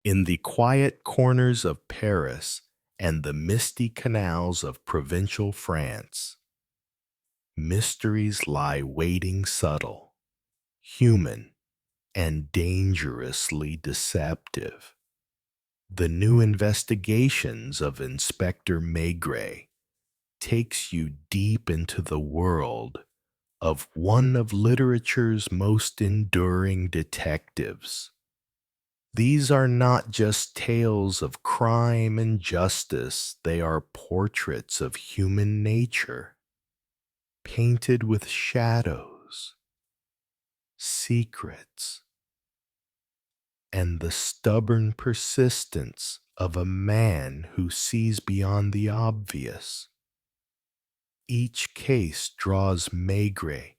In the quiet corners of Paris and the misty canals of provincial France, mysteries lie waiting subtle, human, and dangerously deceptive. The new investigations of Inspector Maigret takes you deep into the world of one of literature's most enduring detectives. These are not just tales of crime and justice, they are portraits of human nature, painted with shadows, secrets, and the stubborn persistence of a man who sees beyond the obvious. Each case draws Maigret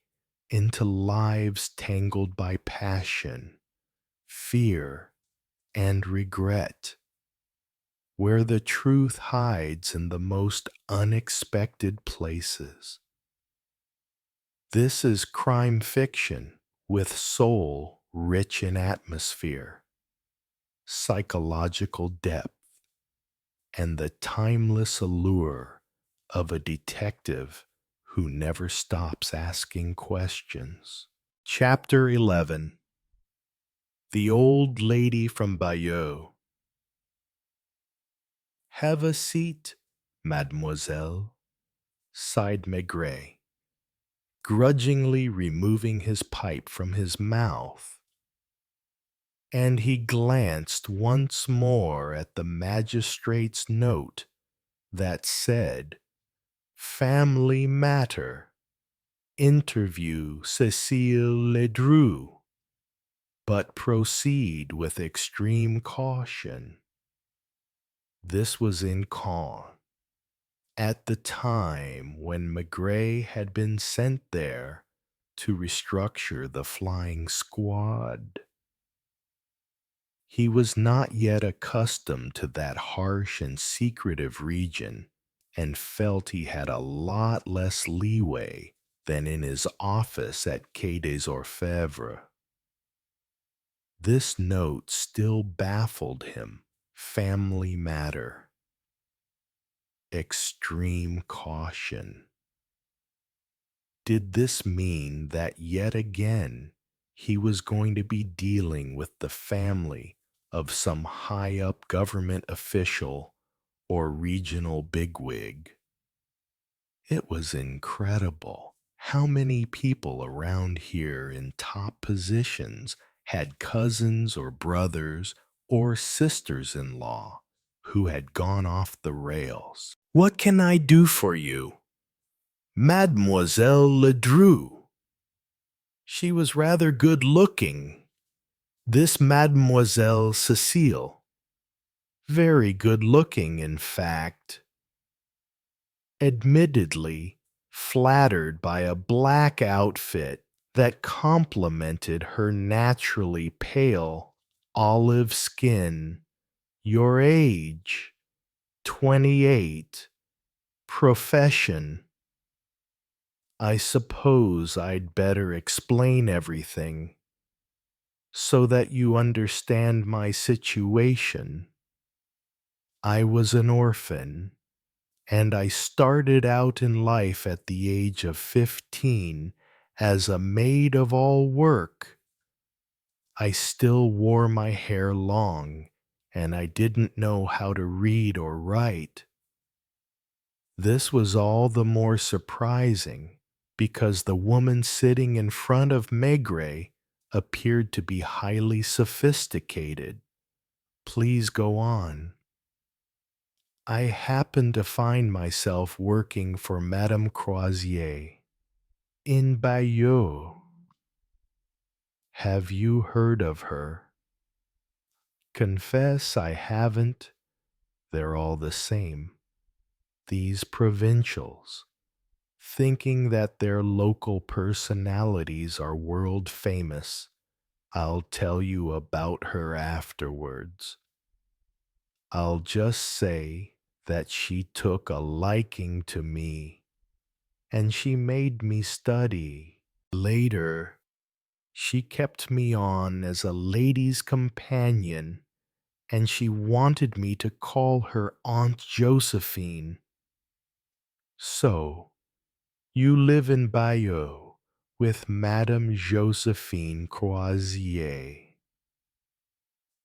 into lives tangled by passion, fear, and regret, where the truth hides in the most unexpected places. This is crime fiction with soul rich in atmosphere, psychological depth, and the timeless allure of a detective who never stops asking questions. Chapter 11. The Old Lady from Bayeux. "Have a seat, mademoiselle," sighed Maigret, grudgingly removing his pipe from his mouth. And he glanced once more at the magistrate's note that said, "Family matter. Interview Cécile Ledru, but proceed with extreme caution." This was in Caen, at the time when Maigret had been sent there to restructure the flying squad. He was not yet accustomed to that harsh and secretive region and felt he had a lot less leeway than in his office at Quai des Orfèvres. This note still baffled him. Family matter. Extreme caution. Did this mean that yet again he was going to be dealing with the family of some high-up government official or regional bigwig? It was incredible how many people around here in top positions had cousins or brothers or sisters-in-law who had gone off the rails. "What can I do for you?" "Mademoiselle Ledru." She was rather good-looking. This Mademoiselle Cécile. Very good-looking, in fact. Admittedly flattered by a black outfit that complemented her naturally pale olive skin. Your age, 28. Profession. I suppose I'd better explain everything so that you understand my situation. I was an orphan, and I started out in life at the age of 15 as a maid of all work. I still wore my hair long, and I didn't know how to read or write. This was all the more surprising because the woman sitting in front of Maigret appeared to be highly sophisticated. Please go on. I happened to find myself working for Madame Croisier in Bayeux. Have you heard of her? Confess I haven't. They're all the same. These provincials, thinking that their local personalities are world famous. I'll tell you about her afterwards. I'll just say that she took a liking to me, and she made me study. Later, she kept me on as a lady's companion and she wanted me to call her Aunt Josephine. So, you live in Bayeux with Madame Josephine Croisier.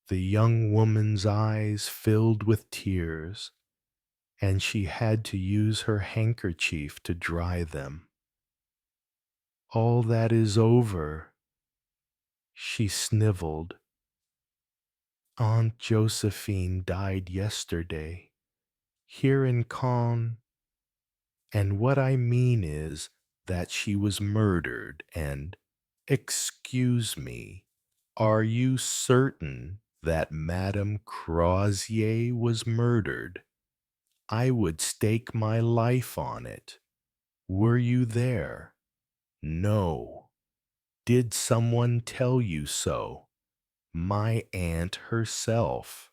The young woman's eyes filled with tears, and she had to use her handkerchief to dry them. All that is over, she sniveled. Aunt Josephine died yesterday, here in Caen, and what I mean is that she was murdered and, excuse me, are you certain that Madame Croisier was murdered? I would stake my life on it. Were you there? No. Did someone tell you so? My aunt herself.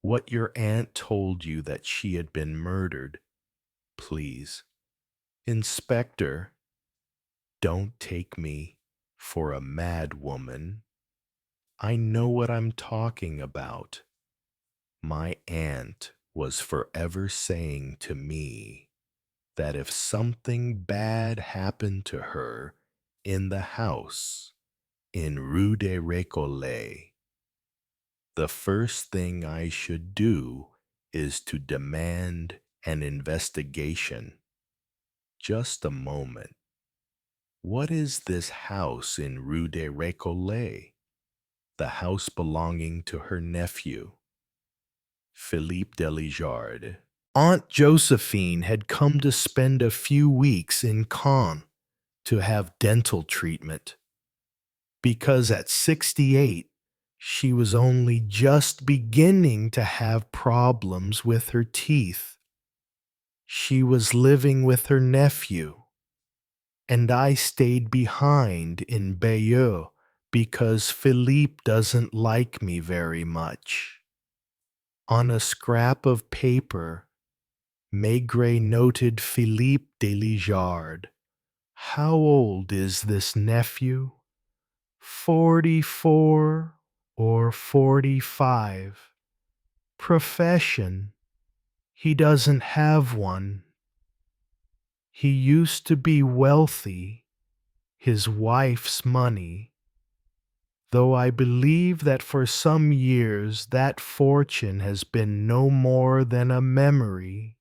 What your aunt told you that she had been murdered. Please, Inspector, don't take me for a mad woman. I know what I'm talking about. My aunt was forever saying to me that if something bad happened to her in the house in Rue des Récollets, the first thing I should do is to demand an investigation. Just a moment. What is this house in Rue des Récollets? The house belonging to her nephew, Philippe Delijard. Aunt Josephine had come to spend a few weeks in Caen to have dental treatment, because at 68, she was only just beginning to have problems with her teeth. She was living with her nephew, and I stayed behind in Bayeux because Philippe doesn't like me very much. On a scrap of paper, Maigret noted Philippe Delijard. How old is this nephew? 44 or 45. Profession? He doesn't have one. He used to be wealthy, his wife's money, though I believe that for some years that fortune has been no more than a memory.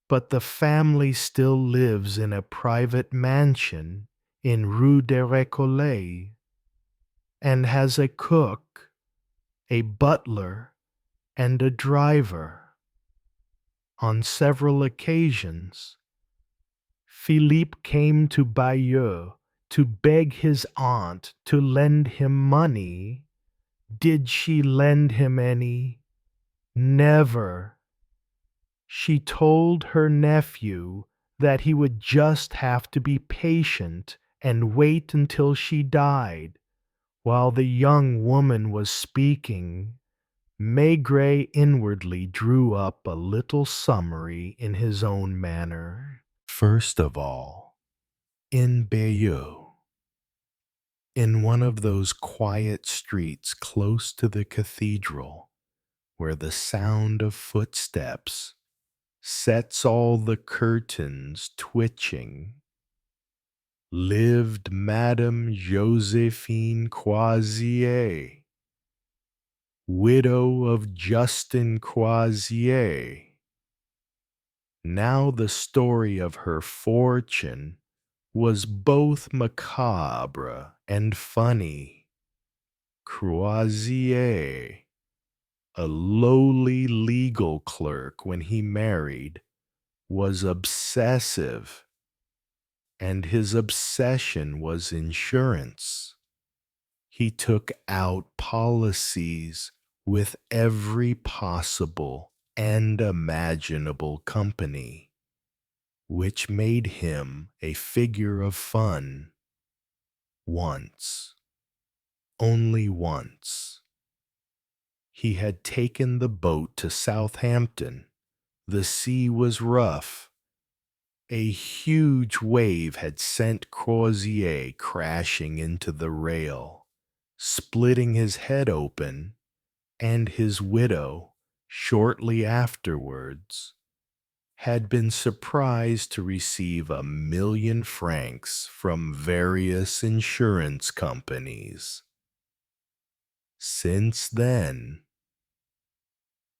But the family still lives in a private mansion in Rue des Récollets and has a cook, a butler, and a driver. On several occasions, Philippe came to Bayeux to beg his aunt to lend him money. Did she lend him any? Never. She told her nephew that he would just have to be patient and wait until she died. While the young woman was speaking, Maigret inwardly drew up a little summary in his own manner. First of all, in Bayeux, in one of those quiet streets close to the cathedral, where the sound of footsteps sets all the curtains twitching, lived Madame Josephine Croisier, widow of Justin Croisier. Now the story of her fortune was both macabre and funny. Croisier, a lowly legal clerk when he married, was obsessive, and his obsession was insurance. He took out policies with every possible and imaginable company, which made him a figure of fun. Once, only once, he had taken the boat to Southampton. The sea was rough. A huge wave had sent Croisier crashing into the rail, splitting his head open and his widow, shortly afterwards, had been surprised to receive 1,000,000 francs from various insurance companies. Since then,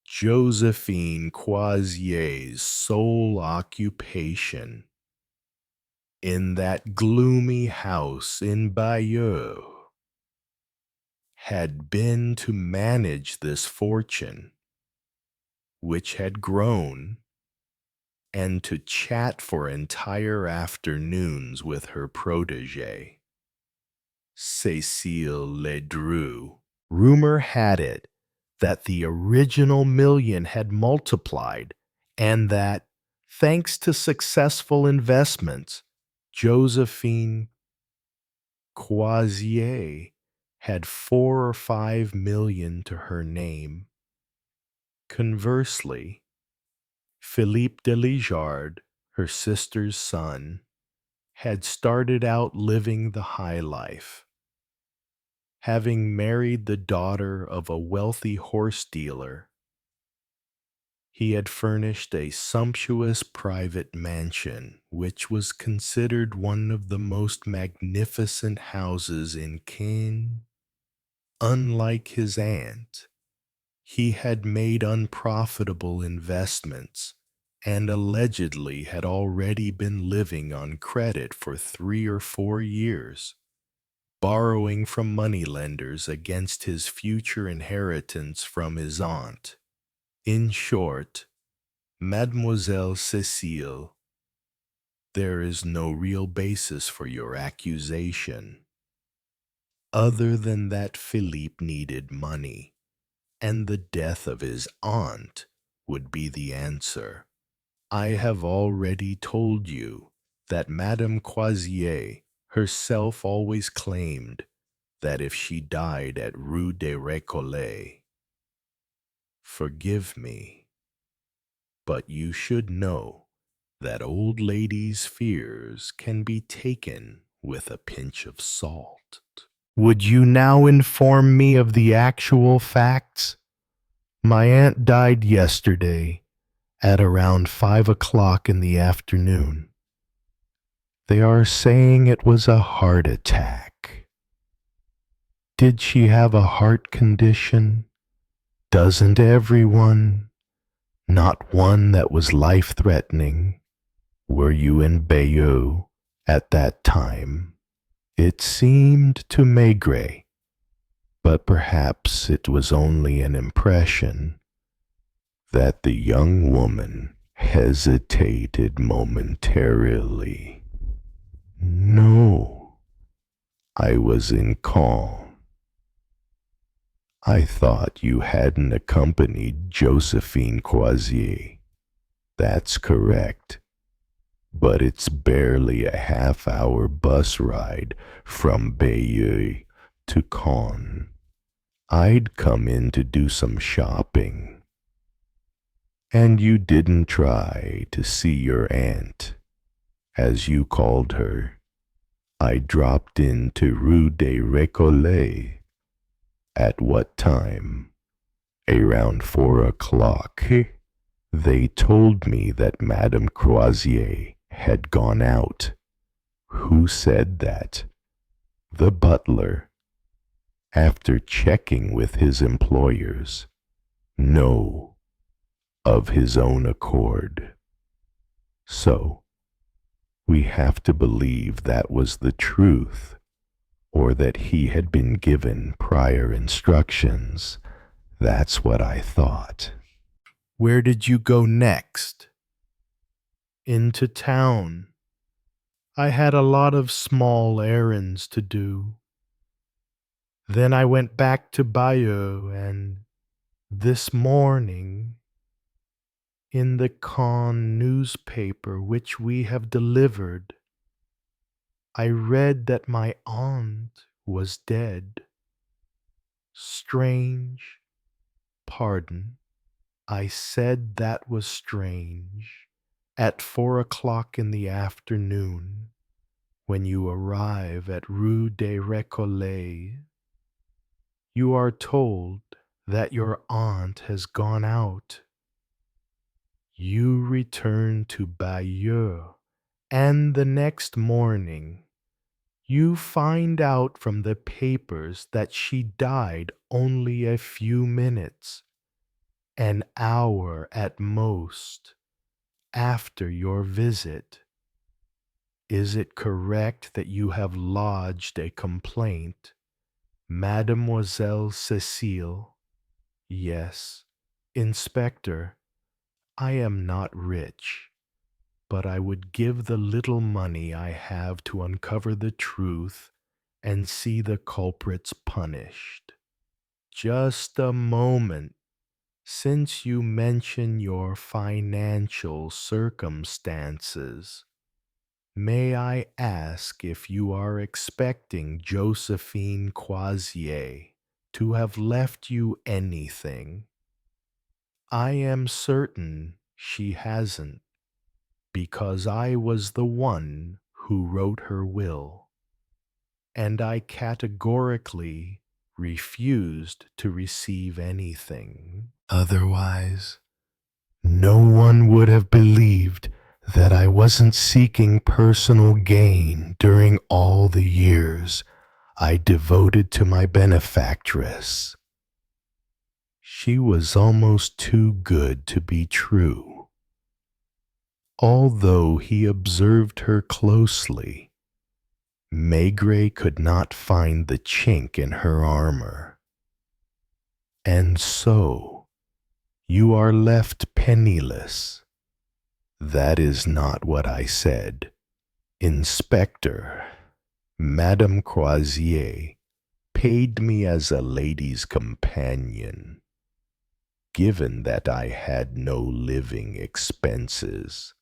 Josephine Croisier's sole occupation in that gloomy house in Bayeux had been to manage this fortune, which had grown, and to chat for entire afternoons with her protégée, Cécile Ledru. Rumor had it that the original million had multiplied, and that, thanks to successful investments, Josephine Croisier had 4 or 5 million to her name. Conversely, Philippe de Lijard, her sister's son, had started out living the high life. Having married the daughter of a wealthy horse dealer, he had furnished a sumptuous private mansion, which was considered one of the most magnificent houses in Caen. Unlike his aunt, he had made unprofitable investments and allegedly had already been living on credit for 3 or 4 years, borrowing from moneylenders against his future inheritance from his aunt. In short, Mademoiselle Cécile, there is no real basis for your accusation, other than that Philippe needed money, and the death of his aunt would be the answer. I have already told you that Madame Croisier herself always claimed that if she died at Rue des Récollets, forgive me, but you should know that old ladies' fears can be taken with a pinch of salt. Would you now inform me of the actual facts? My aunt died yesterday at around 5 o'clock in the afternoon. They are saying it was a heart attack. Did she have a heart condition? Doesn't everyone? Not one that was life-threatening. Were you in Bayeux at that time? It seemed to Maigret, but perhaps it was only an impression, that the young woman hesitated momentarily. No, I was in Caen. I thought you hadn't accompanied Josephine Croisier. That's correct, but it's barely a half-hour bus ride from Bayeux to Caen. I'd come in to do some shopping. And you didn't try to see your aunt, as you called her. I dropped into Rue des Récollets. At what time? Around 4 o'clock. They told me that Madame Croisier had gone out. Who said that? The butler. After checking with his employers. No, of his own accord. So, we have to believe that was the truth, or that he had been given prior instructions. That's what I thought. Where did you go next? Into town. I had a lot of small errands to do. Then I went back to Bayeux, and this morning, in the Caen newspaper which we have delivered, I read that my aunt was dead. Strange. Pardon. I said that was strange. At 4 o'clock in the afternoon, when you arrive at Rue des Récollets, you are told that your aunt has gone out. You return to Bayeux, and the next morning you find out from the papers that she died only a few minutes, an hour at most, after your visit. Is it correct that you have lodged a complaint, Mademoiselle Cécile? Yes. Inspector, I am not rich, but I would give the little money I have to uncover the truth and see the culprits punished. Just a moment. Since you mention your financial circumstances, may I ask if you are expecting Josephine Croisier to have left you anything? I am certain she hasn't, because I was the one who wrote her will, and I categorically refused to receive anything. Otherwise, no one would have believed that I wasn't seeking personal gain during all the years I devoted to my benefactress. She was almost too good to be true. Although he observed her closely, Maigret could not find the chink in her armor. And so, you are left penniless. That is not what I said. Inspector, Madame Croisier paid me as a lady's companion. Given that I had no living expenses,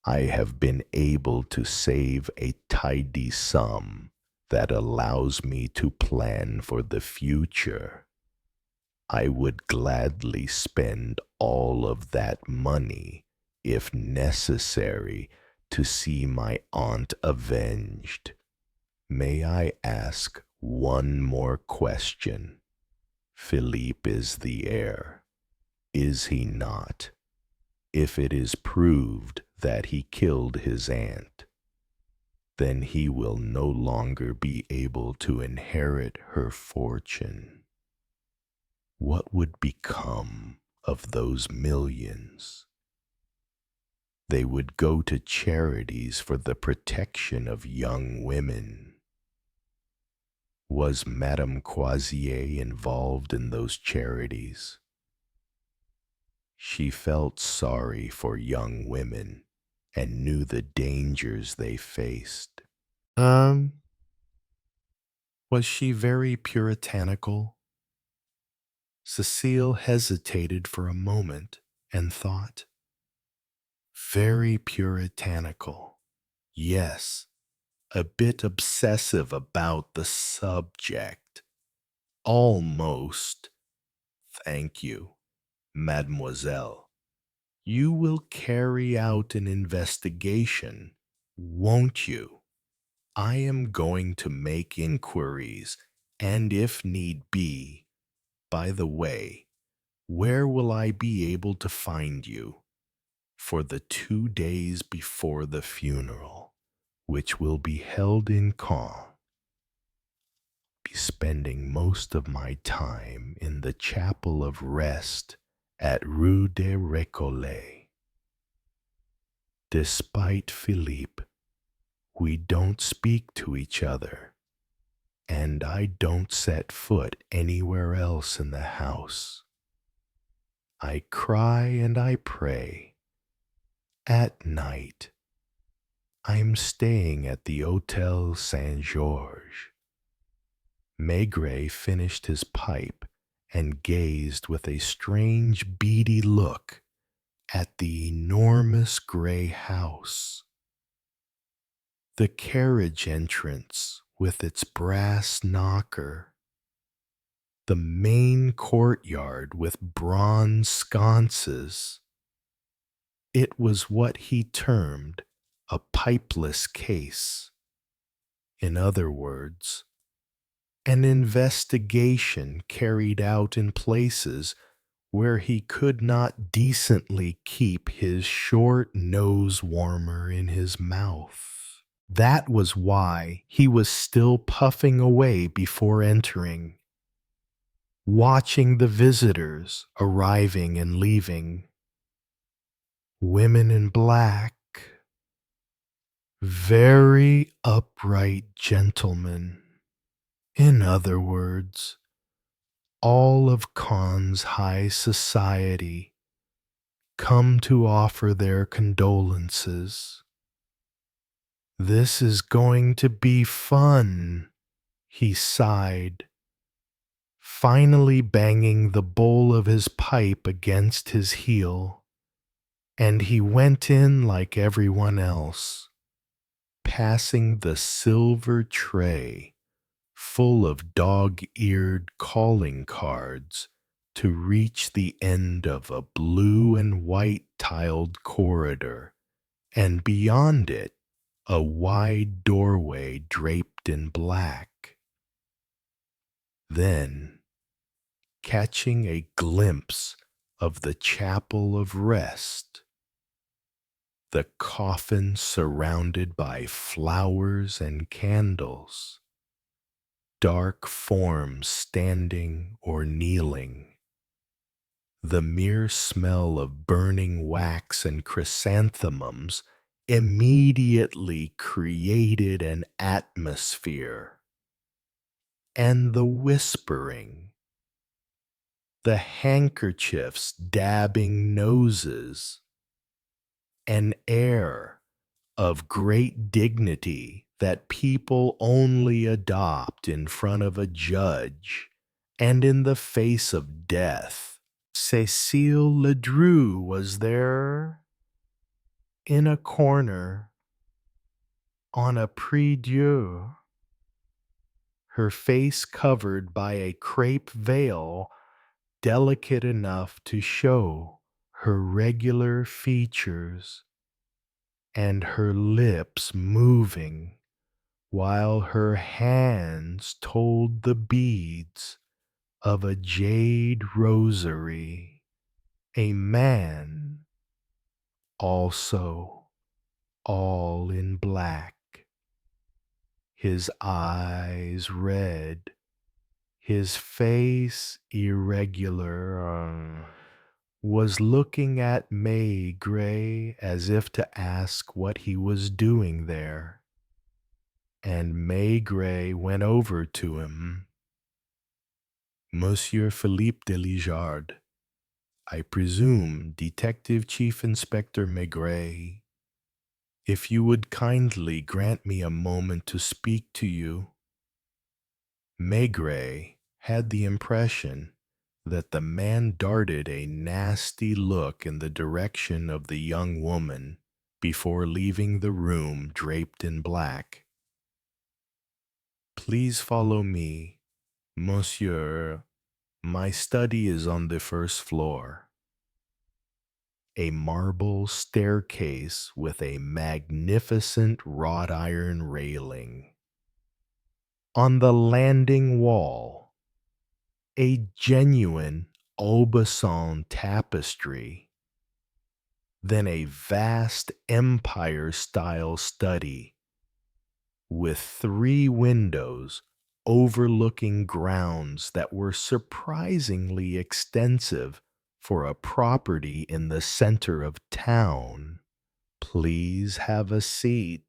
I have been able to save a tidy sum that allows me to plan for the future. I would gladly spend all of that money, if necessary, to see my aunt avenged. May I ask one more question? Philippe is the heir, is he not? If it is proved that he killed his aunt, then he will no longer be able to inherit her fortune. What would become of those millions? They would go to charities for the protection of young women. Was Madame Croisier involved in those charities? She felt sorry for young women and knew the dangers they faced. Was she very puritanical? Cecile hesitated for a moment and thought. Very puritanical. Yes, a bit obsessive about the subject. Almost. Thank you, mademoiselle. You will carry out an investigation, won't you? I am going to make inquiries, and if need be, by the way, where will I be able to find you for the 2 days before the funeral, which will be held in Caen? Be spending most of my time in the chapel of rest at Rue des Récollets. Despite Philippe, we don't speak to each other, and I don't set foot anywhere else in the house. I cry and I pray. At night, I'm staying at the Hôtel Saint-Georges. Maigret finished his pipe and gazed with a strange beady look at the enormous gray house. The carriage entrance with its brass knocker, the main courtyard with bronze sconces. It was what he termed a pipeless case. In other words, an investigation carried out in places where he could not decently keep his short nose warmer in his mouth. That was why he was still puffing away before entering, watching the visitors arriving and leaving. Women in black, very upright gentlemen. In other words, all of Cannes high society come to offer their condolences. This is going to be fun, he sighed, finally banging the bowl of his pipe against his heel, and he went in like everyone else, passing the silver tray full of dog-eared calling cards to reach the end of a blue and white tiled corridor, and beyond it, a wide doorway draped in black. Then, catching a glimpse of the chapel of rest, the coffin surrounded by flowers and candles, dark forms standing or kneeling, the mere smell of burning wax and chrysanthemums immediately created an atmosphere. And the whispering, the handkerchiefs dabbing noses, an air of great dignity that people only adopt in front of a judge and in the face of death. Cécile Ledru was there in a corner on a prie-dieu, her face covered by a crepe veil delicate enough to show her regular features, and her lips moving while her hands told the beads of a jade rosary. A man, also all in black, his eyes red, his face irregular, was looking at Maigret as if to ask what he was doing there. And Maigret went over to him. Monsieur Philippe de Lijard, I presume Detective Chief Inspector Maigret, if you would kindly grant me a moment to speak to you. Maigret had the impression that the man darted a nasty look in the direction of the young woman before leaving the room draped in black. Please follow me, monsieur. My study is on the first floor. A marble staircase with a magnificent wrought iron railing. On the landing wall, a genuine Aubusson tapestry, then a vast empire-style study with 3 windows overlooking grounds that were surprisingly extensive for a property in the center of town. Please have a seat.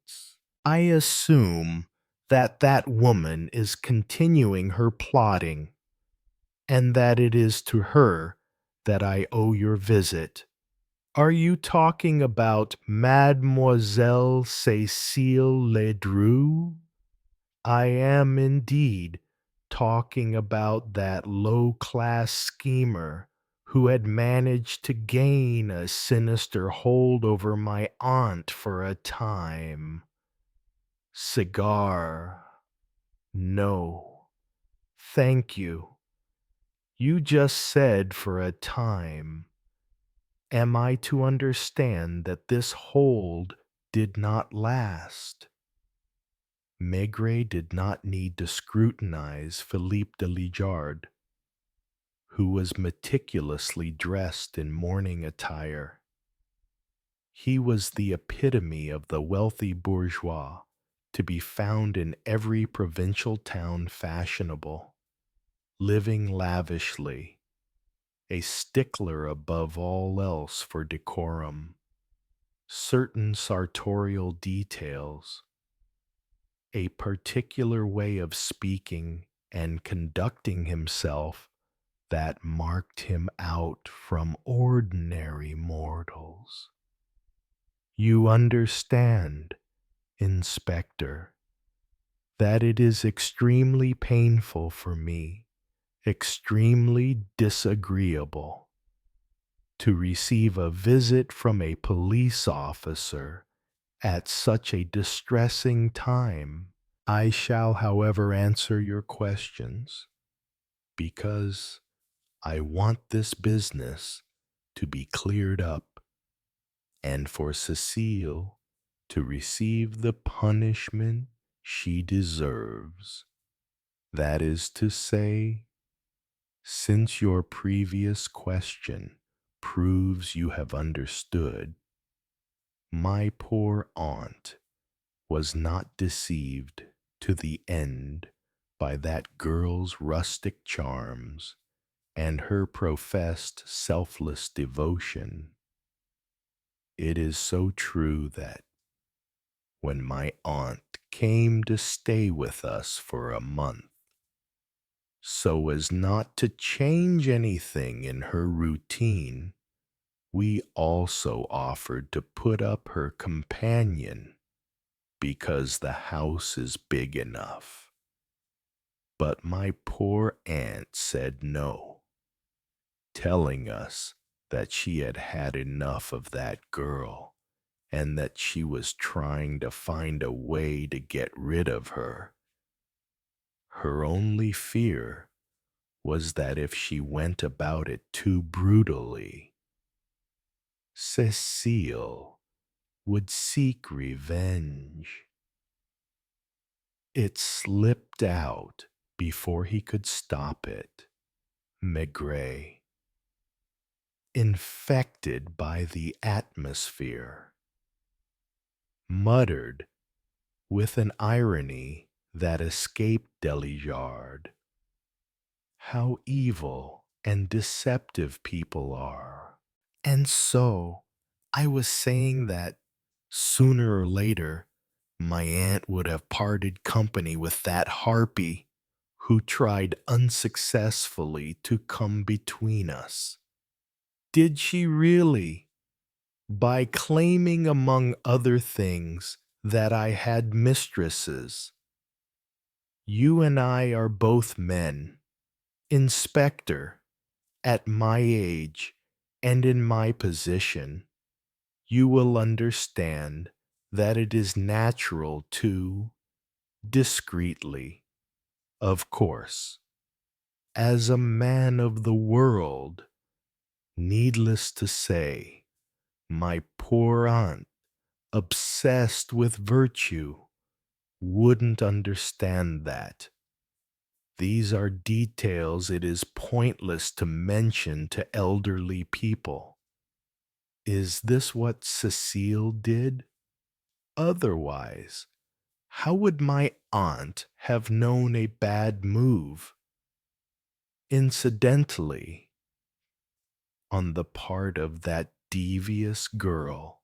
I assume that that woman is continuing her plotting, and that it is to her that I owe your visit. Are you talking about Mademoiselle Cécile Ledru? I am indeed talking about that low-class schemer who had managed to gain a sinister hold over my aunt for a time. Cigar. No. Thank you. You just said for a time. Am I to understand that this hold did not last? Maigret did not need to scrutinize Philippe de Lijard, who was meticulously dressed in mourning attire. He was the epitome of the wealthy bourgeois, to be found in every provincial town fashionable, living lavishly, a stickler above all else for decorum, certain sartorial details, a particular way of speaking and conducting himself that marked him out from ordinary mortals. You understand, Inspector, that it is extremely painful for me, extremely disagreeable, to receive a visit from a police officer at such a distressing time. I shall, however, answer your questions, because I want this business to be cleared up, and for Cecile to receive the punishment she deserves. That is to say, since your previous question proves you have understood, my poor aunt was not deceived to the end by that girl's rustic charms and her professed selfless devotion. It is so true that when my aunt came to stay with us for a month, so as not to change anything in her routine, we also offered to put up her companion because the house is big enough. But my poor aunt said no, telling us that she had had enough of that girl and that she was trying to find a way to get rid of her. Her only fear was that if she went about it too brutally, Cecile would seek revenge. It slipped out before he could stop it. Maigret, infected by the atmosphere, muttered with an irony that escaped de Lijard, "How evil and deceptive people are." And so I was saying that sooner or later my aunt would have parted company with that harpy who tried unsuccessfully to come between us. Did she really? By claiming, among other things, that I had mistresses. You and I are both men. Inspector, at my age and in my position, you will understand that it is natural to, discreetly, of course, as a man of the world, needless to say, my poor aunt, obsessed with virtue, wouldn't understand that. These are details it is pointless to mention to elderly people. Is this what Cecile did? Otherwise, how would my aunt have known a bad move? Incidentally, on the part of that devious girl,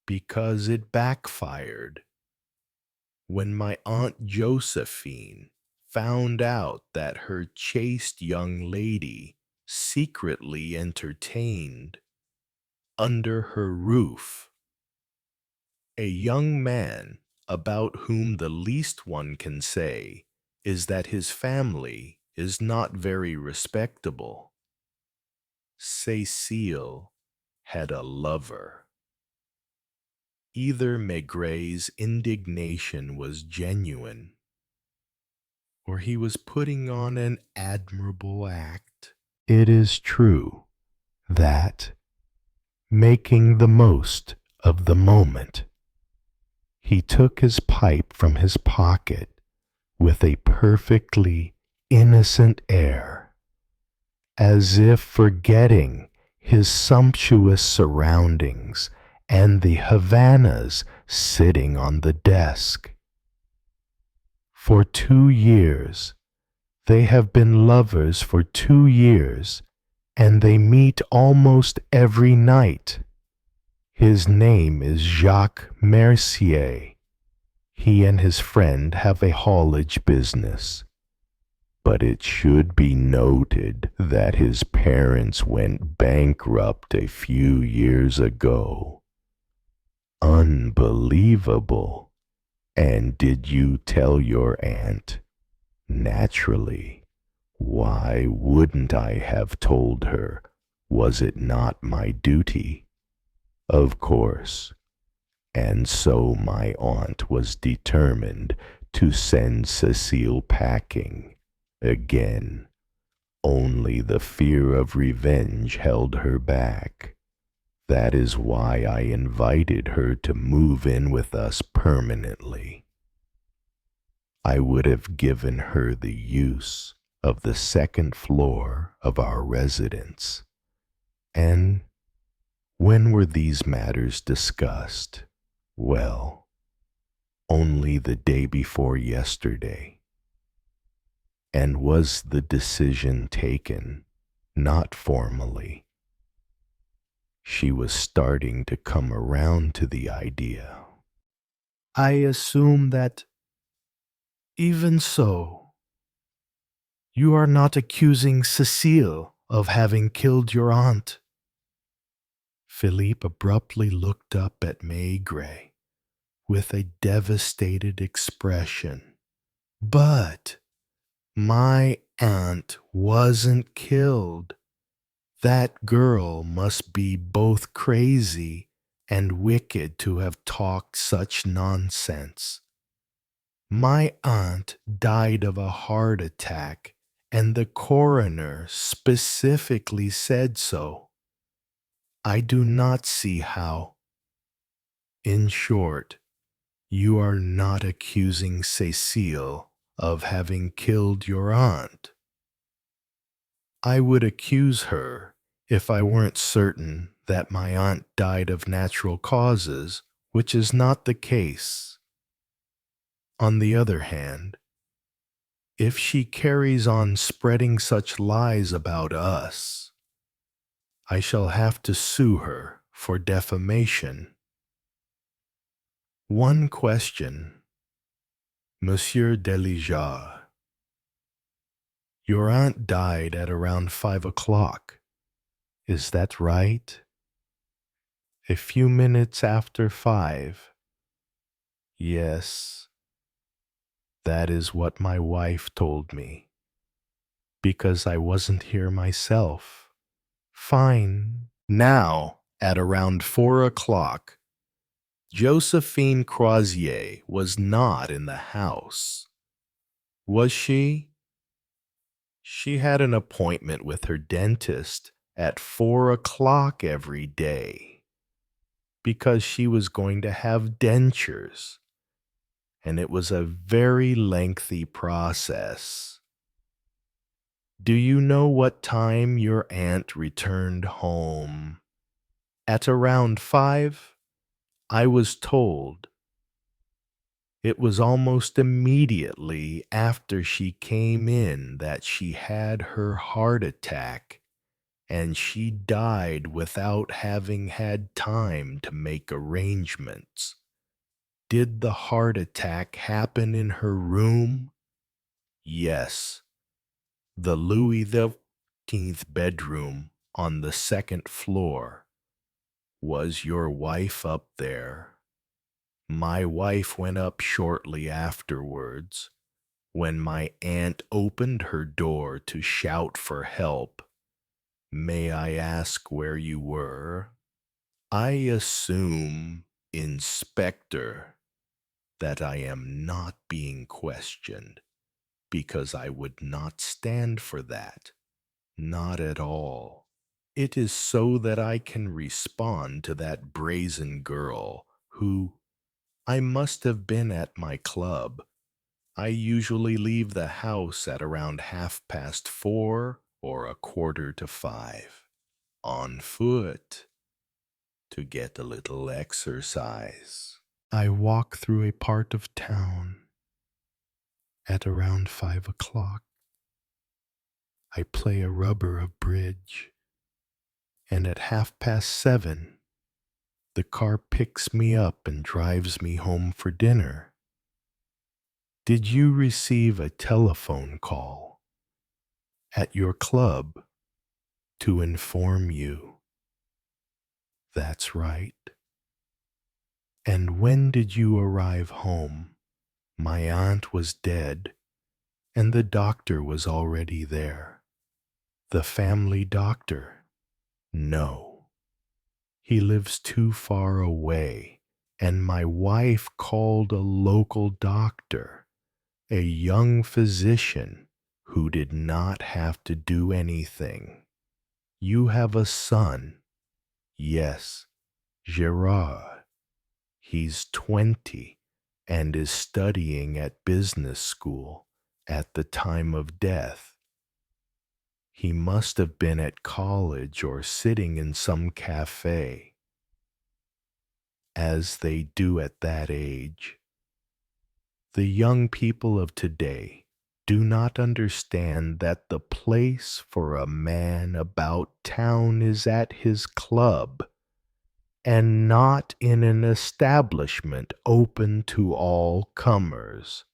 because it backfired. When my Aunt Josephine found out that her chaste young lady secretly entertained, under her roof, a young man about whom the least one can say is that his family is not very respectable, Cecile had a lover. Either Maigret's indignation was genuine, or he was putting on an admirable act. It is true that, making the most of the moment, He took his pipe from his pocket with a perfectly innocent air, as if forgetting his sumptuous surroundings and the Havanas sitting on the desk. For 2 years, they have been lovers for 2 years, and they meet almost every night. His name is Jacques Mercier. He and his friend have a haulage business. But it should be noted that his parents went bankrupt a few years ago. Unbelievable. And did you tell your aunt? Naturally. Why wouldn't I have told her? Was it not my duty? Of course. And so my aunt was determined to send Cecile packing. Again, only the fear of revenge held her back. That is why I invited her to move in with us permanently. I would have given her the use of the second floor of our residence. And when were these matters discussed? Well, only the day before yesterday. And was the decision taken not formally? She was starting to come around to the idea. I assume that even so, you are not accusing Cecile of having killed your aunt. Philippe abruptly looked up at Maigret with a devastated expression. But my aunt wasn't killed. That girl must be both crazy and wicked to have talked such nonsense. My aunt died of a heart attack, and the coroner specifically said so. I do not see how. In short, you are not accusing Cecile of having killed your aunt. I would accuse her if I weren't certain that my aunt died of natural causes, which is not the case. On the other hand, if she carries on spreading such lies about us, I shall have to sue her for defamation. One question, Monsieur Deligeat. Your aunt died at around 5 o'clock. Is that right? A few minutes after 5. Yes, that is what my wife told me. Because I wasn't here myself. Fine. Now, at around 4 o'clock, Josephine Crozier was not in the house. Was she? She had an appointment with her dentist at 4 o'clock every day because she was going to have dentures, and it was a very lengthy process. Do you know what time your aunt returned home? At around 5, I was told. It was almost immediately after she came in that she had her heart attack, and she died without having had time to make arrangements. Did the heart attack happen in her room? Yes. The Louis XIV bedroom on the second floor. Was your wife up there? My wife went up shortly afterwards. When my aunt opened her door to shout for help, may I ask where you were? I assume, Inspector, that I am not being questioned, because I would not stand for that. Not at all. It is so that I can respond to that brazen girl who, I must have been at my club. I usually leave the house at around 4:30 or 4:45, on foot, to get a little exercise. I walk through a part of town at around 5 o'clock. I play a rubber of bridge, and at 7:30, the car picks me up and drives me home for dinner. Did you receive a telephone call at your club to inform you? That's right. And when did you arrive home? My aunt was dead, and the doctor was already there. The family doctor? No. He lives too far away, and my wife called a local doctor, a young physician who did not have to do anything. You have a son. Yes, Gerard. He's 20 and is studying at business school at the time of death. He must have been at college or sitting in some cafe, as they do at that age. The young people of today do not understand that the place for a man about town is at his club, and not in an establishment open to all comers.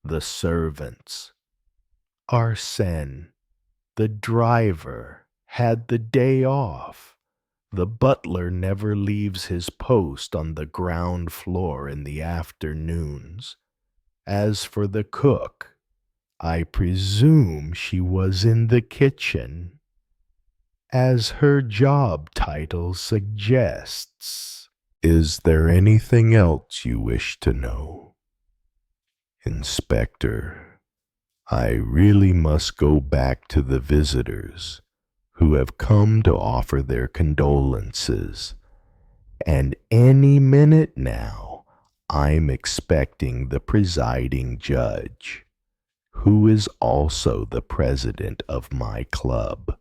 The servants. Arsène, the driver, had the day off. The butler never leaves his post on the ground floor in the afternoons. As for the cook, I presume she was in the kitchen, as her job title suggests. Is there anything else you wish to know? Inspector, I really must go back to the visitors who have come to offer their condolences, and any minute now I'm expecting the presiding judge, who is also the president of my club.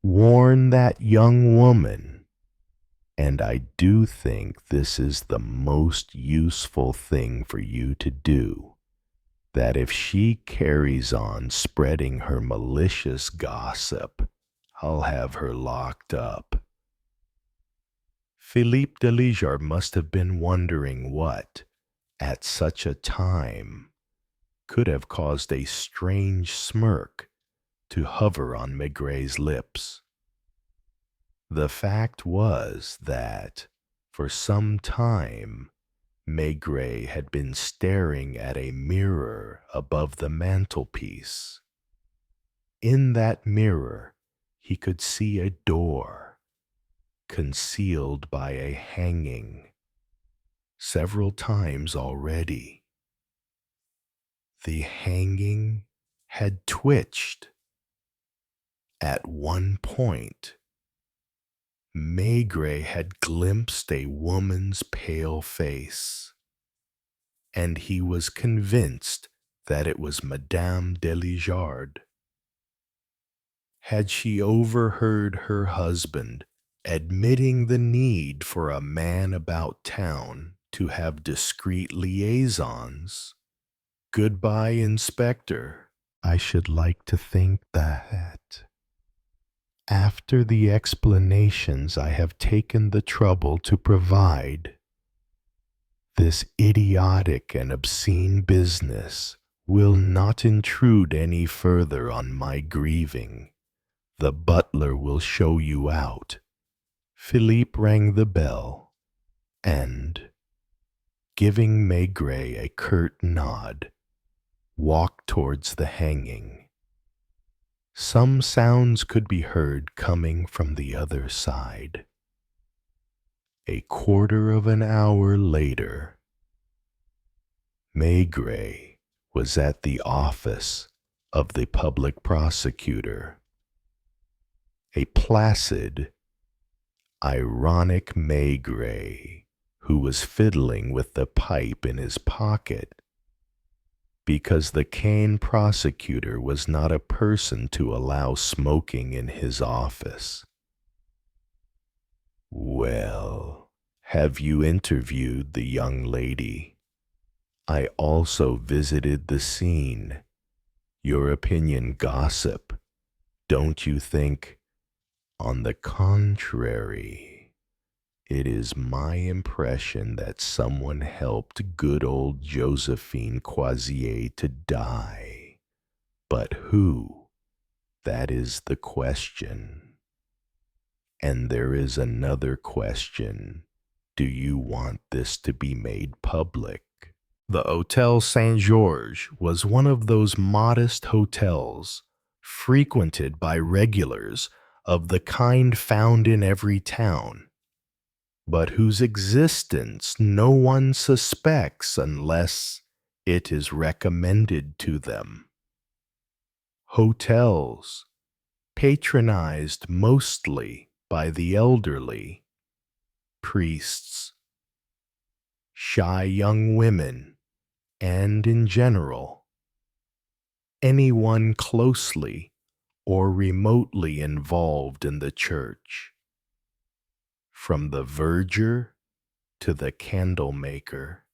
Warn that young woman, and I do think this is the most useful thing for you to do, that if she carries on spreading her malicious gossip, I'll have her locked up. Philippe Delijard must have been wondering what, at such a time, could have caused a strange smirk to hover on Maigret's lips. The fact was that, for some time, Maigret had been staring at a mirror above the mantelpiece. In that mirror, he could see a door, concealed by a hanging, several times already. The hanging had twitched. At one point, Maigret had glimpsed a woman's pale face, and he was convinced that it was Madame Delijard. Had she overheard her husband admitting the need for a man about town to have discreet liaisons? Goodbye, Inspector. I should like to think that, after the explanations I have taken the trouble to provide, this idiotic and obscene business will not intrude any further on my grieving. The butler will show you out. Philippe rang the bell, and, giving Maigret a curt nod, walked towards the hanging. Some sounds could be heard coming from the other side. A quarter of an hour later, Maigret was at the office of the public prosecutor. A placid, ironic Maigret who was fiddling with the pipe in his pocket, because the Caine prosecutor was not a person to allow smoking in his office. Well, have you interviewed the young lady? I also visited the scene. Your opinion, gossip. Don't you think? On the contrary, it is my impression that someone helped good old Josephine Croisier to die. But who? That is the question. And there is another question. Do you want this to be made public? The Hotel Saint-Georges was one of those modest hotels frequented by regulars of the kind found in every town, but whose existence no one suspects unless it is recommended to them. Hotels patronized mostly by the elderly, priests, shy young women, and in general, anyone closely or remotely involved in the church, from the verger to the candle maker.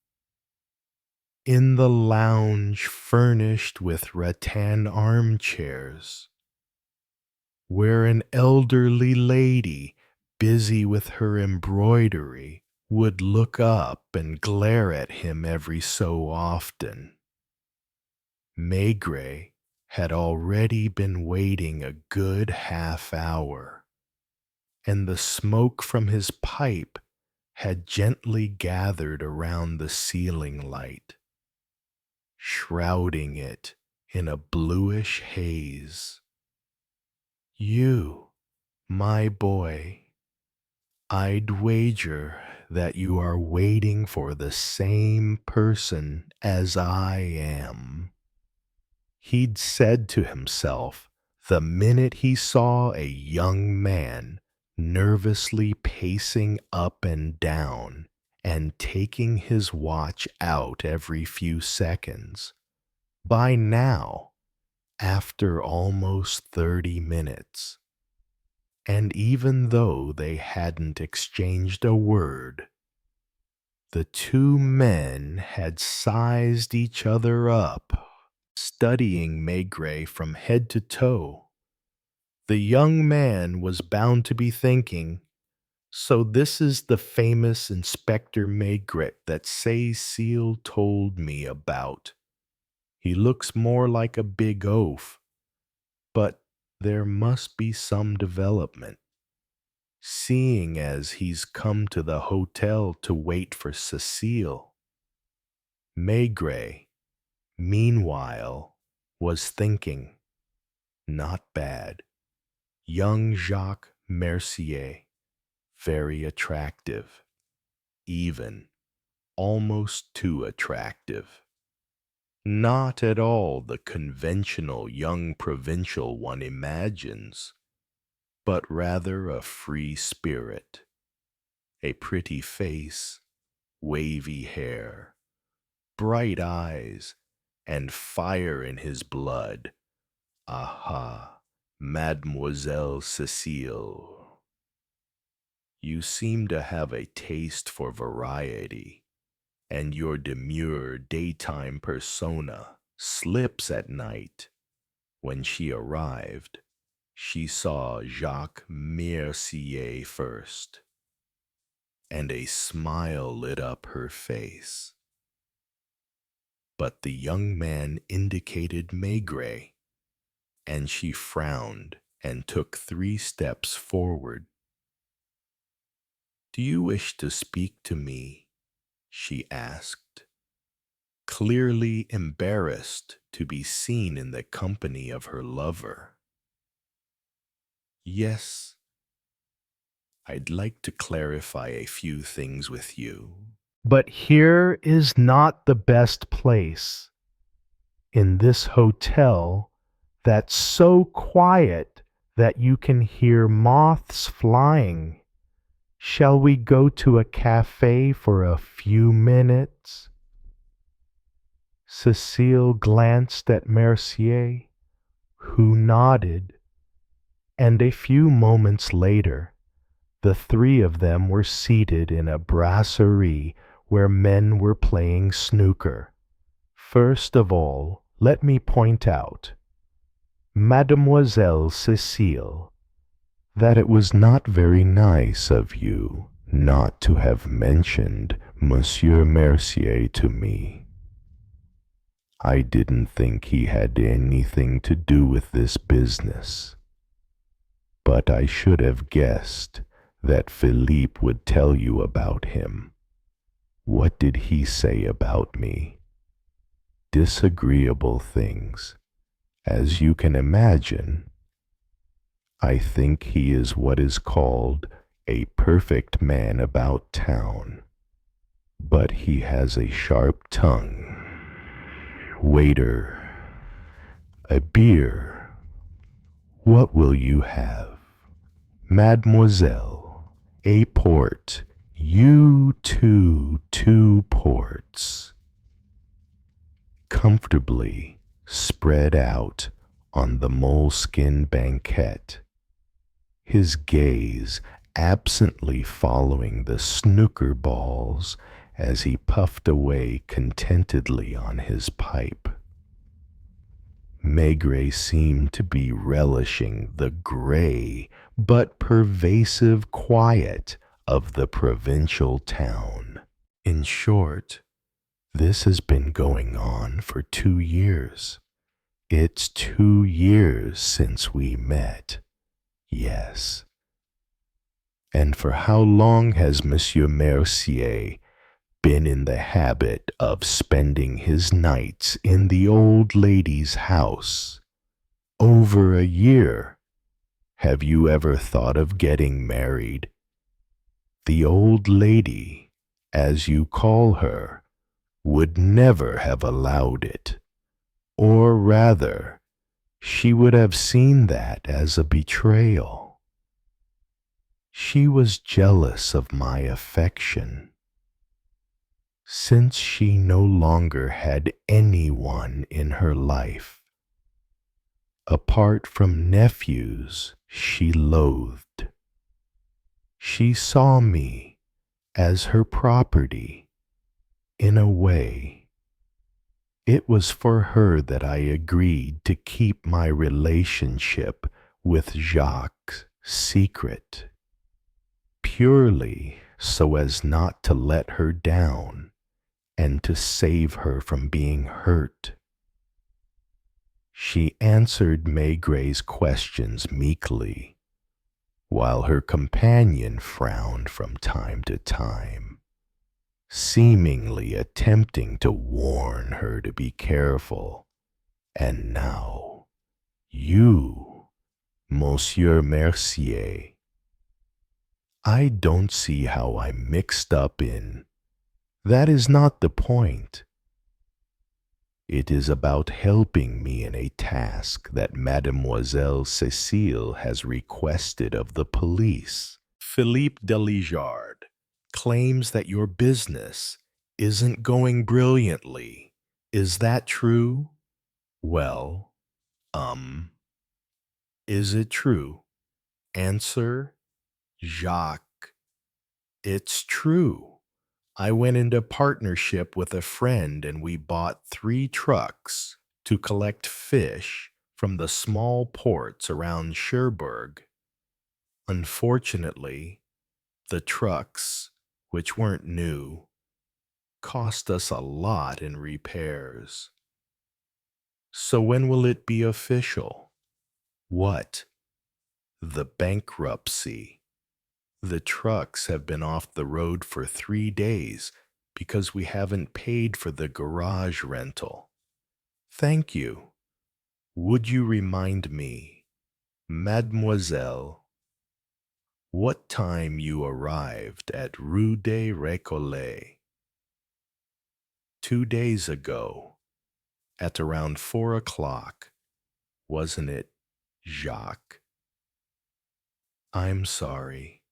In the lounge furnished with rattan armchairs, where an elderly lady busy with her embroidery would look up and glare at him every so often. Maigret had already been waiting a good half-hour, and the smoke from his pipe had gently gathered around the ceiling light, shrouding it in a bluish haze. You, my boy, I'd wager that you are waiting for the same person as I am. He'd said to himself the minute he saw a young man nervously pacing up and down and taking his watch out every few seconds. By now, after almost 30 minutes, and even though they hadn't exchanged a word, the two men had sized each other up, studying Maigret from head to toe. The young man was bound to be thinking, so this is the famous Inspector Maigret that Cécile told me about. He looks more like a big oaf, but there must be some development, seeing as he's come to the hotel to wait for Cécile. Maigret, meanwhile, was thinking, not bad. Young Jacques Mercier, very attractive, even almost too attractive. Not at all the conventional young provincial one imagines, but rather a free spirit, a pretty face, wavy hair, bright eyes, and fire in his blood. Aha, Mademoiselle Cécile. You seem to have a taste for variety, and your demure daytime persona slips at night. When she arrived, she saw Jacques Mercier first, and a smile lit up her face. But the young man indicated Maigret, and she frowned and took 3 steps forward. "Do you wish to speak to me?" she asked, clearly embarrassed to be seen in the company of her lover. "Yes, I'd like to clarify a few things with you." But here is not the best place. In this hotel that's so quiet that you can hear moths flying, Shall we go to a cafe for a few minutes? Cecile glanced at Mercier, who nodded, and a few moments later, the three of them were seated in a brasserie where men were playing snooker. First of all, let me point out, Mademoiselle Cecile, that it was not very nice of you not to have mentioned Monsieur Mercier to me. I didn't think he had anything to do with this business, but I should have guessed that Philippe would tell you about him. What did he say about me? Disagreeable things, as you can imagine. I think he is what is called a perfect man about town, but he has a sharp tongue. Waiter, a beer. What will you have? Mademoiselle, a port. You too, 2 ports. Comfortably spread out on the moleskin banquette, his gaze absently following the snooker balls as he puffed away contentedly on his pipe. Maigret seemed to be relishing the gray but pervasive quiet of the provincial town. In short, this has been going on for 2 years. It's 2 years since we met. Yes. And for how long has Monsieur Mercier been in the habit of spending his nights in the old lady's house? Over a year. Have you ever thought of getting married? The old lady, as you call her, would never have allowed it. Or rather, she would have seen that as a betrayal. She was jealous of my affection. Since she no longer had anyone in her life, apart from nephews she loathed, she saw me as her property. In a way, it was for her that I agreed to keep my relationship with Jacques secret, purely so as not to let her down and to save her from being hurt. She answered Maigret's questions meekly, while her companion frowned from time to time, seemingly attempting to warn her to be careful. And now, you, Monsieur Mercier, I don't see how I'm mixed up in. That is not the point. It is about helping me in a task that Mademoiselle Cecile has requested of the police. Philippe Delijard claims that your business isn't going brilliantly. Is that true? Well, is it true? Answer, Jacques. It's true. I went into partnership with a friend and we bought 3 trucks to collect fish from the small ports around Cherbourg. Unfortunately, the trucks, which weren't new, cost us a lot in repairs. So when will it be official? What? The bankruptcy. The trucks have been off the road for 3 days because we haven't paid for the garage rental. Thank you. Would you remind me, Mademoiselle, what time you arrived at Rue des Récollets? 2 days ago, at around 4 o'clock, wasn't it, Jacques? I'm sorry.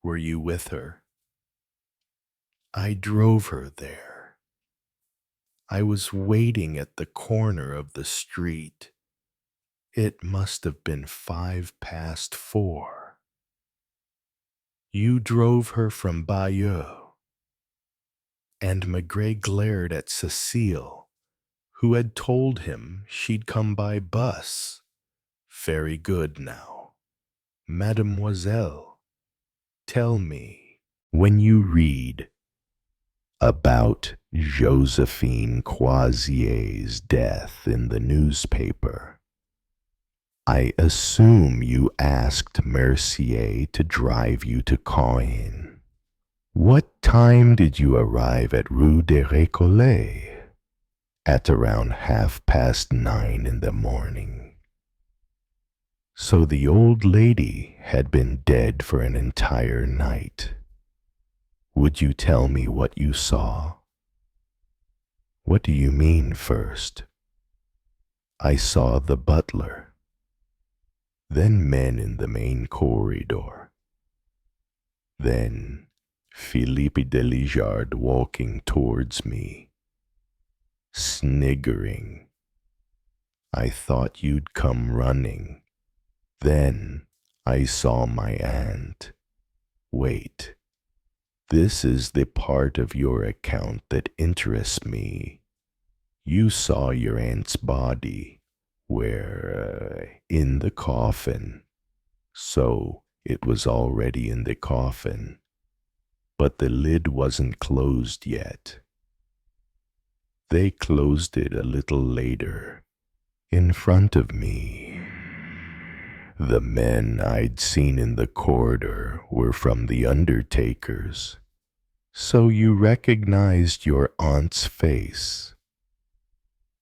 Were you with her? I drove her there. I was waiting at the corner of the street. It must have been 4:05. You drove her from Bayeux. And Maigret glared at Cécile, who had told him she'd come by bus. Very good now. Mademoiselle, tell me, when you read about Josephine Croisier's death in the newspaper, I assume you asked Mercier to drive you to Caen. What time did you arrive at Rue des Récollets? At around 9:30 in the morning. So the old lady had been dead for an entire night. Would you tell me what you saw? What do you mean first? I saw the butler, then men in the main corridor, then Philippe Delijard walking towards me, sniggering. I thought you'd come running. Then I saw my aunt. Wait, this is the part of your account that interests me. You saw your aunt's body, in the coffin. So it was already in the coffin, but the lid wasn't closed yet. They closed it a little later, in front of me. The men I'd seen in the corridor were from the undertakers, so you recognized your aunt's face.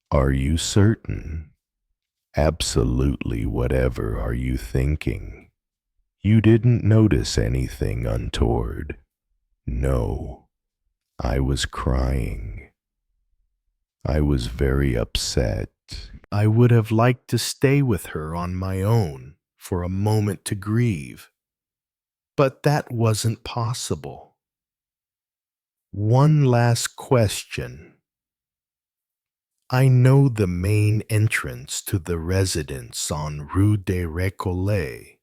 Are you certain? Absolutely whatever are you thinking? You didn't notice anything untoward? No, I was crying. I was very upset. I would have liked to stay with her on my own for a moment to grieve, but that wasn't possible. One last question. I know the main entrance to the residence on Rue des Récollets,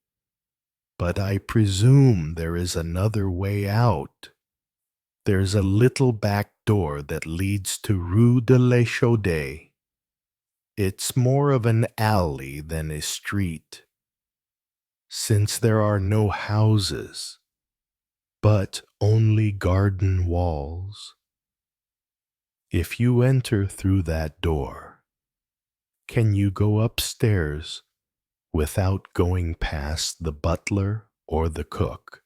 but I presume there is another way out. There's a little back door that leads to Rue de l'Échaudé. It's more of an alley than a street, since there are no houses, but only garden walls. If you enter through that door, can you go upstairs without going past the butler or the cook?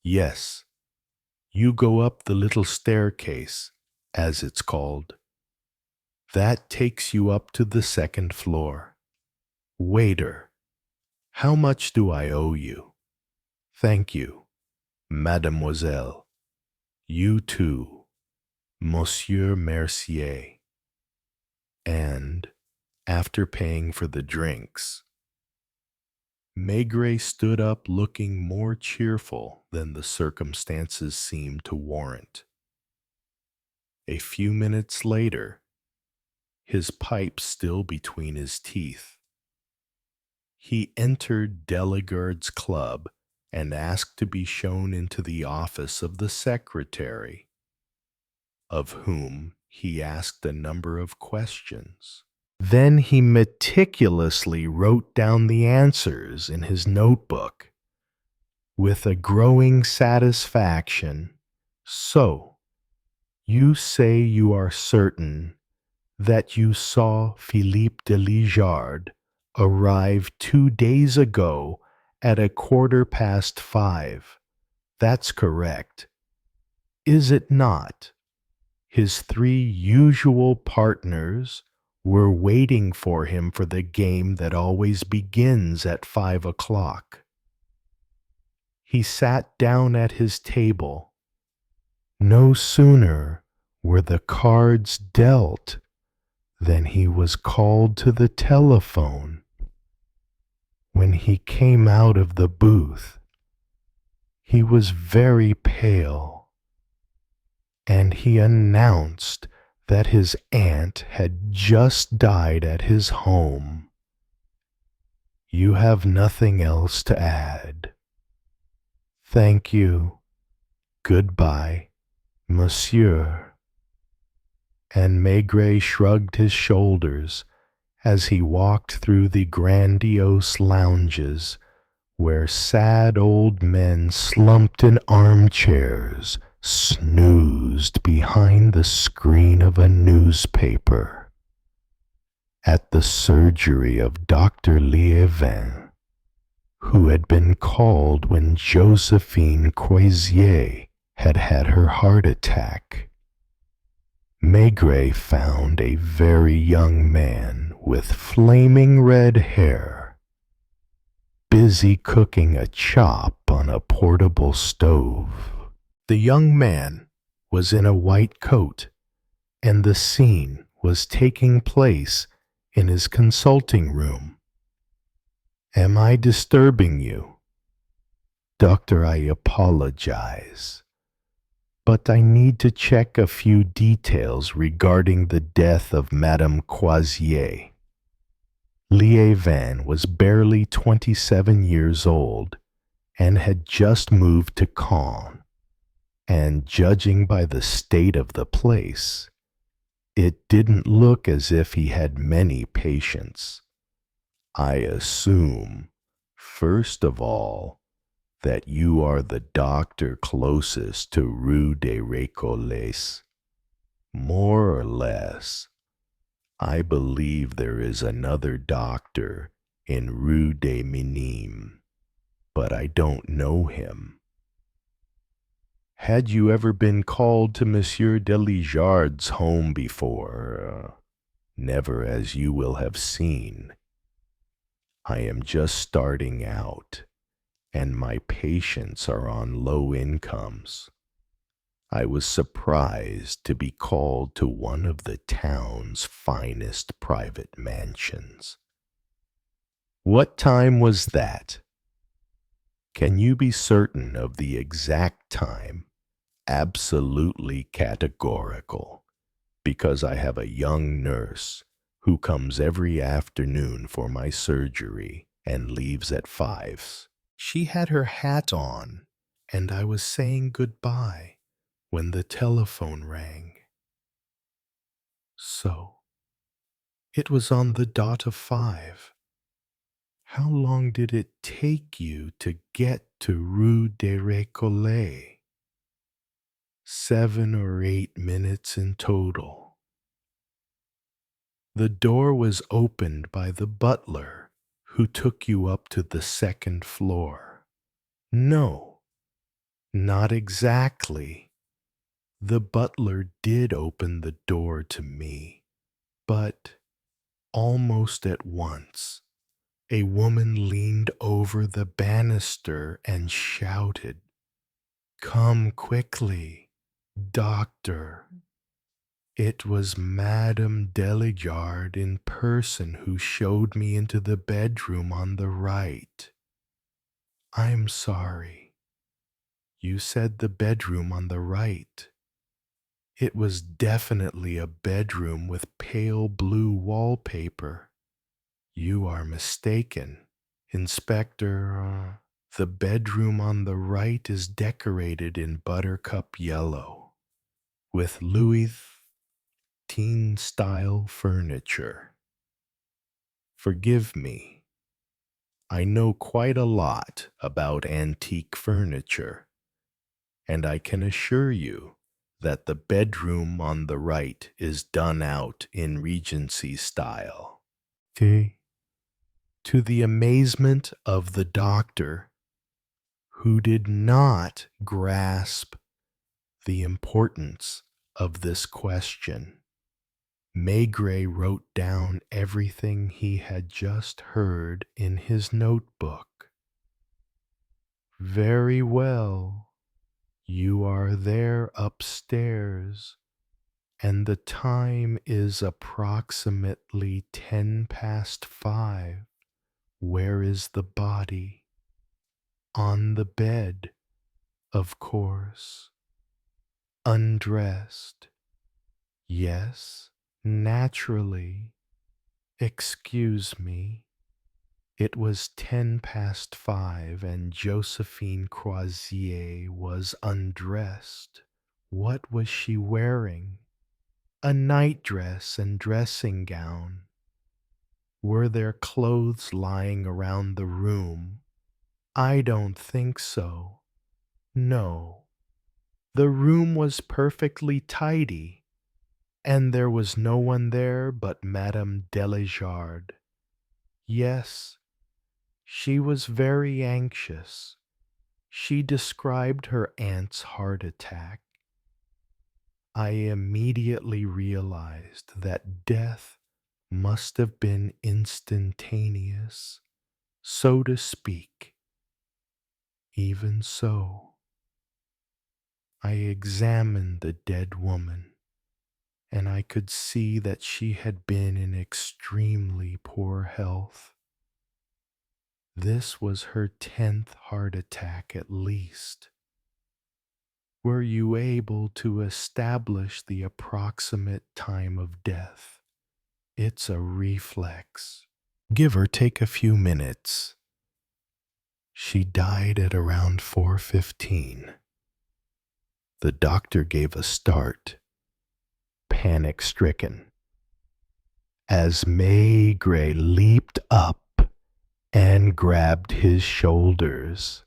Yes, you go up the little staircase, as it's called. That takes you up to the second floor. Waiter, how much do I owe you? Thank you, Mademoiselle. You too, Monsieur Mercier. And, after paying for the drinks, Maigret stood up looking more cheerful than the circumstances seemed to warrant. A few minutes later, his pipe still between his teeth, he entered Delegard's club and asked to be shown into the office of the secretary, of whom he asked a number of questions. Then he meticulously wrote down the answers in his notebook. With a growing satisfaction, so, you say you are certain that you saw Philippe Delijard arrive 2 days ago at 5:15. That's correct. Is it not? His 3 usual partners were waiting for him for the game that always begins at 5 o'clock. He sat down at his table. No sooner were the cards dealt than he was called to the telephone. When he came out of the booth, He was very pale, and he announced that his aunt had just died at his home. You have nothing else to add. Thank you. Goodbye, monsieur. And Maigret shrugged his shoulders as he walked through the grandiose lounges where sad old men slumped in armchairs snoozed behind the screen of a newspaper. At the surgery of Dr. Liévin, who had been called when Josephine Croisier had had her heart attack, Maigret found a very young man with flaming red hair, busy cooking a chop on a portable stove. The young man was in a white coat, and the scene was taking place in his consulting room. Am I disturbing you? Doctor, I apologize, but I need to check a few details regarding the death of Madame Croisier. Liévin was barely 27 years old and had just moved to Caen, and judging by the state of the place, it didn't look as if he had many patients. I assume, first of all, that you are the doctor closest to Rue des Récollets. More or less, I believe there is another doctor in Rue des Minimes, but I don't know him. Had you ever been called to Monsieur Delijard's home before? Never, as you will have seen. I am just starting out, and my patients are on low incomes. I was surprised to be called to one of the town's finest private mansions. What time was that? Can you be certain of the exact time? Absolutely categorical, because I have a young nurse who comes every afternoon for my surgery and leaves at 5. She had her hat on, and I was saying goodbye when the telephone rang. So, it was on the dot of 5. How long did it take you to get to Rue des Récollets? 7 or 8 minutes in total. The door was opened by the butler who took you up to the 2nd floor. No, not exactly. The butler did open the door to me, but almost at once a woman leaned over the banister and shouted, "Come quickly, Doctor." It was Madame Delijard in person who showed me into the bedroom on the right. I'm sorry. You said the bedroom on the right. It was definitely a bedroom with pale blue wallpaper. You are mistaken, Inspector. The bedroom on the right is decorated in buttercup yellow, with Louis XIII-style furniture. Forgive me. I know quite a lot about antique furniture, and I can assure you that the bedroom on the right is done out in Regency style. Okay. To the amazement of the doctor, who did not grasp the importance of this question, Maigret wrote down everything he had just heard in his notebook. Very well. You are there upstairs, and the time is approximately 5:10. Where is the body? On the bed, Of course. Undressed. Yes, naturally. Excuse me. It was 5:10, and Josephine Croisier was undressed. What was she wearing? A nightdress and dressing gown. Were there clothes lying around the room? I don't think so. No. The room was perfectly tidy, and there was no one there but Madame Delijard. Yes, she was very anxious. She described her aunt's heart attack. I immediately realized that death must have been instantaneous, so to speak. Even so, I examined the dead woman, and I could see that she had been in extremely poor health. This was her 10th heart attack at least. Were you able to establish the approximate time of death? It's a reflex. Give or take a few minutes. She died at around 4:15. The doctor gave a start, panic-stricken, as Maigret leaped up and grabbed his shoulders.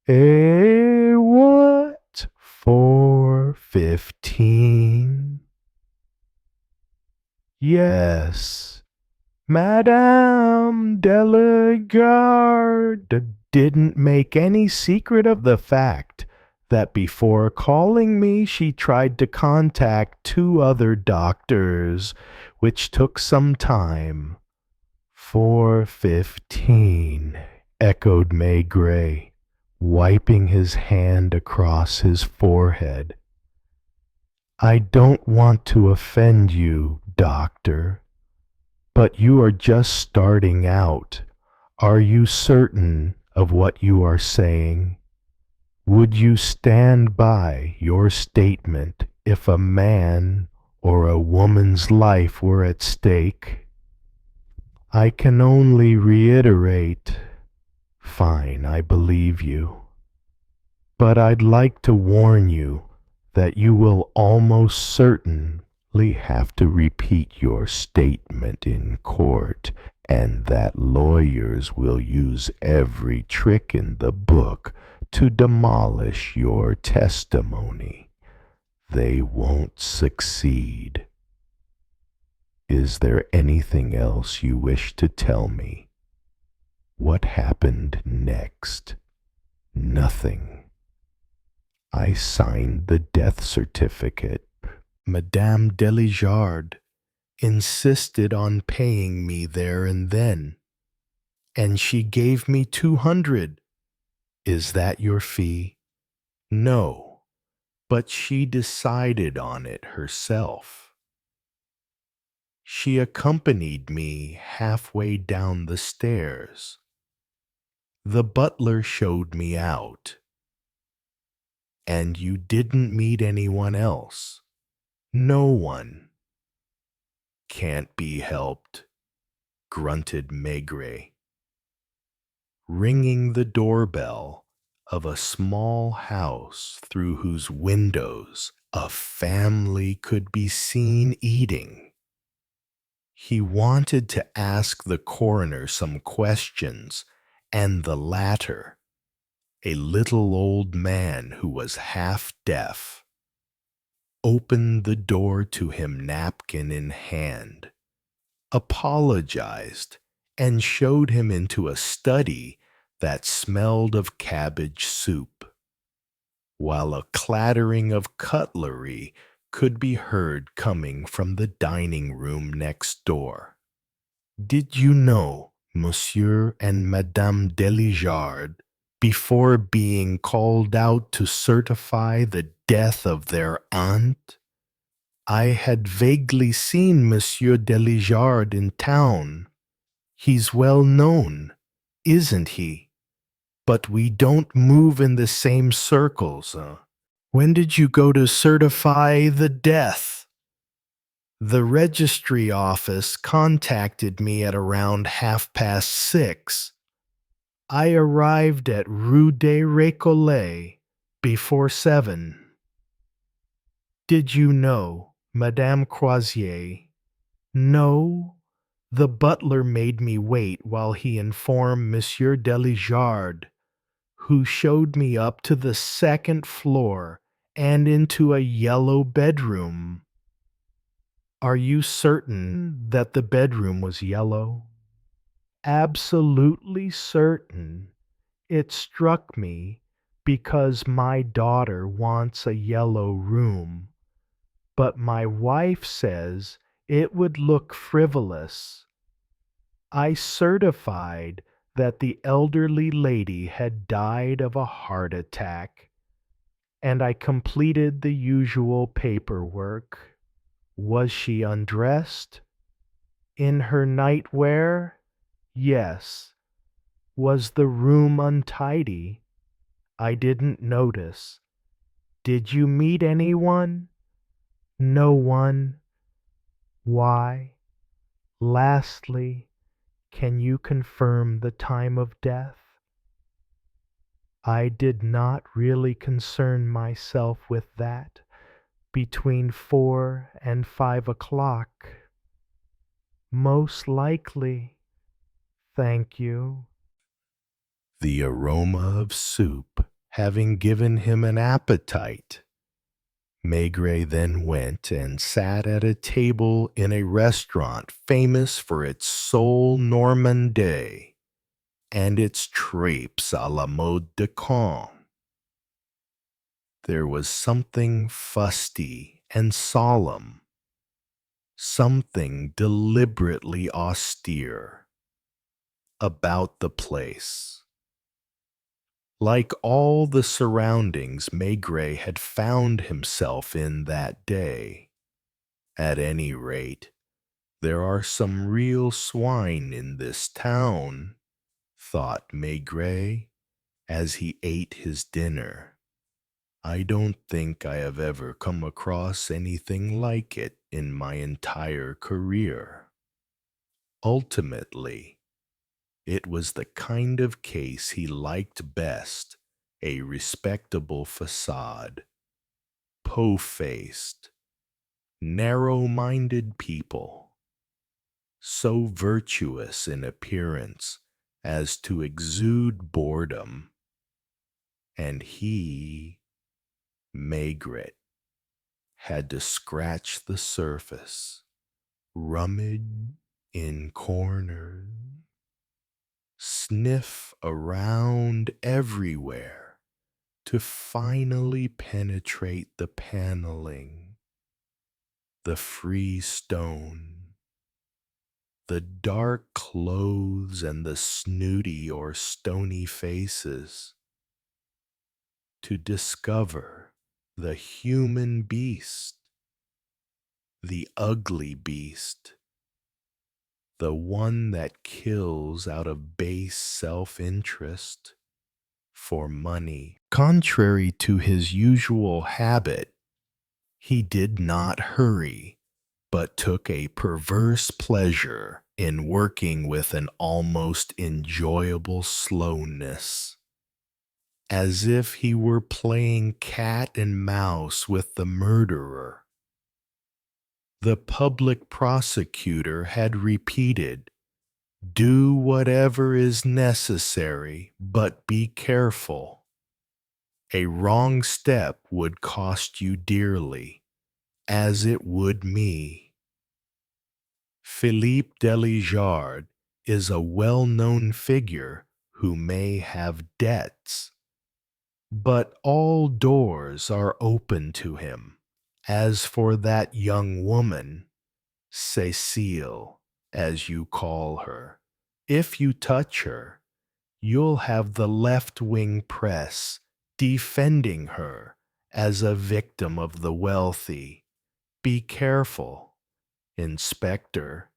What? 4:15? Yes. Madame Delagarde didn't make any secret of the fact that before calling me she tried to contact 2 other doctors, which took some time. 4:15, echoed Maigret, wiping his hand across his forehead. I don't want to offend you, doctor, but you are just starting out. Are you certain of what you are saying? Would you stand by your statement if a man or a woman's life were at stake? I can only reiterate. Fine, I believe you. But I'd like to warn you that you will almost certainly have to repeat your statement in court, and that lawyers will use every trick in the book to demolish your testimony. They won't succeed. Is there anything else you wish to tell me? What happened next? Nothing. I signed the death certificate. Madame Delijard insisted on paying me there and then, and she gave me 200. Is that your fee? No, but she decided on it herself. She accompanied me halfway down the stairs. The butler showed me out. And you didn't meet anyone else? No one. Can't be helped, grunted Maigret. Ringing the doorbell of a small house through whose windows a family could be seen eating. He wanted to ask the coroner some questions, and the latter, a little old man who was half deaf, opened the door to him napkin in hand, apologized, and showed him into a study that smelled of cabbage soup, while a clattering of cutlery could be heard coming from the dining room next door. Did you know Monsieur and Madame Delijard, before being called out to certify the death of their aunt? I had vaguely seen Monsieur Delijard in town. He's well known, isn't he? but we don't move in the same circles. When did you go to certify the death? The registry office contacted me at around 6:30. I arrived at Rue des Récollets before 7. Did you know, Madame Croisier? No. The butler made me wait while he informed Monsieur Delijard, who showed me up to the second floor and into a yellow bedroom. Are you certain that the bedroom was yellow? Absolutely certain. It struck me because my daughter wants a yellow room, but my wife says it would look frivolous. I certified that the elderly lady had died of a heart attack, and I completed the usual paperwork. Was she undressed? In her nightwear? Yes. Was the room untidy? I didn't notice. Did you meet anyone? No one. Why? Lastly, can you confirm the time of death? I did not really concern myself with that. Between 4 and 5 o'clock. Most likely. Thank you. The aroma of soup having given him an appetite, Maigret then went and sat at a table in a restaurant famous for its sole Normandais and its crepes à la mode de Caen. There was something fusty and solemn, something deliberately austere about the place. Like all the surroundings Maigret had found himself in that day. At any rate, there are some real swine in this town, thought Maigret as he ate his dinner. I don't think I have ever come across anything like it in my entire career. Ultimately, it was the kind of case he liked best, a respectable facade, po-faced, narrow-minded people, so virtuous in appearance as to exude boredom, and he, Maigret, had to scratch the surface, rummage in corners, sniff around everywhere to finally penetrate the paneling, the free stone, the dark clothes and the snooty or stony faces, to discover the human beast, the ugly beast, the one that kills out of base self-interest for money. Contrary to his usual habit, he did not hurry, but took a perverse pleasure in working with an almost enjoyable slowness, as if he were playing cat and mouse with the murderer. The public prosecutor had repeated, "Do whatever is necessary, but be careful. A wrong step would cost you dearly, as it would me." Philippe Delijard is a well-known figure who may have debts, but all doors are open to him. As for that young woman, Cécile, as you call her, if you touch her, you'll have the left-wing press defending her as a victim of the wealthy. Be careful, Inspector.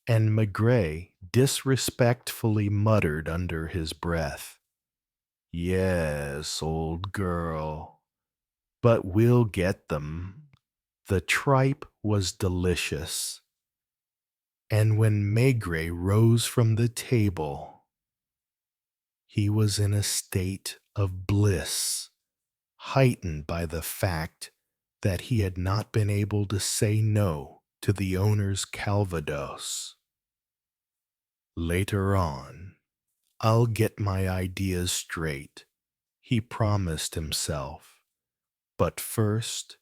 And Maigret disrespectfully muttered under his breath, Yes, old girl, but we'll get them. The tripe was delicious, and when Maigret rose from the table, he was in a state of bliss, heightened by the fact that he had not been able to say no to the owner's calvados. Later on, I'll get my ideas straight, he promised himself. But first,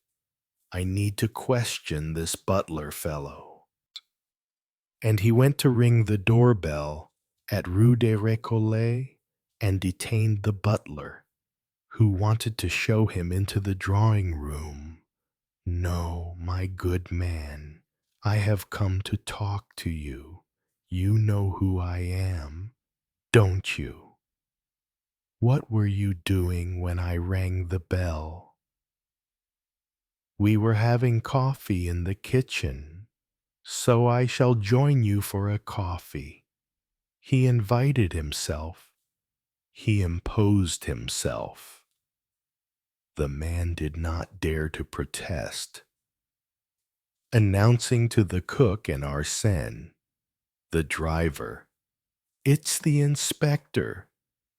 I need to question this butler fellow. And he went to ring the doorbell at Rue des Récollets and detained the butler, who wanted to show him into the drawing room. No, my good man, I have come to talk to you. You know who I am, don't you? What were you doing when I rang the bell? We were having coffee in the kitchen, so I shall join you for a coffee. He invited himself. He imposed himself. The man did not dare to protest. Announcing to the cook and Arsène, the driver, "It's the inspector,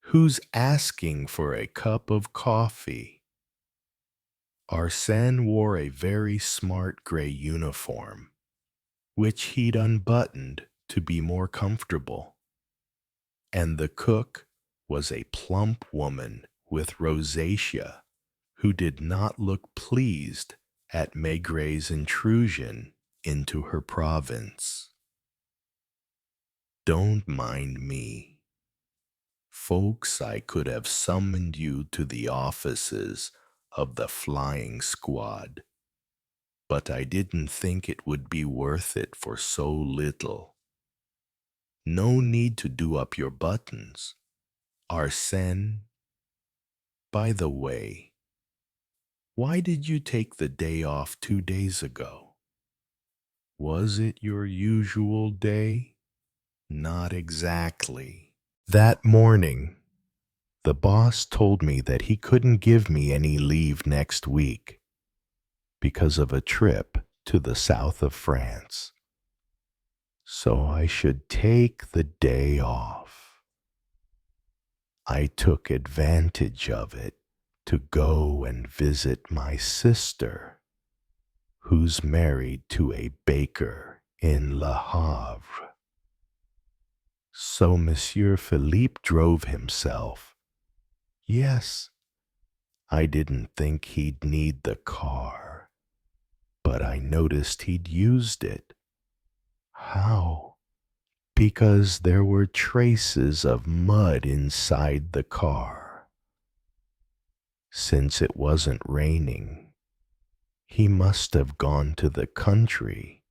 who's asking for a cup of coffee." Arsène wore a very smart gray uniform, which he'd unbuttoned to be more comfortable, and the cook was a plump woman with rosacea who did not look pleased at Maigret's intrusion into her province. "Don't mind me. Folks, I could have summoned you to the offices of the flying squad, but I didn't think it would be worth it for so little. No need to do up your buttons. Arsène, by the way, why did you take the day off 2 days ago? Was it your usual day?" "Not exactly. That morning, the boss told me that he couldn't give me any leave next week because of a trip to the south of France. So I should take the day off. I took advantage of it to go and visit my sister, who's married to a baker in Le Havre. So Monsieur Philippe drove himself. Yes, I didn't think he'd need the car, but I noticed he'd used it. How? Because there were traces of mud inside the car. Since it wasn't raining, he must have gone to the country.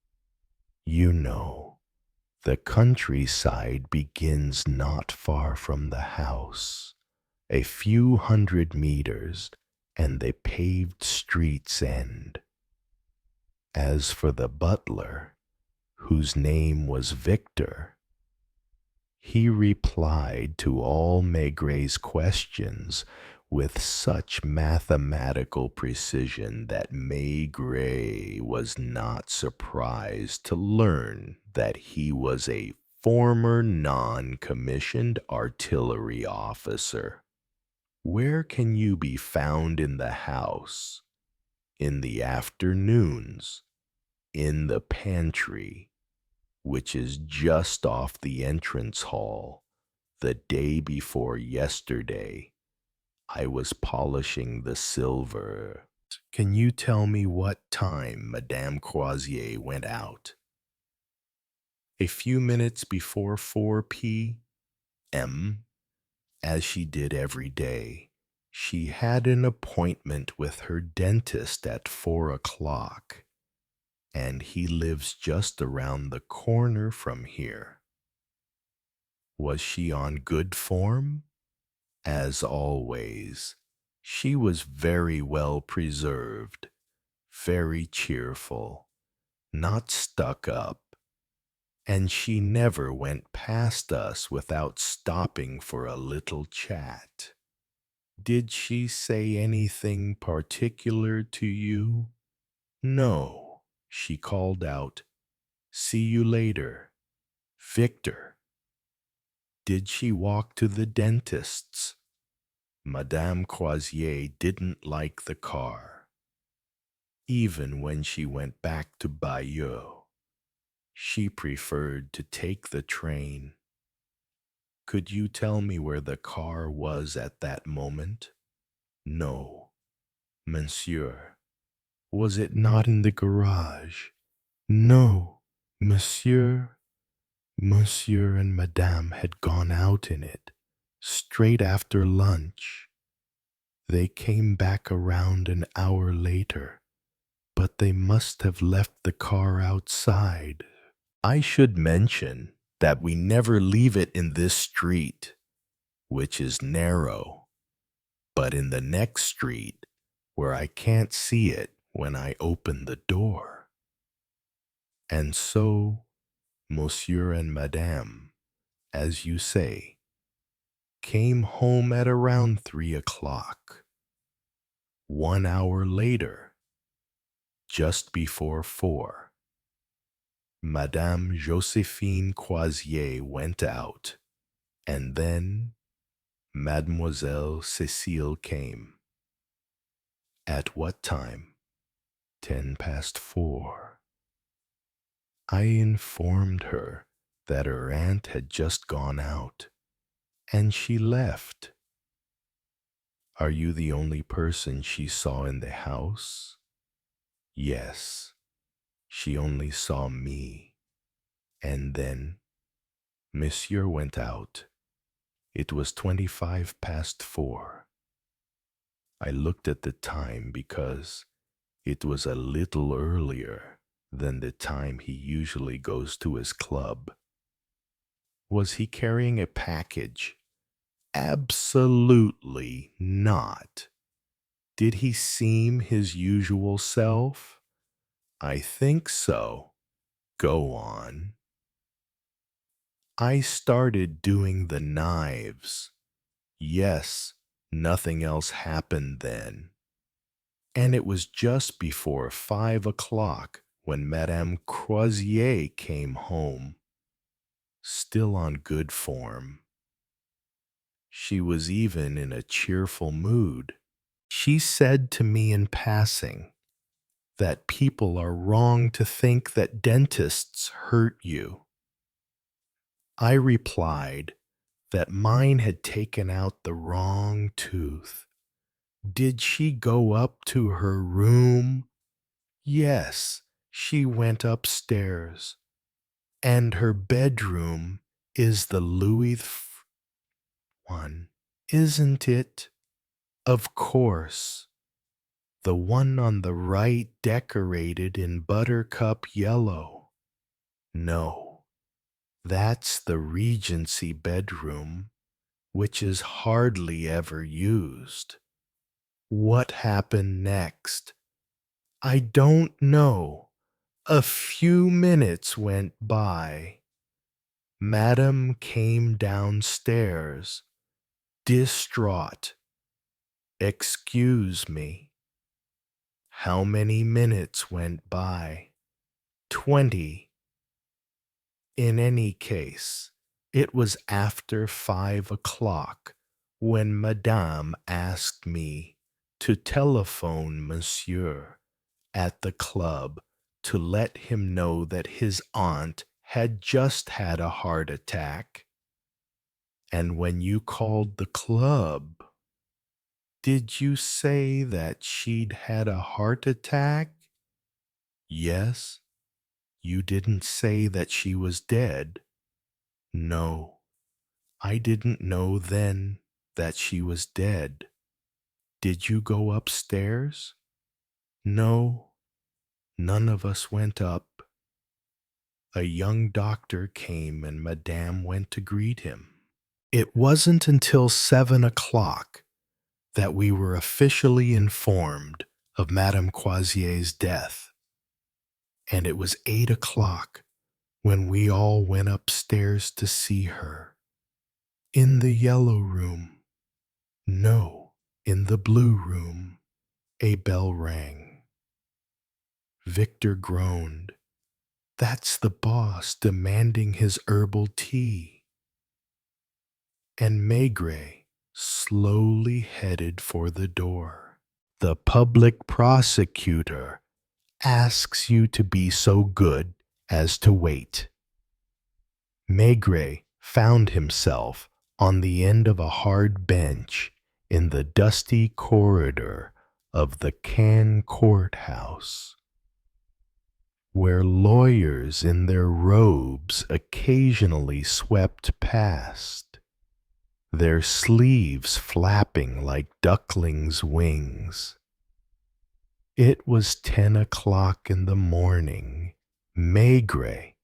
You know, the countryside begins not far from the house, a few 100 meters, and the paved streets end. As for the butler, whose name was Victor, he replied to all Maigret's questions with such mathematical precision that Maigret was not surprised to learn that he was a former non-commissioned artillery officer. "Where can you be found in the house?" "In the afternoons, in the pantry, which is just off the entrance hall. The day before yesterday, I was polishing the silver." "Can you tell me what time Madame Croisier went out?" "A few minutes before 4 p.m., as she did every day. She had an appointment with her dentist at 4 o'clock, and he lives just around the corner from here." "Was she on good form?" "As always. She was very well preserved, very cheerful, not stuck up, and she never went past us without stopping for a little chat." Did she say anything particular to you? No. She called out, "See you later, Victor." Did she walk to the dentist's? Madame Croisier didn't like the car. Even when she went back to Bayeux, she preferred to take the train. Could you tell me where the car was at that moment? No, monsieur. Was it not in the garage? No, monsieur. Monsieur and Madame had gone out in it, straight after lunch. They came back around an hour later, but they must have left the car outside. I should mention that we never leave it in this street, which is narrow, but in the next street, where I can't see it when I open the door. And so, Monsieur and Madame, as you say, came home at around 3 o'clock. 1 hour later, just before 4, Madame Josephine Croisier went out, and then Mademoiselle Cécile came. At what time? 4:10. I informed her that her aunt had just gone out, and she left. Are you the only person she saw in the house? Yes, she only saw me. And then Monsieur went out. It was 4:25. I looked at the time because it was a little earlier than the time he usually goes to his club. Was he carrying a package? Absolutely not. Did he seem his usual self? I think so. Go on. I started doing the knives. Yes, nothing else happened then. And it was just before 5 o'clock when Madame Croisier came home, still on good form. She was even in a cheerful mood. She said to me in passing that people are wrong to think that dentists hurt you. I replied that mine had taken out the wrong tooth. Did she go up to her room? Yes, she went upstairs. And her bedroom is the Louis one, isn't it? Of course. The one on the right decorated in buttercup yellow. No, that's the Regency bedroom, which is hardly ever used. What happened next? I don't know. A few minutes went by. Madame came downstairs, distraught. Excuse me. How many minutes went by? 20. In any case, it was after 5 o'clock when Madame asked me to telephone Monsieur at the club to let him know that his aunt had just had a heart attack. And when you called the club, did you say that she'd had a heart attack? Yes. You didn't say that she was dead. No, I didn't know then that she was dead. Did you go upstairs? No, none of us went up. A young doctor came and Madame went to greet him. It wasn't until 7 o'clock that we were officially informed of Madame Croisier's death, and it was 8 o'clock when we all went upstairs to see her. In the yellow room. No, In the blue room, a bell rang. Victor groaned. That's the boss demanding his herbal tea. And Maigret slowly headed for the door. The public prosecutor asks you to be so good as to wait. Maigret found himself on the end of a hard bench in the dusty corridor of the Cannes courthouse, where lawyers in their robes occasionally swept past, their sleeves flapping like ducklings' wings. It was 10 o'clock in the morning. Maigret,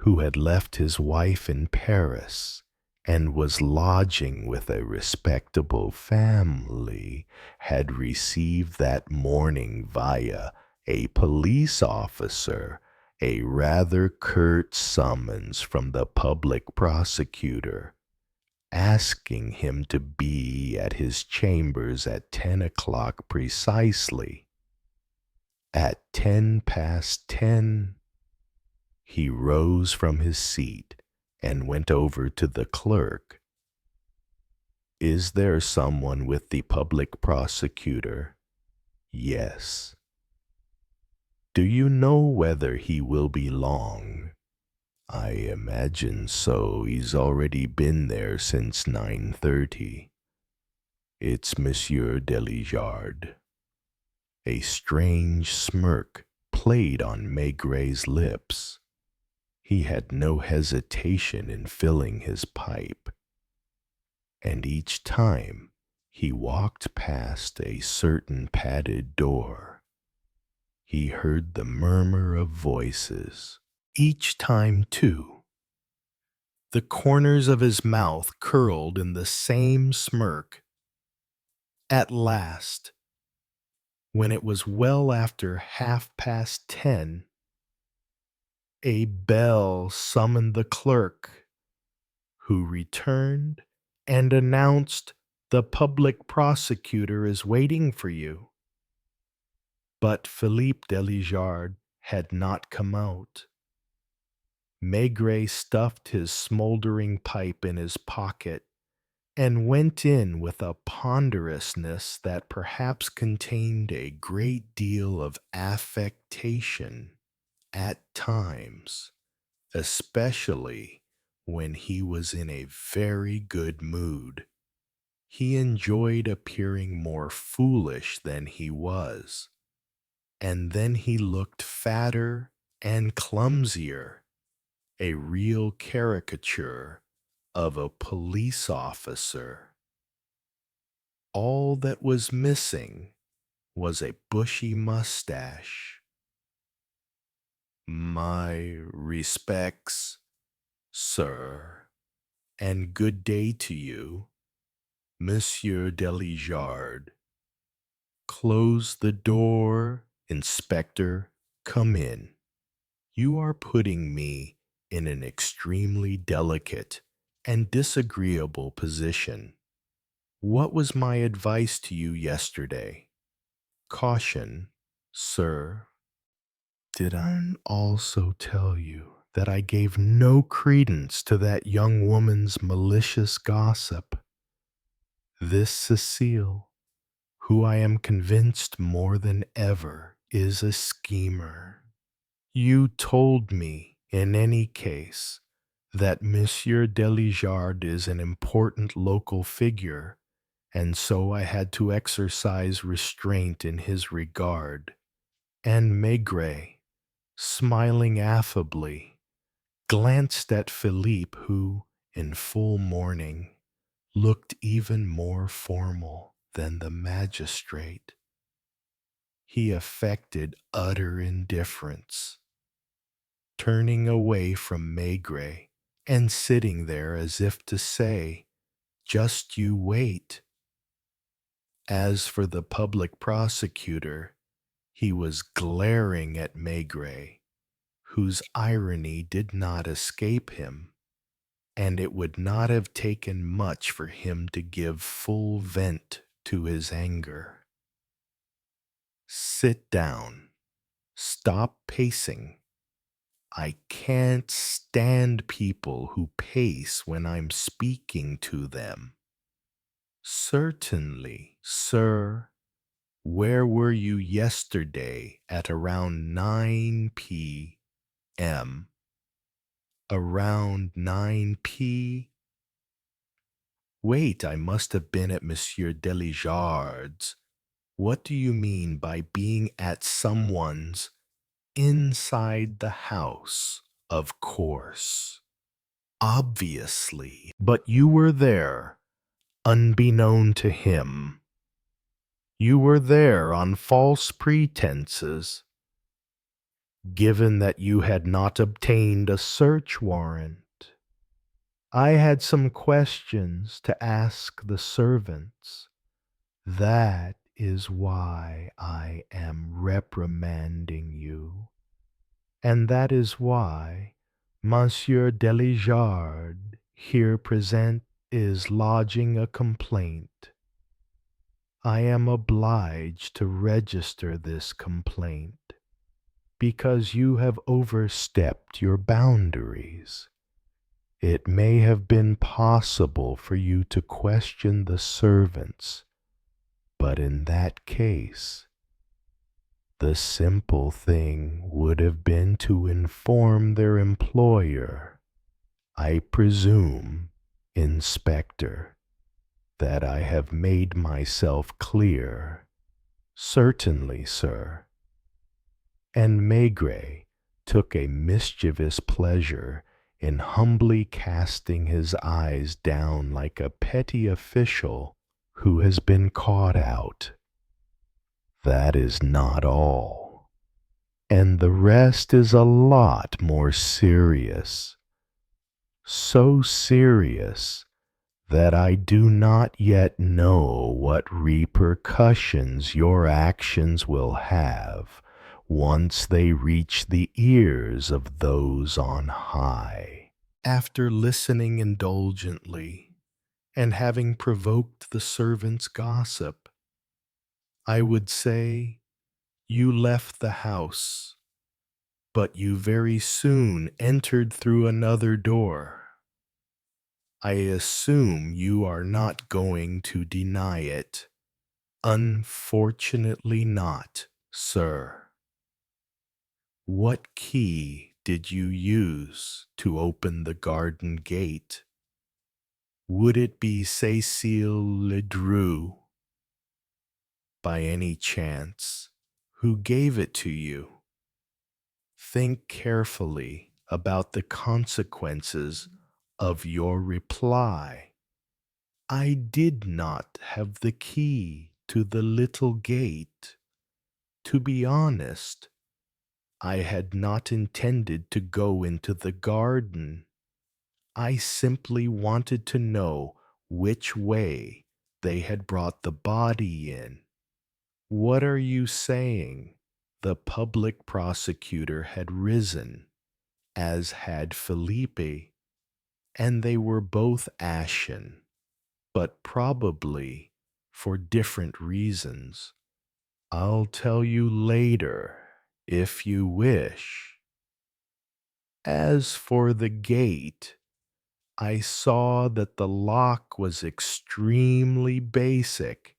who had left his wife in Paris and was lodging with a respectable family, had received that morning via a police officer a rather curt summons from the public prosecutor, asking him to be at his chambers at 10 o'clock precisely. At 10 past 10, he rose from his seat and went over to the clerk. Is there someone with the public prosecutor? Yes. Do you know whether he will be long? I imagine so. He's already been there since 9:30. It's Monsieur Delijard. A strange smirk played on Maigret's lips. He had no hesitation in filling his pipe, and each time he walked past a certain padded door, he heard the murmur of voices. Each time, too, the corners of his mouth curled in the same smirk. At last, when it was well after 10:30, a bell summoned the clerk, who returned and announced, the public prosecutor is waiting for you. But Philippe Delijard had not come out. Maigret stuffed his smoldering pipe in his pocket and went in with a ponderousness that perhaps contained a great deal of affectation at times, especially when he was in a very good mood. He enjoyed appearing more foolish than he was, and then he looked fatter and clumsier, a real caricature of a police officer. All that was missing was a bushy mustache. My respects, sir, and good day to you, Monsieur Delijard. Close the door, Inspector. Come in. You are putting me in an extremely delicate and disagreeable position. What was my advice to you yesterday? Caution, sir. Did I also tell you that I gave no credence to that young woman's malicious gossip? This Cecile, who I am convinced more than ever is a schemer. You told me, in any case, that Monsieur Delijard is an important local figure, and so I had to exercise restraint in his regard. And Maigret, smiling affably, glanced at Philippe, who, in full mourning, looked even more formal than the magistrate. He affected utter indifference, turning away from Maigret and sitting there as if to say, just you wait. As for the public prosecutor, he was glaring at Maigret, whose irony did not escape him, and it would not have taken much for him to give full vent to his anger. Sit down. Stop pacing. I can't stand people who pace when I'm speaking to them. Certainly, sir. Where were you yesterday at around 9 p.m.? Around 9 p. Wait, I must have been at Monsieur Delijard's. What do you mean by being at someone's inside the house? Of course. Obviously. But you were there, unbeknown to him. You were there on false pretenses. Given that you had not obtained a search warrant, I had some questions to ask the servants. That is why I am reprimanding you, and that is why Monsieur Delijard here present is lodging a complaint. I am obliged to register this complaint because you have overstepped your boundaries. It may have been possible for you to question the servants, but in that case, the simple thing would have been to inform their employer. I presume, Inspector, that I have made myself clear. Certainly, sir. And Maigret took a mischievous pleasure in humbly casting his eyes down like a petty official who has been caught out. That is not all. And the rest is a lot more serious. So serious that I do not yet know what repercussions your actions will have once they reach the ears of those on high. After listening indulgently and having provoked the servants' gossip, I would say you left the house, but you very soon entered through another door. I assume you are not going to deny it. Unfortunately not, sir. What key did you use to open the garden gate? Would it be Cécile Ledru, by any chance, who gave it to you? Think carefully about the consequences of your reply. I did not have the key to the little gate. To be honest, I had not intended to go into the garden. I simply wanted to know which way they had brought the body in. What are you saying? The public prosecutor had risen, as had Felipe, and they were both ashen, but probably for different reasons. I'll tell you later, if you wish. As for the gate, I saw that the lock was extremely basic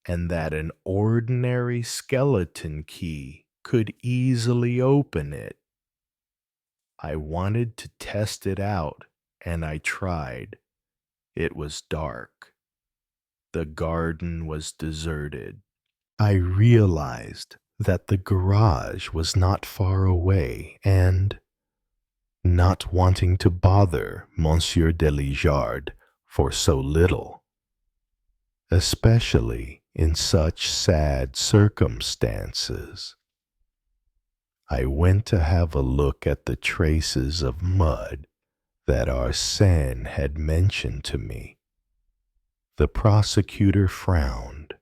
and that an ordinary skeleton key could easily open it. I wanted to test it out, and I tried. It was dark. The garden was deserted. I realized that the garage was not far away, and, not wanting to bother Monsieur Delijard for so little, especially in such sad circumstances, I went to have a look at the traces of mud that Arsène had mentioned to me. The prosecutor frowned,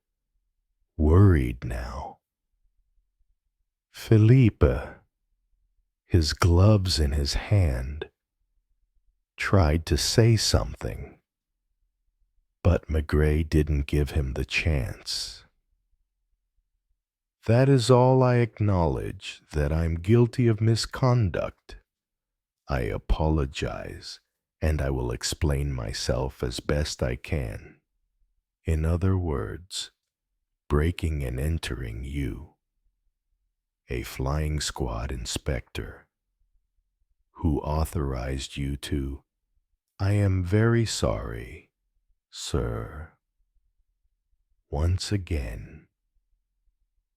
worried now. Philippe, his gloves in his hand, tried to say something, But Maigret didn't give him the chance. That is all. I acknowledge that I'm guilty of misconduct. I apologize, and I will explain myself as best I can. In other words, breaking and entering you, a flying squad inspector, who authorized you to. I am very sorry, sir. Once again,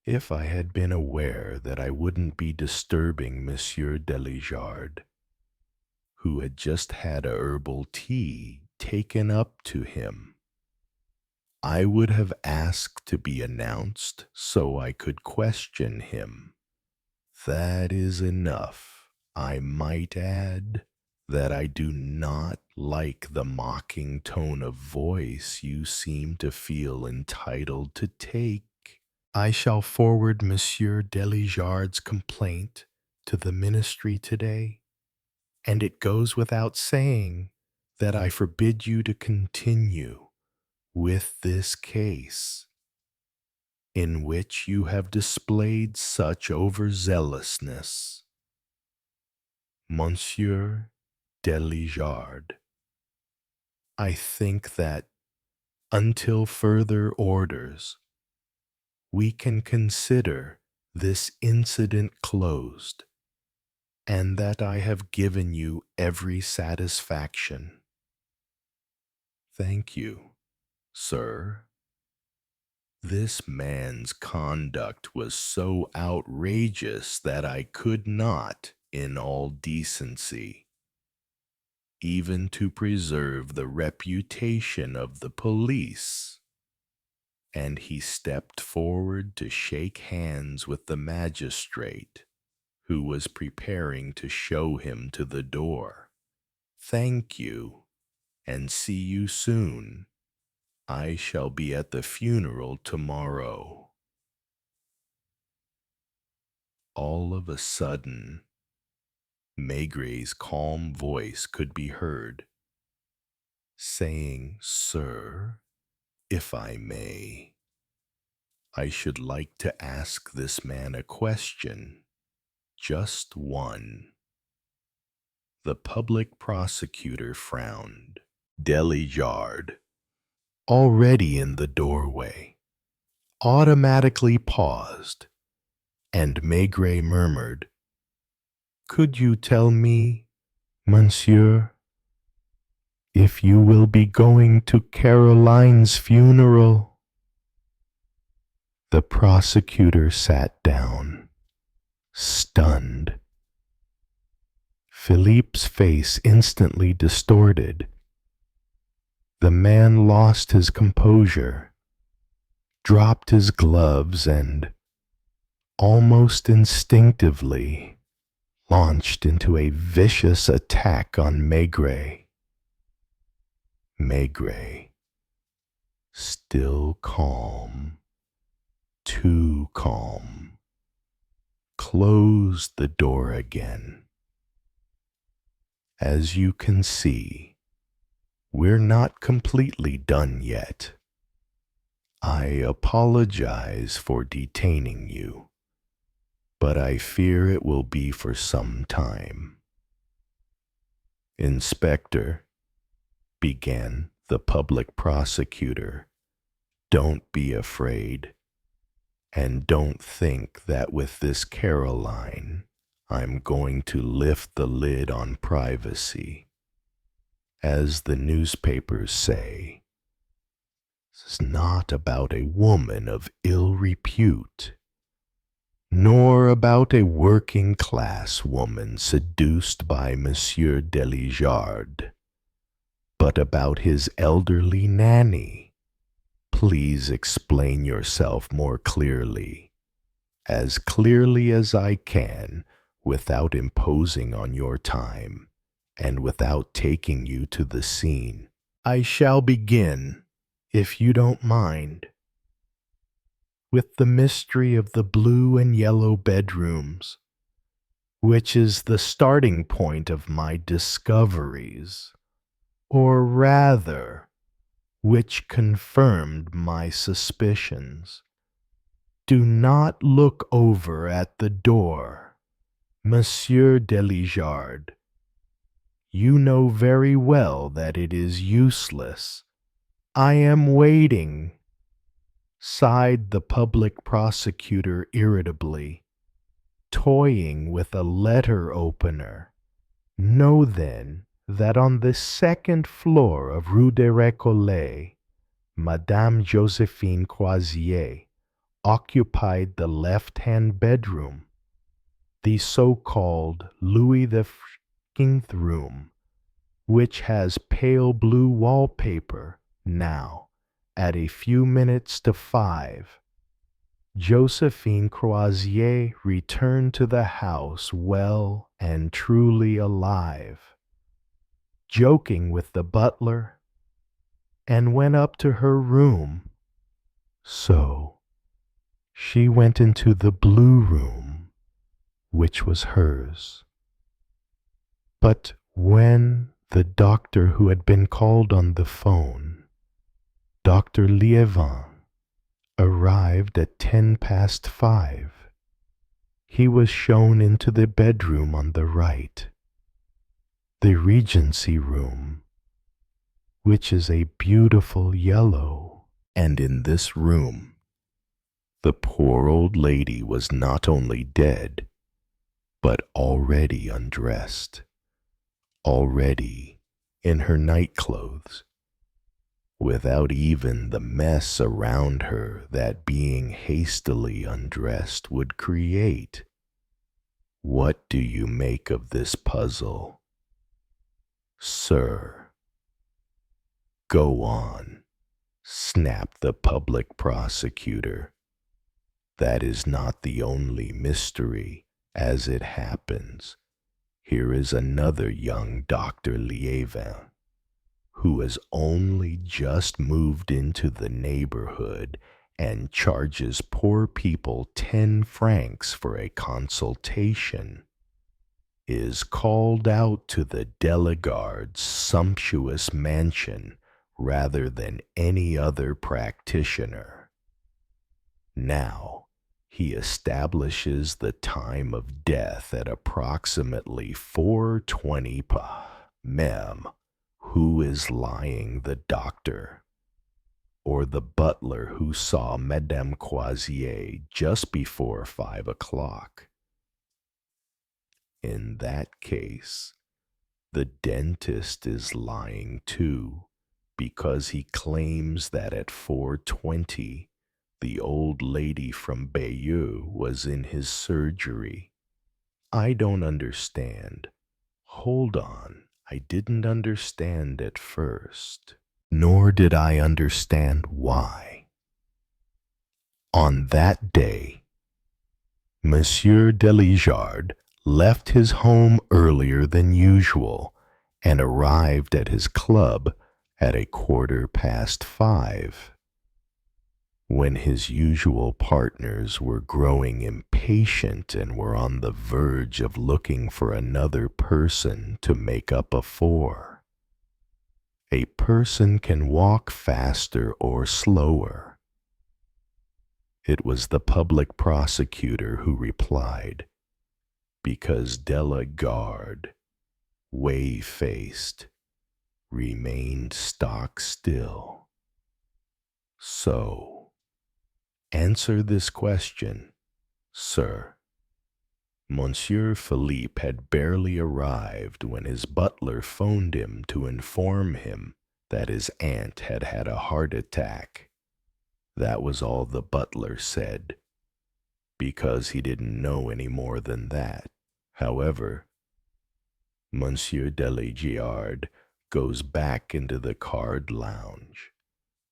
if I had been aware that I wouldn't be disturbing Monsieur Delijard, who had just had a herbal tea taken up to him, I would have asked to be announced so I could question him. That is enough. I might add that I do not like the mocking tone of voice you seem to feel entitled to take. I shall forward Monsieur Delijard's complaint to the ministry today, and it goes without saying that I forbid you to continue with this case, in which you have displayed such overzealousness. Monsieur Delijard, I think that, until further orders, we can consider this incident closed, and that I have given you every satisfaction. Thank you, sir. This man's conduct was so outrageous that I could not, in all decency, even to preserve the reputation of the police. And he stepped forward to shake hands with the magistrate, who was preparing to show him to the door. Thank you, and see you soon. I shall be at the funeral tomorrow. All of a sudden, Maigret's calm voice could be heard, saying, "Sir, if I may, I should like to ask this man a question, just one." The public prosecutor frowned. Delijard, already in the doorway, automatically paused, and Maigret murmured, "Could you tell me, monsieur, if you will be going to Caroline's funeral?" The prosecutor sat down, stunned. Philippe's face instantly distorted. The man lost his composure, dropped his gloves, and, almost instinctively, launched into a vicious attack on Maigret. Maigret, still calm, too calm, closed the door again. As you can see, we're not completely done yet. I apologize for detaining you, but I fear it will be for some time. Inspector, began the public prosecutor, don't be afraid, and don't think that with this Caroline I'm going to lift the lid on privacy. As the newspapers say, this is not about a woman of ill repute, nor about a working-class woman seduced by Monsieur Delijard, but about his elderly nanny. Please explain yourself more clearly as I can, without imposing on your time, and without taking you to the scene. I shall begin, if you don't mind, with the mystery of the blue and yellow bedrooms, which is the starting point of my discoveries, or rather, which confirmed my suspicions. Do not look over at the door, Monsieur Delijard. You know very well that it is useless. I am waiting, sighed the public prosecutor irritably, toying with a letter opener. Know then that on the second floor of Rue des Récollets, Madame Josephine Croisier occupied the left-hand bedroom, the so-called Louis XV room, which has pale blue wallpaper now at a few minutes to 5. Josephine Croisier returned to the house well and truly alive, joking with the butler, and went up to her room. So she went into the blue room, which was hers. But when the doctor who had been called on the phone, Dr. Liévin, arrived at 5:10, he was shown into the bedroom on the right, the Regency room, which is a beautiful yellow. And in this room, the poor old lady was not only dead, but already undressed, already in her nightclothes, without even the mess around her that being hastily undressed would create. What do you make of this puzzle, sir? Go on, snapped the public prosecutor. That is not the only mystery, as it happens. Here is another young Dr. Liévin, who has only just moved into the neighborhood and charges poor people 10 francs for a consultation, is called out to the Delegarde's sumptuous mansion rather than any other practitioner. Now, he establishes the time of death at approximately 4:20 p.m. Who is lying, the doctor or the butler who saw Madame Croisier just before 5 o'clock? In that case, the dentist is lying too, because he claims that at 4:20 the old lady from Bayeux was in his surgery. I don't understand. Hold on, I didn't understand at first, nor did I understand why. On that day, Monsieur Delijard left his home earlier than usual and arrived at his club at 5:15. When his usual partners were growing impatient and were on the verge of looking for another person to make up a 4. A person can walk faster or slower. It was the public prosecutor who replied, because Delegarde, whey-faced, remained stock still. So, answer this question, sir. Monsieur Philippe had barely arrived when his butler phoned him to inform him that his aunt had had a heart attack. That was all the butler said, because he didn't know any more than that. However, Monsieur Delijard goes back into the card lounge,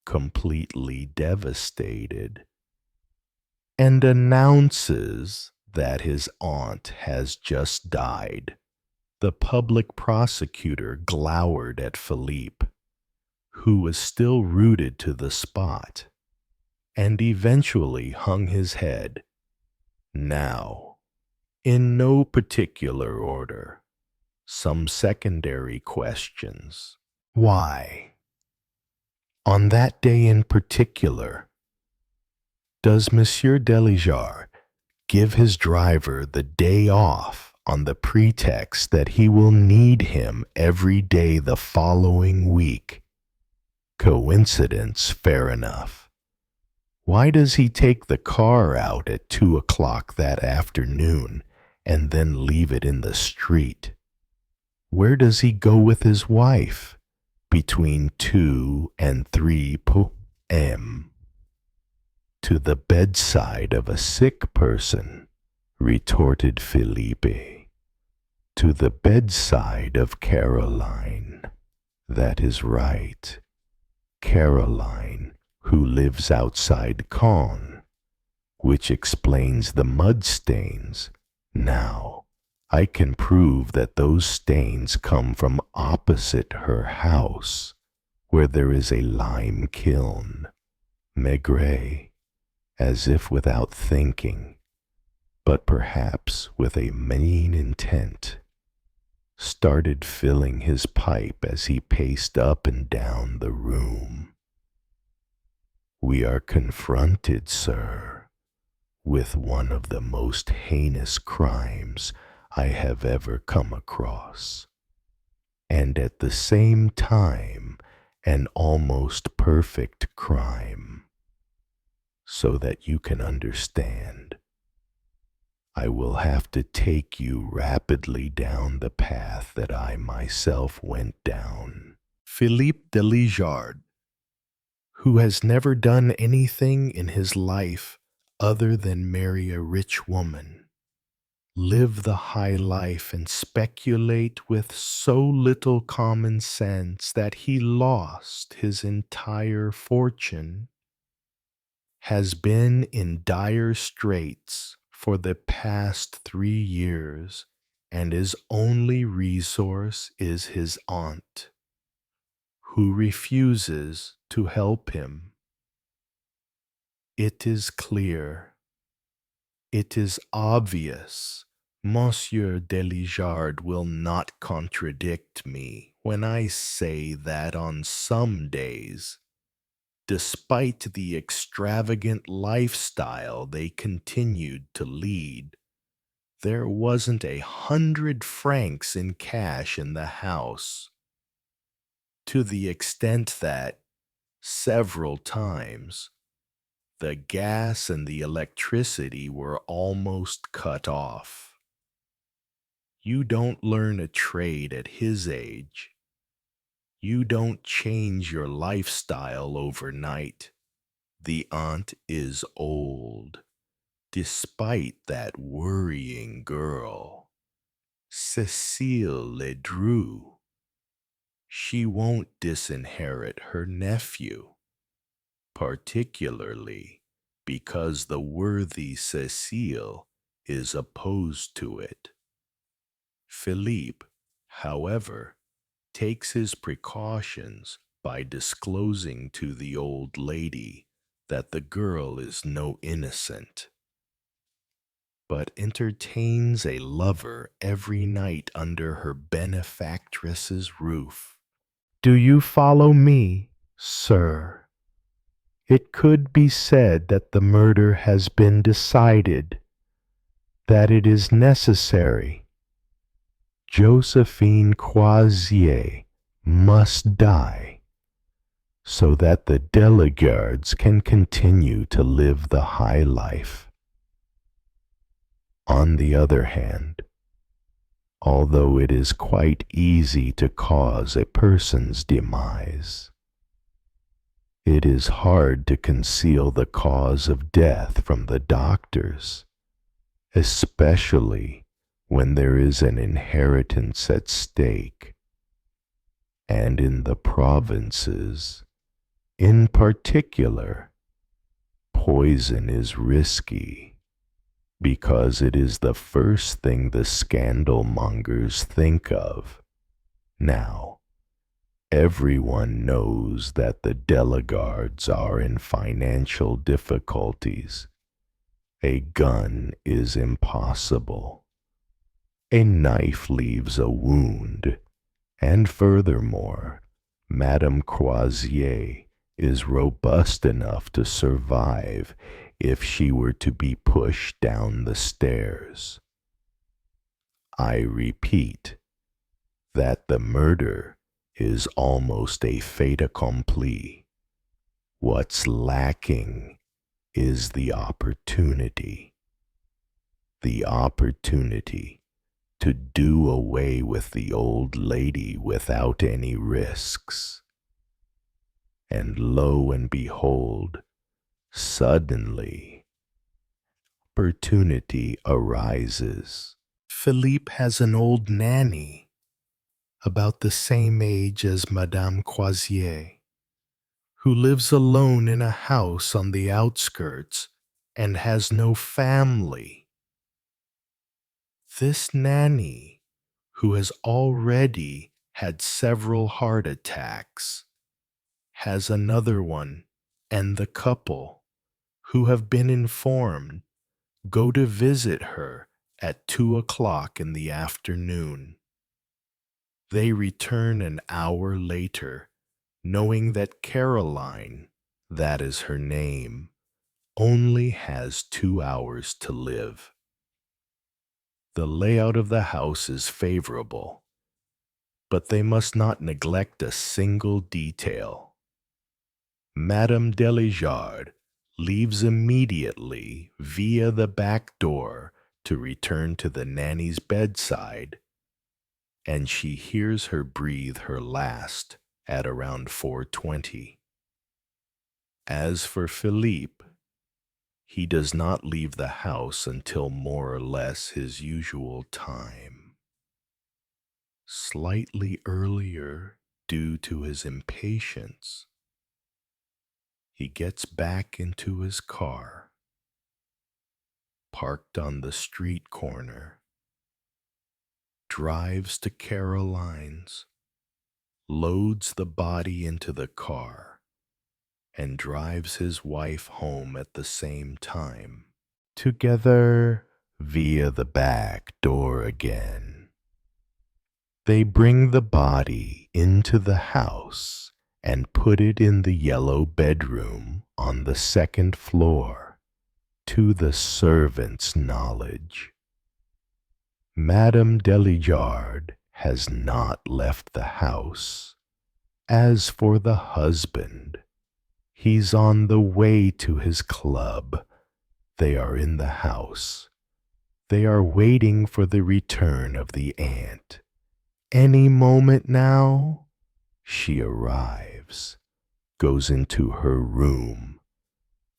completely devastated, and announces that his aunt has just died. The public prosecutor glowered at Philippe, who was still rooted to the spot, and eventually hung his head. Now, in no particular order, some secondary questions. Why? On that day in particular, does Monsieur Delijar give his driver the day off on the pretext that he will need him every day the following week? Coincidence, fair enough. Why does he take the car out at 2 o'clock that afternoon and then leave it in the street? Where does he go with his wife between 2 and 3 p.m.? To the bedside of a sick person, retorted Felipe. To the bedside of Caroline. That is right. Caroline, who lives outside Caen, which explains the mud stains. Now, I can prove that those stains come from opposite her house, where there is a lime kiln. Maigret, as if without thinking, but perhaps with a mean intent, started filling his pipe as he paced up and down the room. We are confronted, sir, with one of the most heinous crimes I have ever come across, and at the same time an almost perfect crime. So that you can understand, I will have to take you rapidly down the path that I myself went down. Philippe Delijar, who has never done anything in his life other than marry a rich woman, live the high life and speculate with so little common sense that he lost his entire fortune, has been in dire straits for the past 3 years, and his only resource is his aunt, who refuses to help him. It is clear, it is obvious, Monsieur Delijar will not contradict me when I say that on some days, despite the extravagant lifestyle they continued to lead, there wasn't 100 francs in cash in the house, to the extent that, several times, the gas and the electricity were almost cut off. You don't learn a trade at his age. You don't change your lifestyle overnight. The aunt is old, despite that worrying girl, Cécile Ledru. She won't disinherit her nephew, particularly because the worthy Cécile is opposed to it. Philippe, however, takes his precautions by disclosing to the old lady that the girl is no innocent, but entertains a lover every night under her benefactress's roof. Do you follow me, sir? It could be said that the murder has been decided, that it is necessary. Josephine Croisier must die, so that the Delijards can continue to live the high life. On the other hand, although it is quite easy to cause a person's demise, it is hard to conceal the cause of death from the doctors, especially when there is an inheritance at stake. And in the provinces, in particular, poison is risky, because it is the first thing the scandal mongers think of. Now, everyone knows that the Delijards are in financial difficulties. A gun is impossible. A knife leaves a wound, and furthermore, Madame Croisier is robust enough to survive if she were to be pushed down the stairs. I repeat that the murder is almost a fait accompli. What's lacking is the opportunity to do away with the old lady without any risks. And lo and behold, suddenly, opportunity arises. Philippe has an old nanny, about the same age as Madame Croisier, who lives alone in a house on the outskirts and has no family. This nanny, who has already had several heart attacks, has another one, and the couple, who have been informed, go to visit her at 2 o'clock in the afternoon. They return an hour later, knowing that Caroline, that is her name, only has 2 hours to live. The layout of the house is favorable, but they must not neglect a single detail. Madame Delijard leaves immediately via the back door to return to the nanny's bedside, and she hears her breathe her last at around 4:20. As for Philippe, he does not leave the house until more or less his usual time. Slightly earlier due to his impatience, he gets back into his car, parked on the street corner, drives to Caroline's, loads the body into the car, and drives his wife home at the same time, together via the back door again. They bring the body into the house and put it in the yellow bedroom on the second floor, to the servant's knowledge. Madame Delijard has not left the house. As for the husband, he's on the way to his club. They are in the house. They are waiting for the return of the aunt. Any moment now, she arrives, goes into her room,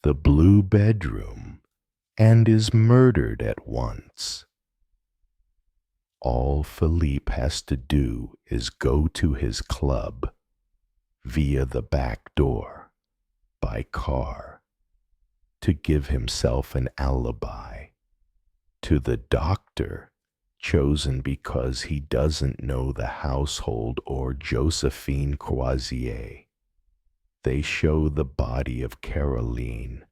the blue bedroom, and is murdered at once. All Philippe has to do is go to his club via the back door by car to give himself an alibi to the doctor chosen because he doesn't know the household or Josephine Croisier. They show the body of Caroline,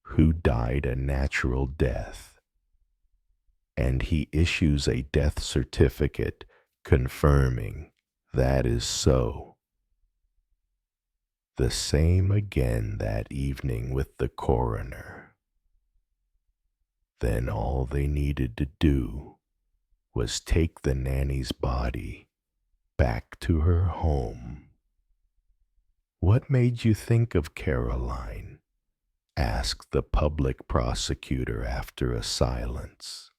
who died a natural death, and he issues a death certificate confirming that is so. The same again that evening with the coroner. Then all they needed to do was take the nanny's body back to her home. What made you think of Caroline? Asked the public prosecutor after a silence.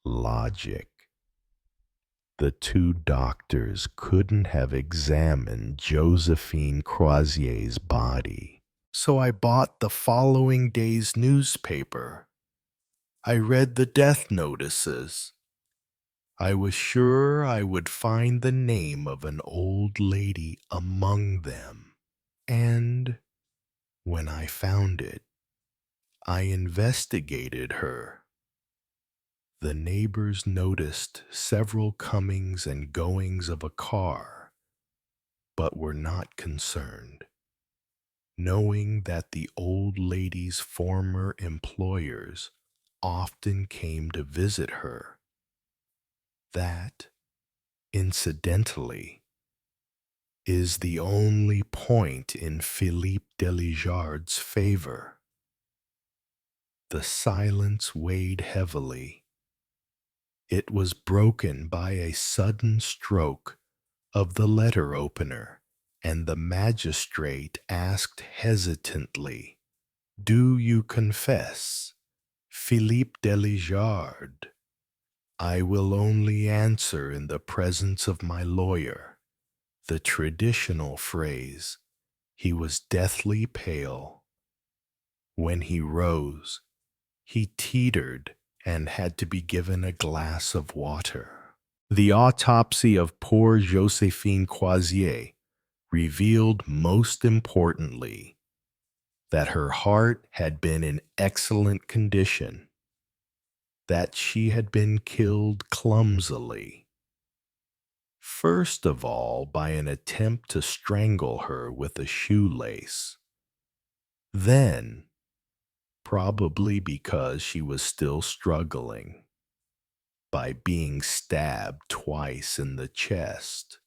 Logic. The two doctors couldn't have examined Josephine Croisier's body, so I bought the following day's newspaper. I read the death notices. I was sure I would find the name of an old lady among them, and when I found it, I investigated her. The neighbors noticed several comings and goings of a car, but were not concerned, knowing that the old lady's former employers often came to visit her. That, incidentally, is the only point in Philippe Delijard's favor. The silence weighed heavily. It was broken by a sudden stroke of the letter opener, and the magistrate asked hesitantly, "Do you confess, Philippe Delijard?" "I will only answer in the presence of my lawyer." The traditional phrase, "He was deathly pale." When he rose, he teetered and had to be given a glass of water. The autopsy of poor Josephine Croisier revealed most importantly that her heart had been in excellent condition, that she had been killed clumsily. First of all, by an attempt to strangle her with a shoelace. Then, probably because she was still struggling, by being stabbed twice in the chest.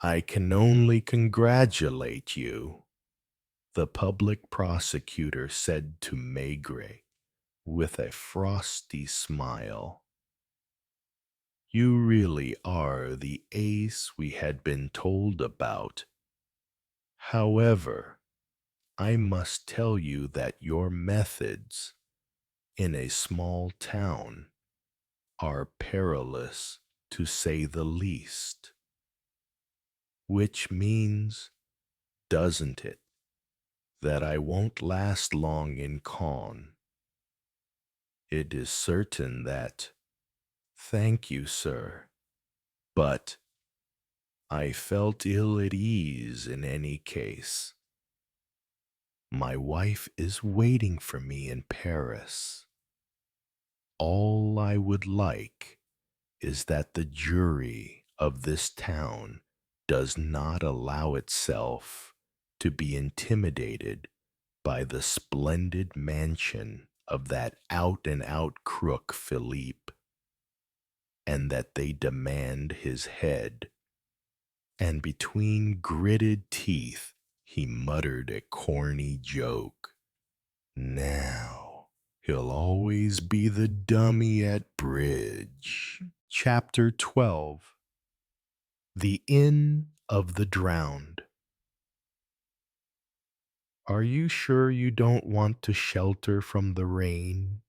"I can only congratulate you," the public prosecutor said to Maigret with a frosty smile. "You really are the ace we had been told about. However, I must tell you that your methods, in a small town, are perilous, to say the least." Which means, doesn't it, that I won't last long in Caen? It is certain that, thank you, sir, but I felt ill at ease in any case. My wife is waiting for me in Paris. All I would like is that the jury of this town does not allow itself to be intimidated by the splendid mansion of that out-and-out crook Philippe, and that they demand his head. And between gritted teeth, he muttered a corny joke. "Now, he'll always be the dummy at bridge." Chapter 12. The Inn of the Drowned. "Are you sure you don't want to shelter from the rain?"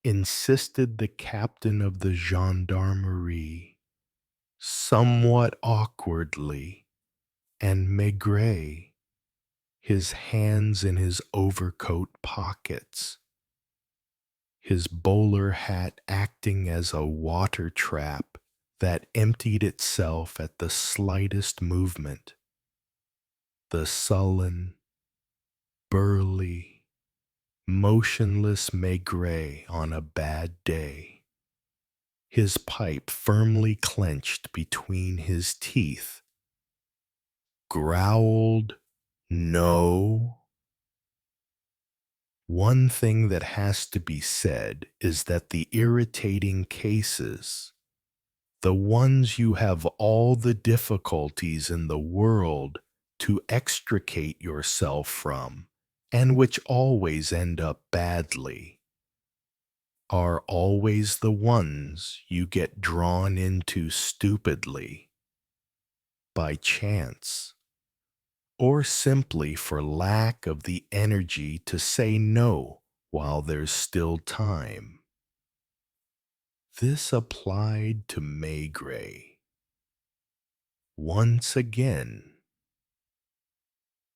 insisted the captain of the gendarmerie, somewhat awkwardly, and Maigret, his hands in his overcoat pockets, his bowler hat acting as a water trap that emptied itself at the slightest movement. The sullen, burly, motionless Maigret on a bad day, his pipe firmly clenched between his teeth, growled, "No." One thing that has to be said is that the irritating cases, the ones you have all the difficulties in the world to extricate yourself from, and which always end up badly, are always the ones you get drawn into stupidly, by chance, or simply for lack of the energy to say no while there's still time. This applied to Maigret. Once again,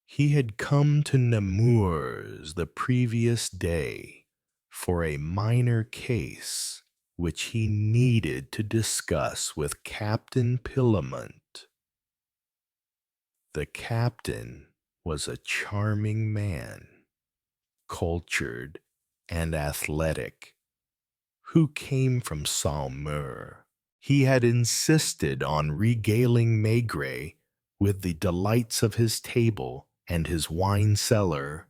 he had come to Nemours the previous day for a minor case which he needed to discuss with Captain Pillamont. The captain was a charming man, cultured and athletic, who came from Saumur. He had insisted on regaling Maigret with the delights of his table and his wine cellar,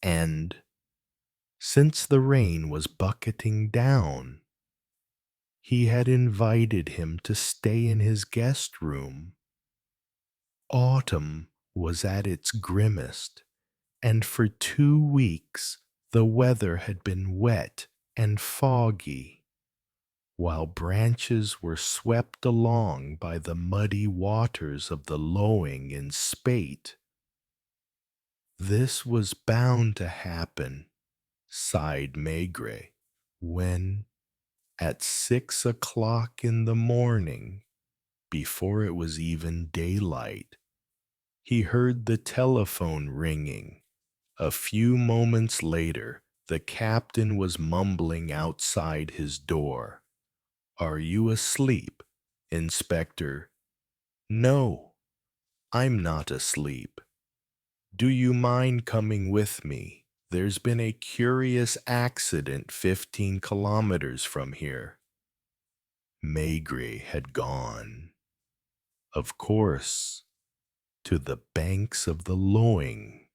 and, since the rain was bucketing down, he had invited him to stay in his guest room. Autumn was at its grimmest, and for 2 weeks the weather had been wet and foggy, while branches were swept along by the muddy waters of the Loing in spate. This was bound to happen, sighed Maigret, when, at 6 o'clock in the morning, before it was even daylight, he heard the telephone ringing. A few moments later, the captain was mumbling outside his door. "Are you asleep, Inspector?" "No, I'm not asleep. Do you mind coming with me? There's been a curious accident 15 kilometers from here." Maigret had gone, of course, to the banks of the Loing,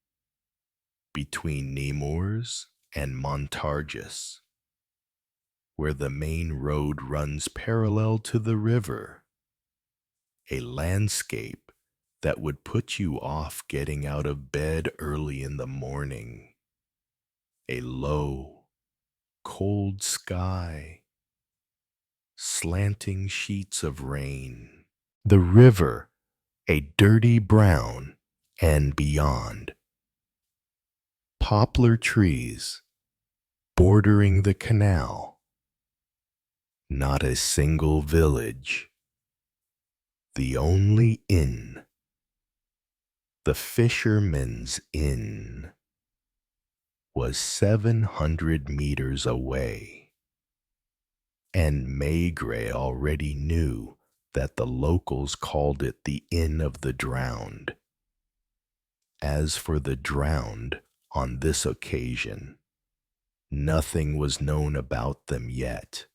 between Nemours and Montargis, where the main road runs parallel to the river, a landscape that would put you off getting out of bed early in the morning. A low, cold sky, slanting sheets of rain, the river a dirty brown, and beyond, poplar trees bordering the canal. Not a single village. The only inn, the Fisherman's Inn, was 700 meters away, and Maigret already knew that the locals called it the Inn of the Drowned. As for the drowned on this occasion, nothing was known about them yet.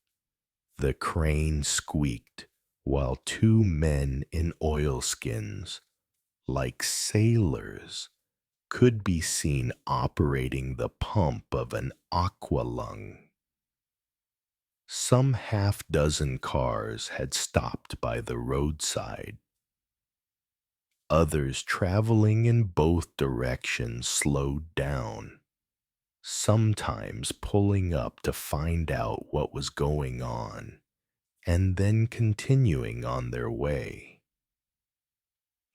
The crane squeaked while 2 men in oilskins, like sailors, could be seen operating the pump of an aqualung. Some half-dozen cars had stopped by the roadside. Others traveling in both directions slowed down, sometimes pulling up to find out what was going on, and then continuing on their way.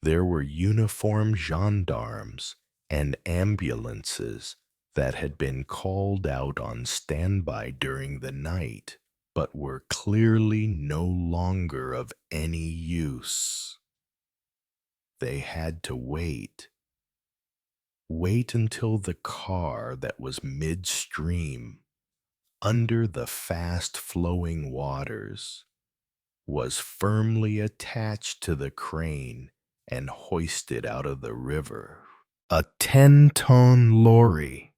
There were uniformed gendarmes and ambulances that had been called out on standby during the night, but were clearly no longer of any use. They had to wait until the car that was midstream, under the fast-flowing waters, was firmly attached to the crane and hoisted out of the river. A 10-ton lorry,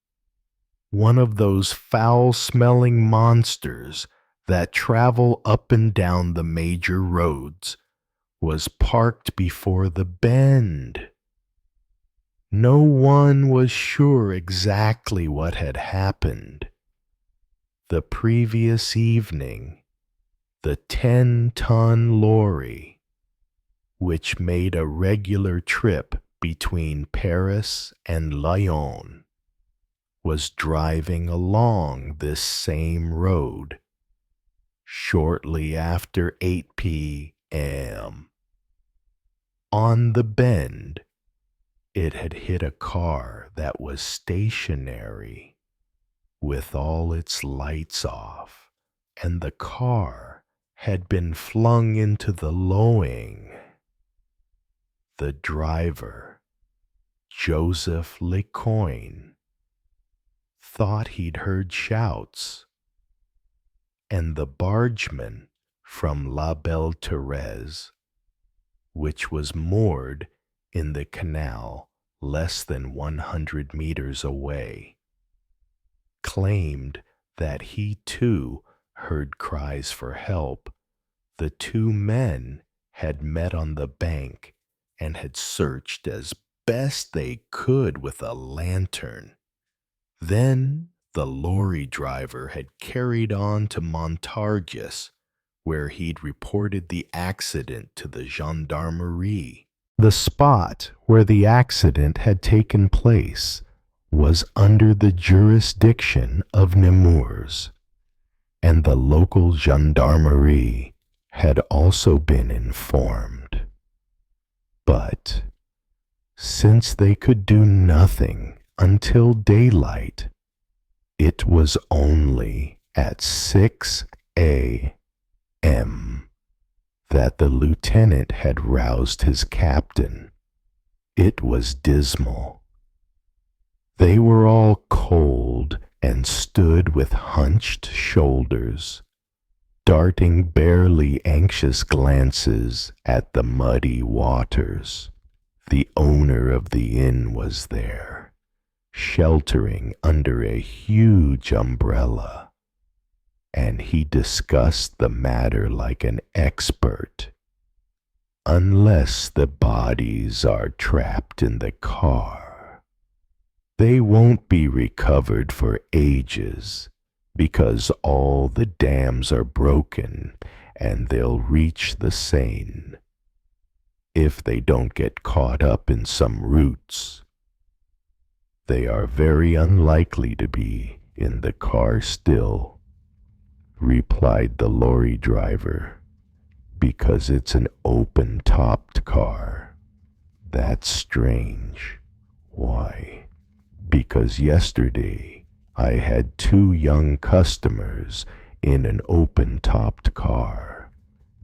one of those foul-smelling monsters that travel up and down the major roads, was parked before the bend. No one was sure exactly what had happened. The previous evening, the 10-ton lorry, which made a regular trip between Paris and Lyon, was driving along this same road shortly after 8 p.m. On the bend, it had hit a car that was stationary, with all its lights off, and the car had been flung into the Loing. The driver, Joseph Lecoyne, thought he'd heard shouts, and the bargeman from La Belle Thérèse, which was moored in the canal less than 100 meters away, claimed that he too heard cries for help. The 2 men had met on the bank and had searched as best they could with a lantern. Then the lorry driver had carried on to Montargis, where he'd reported the accident to the gendarmerie. The spot where the accident had taken place was under the jurisdiction of Nemours, and the local gendarmerie had also been informed. But since they could do nothing until daylight, it was only at 6 a.m. that the lieutenant had roused his captain. It was dismal. They were all cold and stood with hunched shoulders, darting barely anxious glances at the muddy waters. The owner of the inn was there, sheltering under a huge umbrella, and he discussed the matter like an expert. Unless the bodies are trapped in the car, they won't be recovered for ages because all the dams are broken and they'll reach the Seine. If they don't get caught up in some roots, they are very unlikely to be in the car still, replied the lorry driver, because it's an open-topped car. That's strange. Why? Because yesterday I had 2 young customers in an open-topped car.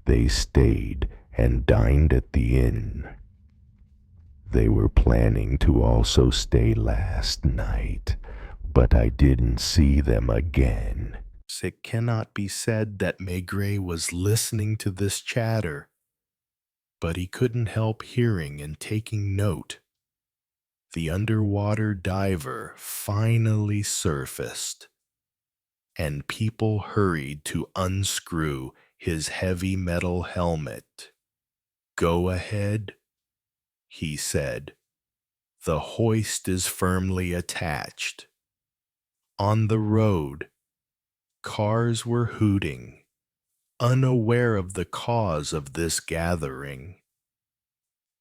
They stayed and dined at the inn. They were planning to also stay last night, but I didn't see them again. It cannot be said that Maigret was listening to this chatter, but he couldn't help hearing and taking note. The underwater diver finally surfaced, and people hurried to unscrew his heavy metal helmet. "Go ahead," he said. "The hoist is firmly attached." On the road, cars were hooting, unaware of the cause of this gathering.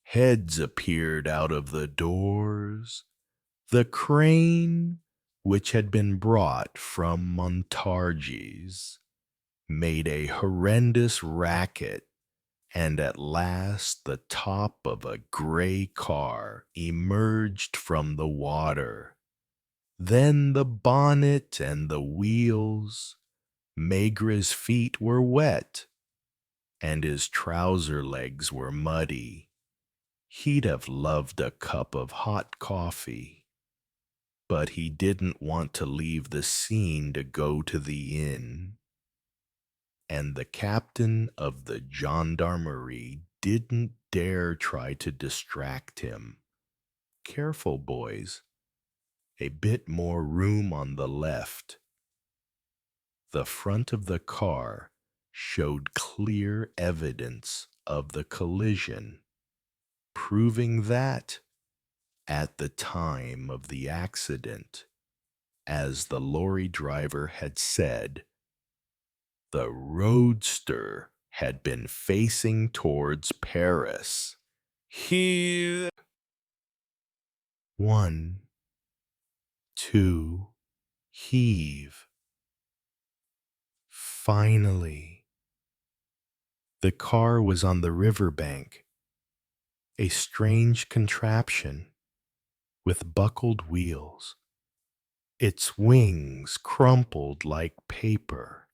Heads appeared out of the doors. The crane, which had been brought from Montargis, made a horrendous racket, and at last the top of a gray car emerged from the water. Then the bonnet and the wheels. Maigret's feet were wet, and his trouser legs were muddy. He'd have loved a cup of hot coffee, but he didn't want to leave the scene to go to the inn. And the captain of the gendarmerie didn't dare try to distract him. "Careful, boys. A bit more room on the left." The front of the car showed clear evidence of the collision, proving that, at the time of the accident, as the lorry driver had said, the roadster had been facing towards Paris. Here. 1, 2, heave. Finally, the car was on the riverbank, a strange contraption with buckled wheels, its wings crumpled like paper,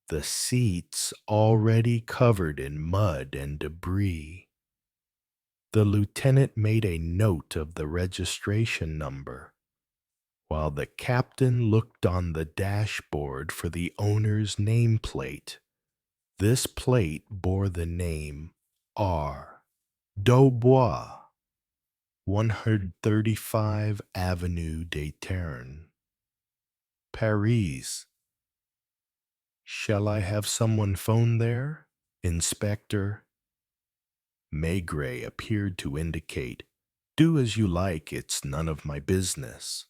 the seats already covered in mud and debris. The lieutenant made a note of the registration number, while the captain looked on the dashboard for the owner's nameplate. This plate bore the name R. Daubois, 135 Avenue des Ternes, Paris. "Shall I have someone phone there, Inspector?" Maigret appeared to indicate, "Do as you like, it's none of my business."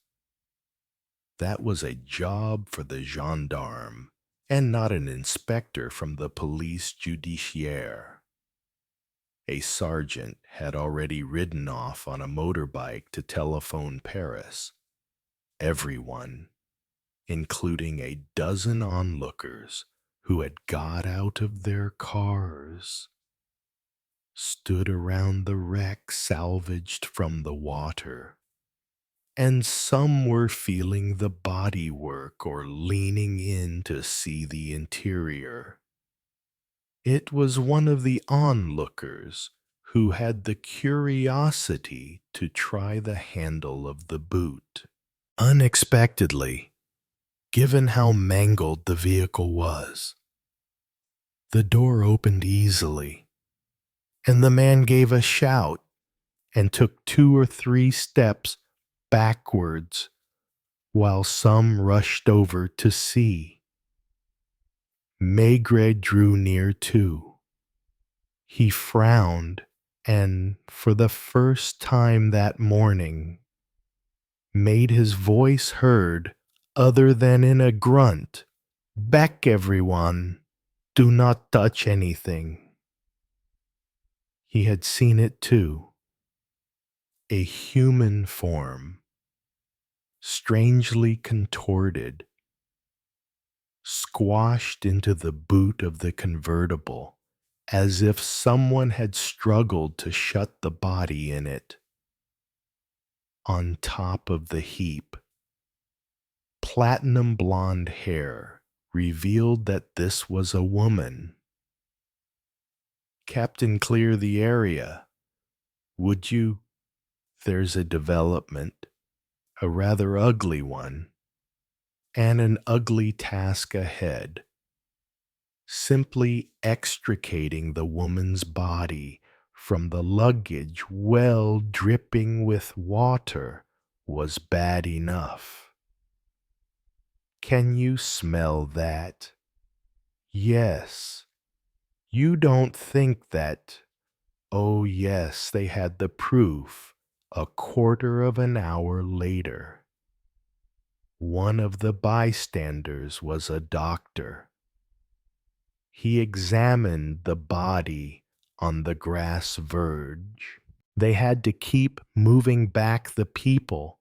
That was a job for the gendarme, and not an inspector from the police judiciaire. A sergeant had already ridden off on a motorbike to telephone Paris. Everyone, including a dozen onlookers who had got out of their cars, stood around the wreck salvaged from the water, and some were feeling the bodywork or leaning in to see the interior. It was one of the onlookers who had the curiosity to try the handle of the boot. Unexpectedly, given how mangled the vehicle was, the door opened easily, and the man gave a shout and took 2 or 3 steps backwards while some rushed over to see. Maigret drew near too. He frowned and, for the first time that morning, made his voice heard other than in a grunt. "Back, everyone! Do not touch anything." He had seen it too. A human form, strangely contorted, squashed into the boot of the convertible, as if someone had struggled to shut the body in it. On top of the heap, platinum blonde hair revealed that this was a woman. "Captain, clear the area. Would you? There's a development, a rather ugly one, and an ugly task ahead." Simply extricating the woman's body from the luggage well dripping with water was bad enough. Can you smell that? Yes. You don't think that. Oh yes, they had the proof a quarter of an hour later. One of the bystanders was a doctor. He examined the body on the grass verge. They had to keep moving back the people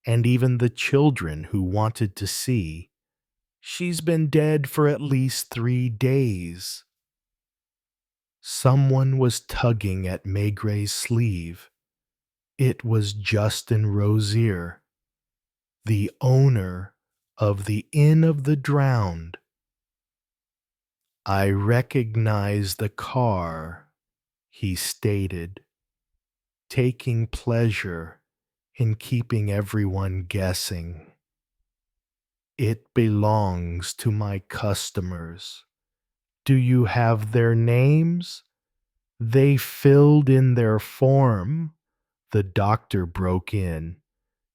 and even the children who wanted to see. "She's been dead for at least 3 days. Someone was tugging at Maigret's sleeve. It was Justin Rosier, the owner of the Inn of the Drowned. "I recognize the car," he stated, taking pleasure in keeping everyone guessing. "It belongs to my customers. Do you have their names?" "They filled in their form," the doctor broke in.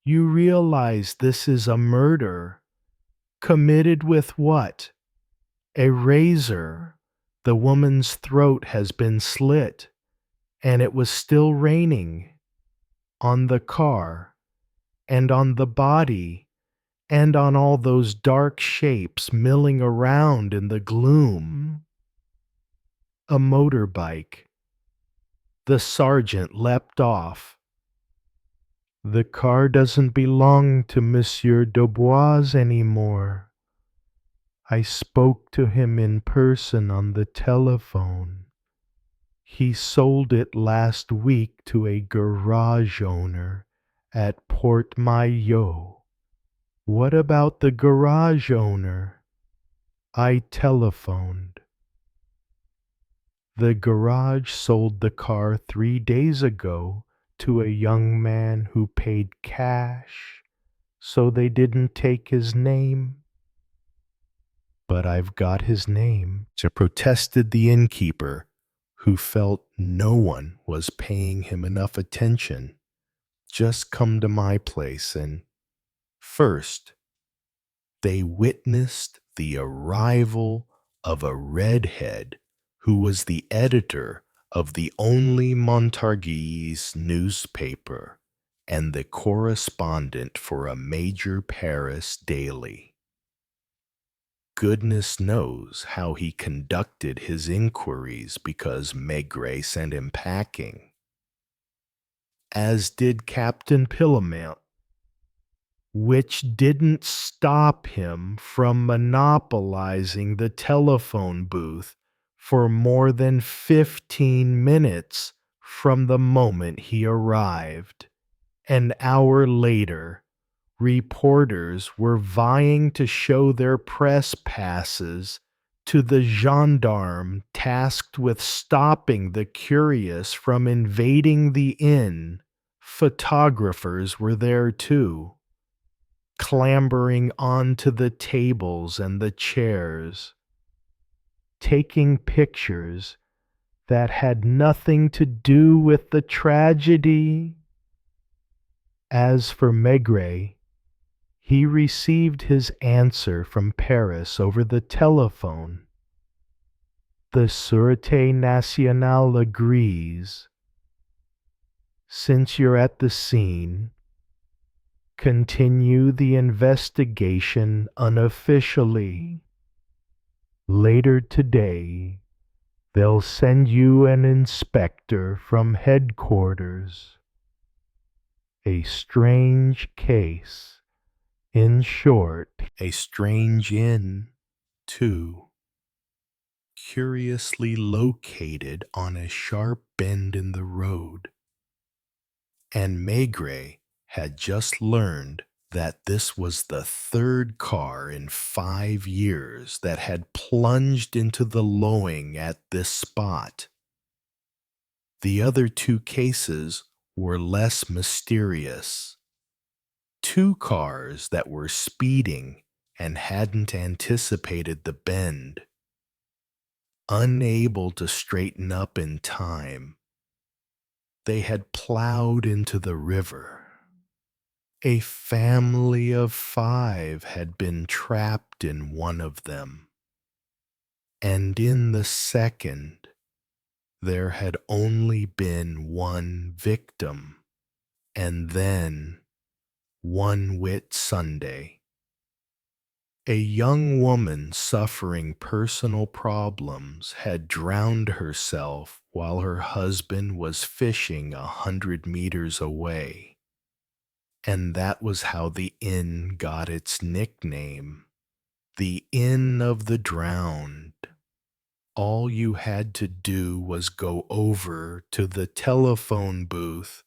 "You realize this is a murder. Committed with what? A razor. The woman's throat has been slit, and it was still raining. On the car, and on the body, and on all those dark shapes milling around in the gloom." A motorbike. The sergeant leapt off. "The car doesn't belong to Monsieur Dubois anymore. I spoke to him in person on the telephone. He sold it last week to a garage owner at Port Maillot." "What about the garage owner?" "I telephoned. The garage sold the car 3 days ago to a young man who paid cash, so they didn't take his name." "But I've got his name," protested the innkeeper, who felt no one was paying him enough attention. "Just come to my place and—" First, they witnessed the arrival of a redhead who was the editor of the only Montargis newspaper and the correspondent for a major Paris daily. goodness knows how he conducted his inquiries because Maigret sent him packing, as did Captain Pillamont, which didn't stop him from monopolizing the telephone booth for more than 15 minutes from the moment he arrived. An hour later, reporters were vying to show their press passes to the gendarme tasked with stopping the curious from invading the inn. Photographers were there too, clambering onto the tables and the chairs, taking pictures that had nothing to do with the tragedy. As for Maigret, he received his answer from Paris over the telephone. The Sûreté Nationale agrees. Since you're at the scene, continue the investigation unofficially. Later today, they'll send you an inspector from headquarters. A strange case. In short, a strange inn, too, curiously located on a sharp bend in the road. And Maigret had just learned that this was the third car in 5 years that had plunged into the Loing at this spot. The other 2 cases were less mysterious. 2 cars that were speeding and hadn't anticipated the bend. Unable to straighten up in time, they had plowed into the river. A family of 5 had been trapped in one of them, and in the second, there had only been 1 victim, and then one Whit Sunday. A young woman suffering personal problems had drowned herself while her husband was fishing 100 meters away. And that was how the inn got its nickname, the Inn of the Drowned. All you had to do was go over to the telephone booth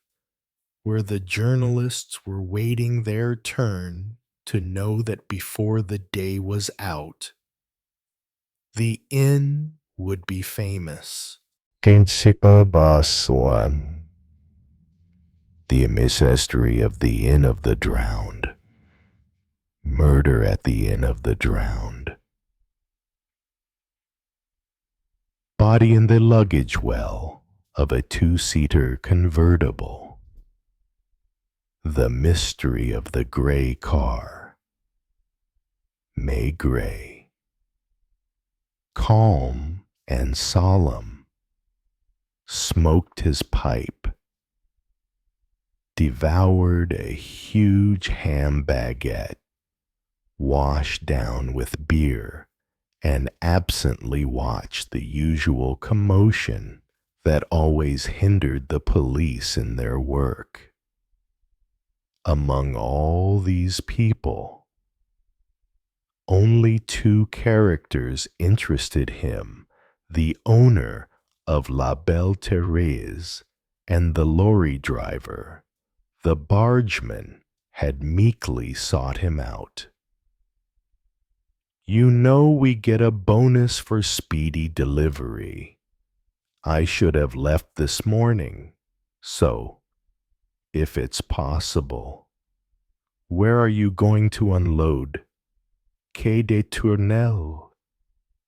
where the journalists were waiting their turn to know that before the day was out, the inn would be famous. Kensipa Baswan. The Mystery of the Inn of the Drowned. Murder at the Inn of the Drowned. Body in the luggage well of a 2-seater convertible. The mystery of the gray car. Maigret. Calm and solemn. Smoked his pipe. Devoured a huge ham baguette, washed down with beer, and absently watched the usual commotion that always hindered the police in their work. Among all these people, only 2 characters interested him, the owner of La Belle Thérèse and the lorry driver. The bargeman had meekly sought him out. You know we get a bonus for speedy delivery. I should have left this morning, so, if it's possible. Where are you going to unload? Quai des Tournelles,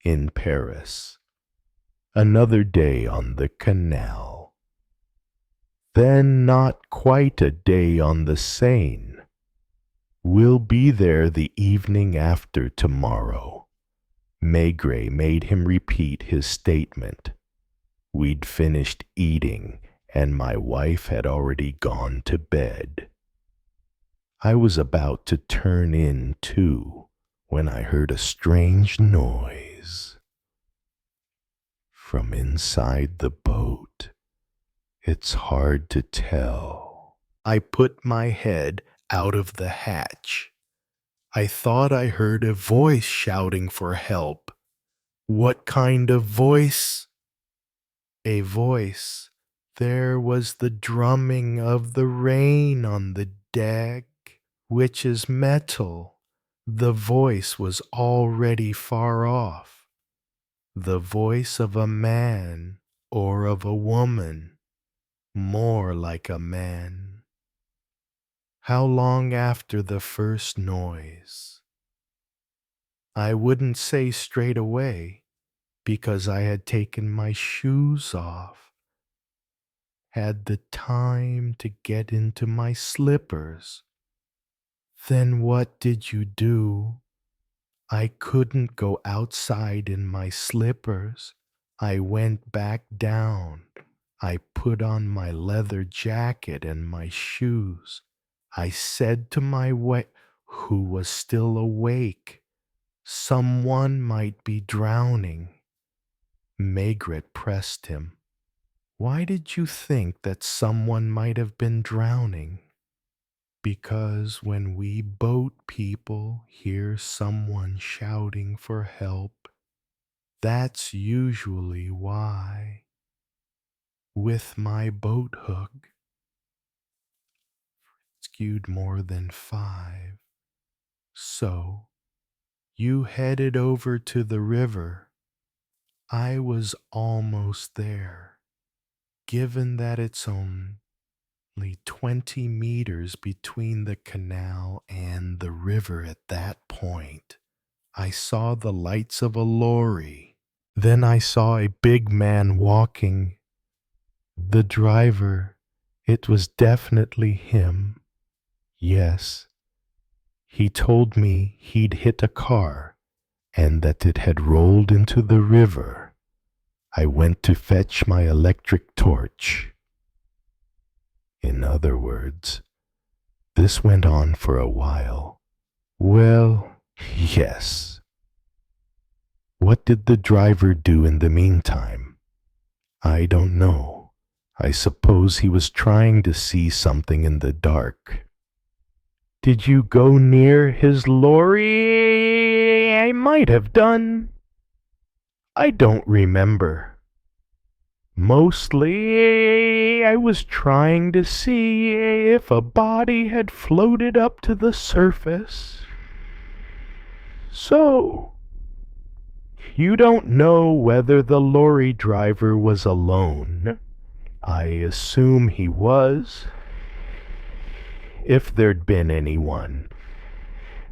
in Paris. Another day on the canal. Then not quite a day on the Seine. We'll be there the evening after tomorrow. Maigret made him repeat his statement. We'd finished eating, and my wife had already gone to bed. I was about to turn in, too, when I heard a strange noise from inside the boat. It's hard to tell. I put my head out of the hatch. I thought I heard a voice shouting for help. What kind of voice? A voice. There was the drumming of the rain on the deck, which is metal. The voice was already far off. The voice of a man or of a woman, more like a man. How long after the first noise? I wouldn't say straight away, because I had taken my shoes off, had the time to get into my slippers. Then what did you do? I couldn't go outside in my slippers. I went back down. I put on my leather jacket and my shoes. I said to my wife, who was still awake, someone might be drowning. Maigret pressed him. Why did you think that someone might have been drowning? Because when we boat people hear someone shouting for help, that's usually why. With my boat hook, skewed more than 5. So, you headed over to the river. I was almost there. Given that it's only 20 meters between the canal and the river at that point, I saw the lights of a lorry. Then I saw a big man walking. The driver, it was definitely him. Yes, he told me he'd hit a car and that it had rolled into the river. I went to fetch my electric torch. In other words, this went on for a while. Well, yes. What did the driver do in the meantime? I don't know. I suppose he was trying to see something in the dark. Did you go near his lorry? I might have done. I don't remember. Mostly, I was trying to see if a body had floated up to the surface. So, you don't know whether the lorry driver was alone. I assume he was. If there'd been anyone,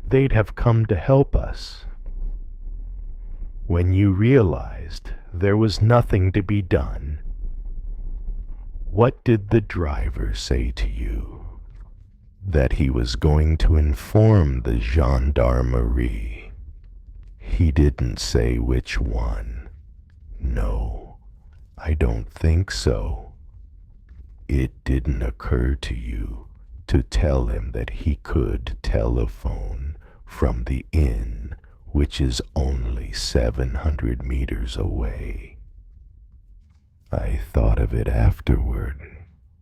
they'd have come to help us. When you realized there was nothing to be done, what did the driver say to you? That he was going to inform the gendarmerie. He didn't say which one. No, I don't think so. It didn't occur to you to tell him that he could telephone from the inn, which is only 700 meters away. I thought of it afterward,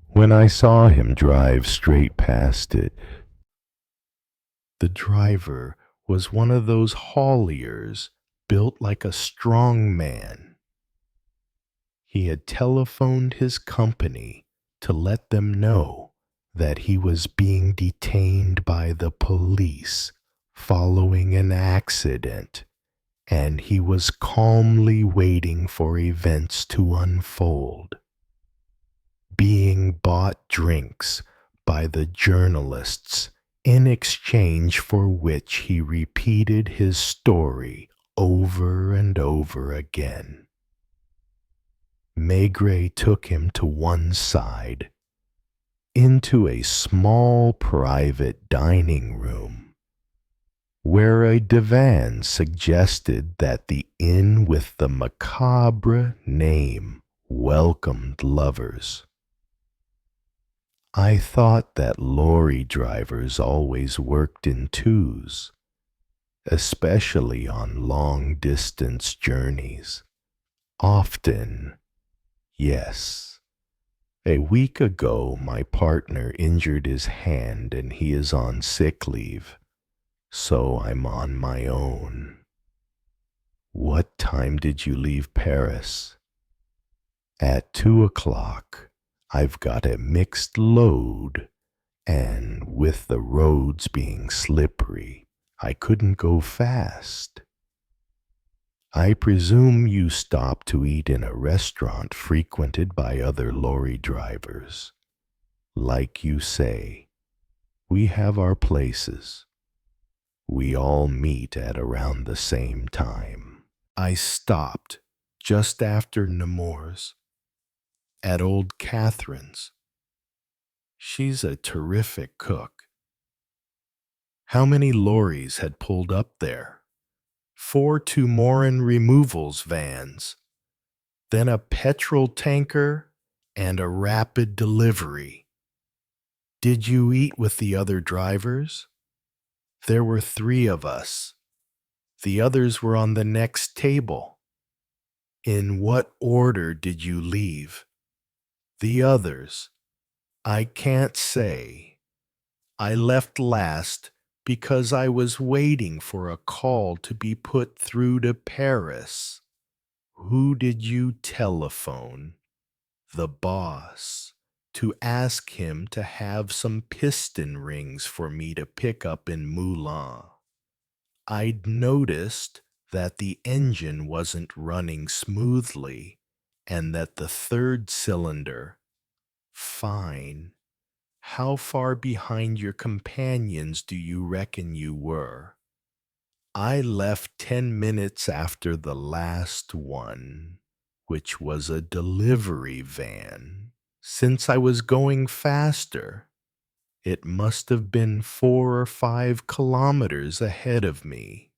when I saw him drive straight past it. The driver was one of those hauliers built like a strong man. He had telephoned his company to let them know that he was being detained by the police following an accident, and he was calmly waiting for events to unfold, being bought drinks by the journalists, in exchange for which he repeated his story over and over again. Maigret took him to one side, into a small private dining room, where a divan suggested that the inn with the macabre name welcomed lovers. I thought that lorry drivers always worked in twos. especially on long-distance journeys. Often, yes. A week ago, my partner injured his hand and he is on sick leave, so I'm on my own. What time did you leave Paris? At 2 o'clock. I've got a mixed load, and with the roads being slippery, I couldn't go fast. I presume you stopped to eat in a restaurant frequented by other lorry drivers. Like you say, we have our places. We all meet at around the same time. I stopped just after Nemours at Old Catherine's. She's a terrific cook. How many lorries had pulled up there? 4 Tumorin removals vans, then a petrol tanker and a rapid delivery. Did you eat with the other drivers? There were 3 of us. The others were on the next table. In what order did you leave? The others. I can't say. I left last because I was waiting for a call to be put through to Paris. Who did you telephone? The boss, to ask him to have some piston rings for me to pick up in Moulins. I'd noticed that the engine wasn't running smoothly and that the 3rd cylinder, fine. How far behind your companions do you reckon you were? I left 10 minutes after the last one, which was a delivery van. Since I was going faster, it must have been 4 or 5 kilometers ahead of me.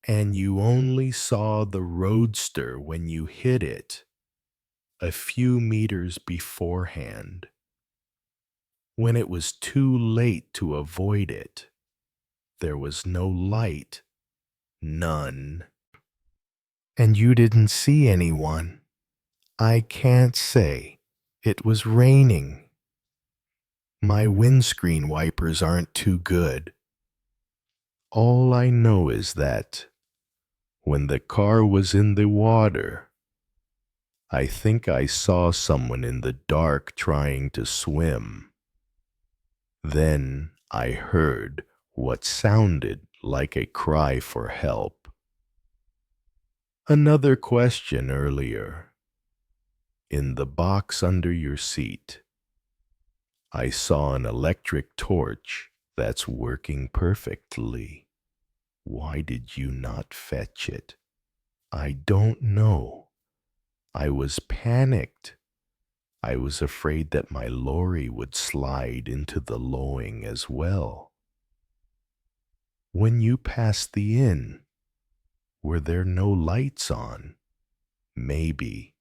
And you only saw the roadster when you hit it, a few meters beforehand, when it was too late to avoid it. There was no light, none. And you didn't see anyone. I can't say. It was raining. My windscreen wipers aren't too good. All I know is that when the car was in the water, I think I saw someone in the dark trying to swim. Then I heard what sounded like a cry for help. Another question earlier. In the box under your seat, I saw an electric torch that's working perfectly. Why did you not fetch it? I don't know. I was panicked. I was afraid that my lorry would slide into the lowing as well. When you passed the inn, were there no lights on? Maybe.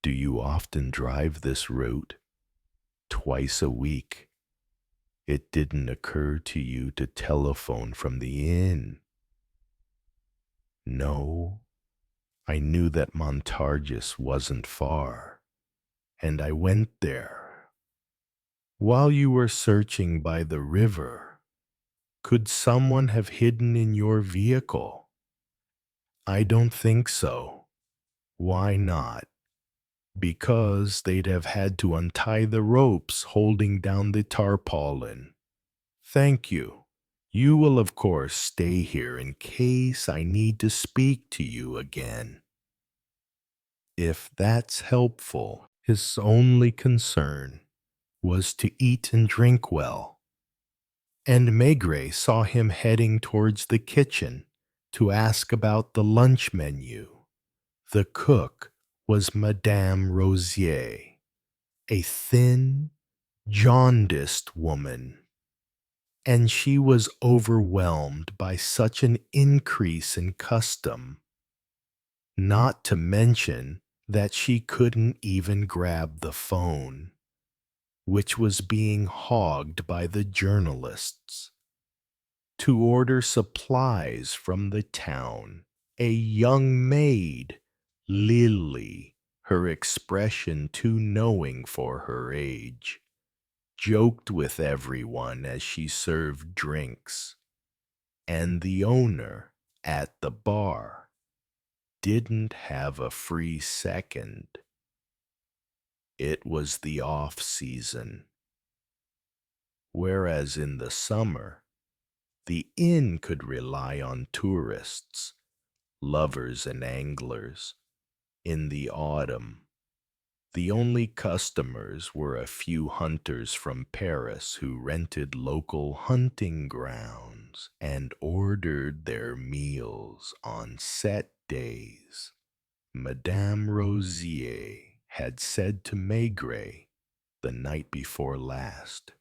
Do you often drive this route? Twice a week. It didn't occur to you to telephone from the inn. No, I knew that Montargis wasn't far, and I went there. While you were searching by the river, could someone have hidden in your vehicle? I don't think so. Why not? Because they'd have had to untie the ropes holding down the tarpaulin. Thank you. You will, of course, stay here in case I need to speak to you again. If that's helpful, his only concern was to eat and drink well. And Maigret saw him heading towards the kitchen to ask about the lunch menu. The cook was Madame Rosier, a thin, jaundiced woman, and she was overwhelmed by such an increase in custom, not to mention that she couldn't even grab the phone, which was being hogged by the journalists. to order supplies from the town. A young maid, Lily, her expression too knowing for her age, joked with everyone as she served drinks, and the owner at the bar didn't have a free second. It was the off-season, whereas in the summer, the inn could rely on tourists, lovers and anglers. In the autumn, the only customers were a few hunters from Paris who rented local hunting grounds and ordered their meals on set days. Madame Rosier had said to Maigret the night before last,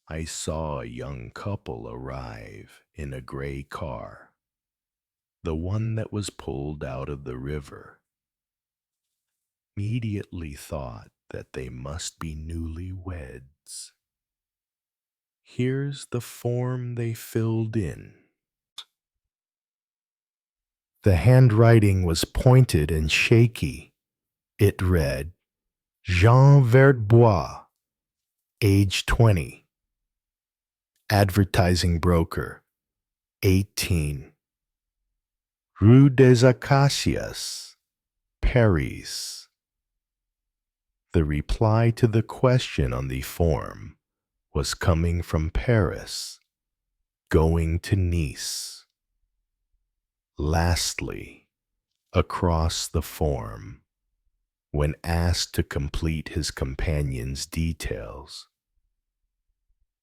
"I saw a young couple arrive in a gray car, the one that was pulled out of the river. Immediately thought that they must be newlyweds. Here's the form they filled in." The handwriting was pointed and shaky. It read, Jean Vertbois, age 20, advertising broker, 18, Rue des Acacias, Paris. The reply to the question on the form was coming from Paris, going to Nice. Lastly, across the form, when asked to complete his companion's details,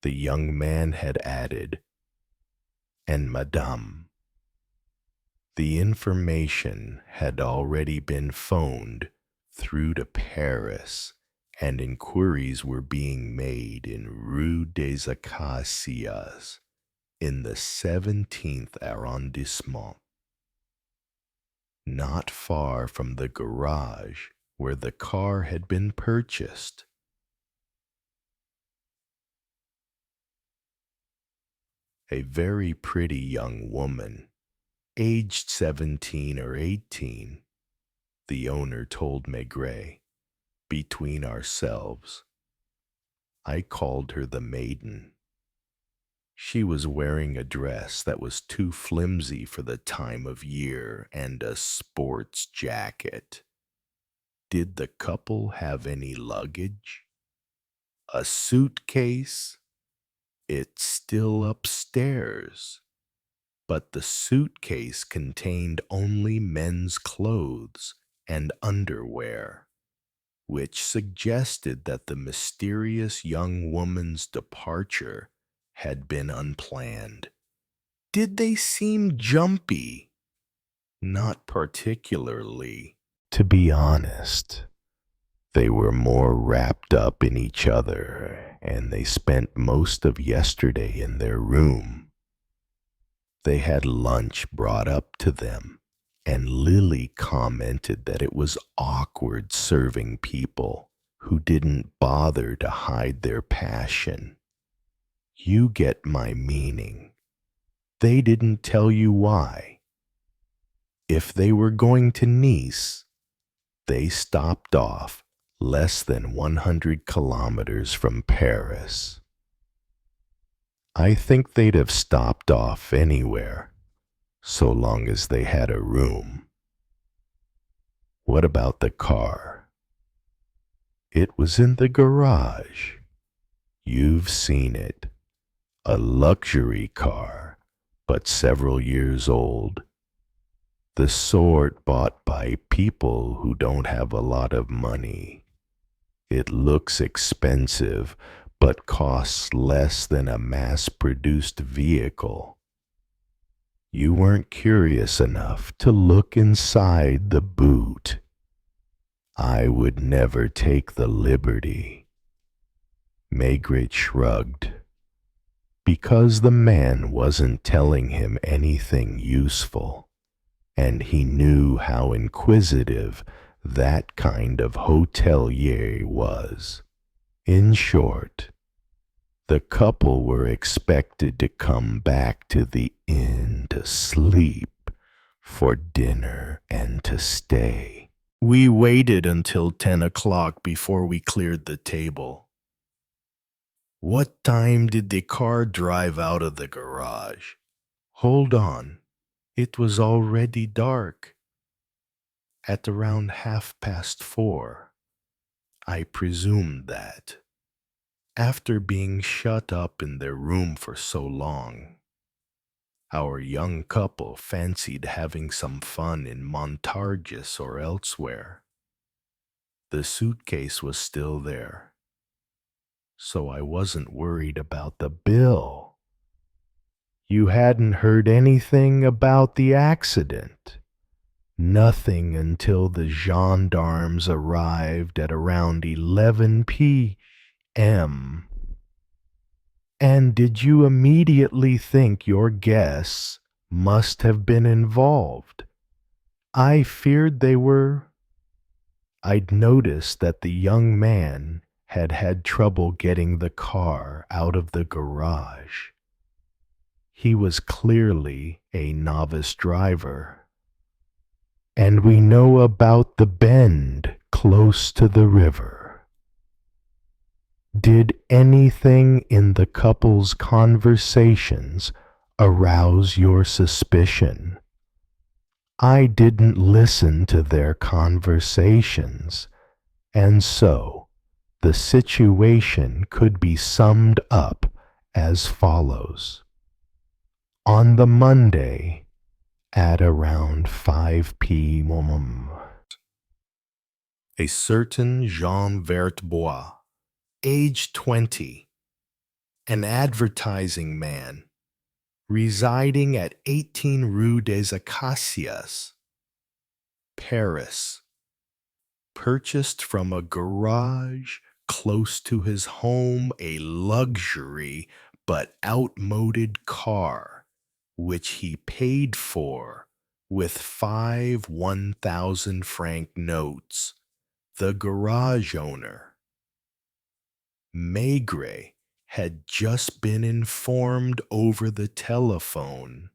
the young man had added, "and Madame." The information had already been phoned through to Paris, and inquiries were being made in Rue des Acacias in the 17th arrondissement, not far from the garage where the car had been purchased. A very pretty young woman, aged 17 or 18, the owner told Maigret, between ourselves. I called her the maiden. She was wearing a dress that was too flimsy for the time of year and a sports jacket. Did the couple have any luggage? A suitcase? It's still upstairs. But the suitcase contained only men's clothes and underwear, which suggested that the mysterious young woman's departure had been unplanned. Did they seem jumpy? Not particularly. To be honest, they were more wrapped up in each other, and they spent most of yesterday in their room. They had lunch brought up to them, and Lily commented that it was awkward serving people who didn't bother to hide their passion. You get my meaning. They didn't tell you why. If they were going to Nice, they stopped off less than 100 kilometers from Paris. I think they'd have stopped off anywhere, so long as they had a room. What about the car? It was in the garage. You've seen it. A luxury car, but several years old. The sort bought by people who don't have a lot of money. It looks expensive, but costs less than a mass-produced vehicle. You weren't curious enough to look inside the boot. I would never take the liberty. Maigret shrugged. Because the man wasn't telling him anything useful, and he knew how inquisitive that kind of hotelier was. In short, The couple were expected to come back to the inn to sleep, for dinner, and to stay. We waited until 10 o'clock before we cleared the table. What time did the car drive out of the garage? Hold on. It was already dark. At around 4:30. I presumed that, after being shut up in their room for so long, our young couple fancied having some fun in Montargis or elsewhere. The suitcase was still there, so I wasn't worried about the bill. You hadn't heard anything about the accident? Nothing until the gendarmes arrived at around 11 p.m. And did you immediately think your guests must have been involved? I feared they were. I'd noticed that the young man had had trouble getting the car out of the garage. He was clearly a novice driver. And we know about the bend close to the river. Did anything in the couple's conversations arouse your suspicion? I didn't listen to their conversations, and so the situation could be summed up as follows. On the Monday, at around 5 p.m., a certain Jean Vertbois, age 20, an advertising man, residing at 18 Rue des Acacias, Paris, purchased from a garage close to his home a luxury but outmoded car, which he paid for with 5 1,000-franc notes. The garage owner, Maigret, had just been informed over the telephone,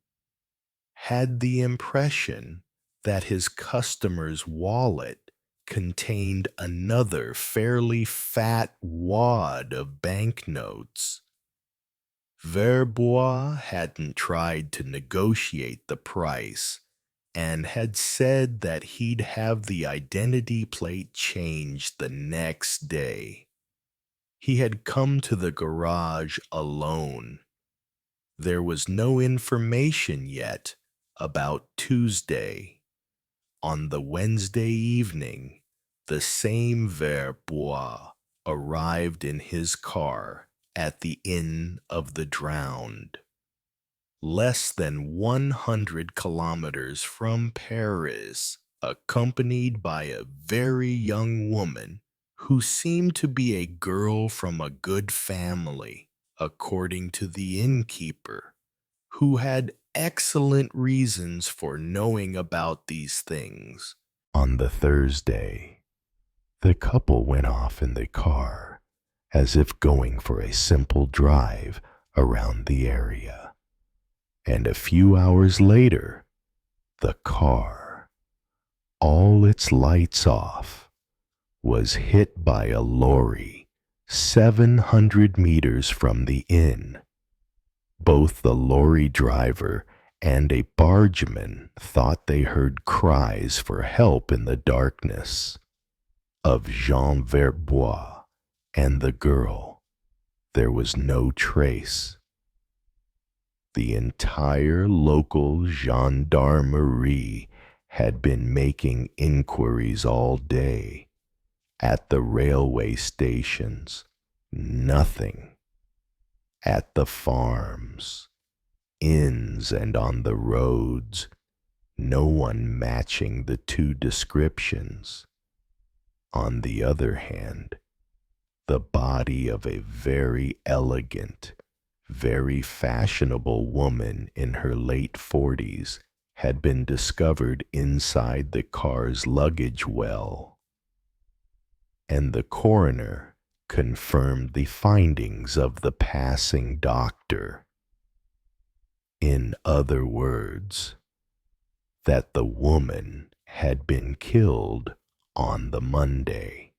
had the impression that his customer's wallet contained another fairly fat wad of banknotes. Verbois hadn't tried to negotiate the price and had said that he'd have the identity plate changed the next day. He had come to the garage alone. There was no information yet about Tuesday. On the Wednesday evening, the same Verbois arrived in his car at the Inn of the Drowned, less than 100 kilometers from Paris, accompanied by a very young woman who seemed to be a girl from a good family, according to the innkeeper, who had excellent reasons for knowing about these things. On the Thursday, the couple went off in the car, as if going for a simple drive around the area. And a few hours later, the car, all its lights off, was hit by a lorry 700 meters from the inn. Both the lorry driver and a bargeman thought they heard cries for help in the darkness. Of Jean Verbois and the girl, there was no trace. The entire local gendarmerie had been making inquiries all day. At the railway stations, nothing. At the farms, inns, and on the roads, no one matching the two descriptions. On the other hand, the body of a very elegant, very fashionable woman in her late 40s had been discovered inside the car's luggage well, and the coroner confirmed the findings of the passing doctor. In other words, that the woman had been killed on the Monday.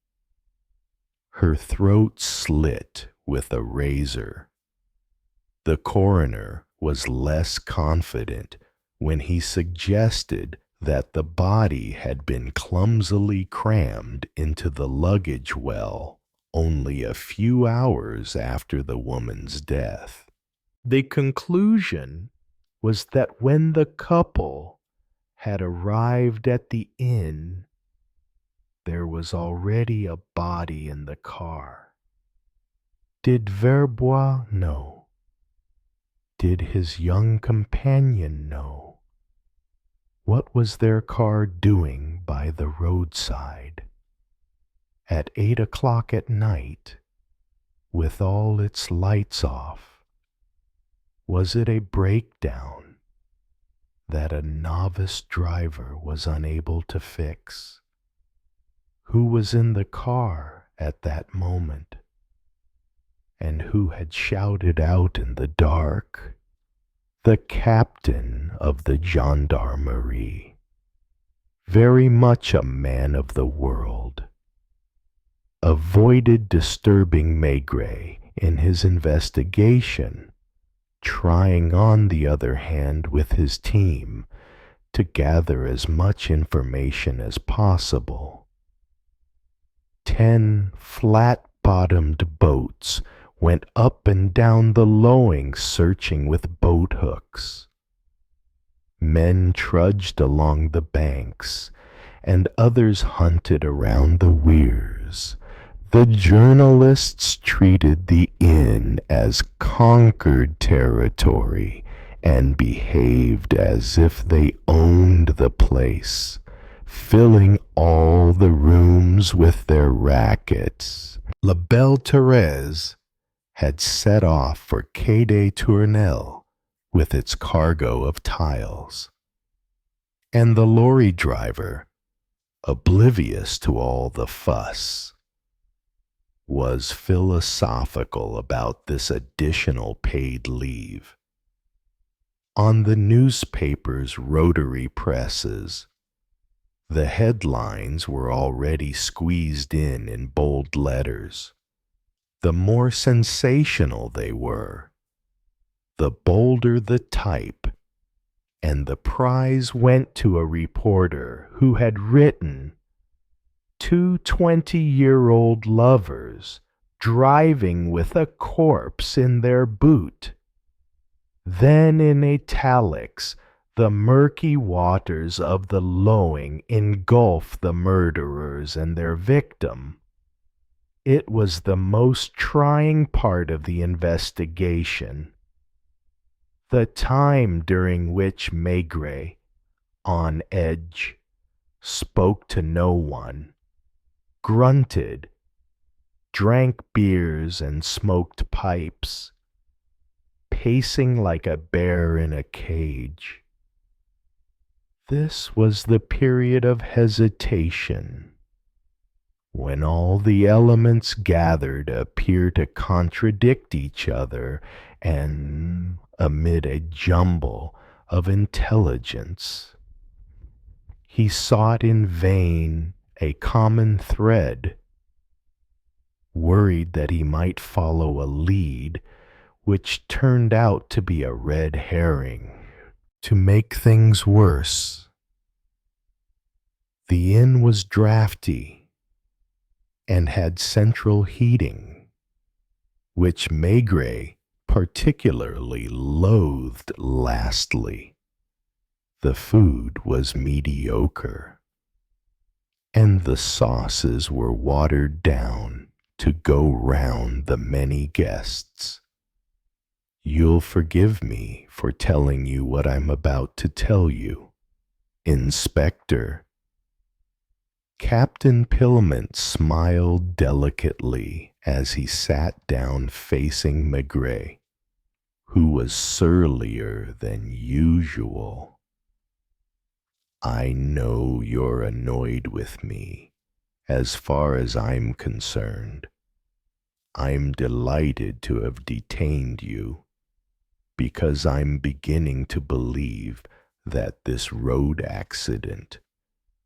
Her throat slit with a razor. The coroner was less confident when he suggested that the body had been clumsily crammed into the luggage well only a few hours after the woman's death. The conclusion was that when the couple had arrived at the inn, there was already a body in the car. Did Verbois know? Did his young companion know? What was their car doing by the roadside? At 8 o'clock at night, with all its lights off? Was it a breakdown that a novice driver was unable to fix? Who was in the car at that moment? And who had shouted out in the dark? The captain of the gendarmerie, very much a man of the world, avoided disturbing Maigret in his investigation, trying on the other hand with his team to gather as much information as possible. 10 flat-bottomed boats went up and down the Loing searching with boat hooks. Men trudged along the banks, and others hunted around the weirs. The journalists treated the inn as conquered territory and behaved as if they owned the place, filling all the rooms with their rackets. La Belle Thérèse had set off for Quai des Tournelles with its cargo of tiles, and the lorry driver, oblivious to all the fuss, was philosophical about this additional paid leave. On the newspapers' rotary presses, the headlines were already squeezed in bold letters. The more sensational they were, the bolder the type, and the prize went to a reporter who had written, "Two 20-year-old lovers driving with a corpse in their boot." Then in italics, the murky waters of the Loing engulf the murderers and their victim. It was the most trying part of the investigation. The time during which Maigret, on edge, spoke to no one, grunted, drank beers and smoked pipes, pacing like a bear in a cage. This was the period of hesitation, when all the elements gathered appear to contradict each other, and amid a jumble of intelligence, he sought in vain a common thread, worried that he might follow a lead which turned out to be a red herring. To make things worse, the inn was draughty and had central heating, which Maigret particularly loathed. Lastly, the food was mediocre, and the sauces were watered down to go round the many guests. You'll forgive me for telling you what I'm about to tell you, Inspector. Captain Pilmont smiled delicately as he sat down facing Maigret, who was surlier than usual. I know you're annoyed with me, as far as I'm concerned. I'm delighted to have detained you, because I'm beginning to believe that this road accident,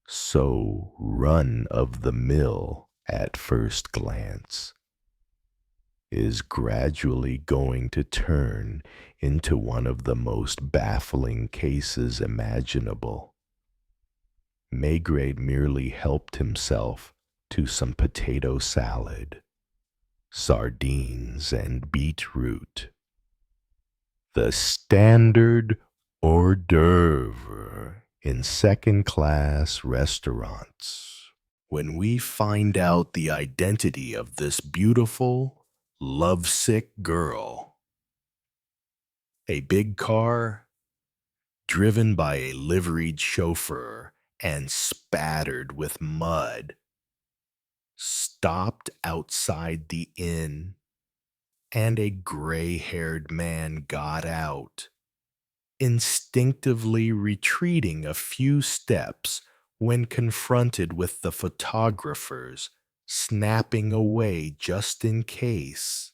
so run of the mill at first glance, is gradually going to turn into one of the most baffling cases imaginable. Maigret merely helped himself to some potato salad, sardines, and beetroot. The standard hors d'oeuvre in second-class restaurants. When we find out the identity of this beautiful, lovesick girl, a big car driven by a liveried chauffeur and spattered with mud stopped outside the inn, and a gray-haired man got out, instinctively retreating a few steps when confronted with the photographers snapping away just in case.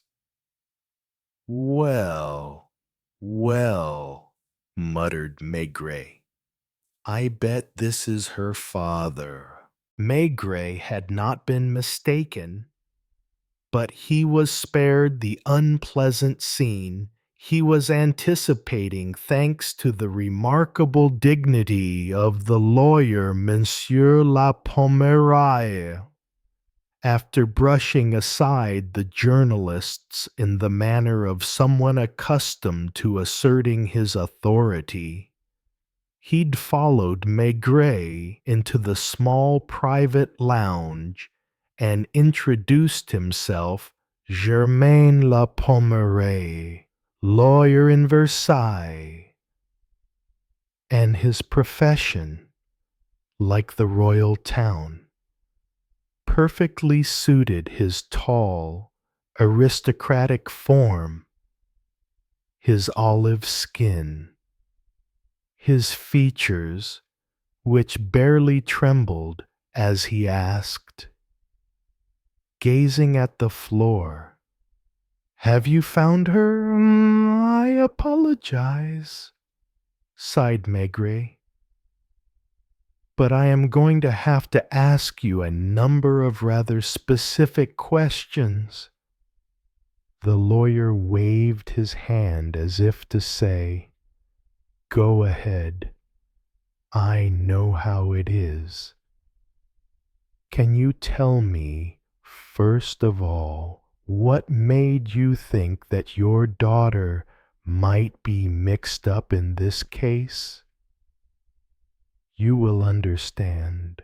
Well, well, muttered Maigret. I bet this is her father. Maigret had not been mistaken, but he was spared the unpleasant scene he was anticipating thanks to the remarkable dignity of the lawyer Monsieur La Pommeraye. After brushing aside the journalists in the manner of someone accustomed to asserting his authority, he'd followed Maigret into the small private lounge and introduced himself Germain La Pommeraye, lawyer in Versailles, and his profession, like the royal town, perfectly suited his tall, aristocratic form, his olive skin, his features, which barely trembled as he asked, gazing at the floor, "Have you found her?" "I apologize," sighed Maigret, "but I am going to have to ask you a number of rather specific questions." The lawyer waved his hand as if to say, "Go ahead. I know how it is. Can you tell me, first of all, what made you think that your daughter might be mixed up in this case? You will understand.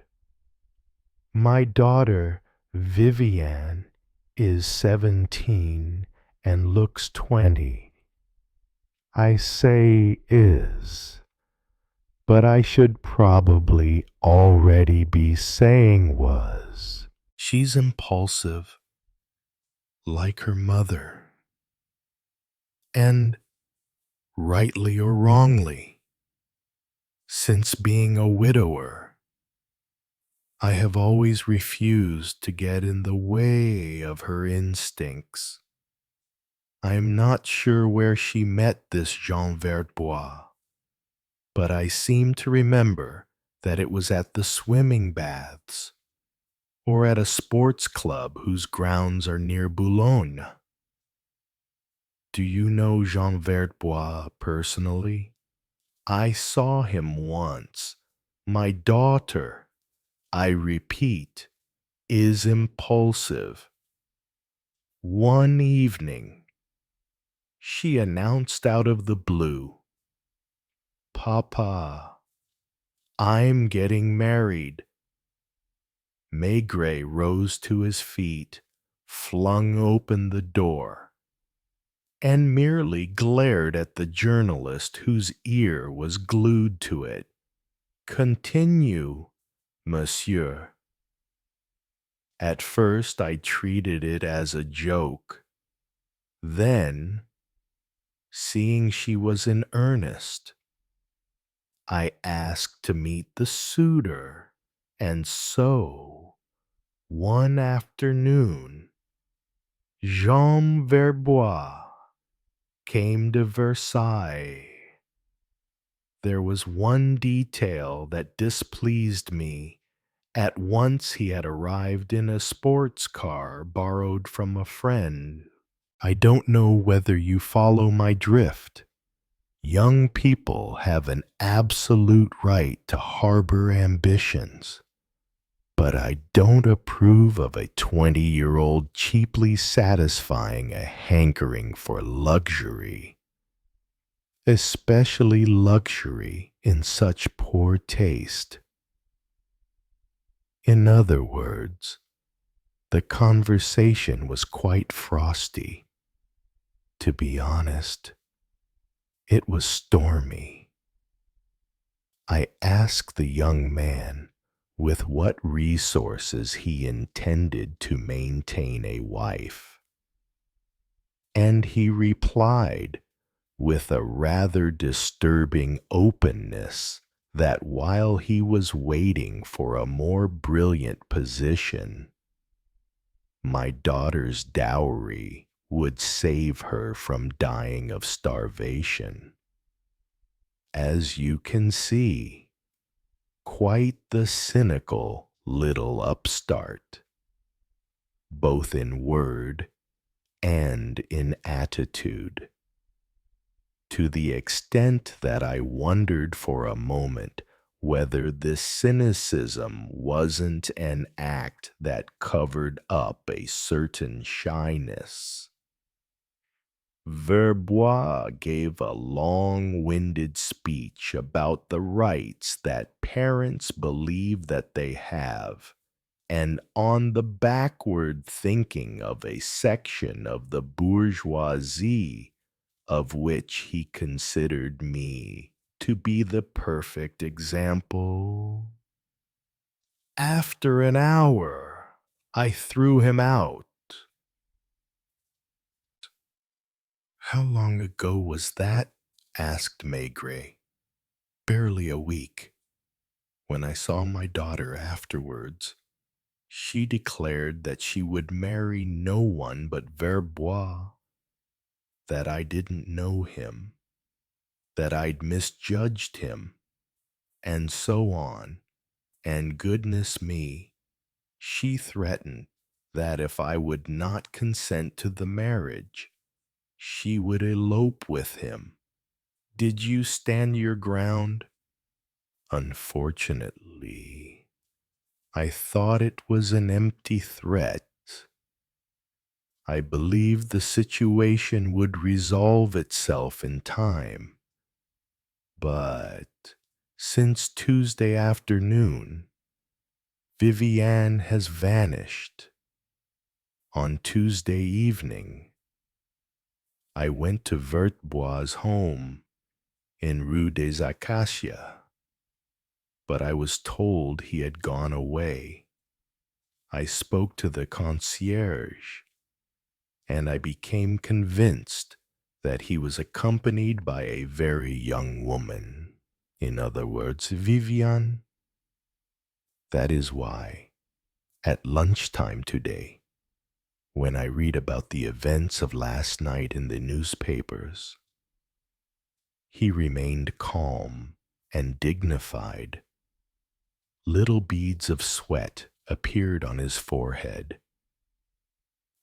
My daughter, Viviane, is 17 and looks 20. I say is, but I should probably already be saying was. She's impulsive, like her mother, and, rightly or wrongly, since being a widower, I have always refused to get in the way of her instincts. I am not sure where she met this Jean Vertbois, but I seem to remember that it was at the swimming baths, or at a sports club whose grounds are near Boulogne. Do you know Jean Vertbois personally? I saw him once. My daughter, I repeat, is impulsive. One evening, she announced out of the blue, "Papa, I'm getting married." Maigret rose to his feet, flung open the door, and merely glared at the journalist whose ear was glued to it. "Continue, monsieur." At first I treated it as a joke. Then, seeing she was in earnest, I asked to meet the suitor, and so, one afternoon, Jean Verbois came to Versailles. There was one detail that displeased me. At once he had arrived in a sports car borrowed from a friend. I don't know whether you follow my drift. Young people have an absolute right to harbor ambitions, but I don't approve of a 20-year-old cheaply satisfying a hankering for luxury, especially luxury in such poor taste. In other words, the conversation was quite frosty. To be honest, it was stormy. I asked the young man with what resources he intended to maintain a wife, and he replied with a rather disturbing openness that while he was waiting for a more brilliant position, my daughter's dowry would save her from dying of starvation. As you can see, quite the cynical little upstart, both in word and in attitude, to the extent that I wondered for a moment whether this cynicism wasn't an act that covered up a certain shyness. Verbois gave a long-winded speech about the rights that parents believe that they have, and on the backward thinking of a section of the bourgeoisie of which he considered me to be the perfect example. After an hour, I threw him out. How long ago was that? Asked Maigret. Barely a week. When I saw my daughter afterwards, she declared that she would marry no one but Verbois, that I didn't know him, that I'd misjudged him, and so on. And goodness me, she threatened that if I would not consent to the marriage, she would elope with him. Did you stand your ground? Unfortunately, I thought it was an empty threat. I believed the situation would resolve itself in time. But since Tuesday afternoon, Viviane has vanished. On Tuesday evening, I went to Verbois' home in Rue des Acacias, but I was told he had gone away. I spoke to the concierge, and I became convinced that he was accompanied by a very young woman. In other words, Viviane. That is why, at lunchtime today, when I read about the events of last night in the newspapers, he remained calm and dignified. Little beads of sweat appeared on his forehead.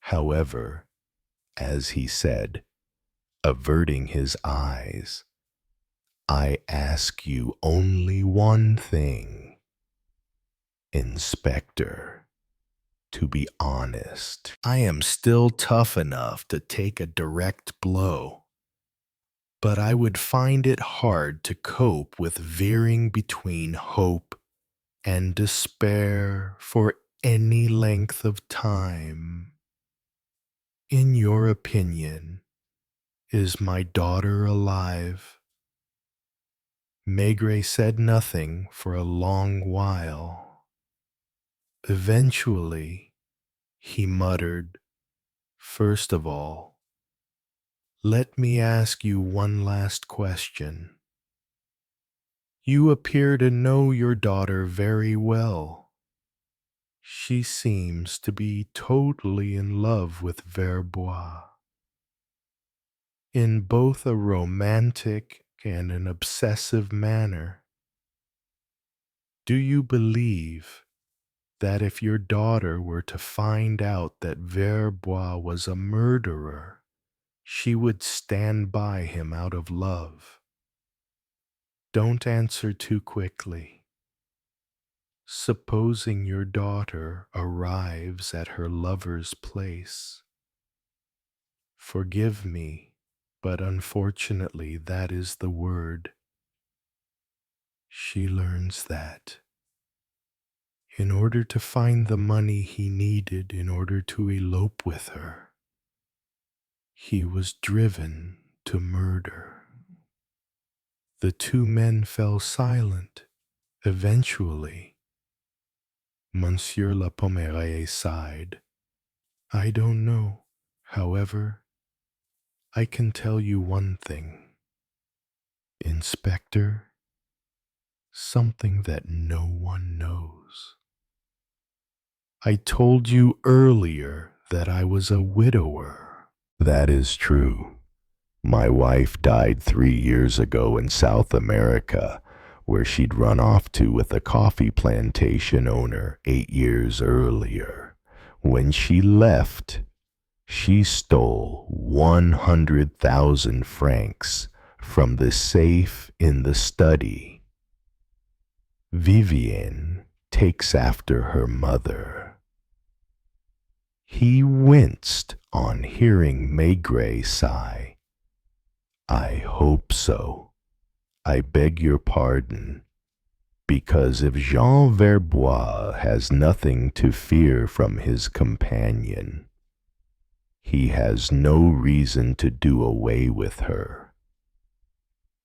However, as he said, averting his eyes, I ask you only one thing, Inspector, to be honest. I am still tough enough to take a direct blow, but I would find it hard to cope with veering between hope and despair for any length of time. In your opinion, is my daughter alive? Maigret said nothing for a long while. Eventually, he muttered, "First of all, let me ask you one last question. You appear to know your daughter very well. She seems to be totally in love with Verbois, in both a romantic and an obsessive manner. Do you believe that if your daughter were to find out that Verbois was a murderer, she would stand by him out of love? Don't answer too quickly. Supposing your daughter arrives at her lover's place. Forgive me, but unfortunately that is the word. She learns that in order to find the money he needed in order to elope with her, he was driven to murder. The two men fell silent. Eventually, Monsieur le Pommeraye sighed. I don't know. However, I can tell you one thing. Inspector, something that no one knows. I told you earlier that I was a widower. That is true. My wife died 3 years ago in South America, where she'd run off to with a coffee plantation owner 8 years earlier. When she left, she stole 100,000 francs from the safe in the study. Vivienne takes after her mother. He winced on hearing Maigret sigh. I hope so. I beg your pardon, because if Jean Verbois has nothing to fear from his companion, he has no reason to do away with her.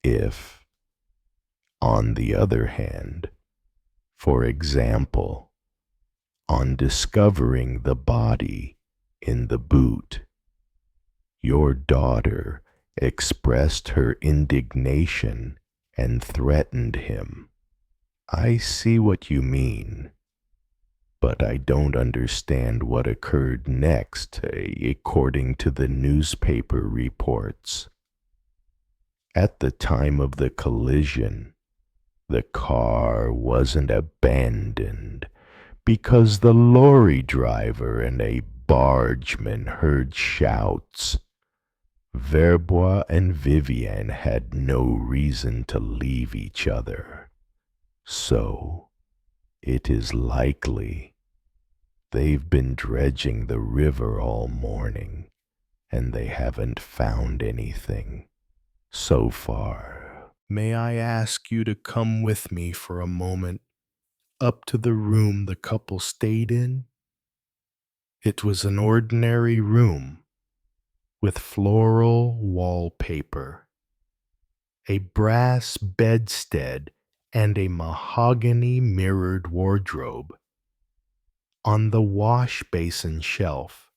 If, on the other hand, for example, on discovering the body in the boot, your daughter expressed her indignation and threatened him. I see what you mean, but I don't understand what occurred next, according to the newspaper reports. At the time of the collision, the car wasn't abandoned because the lorry driver and a bargeman heard shouts. Verbois and Vivienne had no reason to leave each other, so it is likely they've been dredging the river all morning and they haven't found anything so far. May I ask you to come with me for a moment up to the room the couple stayed in? It was an ordinary room with floral wallpaper, a brass bedstead, and a mahogany mirrored wardrobe. On the wash basin shelf,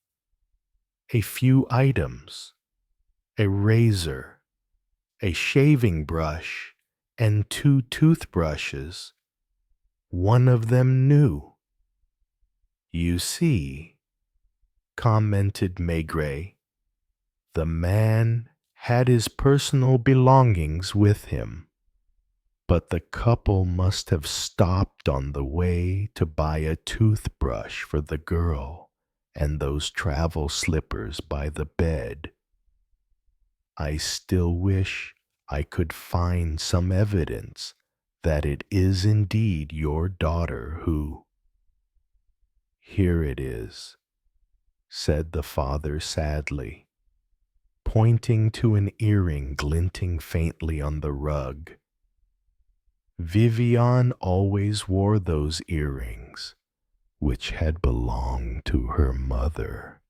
a few items, a razor, a shaving brush, and 2 toothbrushes, one of them new. You see, commented Maigret, the man had his personal belongings with him, but the couple must have stopped on the way to buy a toothbrush for the girl and those travel slippers by the bed. I still wish I could find some evidence that it is indeed your daughter who— Here it is, said the father sadly, pointing to an earring glinting faintly on the rug. Vivienne always wore those earrings, which had belonged to her mother.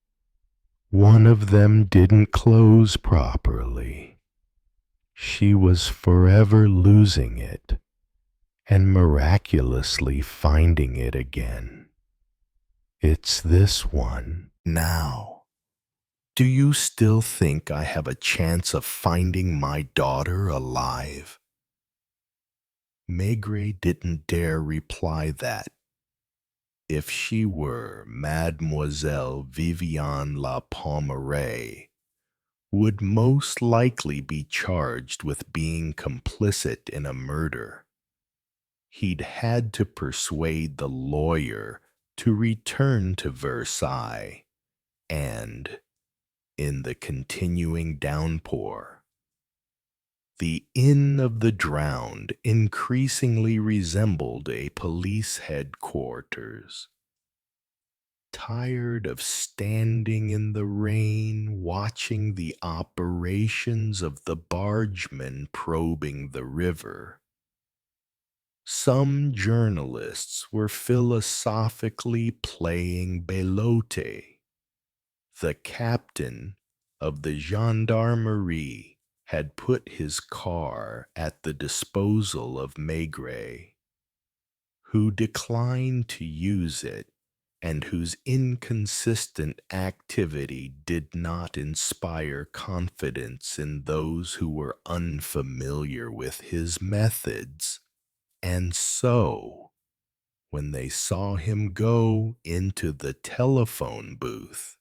One of them didn't close properly. She was forever losing it and miraculously finding it again. It's this one. Now, do you still think I have a chance of finding my daughter alive? Maigret didn't dare reply that. if she were Mademoiselle Viviane La Pommeraye, would most likely be charged with being complicit in a murder. He'd had to persuade the lawyer to return to Versailles, and, in the continuing downpour, the Inn of the Drowned increasingly resembled a police headquarters. Tired of standing in the rain watching the operations of the bargemen probing the river, some journalists were philosophically playing belote. The captain of the gendarmerie had put his car at the disposal of Maigret, who declined to use it and whose inconsistent activity did not inspire confidence in those who were unfamiliar with his methods. And so, when they saw him go into the telephone booth,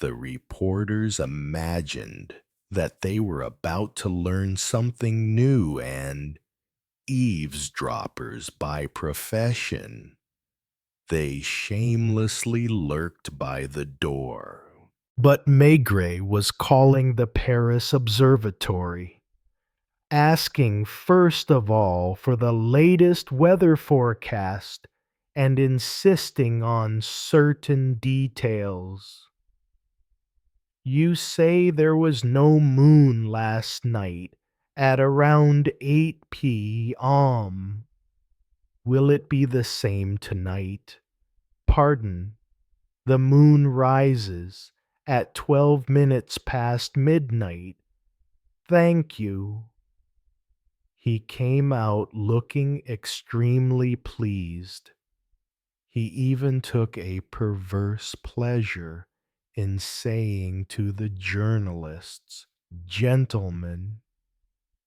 the reporters imagined that they were about to learn something new, and, eavesdroppers by profession, they shamelessly lurked by the door. But Maigret was calling the Paris Observatory, asking first of all for the latest weather forecast and insisting on certain details. You say there was no moon last night at around 8 p.m. Will it be the same tonight? Pardon, the moon rises at 12 minutes past midnight. Thank you. He came out looking extremely pleased. He even took a perverse pleasure in saying to the journalists, "Gentlemen,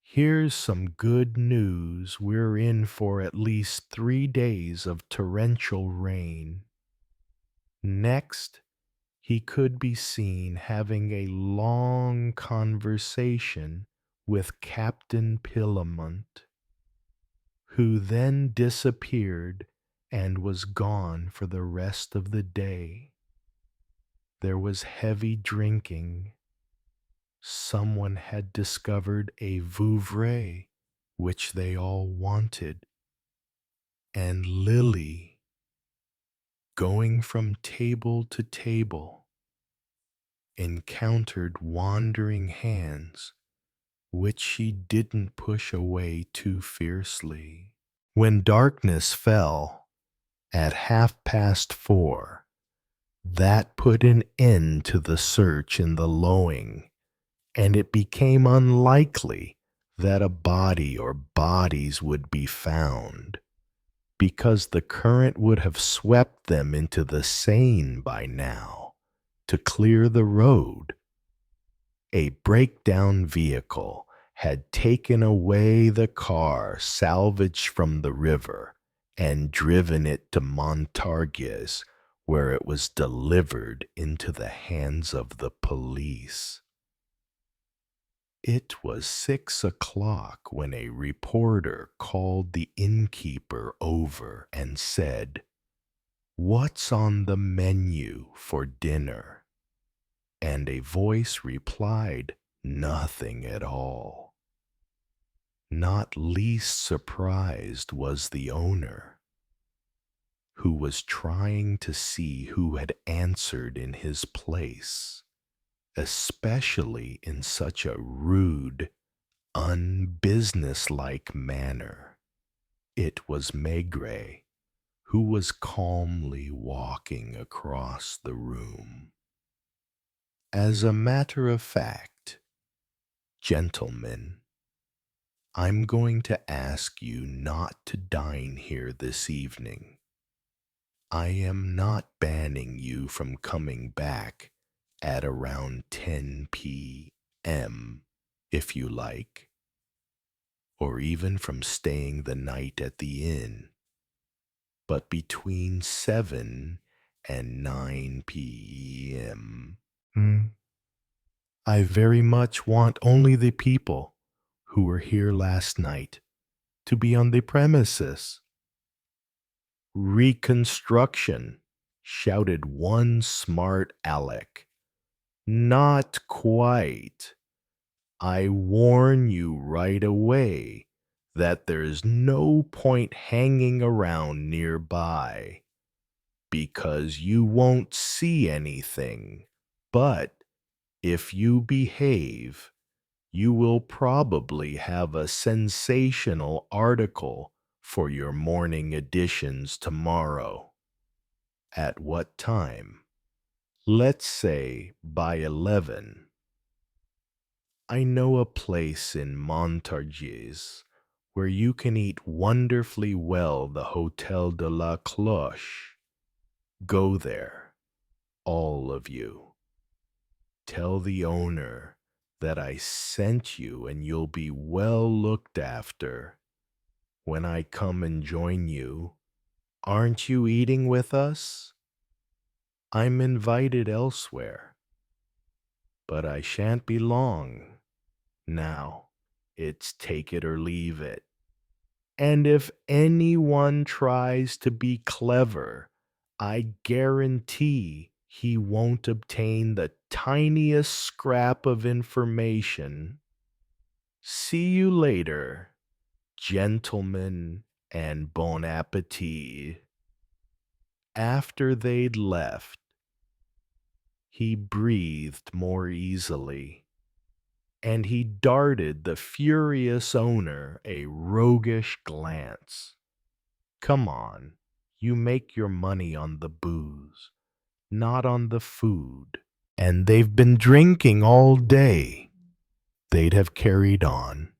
here's some good news. We're in for at least 3 days of torrential rain." Next, he could be seen having a long conversation with Captain Pillamont, who then disappeared and was gone for the rest of the day. There was heavy drinking. Someone had discovered a Vouvray, which they all wanted, and Lily, going from table to table, encountered wandering hands which she didn't push away too fiercely. When darkness fell at 4:30, that put an end to the search in the Lowing, and it became unlikely that a body or bodies would be found, because the current would have swept them into the Seine by now to clear the road. A breakdown vehicle had taken away the car salvaged from the river and driven it to Montargis, where it was delivered into the hands of the police. It was 6 o'clock when a reporter called the innkeeper over and said, "What's on the menu for dinner?" And a voice replied, "Nothing at all." Not least surprised was the owner, who was trying to see who had answered in his place, especially in such a rude, unbusinesslike manner. It was Maigret, who was calmly walking across the room. "As a matter of fact, gentlemen, I'm going to ask you not to dine here this evening. I am not banning you from coming back at around 10 p.m. if you like, or even from staying the night at the inn. but between 7 and 9 p.m. I very much want only the people who were here last night to be on the premises. Reconstruction, shouted one smart aleck. Not quite. I warn you right away that there's no point hanging around nearby, because you won't see anything. But if you behave, you will probably have a sensational article for your morning editions tomorrow. At what time? Let's say by 11. I know a place in Montargis where you can eat wonderfully well, the Hotel de la Cloche. Go there, all of you. Tell the owner that I sent you and you'll be well looked after. When I come and join you, aren't you eating with us? I'm invited elsewhere, but I shan't be long. Now, it's take it or leave it. And if anyone tries to be clever, I guarantee he won't obtain the tiniest scrap of information. See you later, gentlemen, and bon appetit. After they'd left, he breathed more easily, and he darted the furious owner a roguish glance. Come on, you make your money on the booze, not on the food. And they've been drinking all day. They'd have carried on.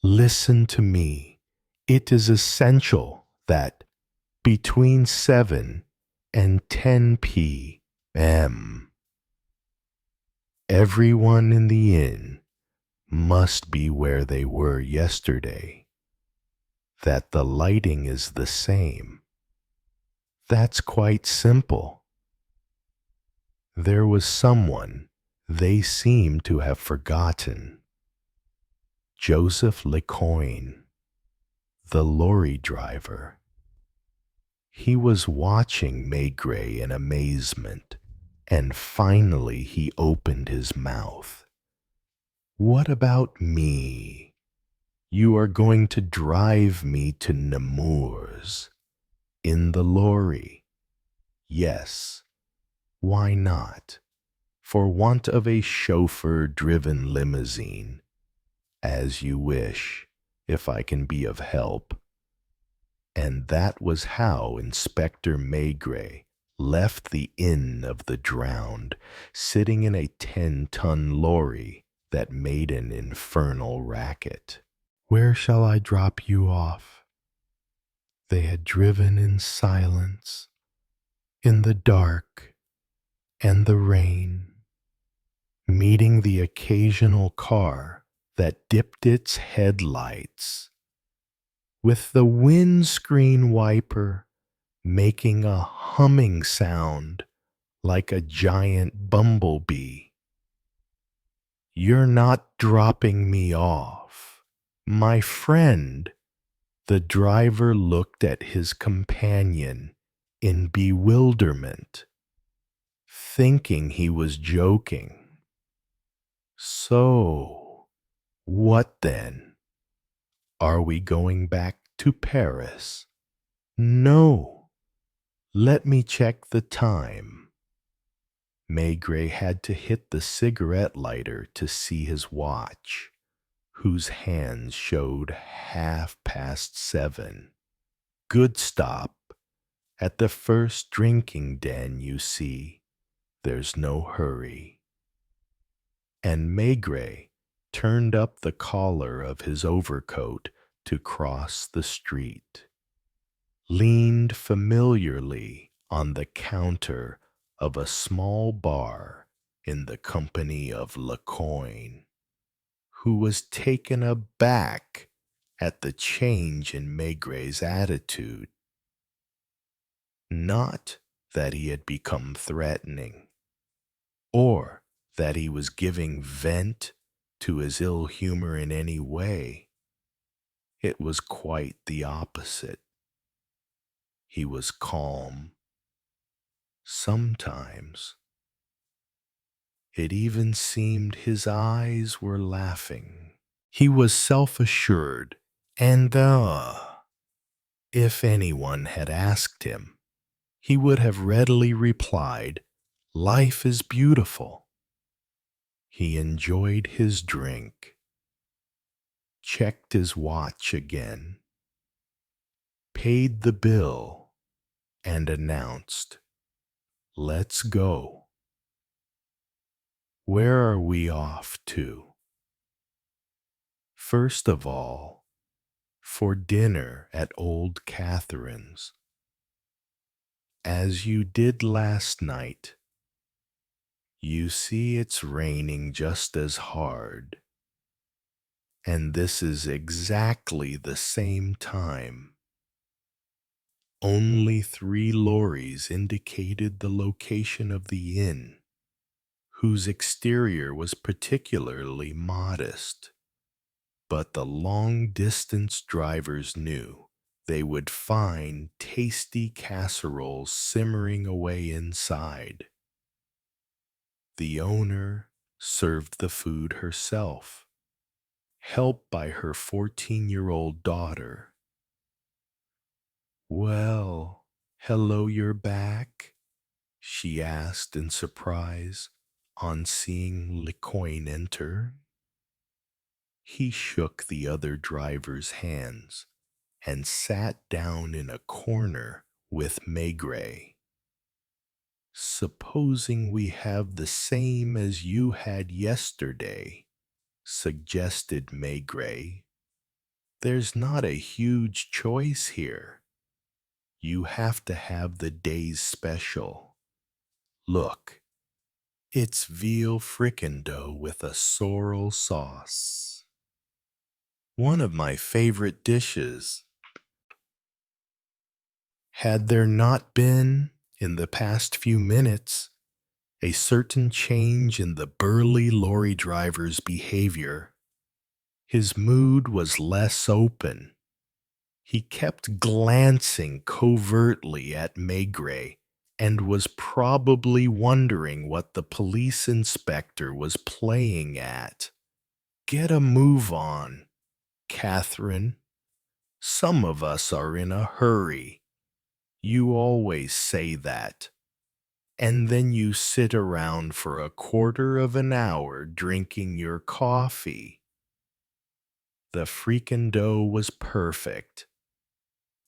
Listen to me. It is essential that between 7 and 10 p.m. everyone in the inn must be where they were yesterday, that the lighting is the same. That's quite simple. There was someone they seem to have forgotten. Joseph Lecoyne, the lorry driver. He was watching Maigret in amazement, and finally he opened his mouth. What about me? You are going to drive me to Nemours in the lorry. Yes, why not? For want of a chauffeur-driven limousine, as you wish, if I can be of help. And that was how Inspector Maigret left the Inn of the Drowned, sitting in a 10-ton lorry that made an infernal racket. Where shall I drop you off? They had driven in silence, in the dark and the rain, meeting the occasional car that dipped its headlights, with the windscreen wiper making a humming sound like a giant bumblebee. You're not dropping me off, my friend. The driver looked at his companion in bewilderment, thinking he was joking. So, what then? Are we going back to Paris? No. Let me check the time. Maigret had to hit the cigarette lighter to see his watch, whose hands showed 7:30. Good stop. At the first drinking den, you see. There's no hurry. And Maigret turned up the collar of his overcoat to cross the street, leaned familiarly on the counter of a small bar in the company of Lecoyne, who was taken aback at the change in Maigret's attitude. Not that he had become threatening, or that he was giving vent to his ill humor in any way. It was quite the opposite. He was calm. Sometimes it even seemed his eyes were laughing. He was self-assured, and if anyone had asked him, he would have readily replied, "Life is beautiful." He enjoyed his drink, checked his watch again, paid the bill, and announced, "Let's go." Where are we off to? First of all, for dinner at Old Catherine's. As you did last night. You see, it's raining just as hard, and this is exactly the same time. Only 3 lorries indicated the location of the inn, whose exterior was particularly modest, but the long-distance drivers knew they would find tasty casseroles simmering away inside. The owner served the food herself, helped by her 14-year-old daughter. "Well, hello, you're back?" she asked in surprise on seeing Lecoin enter. He shook the other driver's hands and sat down in a corner with Maigret. "Supposing we have the same as you had yesterday," suggested Maigret. "There's not a huge choice here. You have to have the day's special. Look, it's veal fricandeau with a sorrel sauce. One of my favorite dishes. Had there not been, in the past few minutes, a certain change in the burly lorry driver's behavior, his mood was less open. He kept glancing covertly at Maigret and was probably wondering what the police inspector was playing at. "Get a move on, Catherine. Some of us are in a hurry. You always say that. And then you sit around for a quarter of an hour drinking your coffee." The fricandeau was perfect,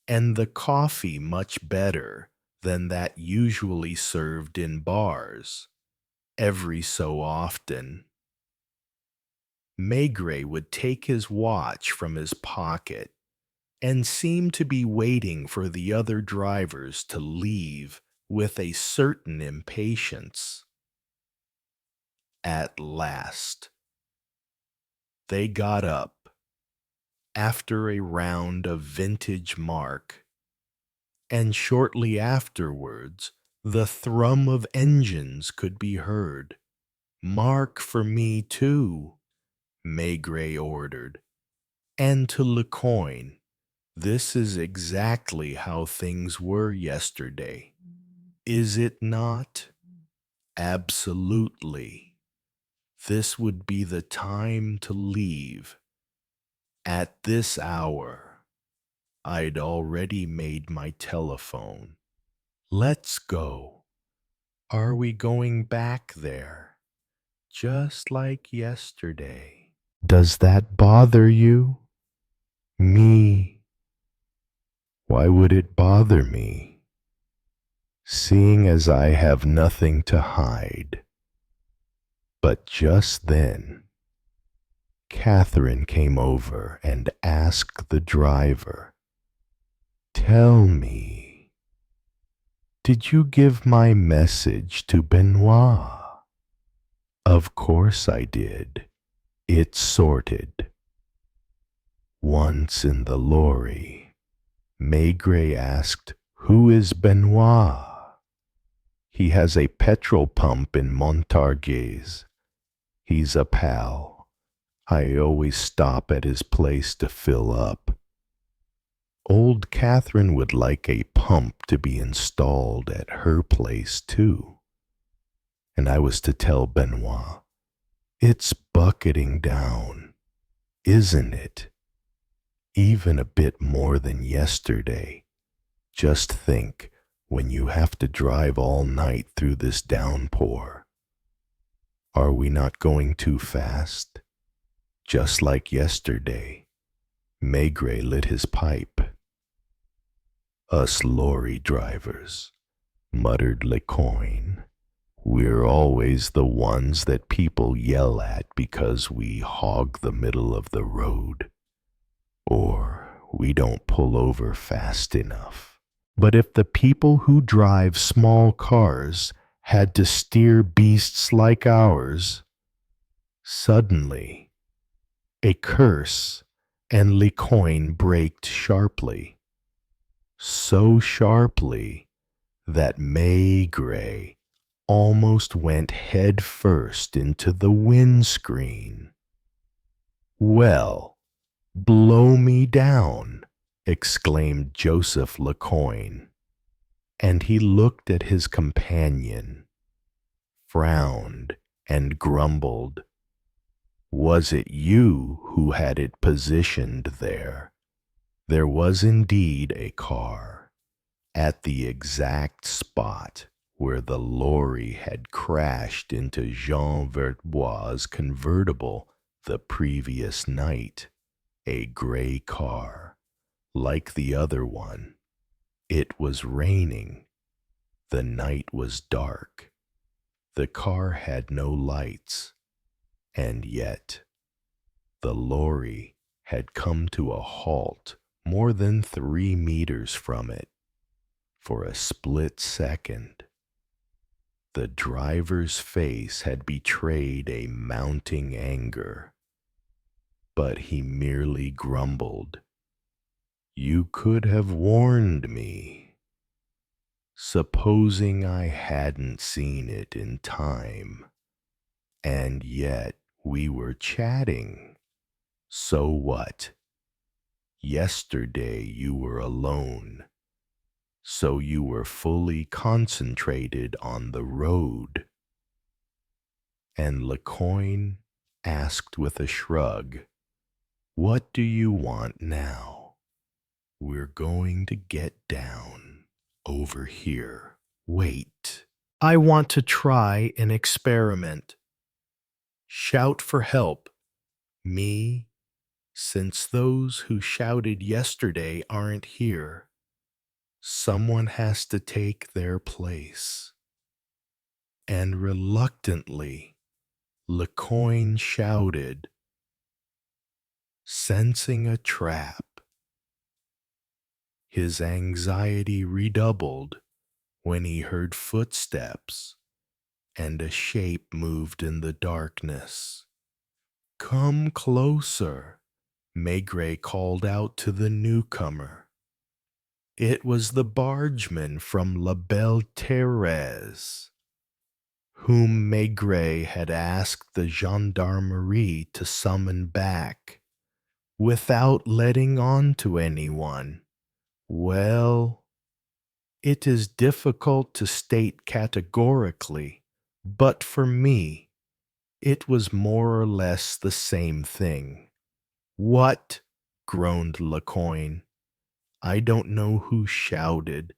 and the coffee much better than that usually served in bars. Every so often, Maigret would take his watch from his pocket and seem to be waiting for the other drivers to leave with a certain impatience. At last, they got up after a round of vintage mark, and shortly afterwards the thrum of engines could be heard. "Mark for me, too," Maigret ordered, "and to Lecoin. This is exactly how things were yesterday. Is it not?" "Absolutely. This would be the time to leave. At this hour, I'd already made my telephone. Let's go. Are we going back there? Just like yesterday?" "Does that bother you?" "Me? Why would it bother me, seeing as I have nothing to hide?" But just then, Catherine came over and asked the driver, "Tell me, did you give my message to Benoit?" "Of course I did. It's sorted." Once in the lorry, Maigret asked Who is Benoit? He has a petrol pump in Montargis. He's a pal. I always stop at his place to fill up. Old Catherine would like a pump to be installed at her place, too. And I was to tell Benoit, it's bucketing down, isn't it? Even a bit more than yesterday. Just think, when you have to drive all night through this downpour. Are we not going too fast? Just like yesterday, Maigret lit his pipe. Us lorry drivers, muttered Lecoin. We're always the ones that people yell at because we hog the middle of the road. Or we don't pull over fast enough. But if the people who drive small cars had to steer beasts like ours, suddenly a curse and Lecoin braked sharply. So sharply that Maigret almost went head first into the windscreen. Well, blow me down, exclaimed Joseph Lecoin, and he looked at his companion, frowned, and grumbled. Was it you who had it positioned there? There was indeed a car, at the exact spot where the lorry had crashed into Jean Vertbois' convertible the previous night, a gray car. Like the other one, it was raining. The night was dark. The car had no lights, and yet the lorry had come to a halt more than 3 meters from it. For a split second, the driver's face had betrayed a mounting anger, but he merely grumbled. You could have warned me. Supposing I hadn't seen it in time, and yet we were chatting. So what? Yesterday you were alone, so you were fully concentrated on the road. And Lecoin asked with a shrug, what do you want now? We're going to get down over here. Wait. I want to try an experiment. Shout for help. Me, since those who shouted yesterday aren't here. Someone has to take their place. And reluctantly, Lecoin shouted, sensing a trap. His anxiety redoubled when he heard footsteps, and a shape moved in the darkness. Come closer, Maigret called out to the newcomer. It was the bargeman from La Belle Thérèse, whom Maigret had asked the gendarmerie to summon back, without letting on to anyone. Well, it is difficult to state categorically, but for me, it was more or less the same thing. What? Groaned Lecoin. I don't know who shouted,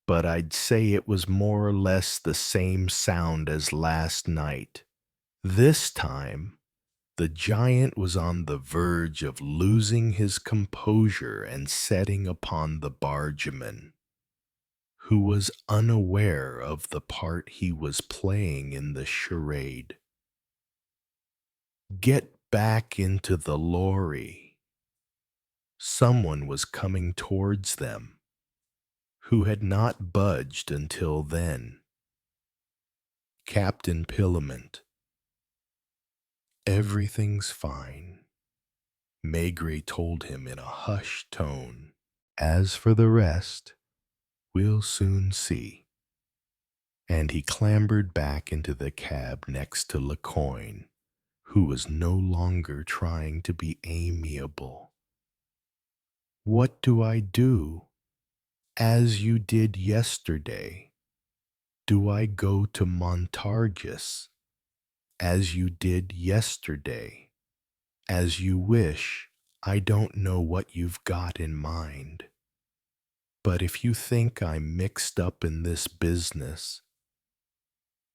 but I'd say it was more or less the same sound as last night. This time, the giant was on the verge of losing his composure and setting upon the bargeman, who was unaware of the part he was playing in the charade. Get back into the lorry. Someone was coming towards them, who had not budged until then. Captain Pilament. Everything's fine, Maigret told him in a hushed tone. As for the rest, We'll soon see. And he clambered back into the cab next to Lecoyne, who was no longer trying to be amiable. What do I do? As you did yesterday. Do I go to Montargis? As you did yesterday. As you wish. I don't know what you've got in mind. But if you think I'm mixed up in this business,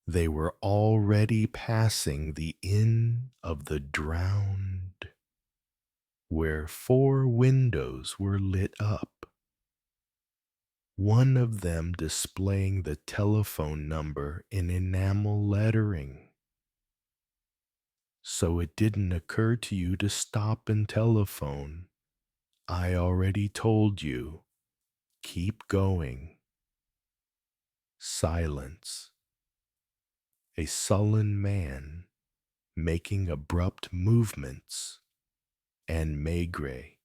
they were already passing the Inn of the Drowned, where 4 windows were lit up, one of them displaying the telephone number in enamel lettering. So it didn't occur to you to stop and telephone. I already told you. Keep going. Silence. A sullen man making abrupt movements, and Maigret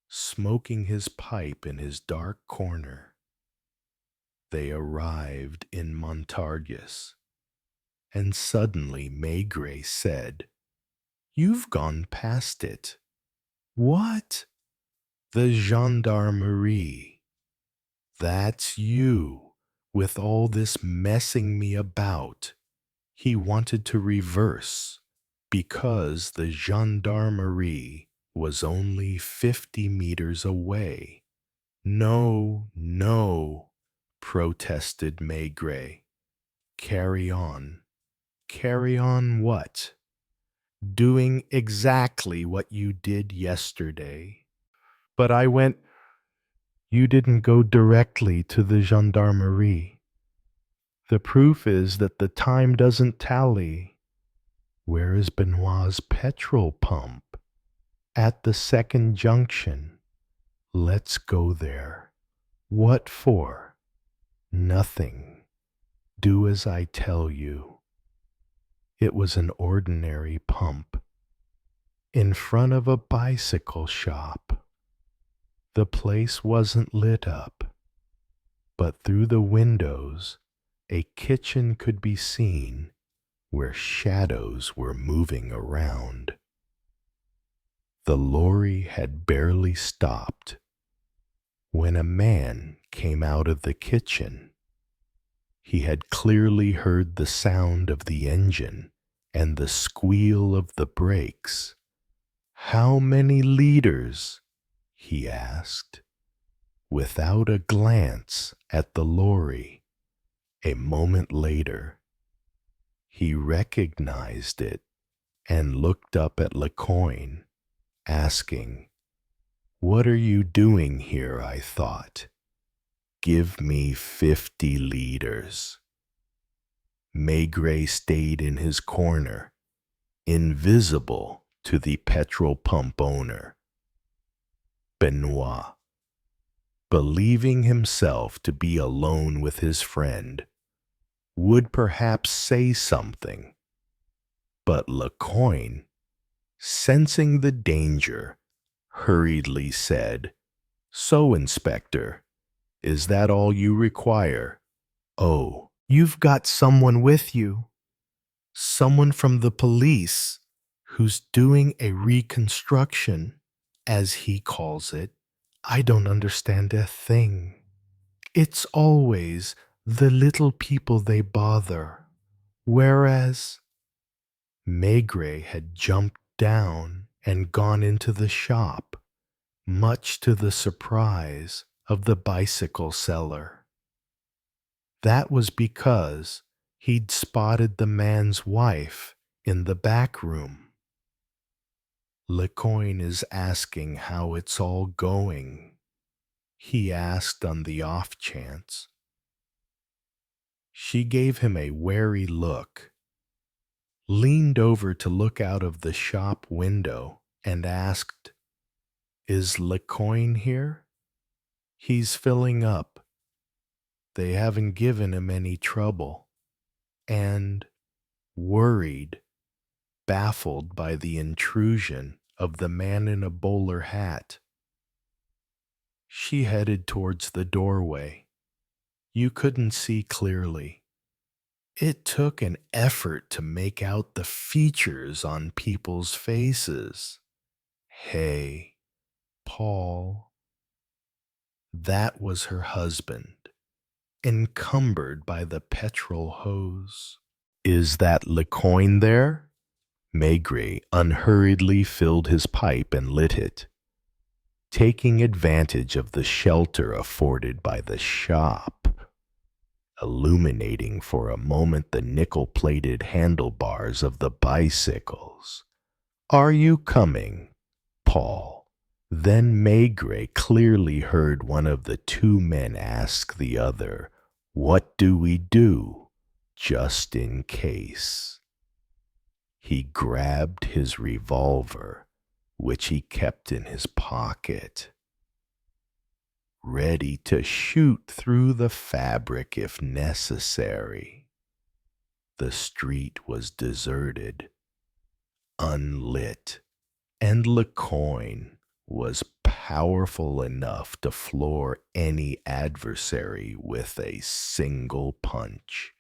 smoking his pipe in his dark corner. They arrived in Montargis, and suddenly Maigret said, "You've gone past it." "What?" "The gendarmerie. That's you, with all this messing me about." He wanted to reverse, because the gendarmerie was only 50 meters away. "No, no," protested Maigret. "Carry on." "Carry on what?" "Doing exactly what you did yesterday." "But I went—" "You didn't go directly to the gendarmerie. The proof is that the time doesn't tally." "Where is Benoit's petrol pump?" "At the second junction." "Let's go there." "What for?" "Nothing. Do as I tell you." It was an ordinary pump, in front of a bicycle shop. The place wasn't lit up, but through the windows a kitchen could be seen where shadows were moving around. The lorry had barely stopped when a man came out of the kitchen. He had clearly heard the sound of the engine and the squeal of the brakes. "How many liters?" he asked, without a glance at the lorry. A moment later, he recognized it and looked up at Lecoyne, asking, "What are you doing here?" I thought. "Give me 50 liters." Maigret stayed in his corner, invisible to the petrol pump owner. Benoit, believing himself to be alone with his friend, would perhaps say something, but Lecoyne, sensing the danger, hurriedly said, "So, Inspector, is that all you require?" "Oh, you've got someone with you. Someone from the police who's doing a reconstruction, as he calls it. I don't understand a thing. It's always the little people they bother. Whereas—" Maigret had jumped down and gone into the shop, much to the surprise of the bicycle seller. That was because he'd spotted the man's wife in the back room. "Lecoyne is asking how it's all going," he asked on the off chance. She gave him a wary look, leaned over to look out of the shop window, and asked, "Is Lecoyne here?" "He's filling up. They haven't given him any trouble." And, worried, baffled by the intrusion of the man in a bowler hat, she headed towards the doorway. You couldn't see clearly. It took an effort to make out the features on people's faces. Hey, Paul. That was her husband, encumbered by the petrol hose. Is that Lecoin there? Maigret unhurriedly filled his pipe and lit it. Taking advantage of the shelter afforded by the shop, illuminating for a moment the nickel-plated handlebars of the bicycles. Are you coming, Paul? Then Maigret clearly heard one of the two men ask the other, "What do we do, just in case?" He grabbed his revolver, which he kept in his pocket, ready to shoot through the fabric if necessary. The street was deserted, unlit, and Lecoin was powerful enough to floor any adversary with a single punch.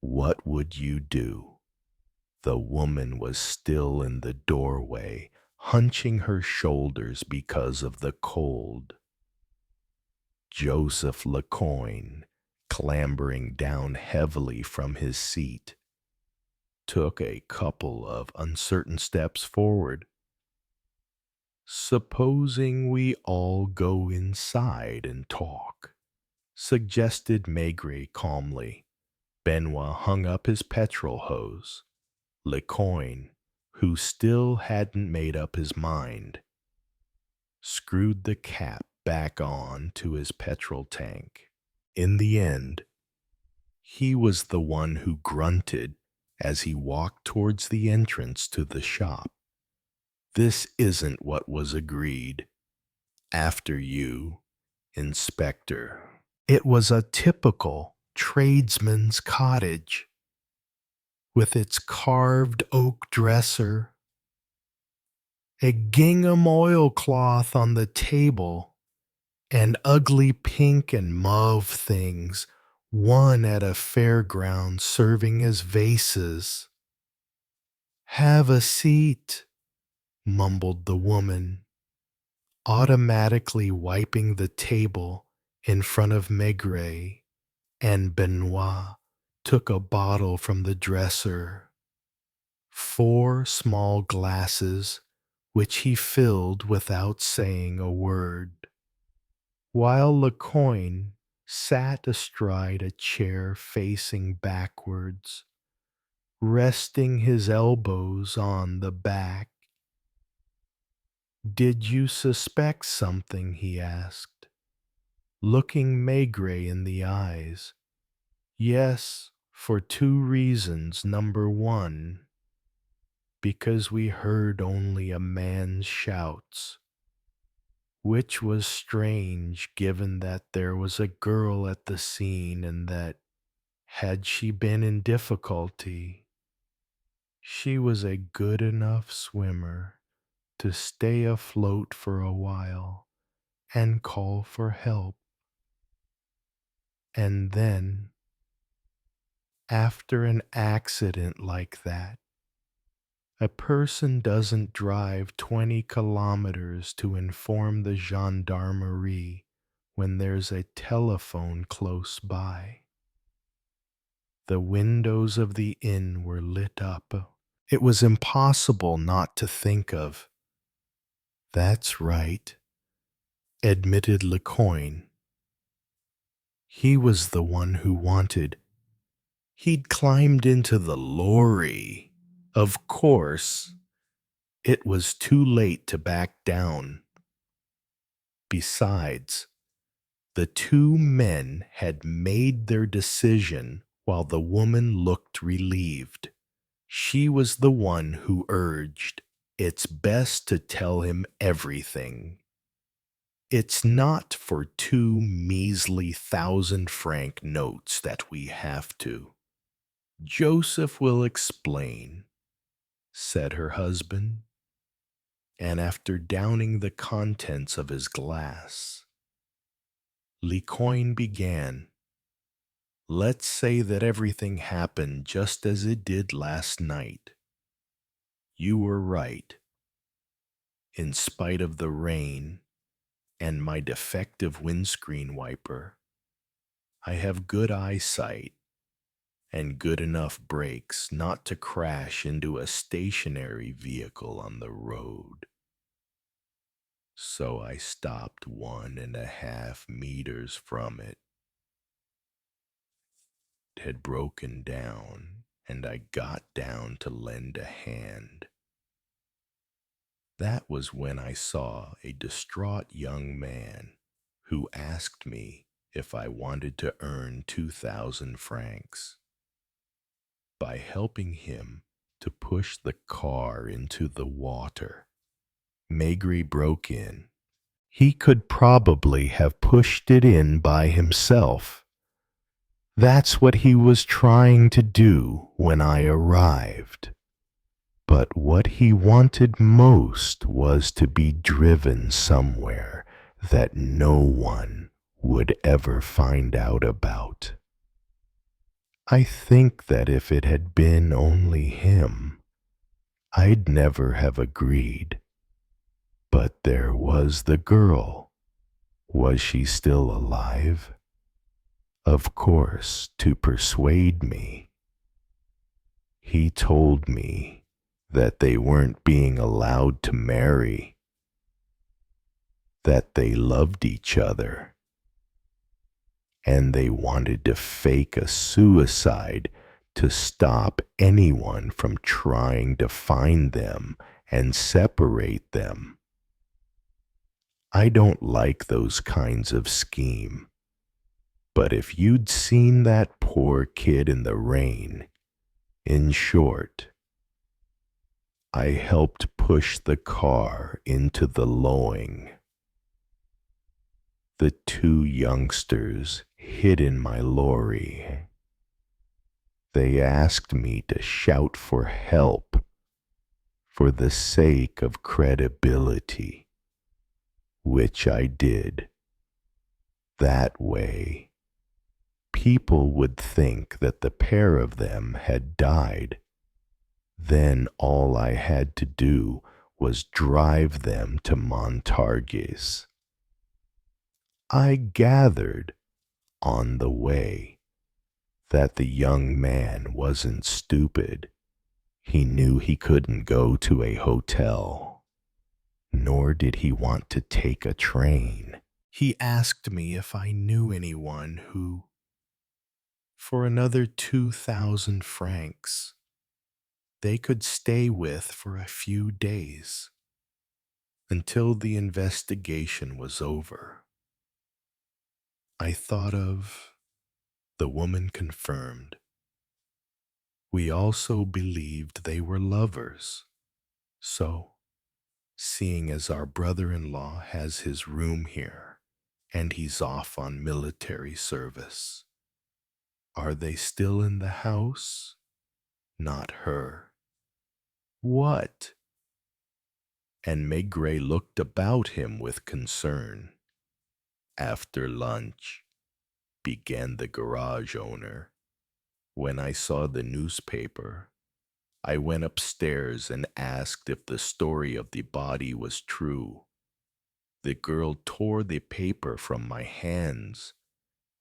What would you do? The woman was still in the doorway, hunching her shoulders because of the cold. Joseph Lecoin, clambering down heavily from his seat, took a couple of uncertain steps forward. "Supposing we all go inside and talk," suggested Maigret calmly. Benoit hung up his petrol hose. Lecoin, who still hadn't made up his mind, screwed the cap back on to his petrol tank. In the end, he was the one who grunted as he walked towards the entrance to the shop. "This isn't what was agreed. After you, Inspector." It was a typical tradesman's cottage, with its carved oak dresser, a gingham oilcloth on the table, and ugly pink and mauve things, one at a fairground serving as vases. "Have a seat," mumbled the woman, automatically wiping the table in front of Maigret, and Benoit took a bottle from the dresser. 4 small glasses, which he filled without saying a word, while Lecoin sat astride a chair facing backwards, resting his elbows on the back. "Did you suspect something?" he asked, looking Maigret in the eyes. "Yes, for 2 reasons. Number 1, because we heard only a man's shouts, which was strange given that there was a girl at the scene and that, had she been in difficulty, she was a good enough swimmer to stay afloat for a while and call for help. And then, after an accident like that, a person doesn't drive 20 kilometers to inform the gendarmerie when there's a telephone close by." The windows of the inn were lit up. It was impossible not to think of. "That's right," admitted Lecoin. He was the one who wanted. He'd climbed into the lorry. Of course, it was too late to back down. Besides, the 2 men had made their decision while the woman looked relieved. She was the one who urged, "It's best to tell him everything. It's not for 2 measly 1,000-franc notes that we have to." "Joseph will explain," said her husband, and after downing the contents of his glass, Lecoin began. Let's say that everything happened just as it did last night. You were right. In spite of the rain and my defective windscreen wiper, I have good eyesight and good enough brakes not to crash into a stationary vehicle on the road. So I stopped 1.5 meters from it. It had broken down, and I got down to lend a hand. That was when I saw a distraught young man who asked me if I wanted to earn 2,000 francs. By helping him to push the car into the water, Maigret broke in. He could probably have pushed it in by himself. That's what he was trying to do when I arrived. But what he wanted most was to be driven somewhere that no one would ever find out about. I think that if it had been only him, I'd never have agreed. But there was the girl. Was she still alive? Of course, to persuade me. He told me that they weren't being allowed to marry, that they loved each other, and they wanted to fake a suicide to stop anyone from trying to find them and separate them. I don't like those kinds of scheme, but if you'd seen that poor kid in the rain, in short, I helped push the car into the Loing. The two youngsters hid in my lorry. They asked me to shout for help for the sake of credibility, which I did. That way, people would think that the pair of them had died. Then all I had to do was drive them to Montargis. I gathered on the way that the young man wasn't stupid. He knew he couldn't go to a hotel, nor did he want to take a train. He asked me if I knew anyone who, for another 2,000 francs, they could stay with for a few days until the investigation was over. I thought of the woman confirmed. We also believed they were lovers. So, seeing as our brother-in-law has his room here and he's off on military service, are they still in the house? Not her. What? And Maigret looked about him with concern. After lunch, began the garage owner. When I saw the newspaper, I went upstairs and asked if the story of the body was true. The girl tore the paper from my hands,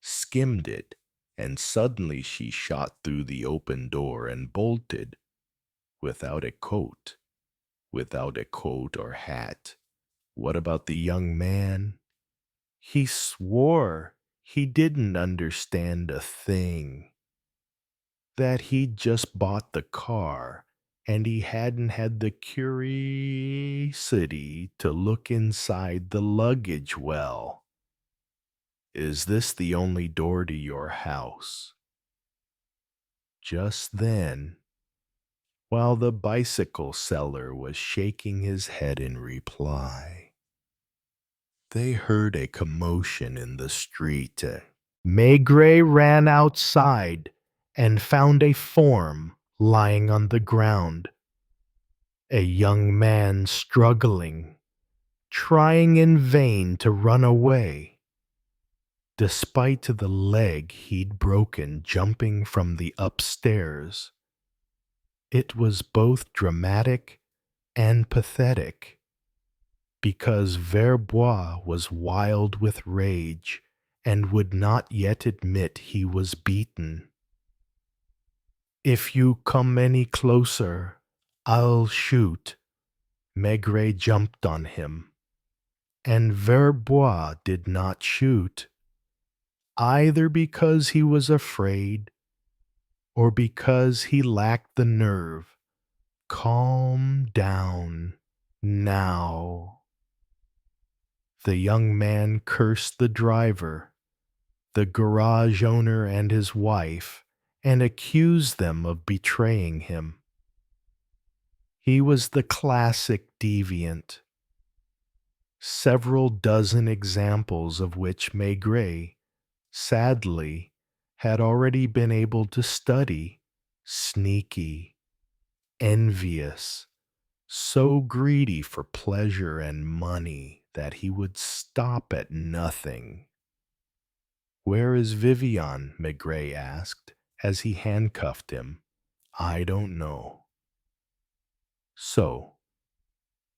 skimmed it, and suddenly she shot through the open door and bolted, without a coat or hat. What about the young man? He swore he didn't understand a thing, that he'd just bought the car and he hadn't had the curiosity to look inside the luggage well. Is this the only door to your house? Just then, while the bicycle seller was shaking his head in reply, they heard a commotion in the street. Maigret ran outside and found a form lying on the ground. A young man struggling, trying in vain to run away. despite the leg he'd broken jumping from the upstairs. It was both dramatic and pathetic, because Verbois was wild with rage and would not yet admit he was beaten. "If you come any closer, I'll shoot." Maigret jumped on him, and Verbois did not shoot, either because he was afraid or because he lacked the nerve. "Calm down now." The young man cursed the driver, the garage owner and his wife, and accused them of betraying him. He was the classic deviant, several dozen examples of which Maigret, sadly, had already been able to study. Sneaky, envious, so greedy for pleasure and money that he would stop at nothing. "Where is Vivian?" Maigret asked as he handcuffed him. "I don't know." "So,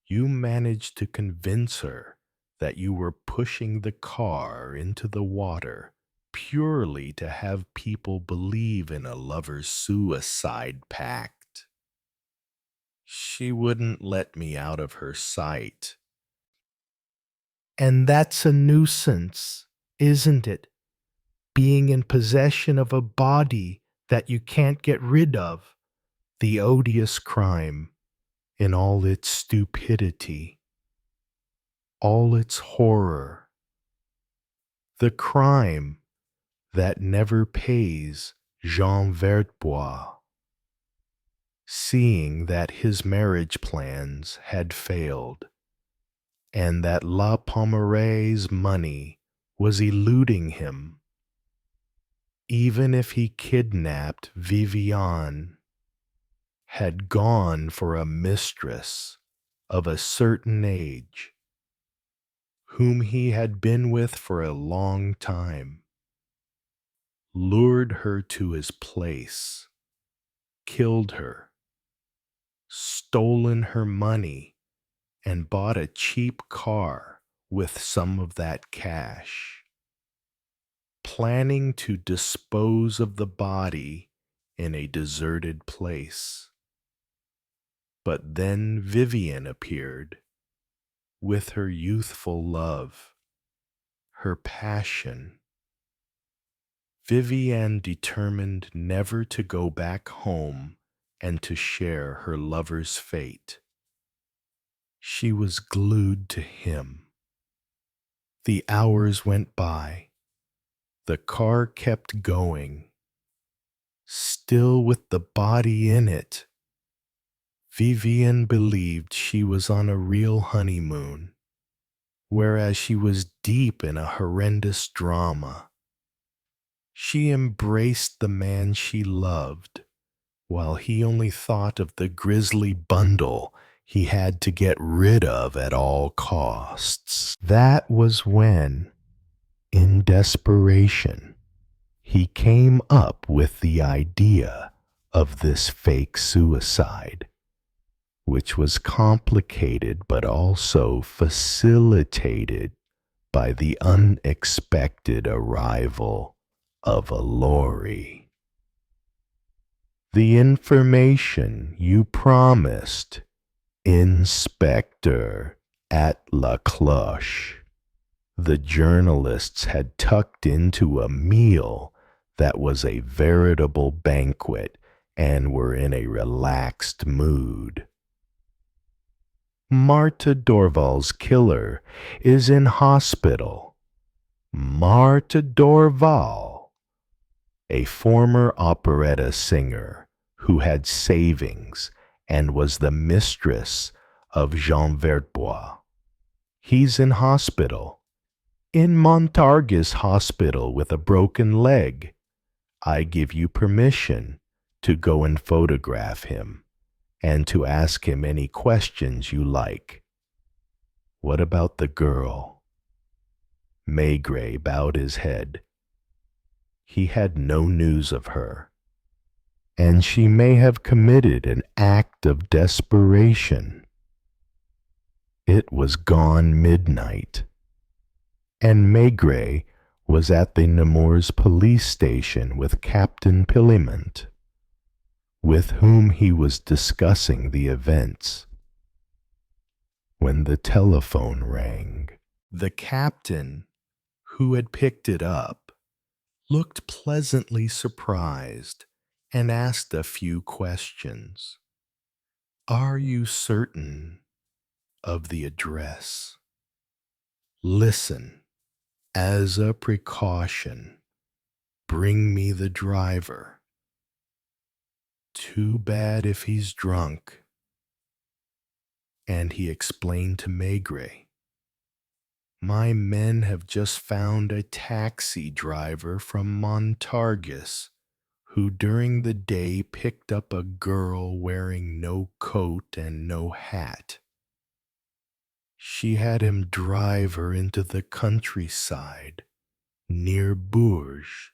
you managed to convince her that you were pushing the car into the water purely to have people believe in a lover's suicide pact?" "She wouldn't let me out of her sight." "And that's a nuisance, isn't it? Being in possession of a body that you can't get rid of. The odious crime in all its stupidity, all its horror. The crime that never pays Jean Verbois, seeing that his marriage plans had failed, and that La Pommeraye's money was eluding him. Even if he kidnapped Vivian, had gone for a mistress of a certain age, whom he had been with for a long time, lured her to his place, killed her, stolen her money, and bought a cheap car with some of that cash, planning to dispose of the body in a deserted place. But then Vivian appeared, with her youthful love, her passion. Vivian determined never to go back home and to share her lover's fate. She was glued to him. The hours went by. The car kept going, still with the body in it. Vivian believed she was on a real honeymoon, whereas she was deep in a horrendous drama. She embraced the man she loved, while he only thought of the grisly bundle he had to get rid of at all costs. That was when, in desperation, he came up with the idea of this fake suicide, which was complicated but also facilitated by the unexpected arrival of a lorry. "The information you promised, Inspector, at La Cloche," the journalists had tucked into a meal that was a veritable banquet and were in a relaxed mood. "Marthe Dorval's killer is in hospital." Marthe Dorval, a former operetta singer who had savings and was the mistress of Jean Verbois. "He's in hospital, in Montargis Hospital with a broken leg. I give you permission to go and photograph him and to ask him any questions you like. What about the girl?" Maigret bowed his head. He had no news of her, and she may have committed an act of desperation. It was gone midnight, and Maigret was at the Nemours police station with Captain Piliment, with whom he was discussing the events, when the telephone rang. The captain, who had picked it up, looked pleasantly surprised and asked a few questions. "Are you certain of the address? Listen, as a precaution, bring me the driver. Too bad if he's drunk." And he explained to Maigret, "My men have just found a taxi driver from Montargis who during the day picked up a girl wearing no coat and no hat. She had him drive her into the countryside near Bourges,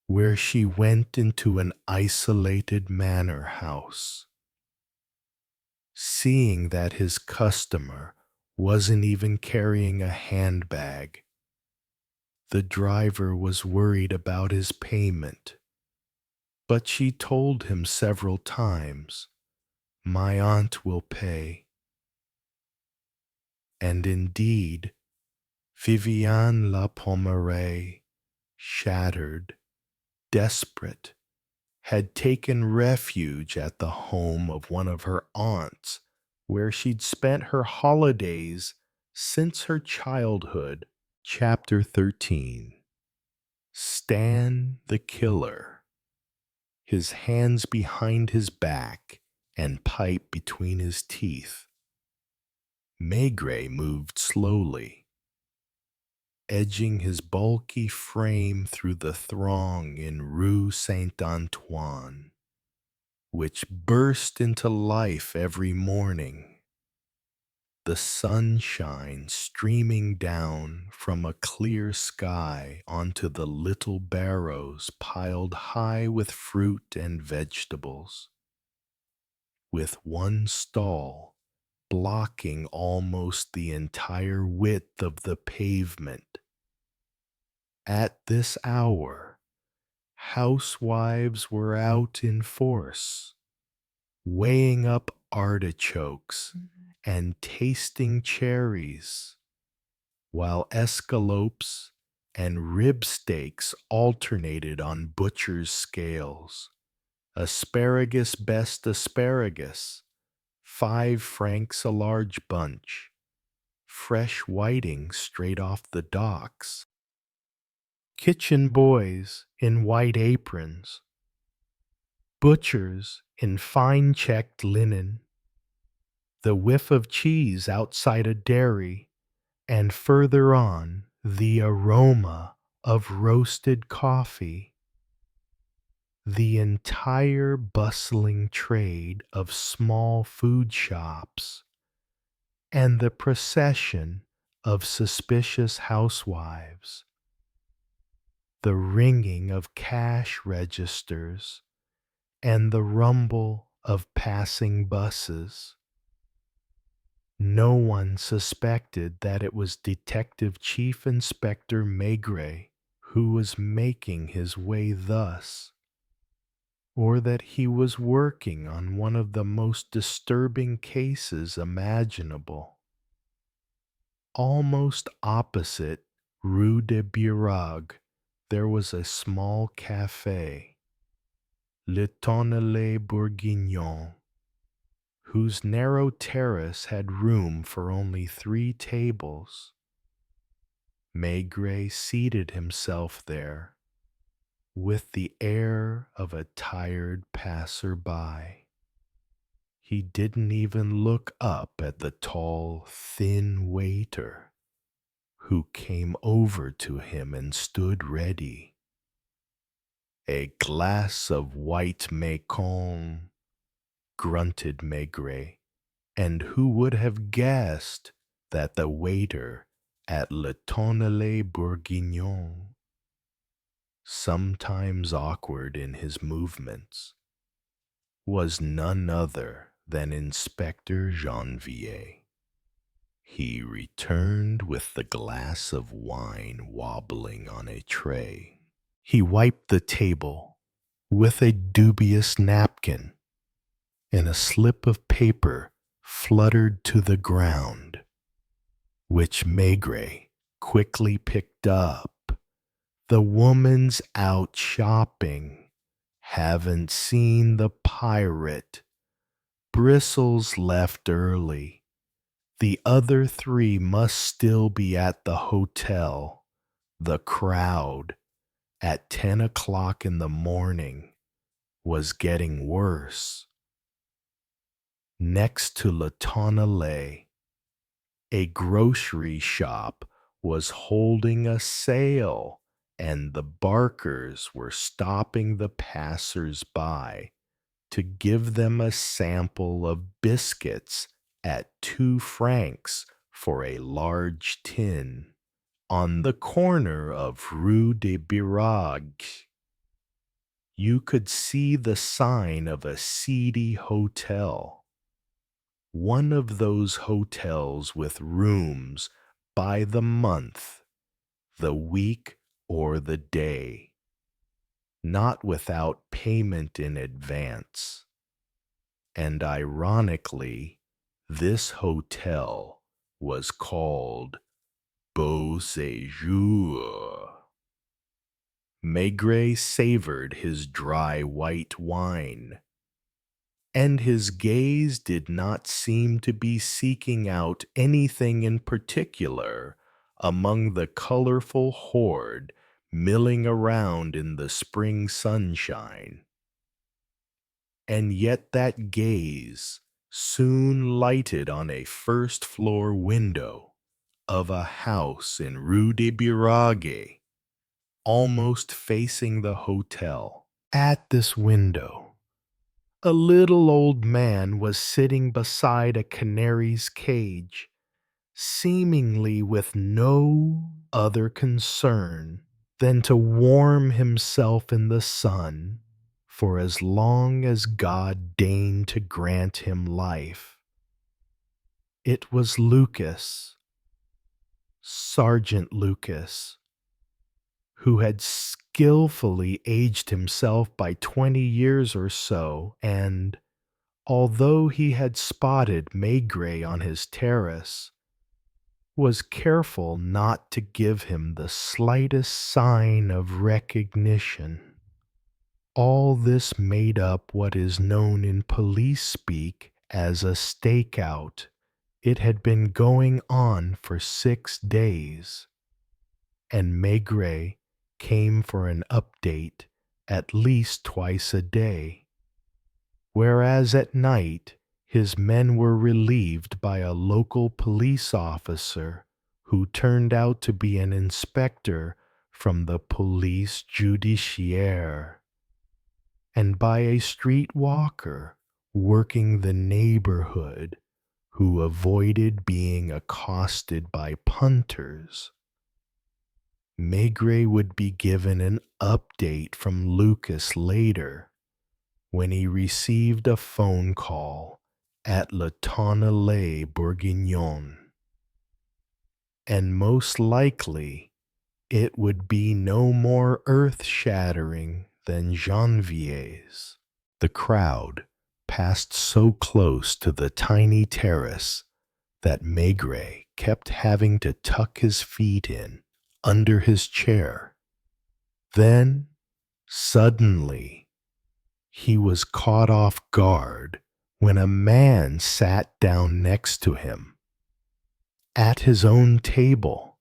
where she went into an isolated manor house. Seeing that his customer wasn't even carrying a handbag, the driver was worried about his payment, but she told him several times, 'My aunt will pay.' And indeed, Viviane La Pommeraye, shattered, desperate, had taken refuge at the home of one of her aunts, where she'd spent her holidays since her childhood. Chapter 13. Stan the Killer. His hands behind his back and pipe between his teeth, Maigret moved slowly, edging his bulky frame through the throng in Rue Saint-Antoine, which burst into life every morning, the sunshine streaming down from a clear sky onto the little barrows piled high with fruit and vegetables, with one stall blocking almost the entire width of the pavement. At this hour, housewives were out in force, weighing up artichokes and tasting cherries, while escalopes and rib steaks alternated on butcher's scales. Asparagus best asparagus, 5 francs a large bunch. Fresh whiting straight off the docks. Kitchen boys in white aprons. Butchers in fine checked linen. The whiff of cheese outside a dairy, and further on the aroma of roasted coffee. The entire bustling trade of small food shops, and the procession of suspicious housewives, the ringing of cash registers, and the rumble of passing buses. No one suspected that it was Detective Chief Inspector Maigret who was making his way thus, or that he was working on one of the most disturbing cases imaginable. Almost opposite Rue de Birague, there was a small café, Le Tonnelle Bourguignon, whose narrow terrace had room for only 3 tables. Maigret seated himself there, with the air of a tired passer-by. He didn't even look up at the tall, thin waiter, who came over to him and stood ready. "A glass of white Macon," grunted Maigret, and who would have guessed that the waiter at Le Tonnelle Bourguignon, sometimes awkward in his movements, was none other than Inspector Janvier. He returned with the glass of wine wobbling on a tray. He wiped the table with a dubious napkin, and a slip of paper fluttered to the ground, which Maigret quickly picked up. "The woman's out shopping. Haven't seen the pirate. Bristles left early. The other three must still be at the hotel. The crowd, at 10 o'clock in the morning, was getting worse." Next to Le Tonnelle, a grocery shop was holding a sale, and the barkers were stopping the passers-by to give them a sample of biscuits at 2 francs for a large tin, on the corner of Rue des Biragues. You could see the sign of a seedy hotel, one of those hotels with rooms by the month, the week, or the day, not without payment in advance. And ironically, this hotel was called Beau Séjour. Maigret savored his dry white wine, and his gaze did not seem to be seeking out anything in particular among the colorful horde milling around in the spring sunshine. And yet that gaze soon lighted on a first-floor window of a house in Rue des Biragues, almost facing the hotel. At this window, a little old man was sitting beside a canary's cage, seemingly with no other concern than to warm himself in the sun for as long as God deigned to grant him life. It was Lucas, Sergeant Lucas, who had skillfully aged himself by 20 years or so, and, although he had spotted Maigret on his terrace, was careful not to give him the slightest sign of recognition. All this made up what is known in police speak as a stakeout. It had been going on for 6 days, and Maigret came for an update at least twice a day, whereas at night his men were relieved by a local police officer who turned out to be an inspector from the police judiciaire, and by a street walker working the neighborhood who avoided being accosted by punters. Maigret would be given an update from Lucas later, when he received a phone call at Le Tonnelle Bourguignon. And most likely, it would be no more earth-shattering than Janvier's. The crowd passed so close to the tiny terrace that Maigret kept having to tuck his feet in under his chair. Then, suddenly, he was caught off guard when a man sat down next to him, at his own table.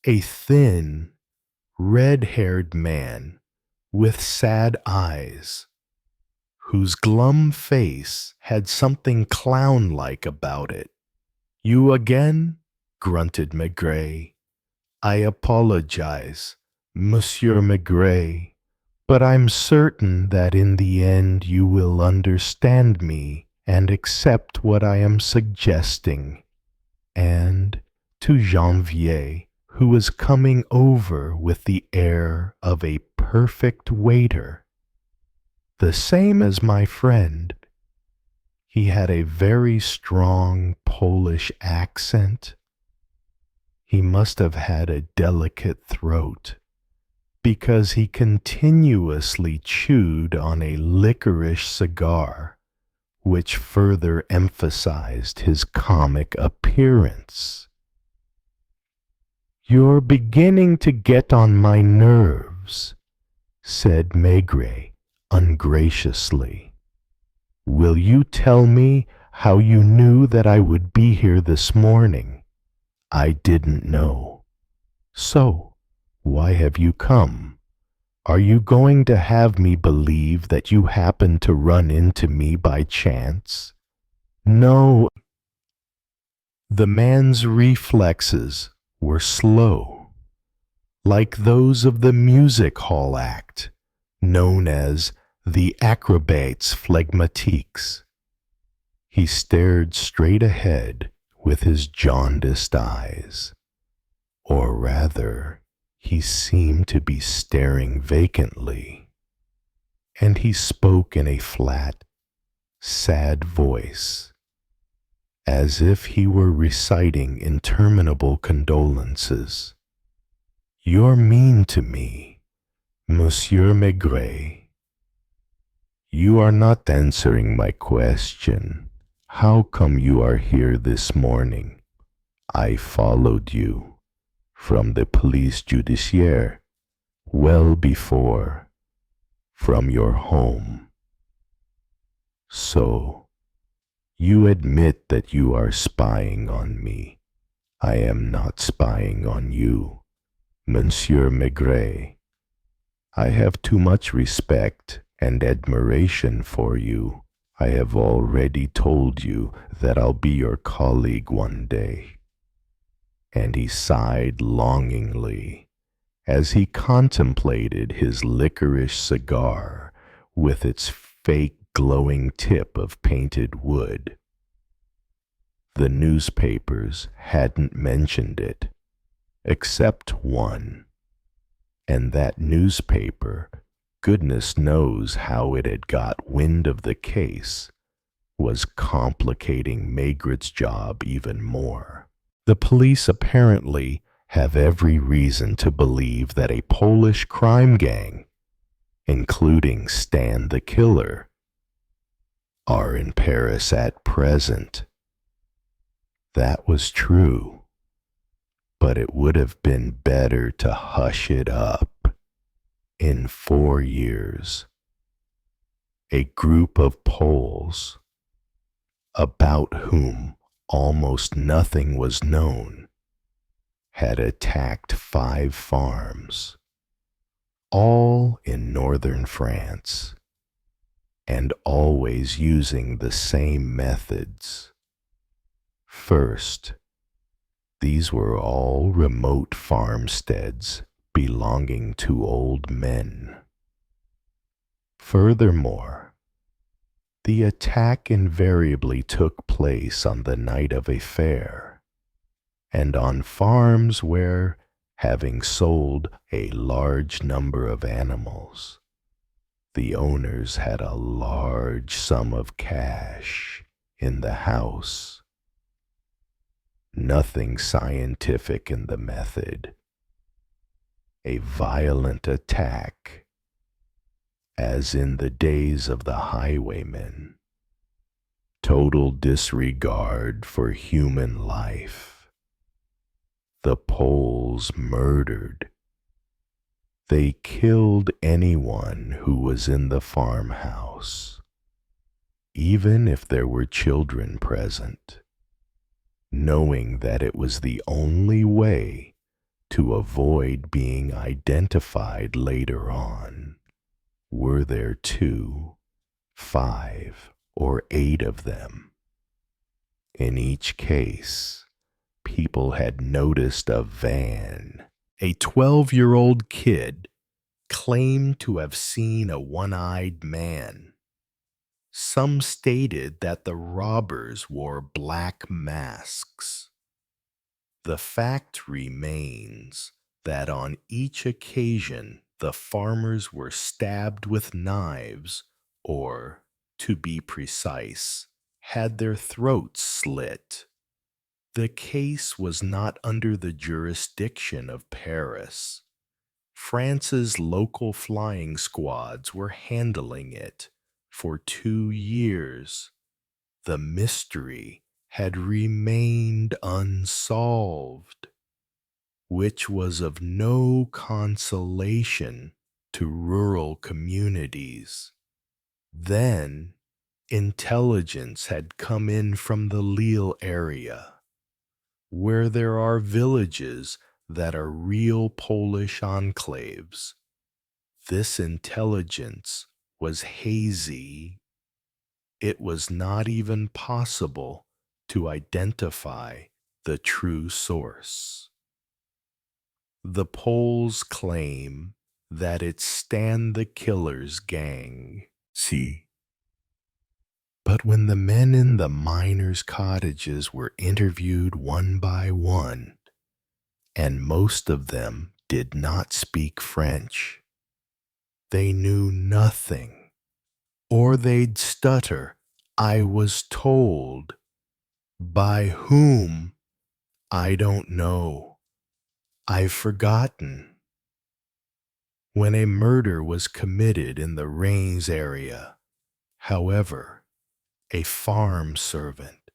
A thin, red-haired man with sad eyes, whose glum face had something clown-like about it. "You again?" grunted Maigret. "I apologize, Monsieur Maigret, but I'm certain that in the end you will understand me and accept what I am suggesting. And, to Janvier, who was coming over with the air of a perfect waiter, the same as my friend. He had a very strong Polish accent. He must have had a delicate throat, because he continuously chewed on a licorice cigar, which further emphasized his comic appearance. "You're beginning to get on my nerves," said Maigret ungraciously. "Will you tell me how you knew that I would be here this morning?" "I didn't know." "So, why have you come? Are you going to have me believe that you happened to run into me by chance?" "No." The man's reflexes were slow, like those of the music hall act, known as the acrobates phlegmatiques. He stared straight ahead with his jaundiced eyes, or rather, he seemed to be staring vacantly, and he spoke in a flat, sad voice, as if he were reciting interminable condolences. "You're mean to me, Monsieur Maigret. You are not answering my question. How come you are here this morning? I followed you from the police judiciaire well before, from your home. So, you admit that you are spying on me. I am not spying on you, Monsieur Maigret. I have too much respect and admiration for you. I have already told you that I'll be your colleague one day." And he sighed longingly as he contemplated his licorice cigar with its fake glowing tip of painted wood. The newspapers hadn't mentioned it, except one, and that newspaper, goodness knows how it had got wind of the case, was complicating Maigret's job even more. The police apparently have every reason to believe that a Polish crime gang, including Stan the Killer, are in Paris at present. That was true, but it would have been better to hush it up. In 4 years, a group of Poles, about whom almost nothing was known, had attacked 5 farms, all in northern France, and always using the same methods. First, these were all remote farmsteads belonging to old men. Furthermore, the attack invariably took place on the night of a fair, and on farms where, having sold a large number of animals, the owners had a large sum of cash in the house. Nothing scientific in the method. A violent attack, as in the days of the highwaymen. Total disregard for human life. The Poles murdered. They killed anyone who was in the farmhouse, even if there were children present, knowing that it was the only way to avoid being identified later on, were there 2, 5, or 8 of them. In each case, people had noticed a van. A 12-year-old kid claimed to have seen a one-eyed man. Some stated that the robbers wore black masks. The fact remains that on each occasion the farmers were stabbed with knives, or, to be precise, had their throats slit. The case was not under the jurisdiction of Paris. France's local flying squads were handling it for 2 years. The mystery had remained unsolved, which was of no consolation to rural communities. Then, intelligence had come in from the Lille area, where there are villages that are real Polish enclaves. This intelligence was hazy. It was not even possible to identify the true source. The Poles claim that it's Stan the Killer's gang. See? But when the men in the miners' cottages were interviewed one by one, and most of them did not speak French, they knew nothing, or they'd stutter, "I was told." By whom? I don't know. I've forgotten. When a murder was committed in the Reims area, however, a farm servant,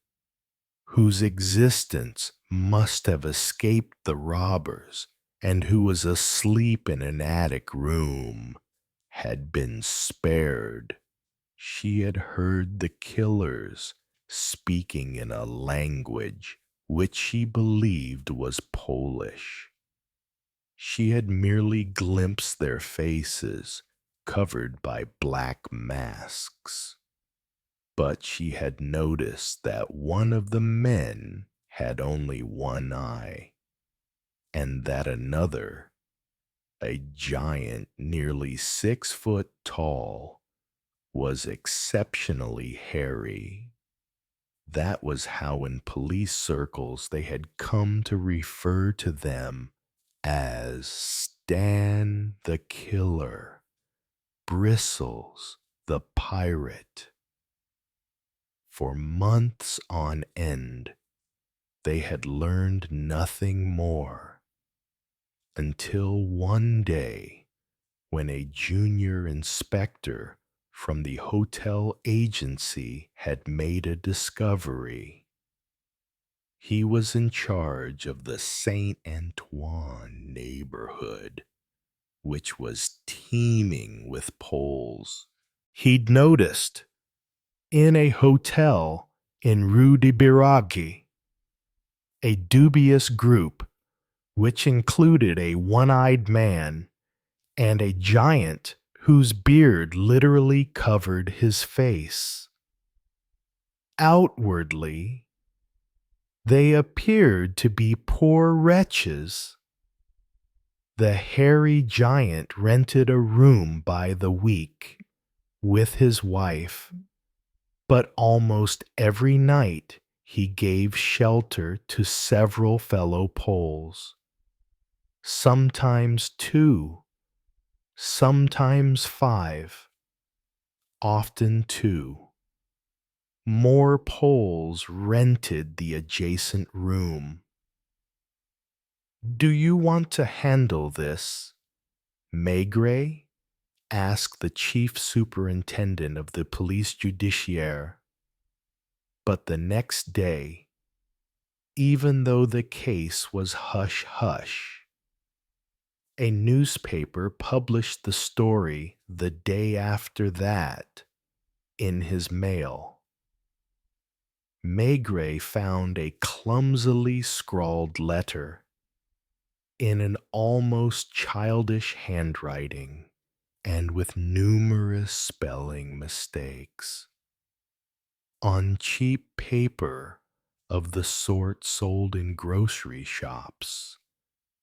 whose existence must have escaped the robbers and who was asleep in an attic room, had been spared. She had heard the killers speaking in a language which she believed was Polish. She had merely glimpsed their faces covered by black masks. But she had noticed that one of the men had only one eye, and that another, a giant nearly 6 foot tall, was exceptionally hairy. That was how in police circles they had come to refer to them as Stan the Killer, Bristles the Pirate. For months on end, they had learned nothing more, until one day, when a junior inspector from the hotel agency had made a discovery. He was in charge of the Saint Antoine neighborhood, which was teeming with Poles. He'd noticed, in a hotel in Rue de Biragi, a dubious group which included a one-eyed man and a giant whose beard literally covered his face. Outwardly, they appeared to be poor wretches. The hairy giant rented a room by the week with his wife, but almost every night he gave shelter to several fellow Poles, sometimes 2, sometimes 5, often 2. More Poles rented the adjacent room. "Do you want to handle this, Maigret?" asked the chief superintendent of the police judiciaire. But the next day, even though the case was hush-hush, a newspaper published the story the day after that in his mail. Maigret found a clumsily scrawled letter in an almost childish handwriting and with numerous spelling mistakes. On cheap paper of the sort sold in grocery shops,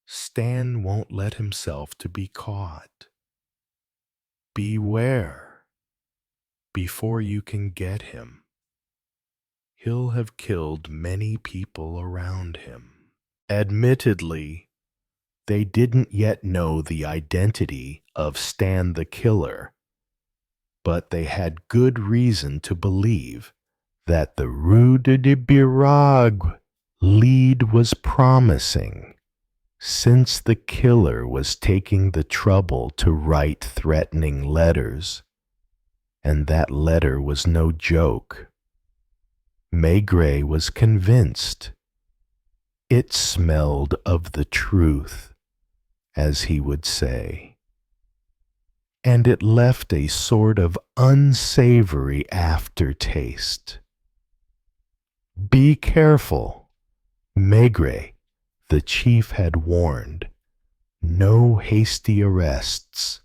Stan won't let himself to be caught. Beware. Before you can get him, he'll have killed many people around him. Admittedly, they didn't yet know the identity of Stan the Killer, but they had good reason to believe that the Rue de Birague lead was promising, since the killer was taking the trouble to write threatening letters, and that letter was no joke. Maigret was convinced. It smelled of the truth, as he would say, and it left a sort of unsavory aftertaste. Be careful, Maigret, the chief had warned. No hasty arrests.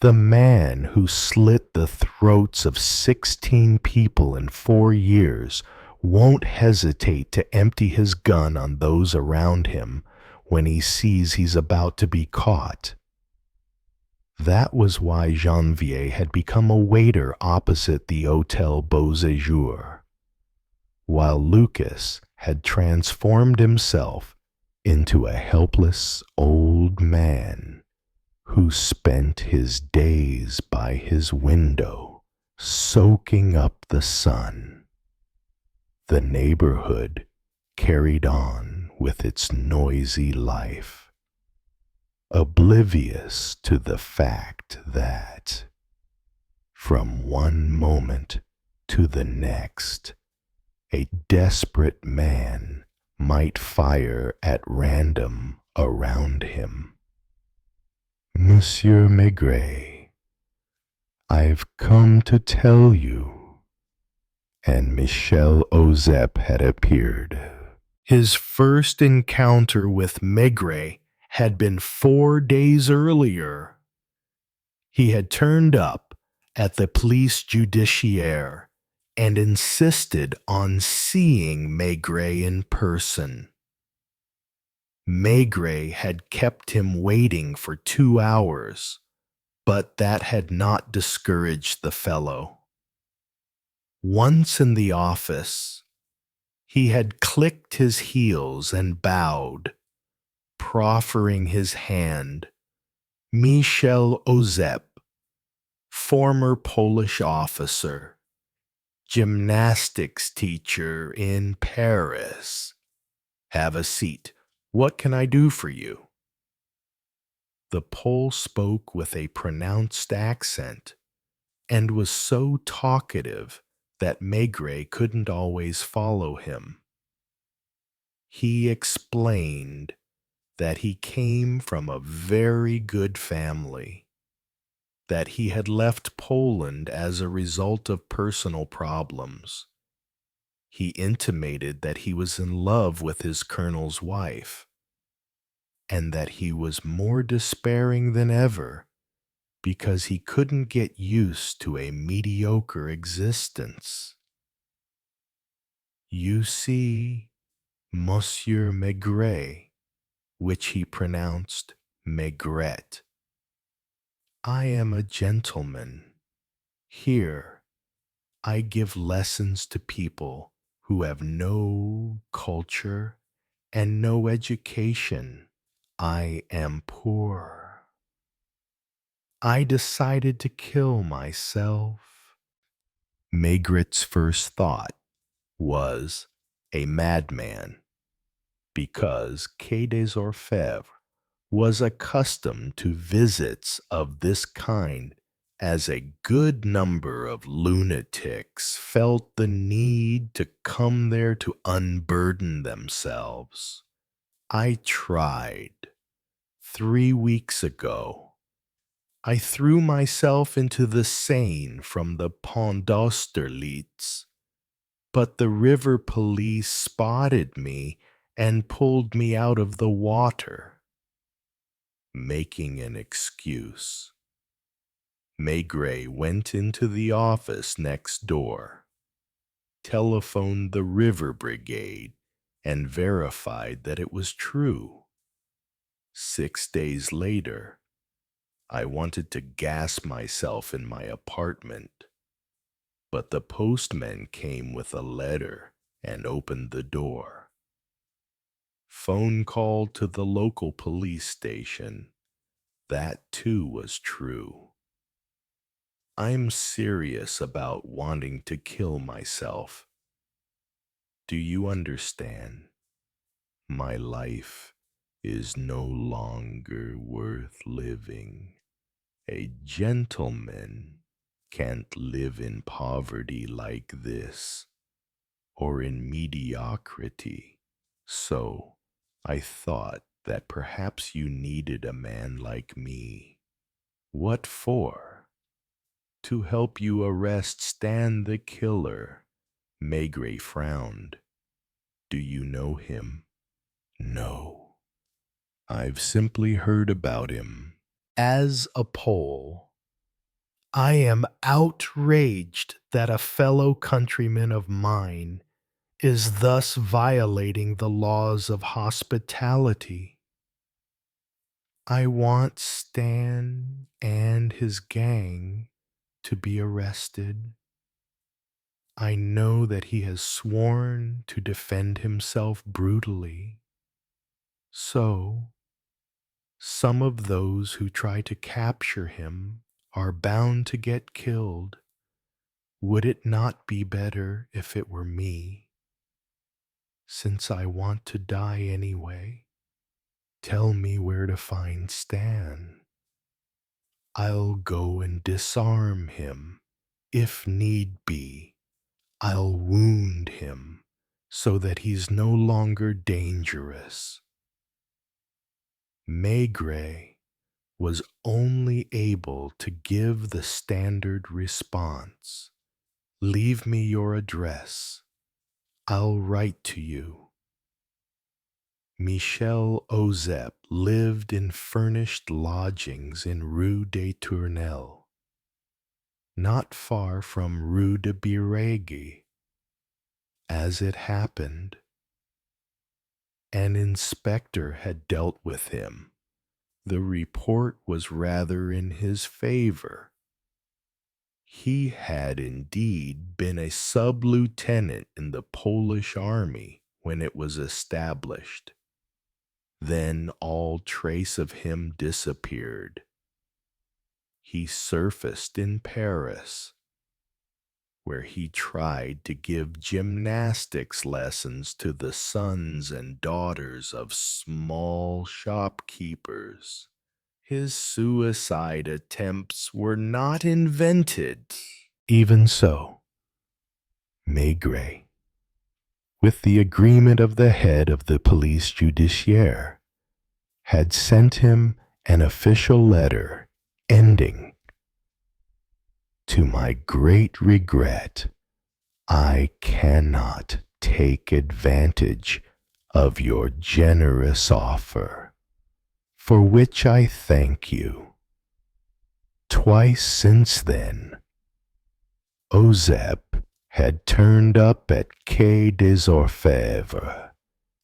The man who slit the throats of 16 people in 4 years won't hesitate to empty his gun on those around him when he sees he's about to be caught. That was why Janvier had become a waiter opposite the Hôtel Beauséjour, while Lucas had transformed himself into a helpless old man who spent his days by his window, soaking up the sun. The neighborhood carried on with its noisy life, oblivious to the fact that, from one moment to the next, a desperate man might fire at random around him. Monsieur Maigret, I've come to tell you. And Michel Ozep had appeared. His first encounter with Maigret had been 4 days earlier. He had turned up at the police judiciaire and insisted on seeing Maigret in person. Maigret had kept him waiting for 2 hours, but that had not discouraged the fellow. Once in the office, he had clicked his heels and bowed, proffering his hand. Michel Ozep, former Polish officer, gymnastics teacher in Paris. Have a seat. What can I do for you? The Pole spoke with a pronounced accent and was so talkative that Maigret couldn't always follow him. He explained that he came from a very good family, that he had left Poland as a result of personal problems. He intimated that he was in love with his colonel's wife, and that he was more despairing than ever because he couldn't get used to a mediocre existence. You see, Monsieur Maigret, which he pronounced Maigret, I am a gentleman. Here, I give lessons to people who have no culture and no education. I am poor. I decided to kill myself. Maigret's first thought was a madman, because Quai des Orfèvres was accustomed to visits of this kind, as a good number of lunatics felt the need to come there to unburden themselves. I tried. 3 weeks ago, I threw myself into the Seine from the Pont d'Austerlitz, but the river police spotted me and pulled me out of the water. Making an excuse, Maigret went into the office next door, telephoned the river brigade, and verified that it was true. 6 days later, I wanted to gas myself in my apartment, but the postman came with a letter and opened the door. phone call to the local police station. That too was true. I'm serious about wanting to kill myself. Do you understand? My life is no longer worth living. A gentleman can't live in poverty like this, or in mediocrity. So I thought that perhaps you needed a man like me. What for? To help you arrest Stan the killer. Maigret frowned. Do you know him? No. I've simply heard about him. As a Pole, I am outraged that a fellow countryman of mine is thus violating the laws of hospitality. I want Stan and his gang to be arrested. I know that he has sworn to defend himself brutally. So, some of those who try to capture him are bound to get killed. Would it not be better if it were me? Since I want to die anyway, tell me where to find Stan. I'll go and disarm him. If need be, I'll wound him so that he's no longer dangerous. Maigret was only able to give the standard response. Leave me your address. I'll write to you. Michel Ozep lived in furnished lodgings in Rue des Tournelles, not far from Rue de Birégy. As it happened, an inspector had dealt with him. The report was rather in his favor. He had indeed been a sub-lieutenant in the Polish army when it was established. Then all trace of him disappeared. He surfaced in Paris, where he tried to give gymnastics lessons to the sons and daughters of small shopkeepers. His suicide attempts were not invented. Even so, Maigret, with the agreement of the head of the police judiciaire, had sent him an official letter ending, "To my great regret, I cannot take advantage of your generous offer, for which I thank you." Twice since then, Ozep had turned up at Quai des Orfèvres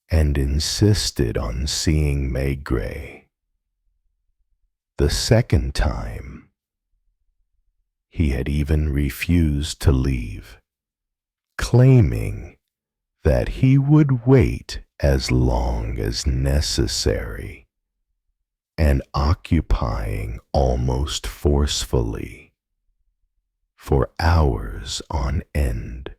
and insisted on seeing Maigret. The second time, he had even refused to leave, claiming that he would wait as long as necessary, and occupying almost forcefully for hours on end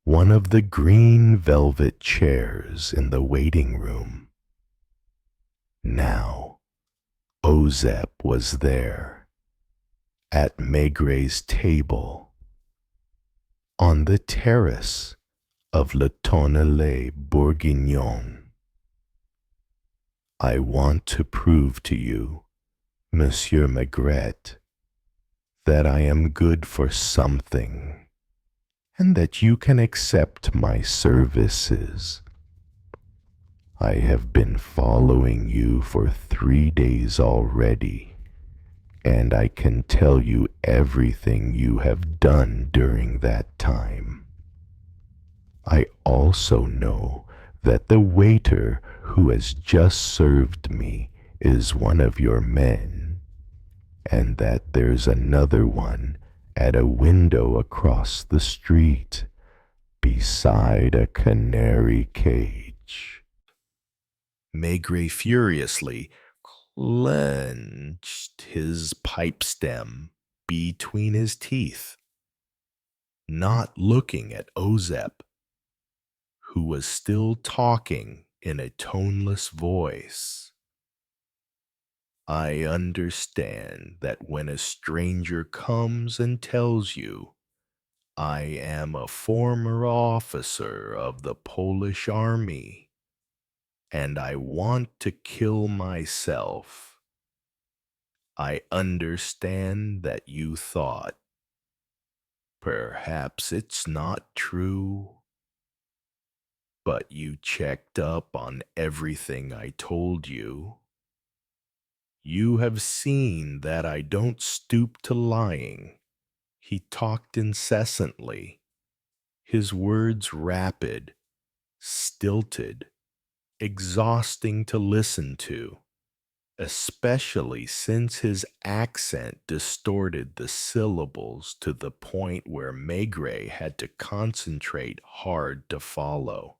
one of the green velvet chairs in the waiting room. Now Ozep was there, at Maigret's table, on the terrace of Le Tonnellé Bourguignon. "I want to prove to you, Monsieur Maigret, that I am good for something, and that you can accept my services. I have been following you for 3 days already, and I can tell you everything you have done during that time. I also know that the waiter who has just served me is one of your men, and that there's another one at a window across the street, beside a canary cage. Maigret furiously clenched his pipe stem between his teeth, not looking at Ozep, who was still talking in a toneless voice. I understand that when a stranger comes and tells you, I am a former officer of the Polish army, and I want to kill myself, I understand that you thought, perhaps it's not true, but you checked up on everything I told you. You have seen that I don't stoop to lying. He talked incessantly, his words rapid, stilted, exhausting to listen to, especially since his accent distorted the syllables to the point where Maigret had to concentrate hard to follow.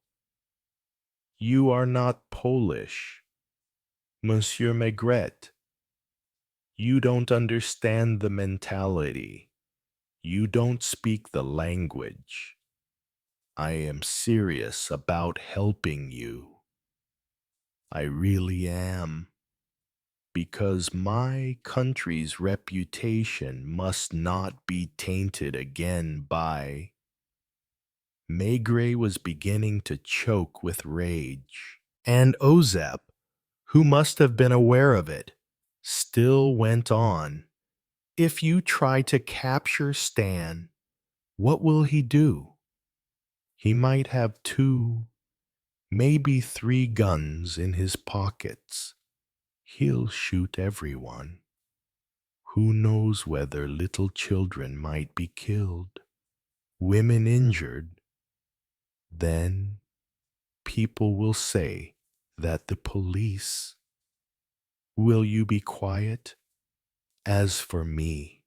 You are not Polish, Monsieur Maigret. You don't understand the mentality. You don't speak the language. I am serious about helping you. I really am. Because my country's reputation must not be tainted again by... Maigret was beginning to choke with rage, and Ozep, who must have been aware of it, still went on. If you try to capture Stan, what will he do? He might have 2, maybe 3 guns in his pockets. He'll shoot everyone. Who knows whether little children might be killed, women injured? Then people will say that the police... Will you be quiet? As for me,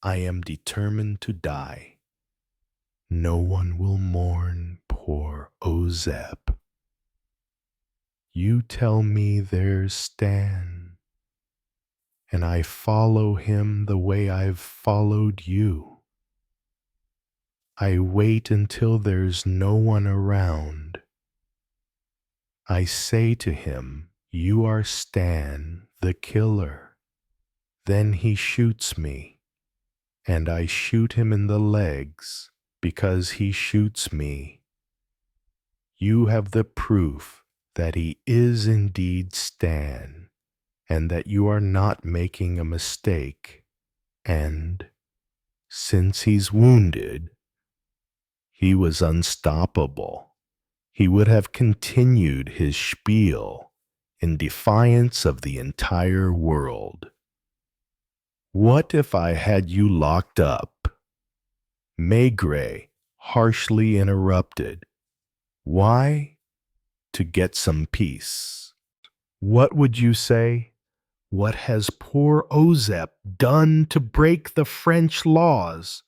I am determined to die. No one will mourn poor Ozep. You tell me there's Stan, and I follow him the way I've followed you. I wait until there's no one around. I say to him, you are Stan, the killer. Then he shoots me, and I shoot him in the legs because he shoots me. You have the proof that he is indeed Stan, and that you are not making a mistake, and since he's wounded, he was unstoppable. He would have continued his spiel in defiance of the entire world. What if I had you locked up? Maigret harshly interrupted. Why? To get some peace. What would you say? What has poor Ozep done to break the French laws,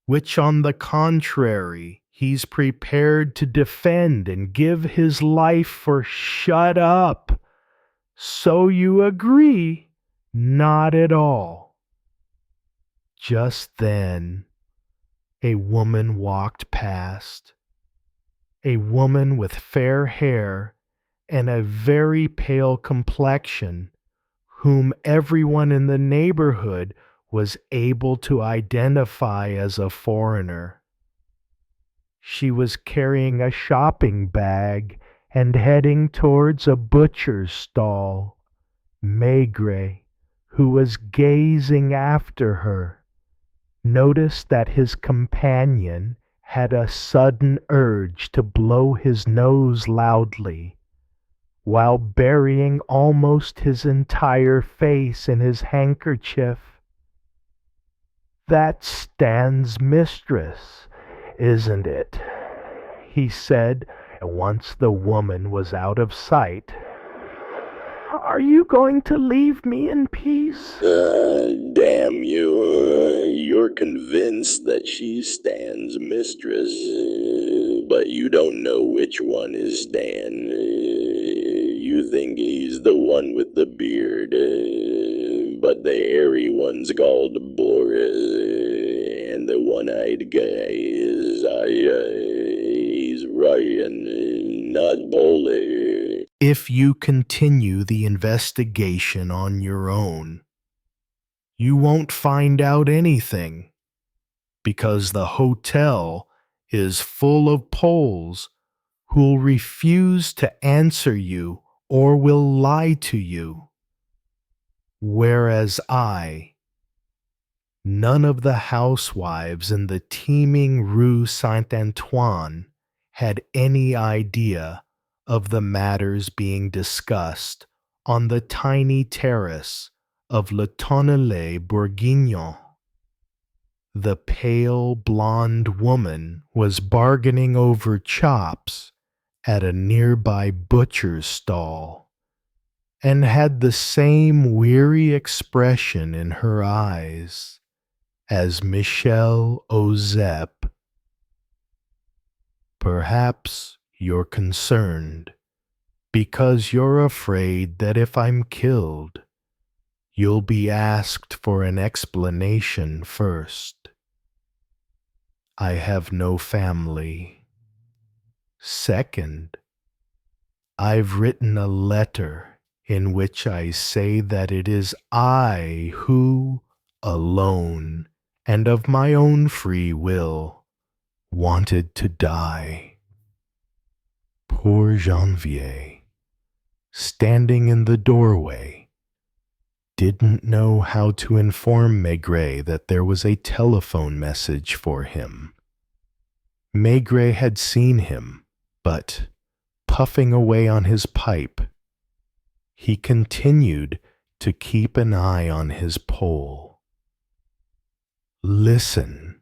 which on the contrary he's prepared to defend and give his life for? Shut up! So you agree? Not at all. Just then, a woman walked past. A woman with fair hair and a very pale complexion, whom everyone in the neighborhood was able to identify as a foreigner. She was carrying a shopping bag and heading towards a butcher's stall. Maigret, who was gazing after her, noticed that his companion had a sudden urge to blow his nose loudly, while burying almost his entire face in his handkerchief. That's Stan's mistress, isn't it? He said, once the woman was out of sight. Are you going to leave me in peace? Damn you. You're convinced that she's Stan's mistress, but you don't know which one is Stan. you think he's the one with the beard, but the hairy one's called Boris, and the one-eyed guy is, he's Ryan, not Bowler. If you continue the investigation on your own, you won't find out anything, because the hotel is full of Poles who'll refuse to answer you or will lie to you. Whereas none of the housewives in the teeming Rue Saint-Antoine had any idea of the matters being discussed on the tiny terrace of Le Tonnelle Bourguignon. The pale blonde woman was bargaining over chops at a nearby butcher's stall, and had the same weary expression in her eyes as Michel Ozep. Perhaps you're concerned because you're afraid that if I'm killed, you'll be asked for an explanation first. I have no family. Second, I've written a letter in which I say that it is I who, alone and of my own free will, wanted to die. Poor Janvier, standing in the doorway, didn't know how to inform Maigret that there was a telephone message for him. Maigret had seen him, but, puffing away on his pipe, he continued to keep an eye on his pole. Listen.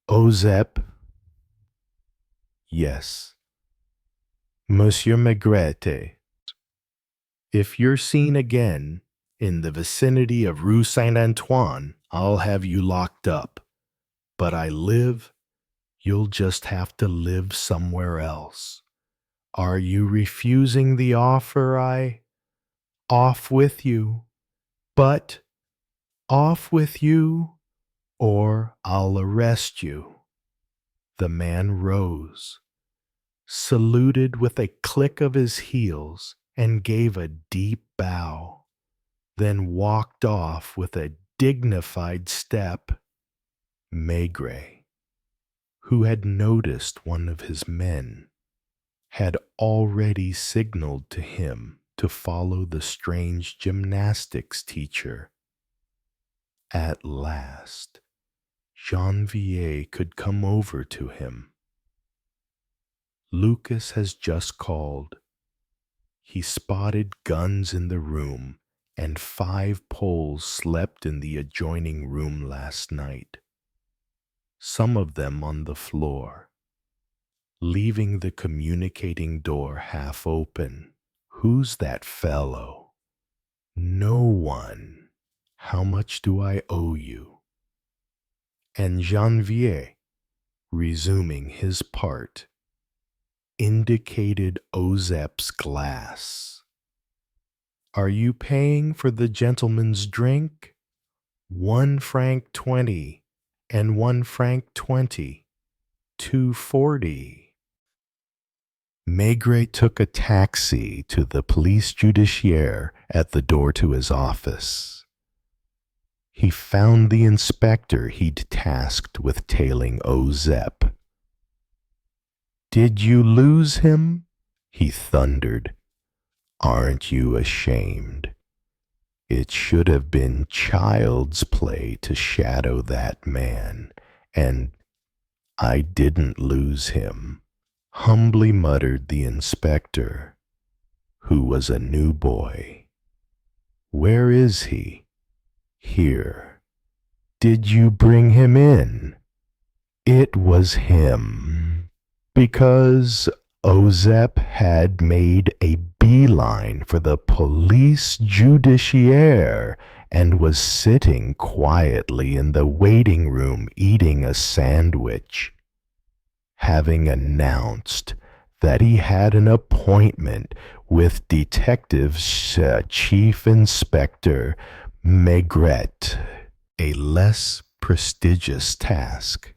Ozep? Yes. Monsieur Maigret. If you're seen again in the vicinity of Rue Saint-Antoine, I'll have you locked up. But I live, you'll just have to live somewhere else. Are you refusing the offer? Off with you. But off with you, or I'll arrest you. The man rose, saluted with a click of his heels, and gave a deep bow, then walked off with a dignified step. Maigret, who had noticed one of his men, had already signaled to him to follow the strange gymnastics teacher. At last, Janvier could come over to him. Lucas has just called. He spotted guns in the room, and 5 Poles slept in the adjoining room last night, some of them on the floor, leaving the communicating door half open. Who's that fellow? No one. How much do I owe you? And Janvier, resuming his part, indicated Ozep's glass. Are you paying for the gentleman's drink? 1 franc 20 and 1 franc 20, 2.40. Maigret took a taxi to the police judiciaire at the door to his office. He found the inspector he'd tasked with tailing Ozep. Did you lose him? He thundered. Aren't you ashamed? It should have been child's play to shadow that man, and I didn't lose him, humbly muttered the inspector, who was a new boy. Where is he? Here. Did you bring him in? It was him, because Ozep had made a beeline for the police judiciaire and was sitting quietly in the waiting room eating a sandwich, having announced that he had an appointment with Detective Chief Inspector Maigret, a less prestigious task,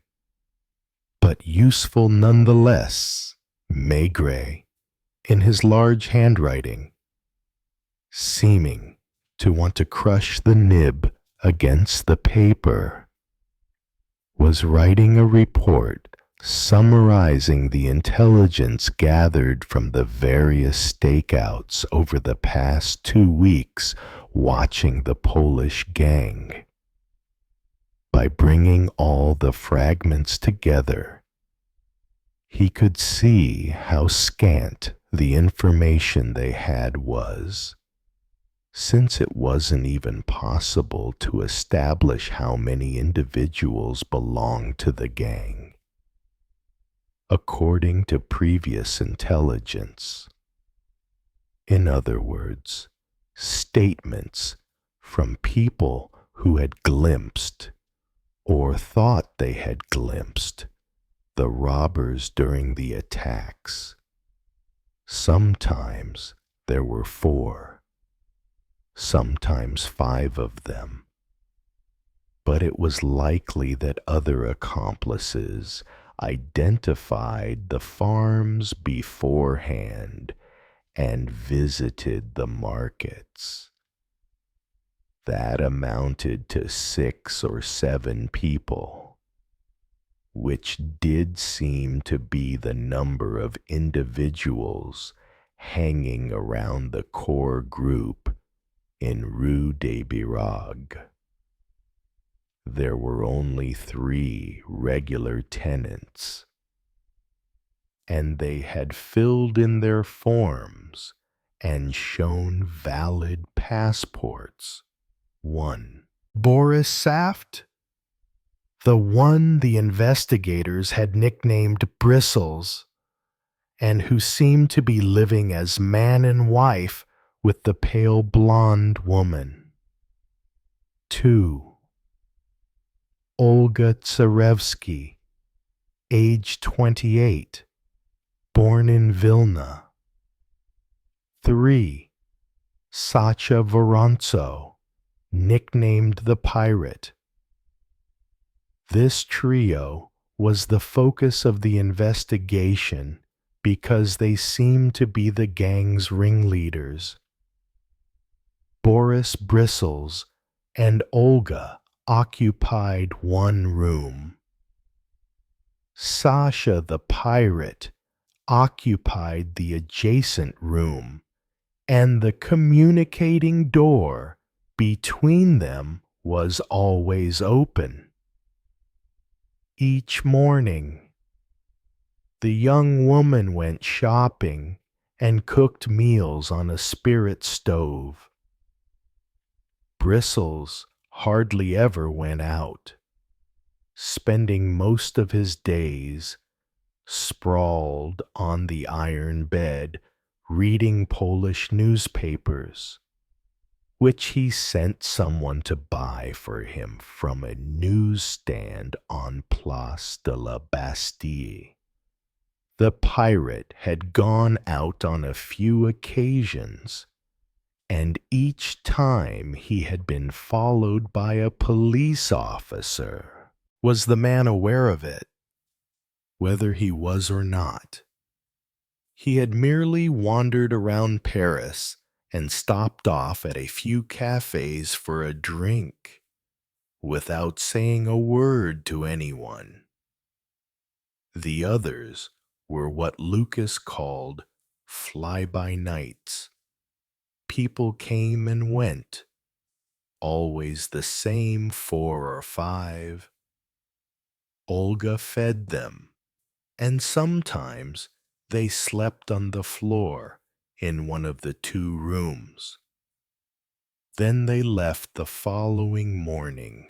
but useful nonetheless. Maigret, in his large handwriting, seeming to want to crush the nib against the paper, was writing a report summarizing the intelligence gathered from the various stakeouts over the past 2 weeks watching the Polish gang. By bringing all the fragments together, he could see how scant the information they had was, since it wasn't even possible to establish how many individuals belonged to the gang. According to previous intelligence, in other words, statements from people who had glimpsed or thought they had glimpsed the robbers during the attacks. Sometimes there were 4, sometimes 5 of them, but it was likely that other accomplices identified the farms beforehand and visited the markets. That amounted to 6 or 7 people, which did seem to be the number of individuals hanging around the core group in Rue des Biragues. There were only 3 regular tenants, and they had filled in their forms and shown valid passports. 1. Boris Saft? The one the investigators had nicknamed Bristles, and who seemed to be living as man and wife with the pale blonde woman. 2. Olga Tsarevsky, age 28, born in Vilna. 3. Sacha Vorontsov, nicknamed the Pirate. This trio was the focus of the investigation because they seemed to be the gang's ringleaders. Boris Bristles and Olga occupied one room. Sasha the Pirate occupied the adjacent room, and the communicating door between them was always open. Each morning, the young woman went shopping and cooked meals on a spirit stove. Bristles hardly ever went out, spending most of his days sprawled on the iron bed reading Polish newspapers, which he sent someone to buy for him from a newsstand on Place de la Bastille. The Pirate had gone out on a few occasions, and each time he had been followed by a police officer. Was the man aware of it? Whether he was or not. He had merely wandered around Paris and stopped off at a few cafes for a drink, without saying a word to anyone. The others were what Lucas called fly-by-nights. People came and went, always the same 4 or 5. Olga fed them, and sometimes they slept on the floor in one of the 2 rooms. Then they left the following morning.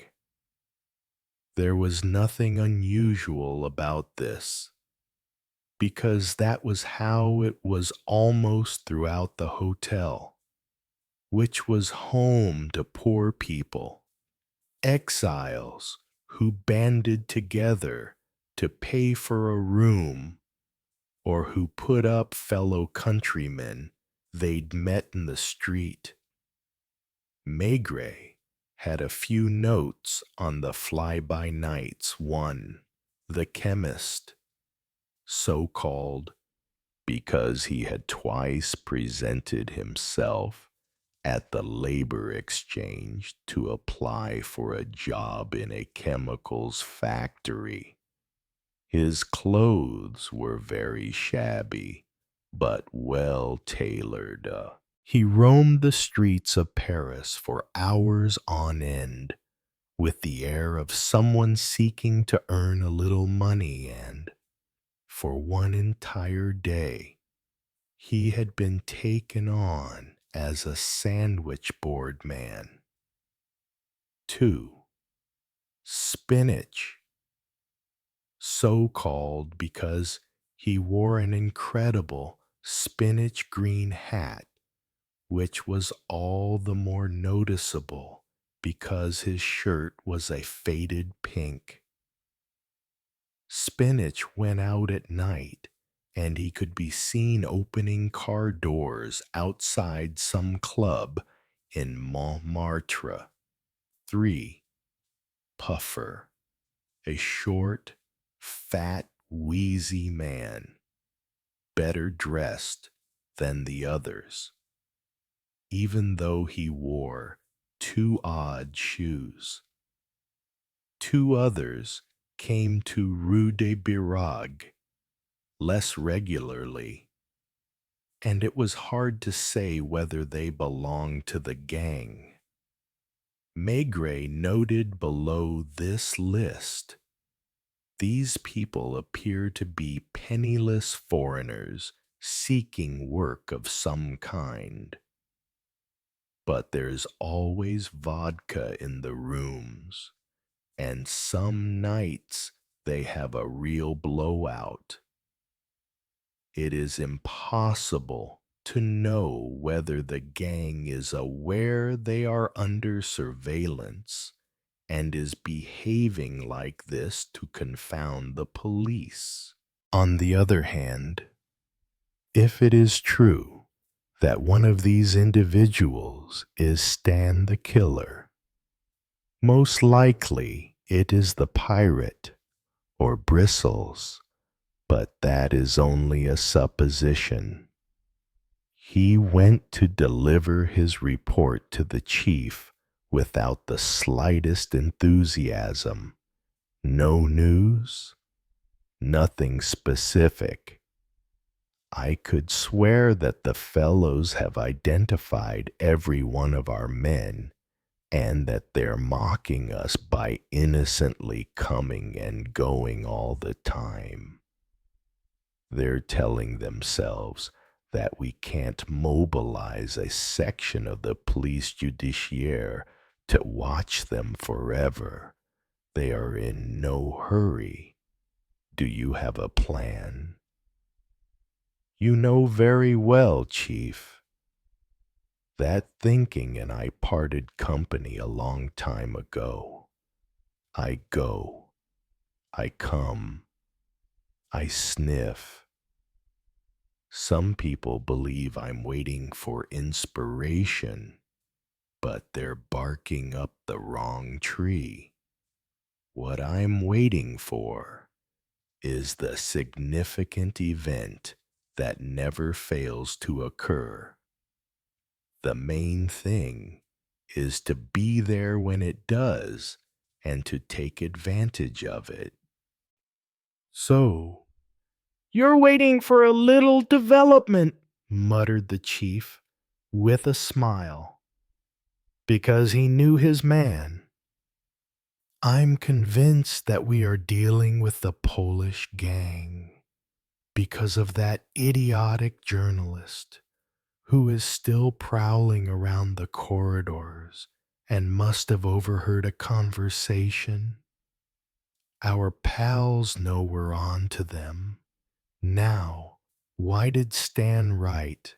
There was nothing unusual about this, because that was how it was almost throughout the hotel, which was home to poor people, exiles who banded together to pay for a room, or who put up fellow countrymen they'd met in the street. Maigret had a few notes on the fly-by-nights. One, the chemist, so-called because he had twice presented himself at the labor exchange to apply for a job in a chemicals factory. His clothes were very shabby, but well tailored. He roamed the streets of Paris for hours on end, with the air of someone seeking to earn a little money, and for one entire day he had been taken on as a sandwich board man. 2. Spinach, so called because he wore an incredible spinach green hat, which was all the more noticeable because his shirt was a faded pink. Spinach went out at night, and he could be seen opening car doors outside some club in Montmartre. 3. Puffer, a short, fat, wheezy man, better dressed than the others, even though he wore 2 odd shoes. 2 others came to Rue de Birague less regularly, and it was hard to say whether they belonged to the gang. Maigret noted below this list, these people appear to be penniless foreigners seeking work of some kind. But there's always vodka in the rooms, and some nights they have a real blowout. It is impossible to know whether the gang is aware they are under surveillance and is behaving like this to confound the police. On the other hand, if it is true that one of these individuals is Stan the Killer, most likely it is the pirate or Bristles, but that is only a supposition. He went to deliver his report to the chief without the slightest enthusiasm. No news, nothing specific. I could swear that the fellows have identified every one of our men, and that they're mocking us by innocently coming and going all the time. They're telling themselves that we can't mobilize a section of the police judiciaire to watch them forever. They are in no hurry. Do you have a plan? You know very well, Chief. That thinking and I parted company a long time ago. I go, I come, I sniff. Some people believe I'm waiting for inspiration, but they're barking up the wrong tree. What I'm waiting for is the significant event that never fails to occur. The main thing is to be there when it does and to take advantage of it. So, you're waiting for a little development, muttered the chief with a smile, because he knew his man. I'm convinced that we are dealing with the Polish gang because of that idiotic journalist who is still prowling around the corridors and must have overheard a conversation. Our pals know we're on to them. Now, why did Stan write?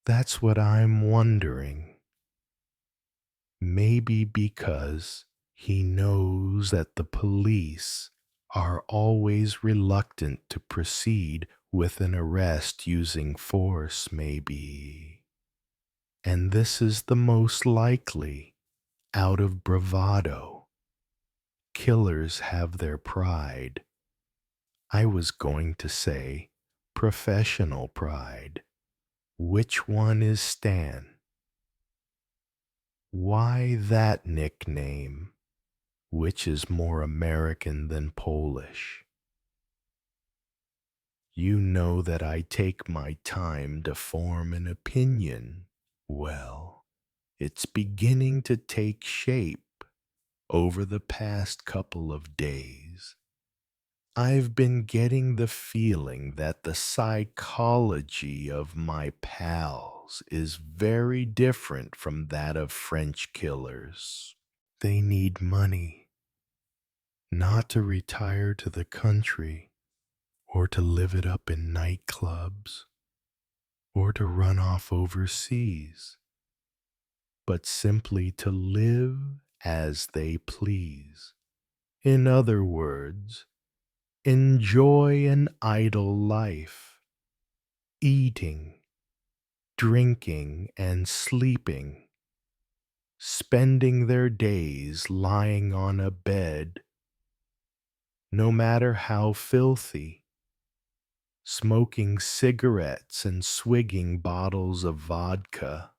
That's what I'm wondering. Maybe because he knows that the police are always reluctant to proceed with an arrest using force, maybe. And this is the most likely, out of bravado. Killers have their pride. I was going to say professional pride. Which one is Stan? Why that nickname? Which is more American than Polish? You know that I take my time to form an opinion. Well, it's beginning to take shape over the past couple of days. I've been getting the feeling that the psychology of my pals is very different from that of French killers. They need money, not to retire to the country or to live it up in nightclubs or to run off overseas, but simply to live as they please. In other words, enjoy an idle life, eating, drinking, and sleeping, spending their days lying on a bed, no matter how filthy, smoking cigarettes and swigging bottles of vodka.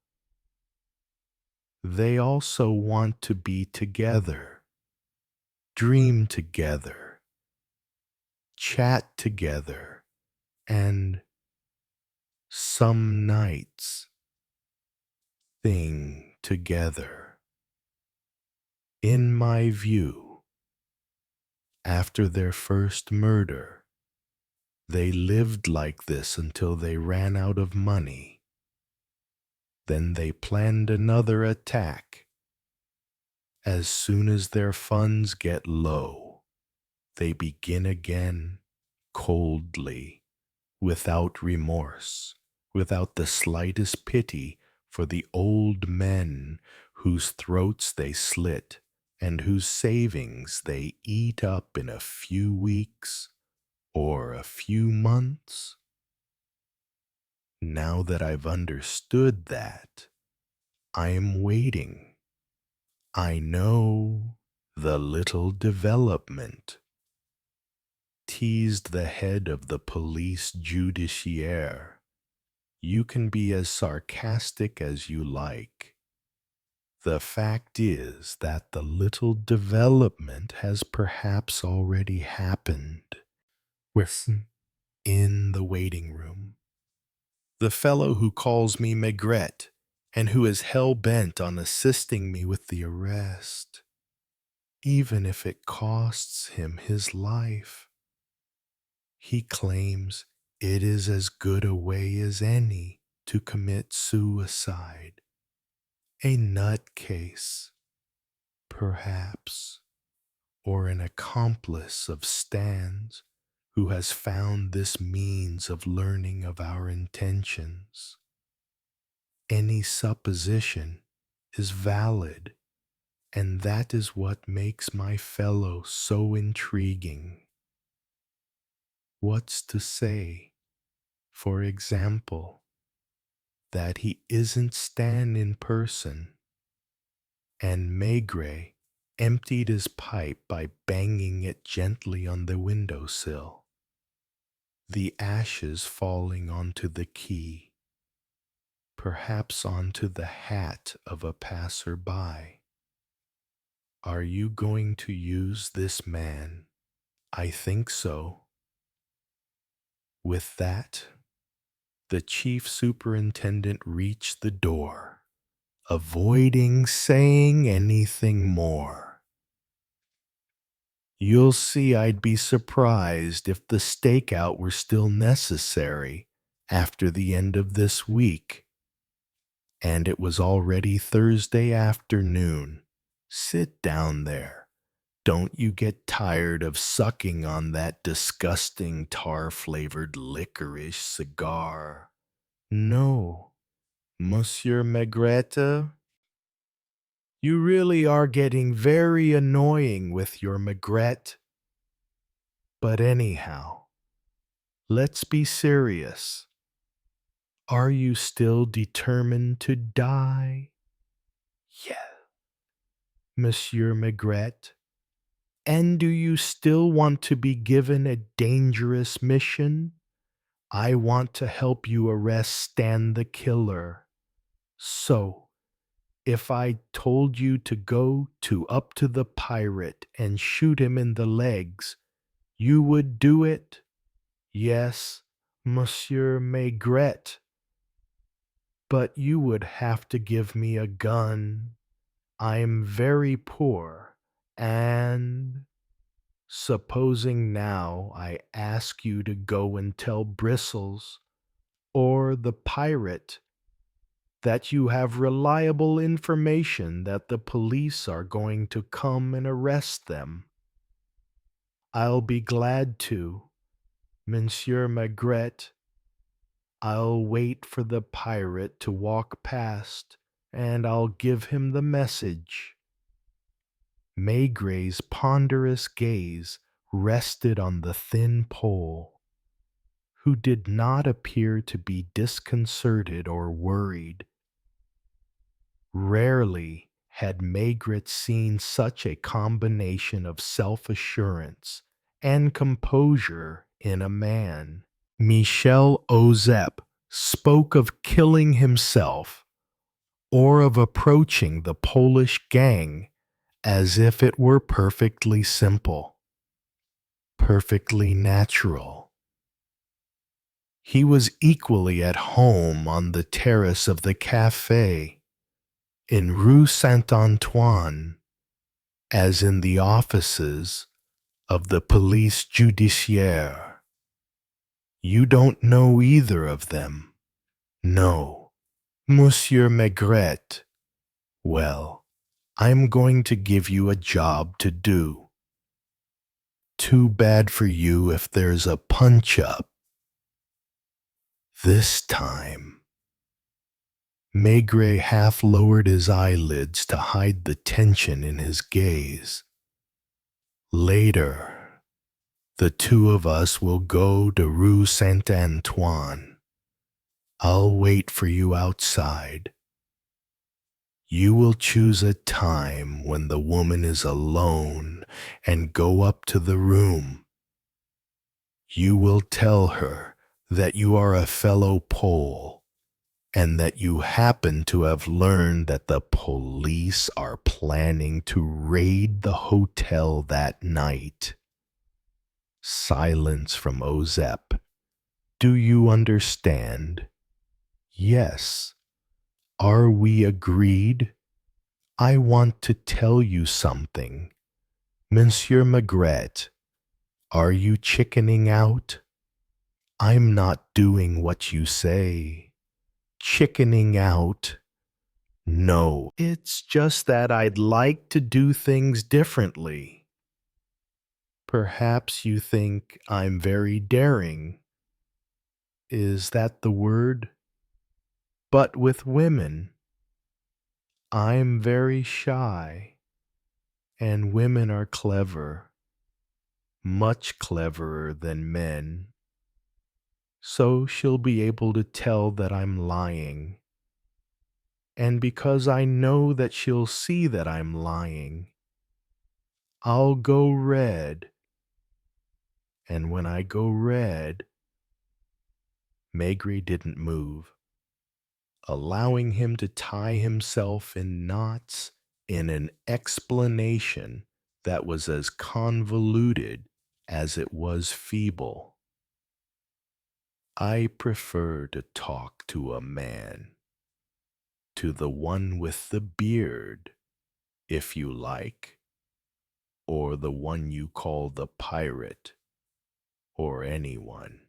They also want to be together, dream together, chat together, and some nights thing together. In my view, after their first murder, they lived like this until they ran out of money. Then they planned another attack. As soon as their funds get low, they begin again, coldly, without remorse, without the slightest pity for the old men whose throats they slit and whose savings they eat up in a few weeks or a few months. Now that I've understood that, I am waiting. I know the little development. Teased the head of the police judiciaire. You can be as sarcastic as you like. The fact is that the little development has perhaps already happened. Listen, in the waiting room. The fellow who calls me Maigret and who is hell-bent on assisting me with the arrest, even if it costs him his life. He claims it is as good a way as any to commit suicide. A nutcase, perhaps, or an accomplice of Stan's who has found this means of learning of our intentions. Any supposition is valid, and that is what makes my fellow so intriguing. What's to say, for example, that he isn't Stan in person, and Maigret emptied his pipe by banging it gently on the windowsill, the ashes falling onto the key, perhaps onto the hat of a passer-by. Are you going to use this man? I think so. With that, the chief superintendent reached the door, avoiding saying anything more. You'll see I'd be surprised if the stakeout were still necessary after the end of this week. And it was already Thursday afternoon. Sit down there. Don't you get tired of sucking on that disgusting tar-flavored licorice cigar? No, Monsieur Maigret. You really are getting very annoying with your Maigret. But anyhow, let's be serious. Are you still determined to die? Yeah, Monsieur Maigret. And do you still want to be given a dangerous mission? I want to help you arrest Stan the Killer. So, if I told you to go up to the pirate and shoot him in the legs, you would do it? Yes, Monsieur Maigret. But you would have to give me a gun. I'm very poor, and supposing now I ask you to go and tell Bristles, or the pirate, that you have reliable information that the police are going to come and arrest them. I'll be glad to, Monsieur Maigret. I'll wait for the pirate to walk past, and I'll give him the message. Maigret's ponderous gaze rested on the thin Pole, who did not appear to be disconcerted or worried. Rarely had Maigret seen such a combination of self-assurance and composure in a man. Michel Ozep spoke of killing himself or of approaching the Polish gang as if it were perfectly simple, perfectly natural. He was equally at home on the terrace of the café in Rue Saint-Antoine as in the offices of the Police Judiciaire. You don't know either of them. No, Monsieur Maigret. Well, I'm going to give you a job to do. Too bad for you if there's a punch-up. This time, Maigret half lowered his eyelids to hide the tension in his gaze. Later, the two of us will go to Rue Saint-Antoine. I'll wait for you outside. You will choose a time when the woman is alone and go up to the room. You will tell her that you are a fellow Pole and that you happen to have learned that the police are planning to raid the hotel that night. Silence from Ozep. Do you understand? Yes. Are we agreed? I want to tell you something. Monsieur Maigret, are you chickening out? I'm not doing what you say. Chickening out? No, it's just that I'd like to do things differently. Perhaps you think I'm very daring. Is that the word? But with women, I'm very shy, and women are clever, much cleverer than men. So she'll be able to tell that I'm lying. And because I know that she'll see that I'm lying, I'll go red. And when I go red, Maigret didn't move, allowing him to tie himself in knots in an explanation that was as convoluted as it was feeble. I prefer to talk to a man, to the one with the beard, if you like, or the one you call the pirate, or anyone.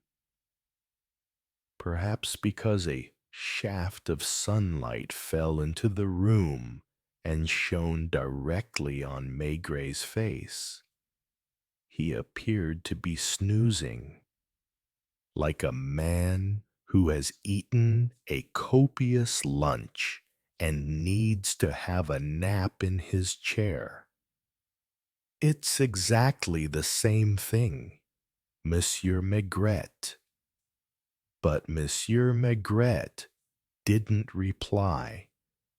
Perhaps because a shaft of sunlight fell into the room and shone directly on Maigret's face. He appeared to be snoozing, like a man who has eaten a copious lunch and needs to have a nap in his chair. It's exactly the same thing, Monsieur Maigret. But Monsieur Maigret didn't reply,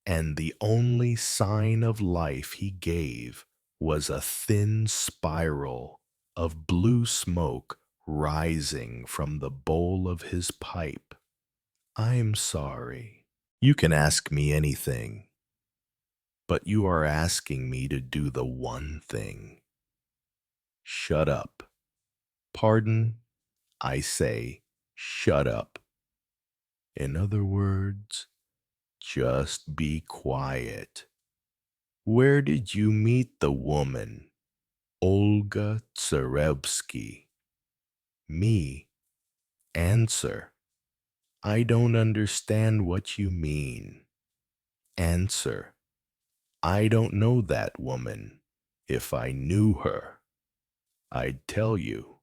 and the only sign of life he gave was a thin spiral of blue smoke rising from the bowl of his pipe. I'm sorry. You can ask me anything, but you are asking me to do the one thing. Shut up. Pardon? I say, shut up. In other words, just be quiet. Where did you meet the woman, Olga Tserebsky? Me. Answer. I don't understand what you mean. Answer. I don't know that woman. If I knew her, I'd tell you.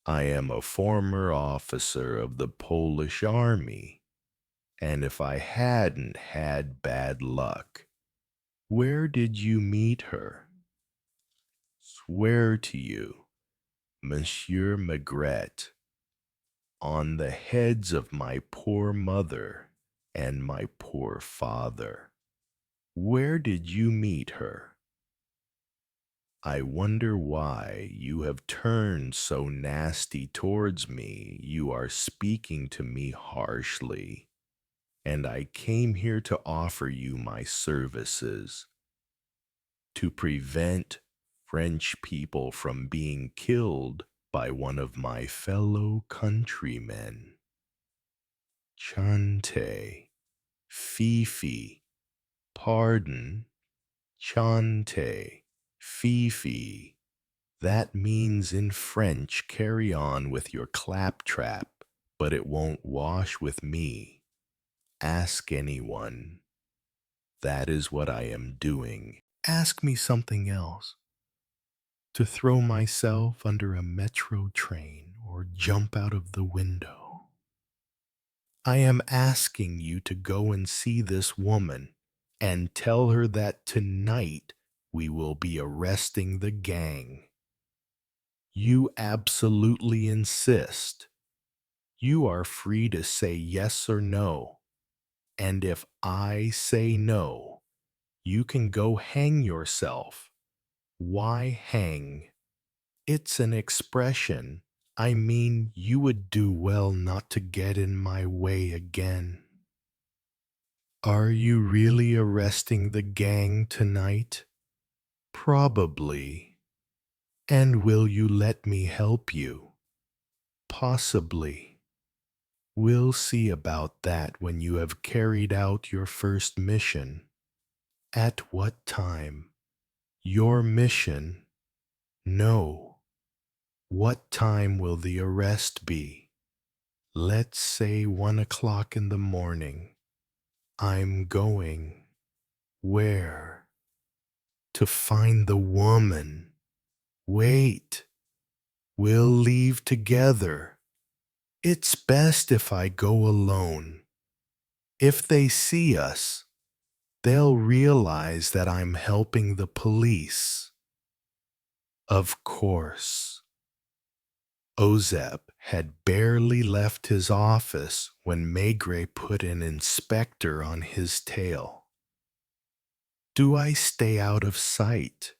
I am a former officer of the Polish army, and if I hadn't had bad luck, where did you meet her? Swear to you, Monsieur Maigret, on the heads of my poor mother and my poor father. Where did you meet her? I wonder why you have turned so nasty towards me. You are speaking to me harshly, and I came here to offer you my services to prevent French people from being killed by one of my fellow countrymen. Chante, Fifi, pardon, Chante, Fifi. That means in French, carry on with your claptrap, but it won't wash with me. Ask anyone. That is what I am doing. Ask me something else. To throw myself under a metro train or jump out of the window. I am asking you to go and see this woman and tell her that tonight we will be arresting the gang. You absolutely insist. You are free to say yes or no. And if I say no, you can go hang yourself. Why hang? It's an expression. I mean, you would do well not to get in my way again. Are you really arresting the gang tonight? Probably. And will you let me help you? Possibly. We'll see about that when you have carried out your first mission. At what time? Your mission? No. What time will the arrest be? Let's say 1 o'clock in the morning. I'm going. Where? To find the woman. Wait. We'll leave together. It's best if I go alone. If they see us, they'll realize that I'm helping the police. Of course. Ozep had barely left his office when Maigret put an inspector on his tail. Do I stay out of sight?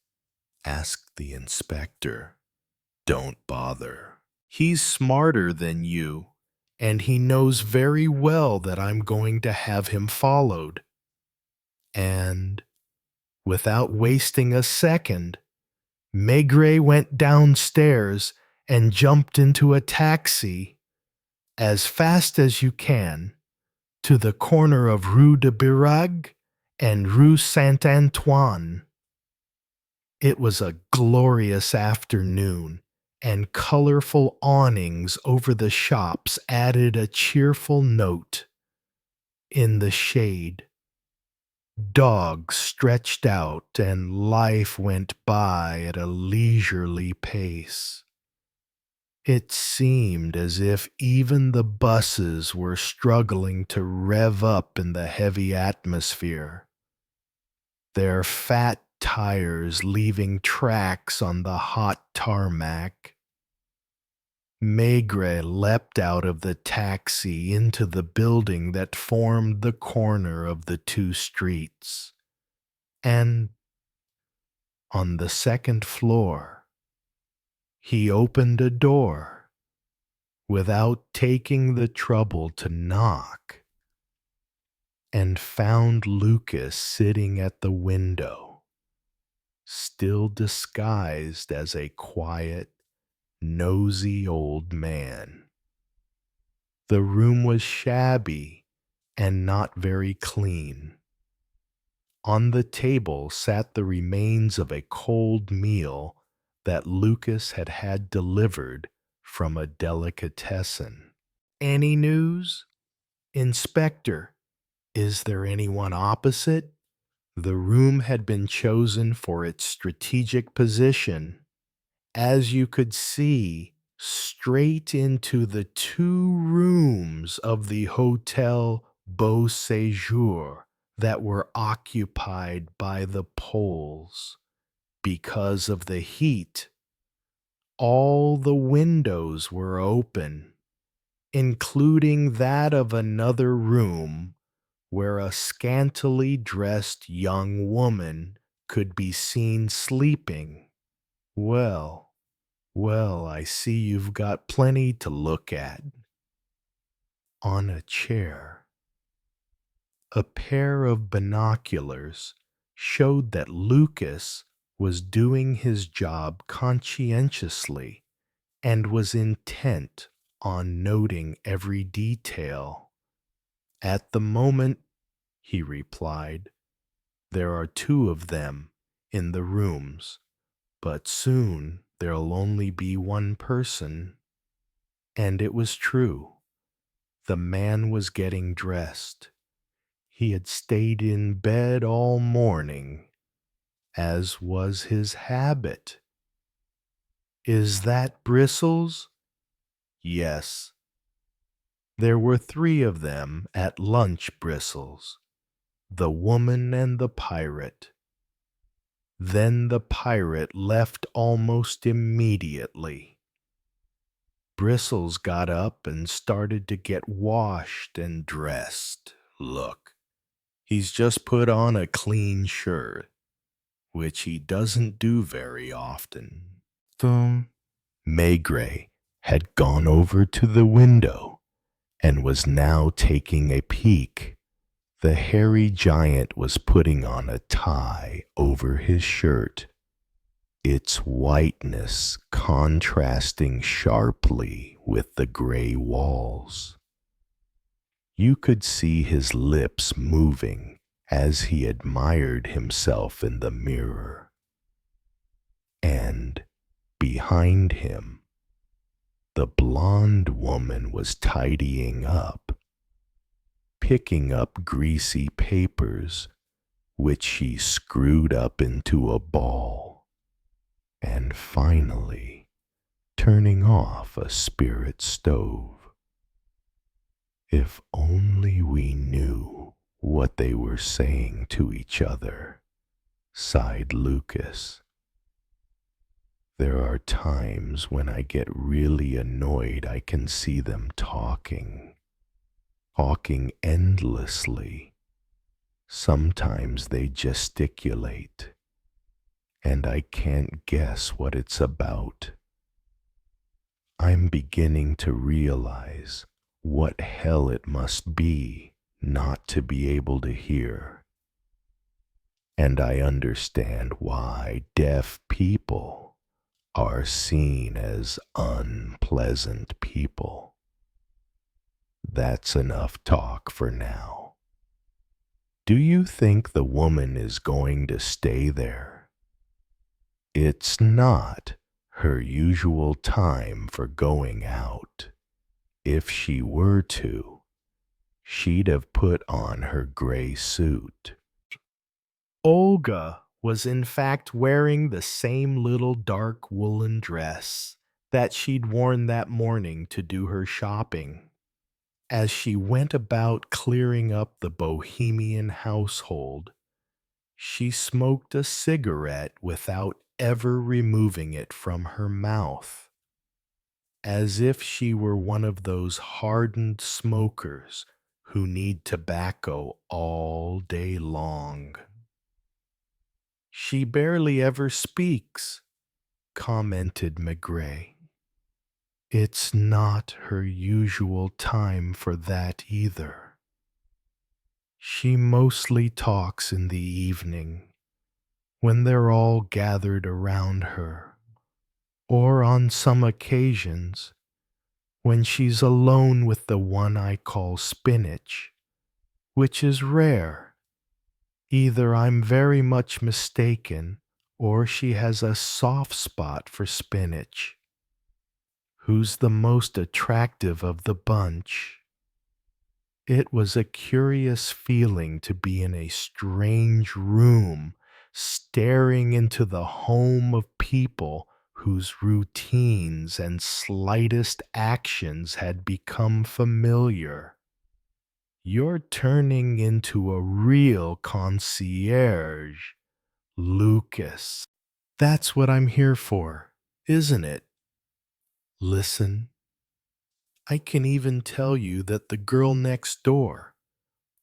Asked the inspector. Don't bother. He's smarter than you, and he knows very well that I'm going to have him followed. And, without wasting a second, Maigret went downstairs and jumped into a taxi, as fast as you can, to the corner of Rue de Birague and Rue Saint-Antoine. It was a glorious afternoon, and colorful awnings over the shops added a cheerful note. In the shade, dogs stretched out and life went by at a leisurely pace. It seemed as if even the buses were struggling to rev up in the heavy atmosphere, their fat tires leaving tracks on the hot tarmac. Maigret leapt out of the taxi into the building that formed the corner of the two streets. And on the second floor, he opened a door without taking the trouble to knock, and found Lucas sitting at the window, still disguised as a quiet, nosy old man. The room was shabby and not very clean. On the table sat the remains of a cold meal that Lucas had had delivered from a delicatessen. "Any news? Inspector, is there anyone opposite?" The room had been chosen for its strategic position, as you could see, straight into the two rooms of the Hotel Beau Séjour that were occupied by the Poles. Because of the heat, all the windows were open, including that of another room where a scantily dressed young woman could be seen sleeping. Well, I see you've got plenty to look at. On a chair, a pair of binoculars showed that Lucas was doing his job conscientiously and was intent on noting every detail. "At the moment," he replied, "there are two of them in the rooms, but soon there'll only be one person." And it was true. The man was getting dressed. He had stayed in bed all morning, as was his habit. "Is that Bristles?" "Yes." There were three of them at lunch, Bristles. The woman and the pirate. Then the pirate left almost immediately. Bristles got up and started to get washed and dressed. Look, he's just put on a clean shirt, which he doesn't do very often. Maigret had gone over to the window and was now taking a peek. The hairy giant was putting on a tie over his shirt, its whiteness contrasting sharply with the gray walls. You could see his lips moving as he admired himself in the mirror. And behind him, the blonde woman was tidying up, picking up greasy papers, which she screwed up into a ball, and finally turning off a spirit stove. If only we knew what they were saying to each other, sighed Lucas. There are times when I get really annoyed I can see them talking endlessly. Sometimes they gesticulate, and I can't guess what it's about. I'm beginning to realize what hell it must be not to be able to hear. And I understand why deaf people are seen as unpleasant people. That's enough talk for now. Do you think the woman is going to stay there? It's not her usual time for going out. If she were to, she'd have put on her gray suit. Olga was in fact wearing the same little dark woolen dress that she'd worn that morning to do her shopping. As she went about clearing up the bohemian household, she smoked a cigarette without ever removing it from her mouth. as if she were one of those hardened smokers who need tobacco all day long. "She barely ever speaks," commented Maigret. "It's not her usual time for that either. She mostly talks in the evening, when they're all gathered around her, or on some occasions, when she's alone with the one I call Spinach, which is rare. Either I'm very much mistaken, or she has a soft spot for Spinach, who's the most attractive of the bunch." It was a curious feeling to be in a strange room, staring into the home of people whose routines and slightest actions had become familiar. "You're turning into a real concierge, Lucas. That's what I'm here for, isn't it? Listen, I can even tell you that the girl next door,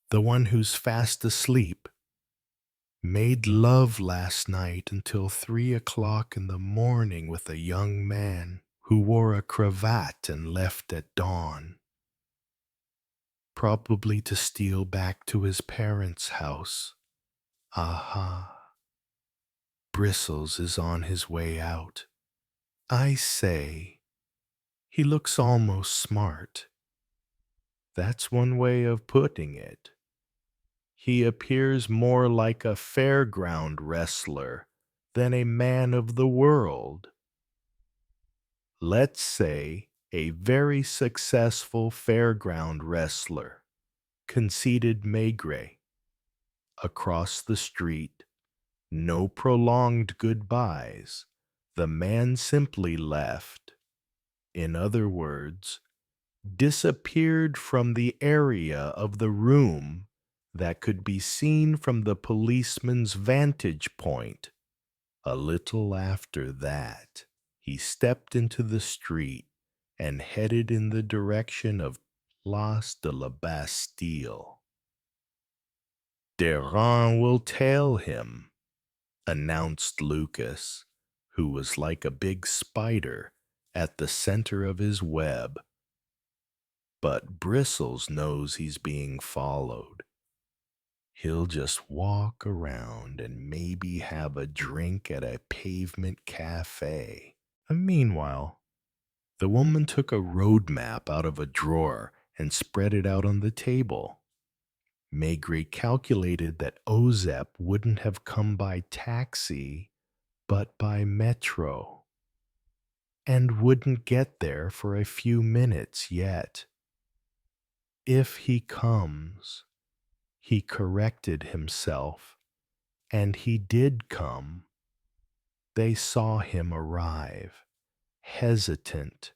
the one who's fast asleep, made love last night until 3 o'clock in the morning with a young man who wore a cravat and left at dawn, probably to steal back to his parents' house. Aha. Bristles is on his way out. I say, he looks almost smart. That's one way of putting it. He appears more like a fairground wrestler than a man of the world. Let's say a very successful fairground wrestler," conceded Maigret. Across the street, no prolonged goodbyes. The man simply left. In other words, disappeared from the area of the room that could be seen from the policeman's vantage point. A little after that, he stepped into the street and headed in the direction of Place de la Bastille. "Derin will tail him," announced Lucas, who was like a big spider at the center of his web. "But Bristles knows he's being followed. He'll just walk around and maybe have a drink at a pavement cafe." And meanwhile, the woman took a road map out of a drawer and spread it out on the table. Maigret calculated that Ozep wouldn't have come by taxi, but by metro, and wouldn't get there for a few minutes yet. If he comes, he corrected himself, and he did come. They saw him arrive, hesitant,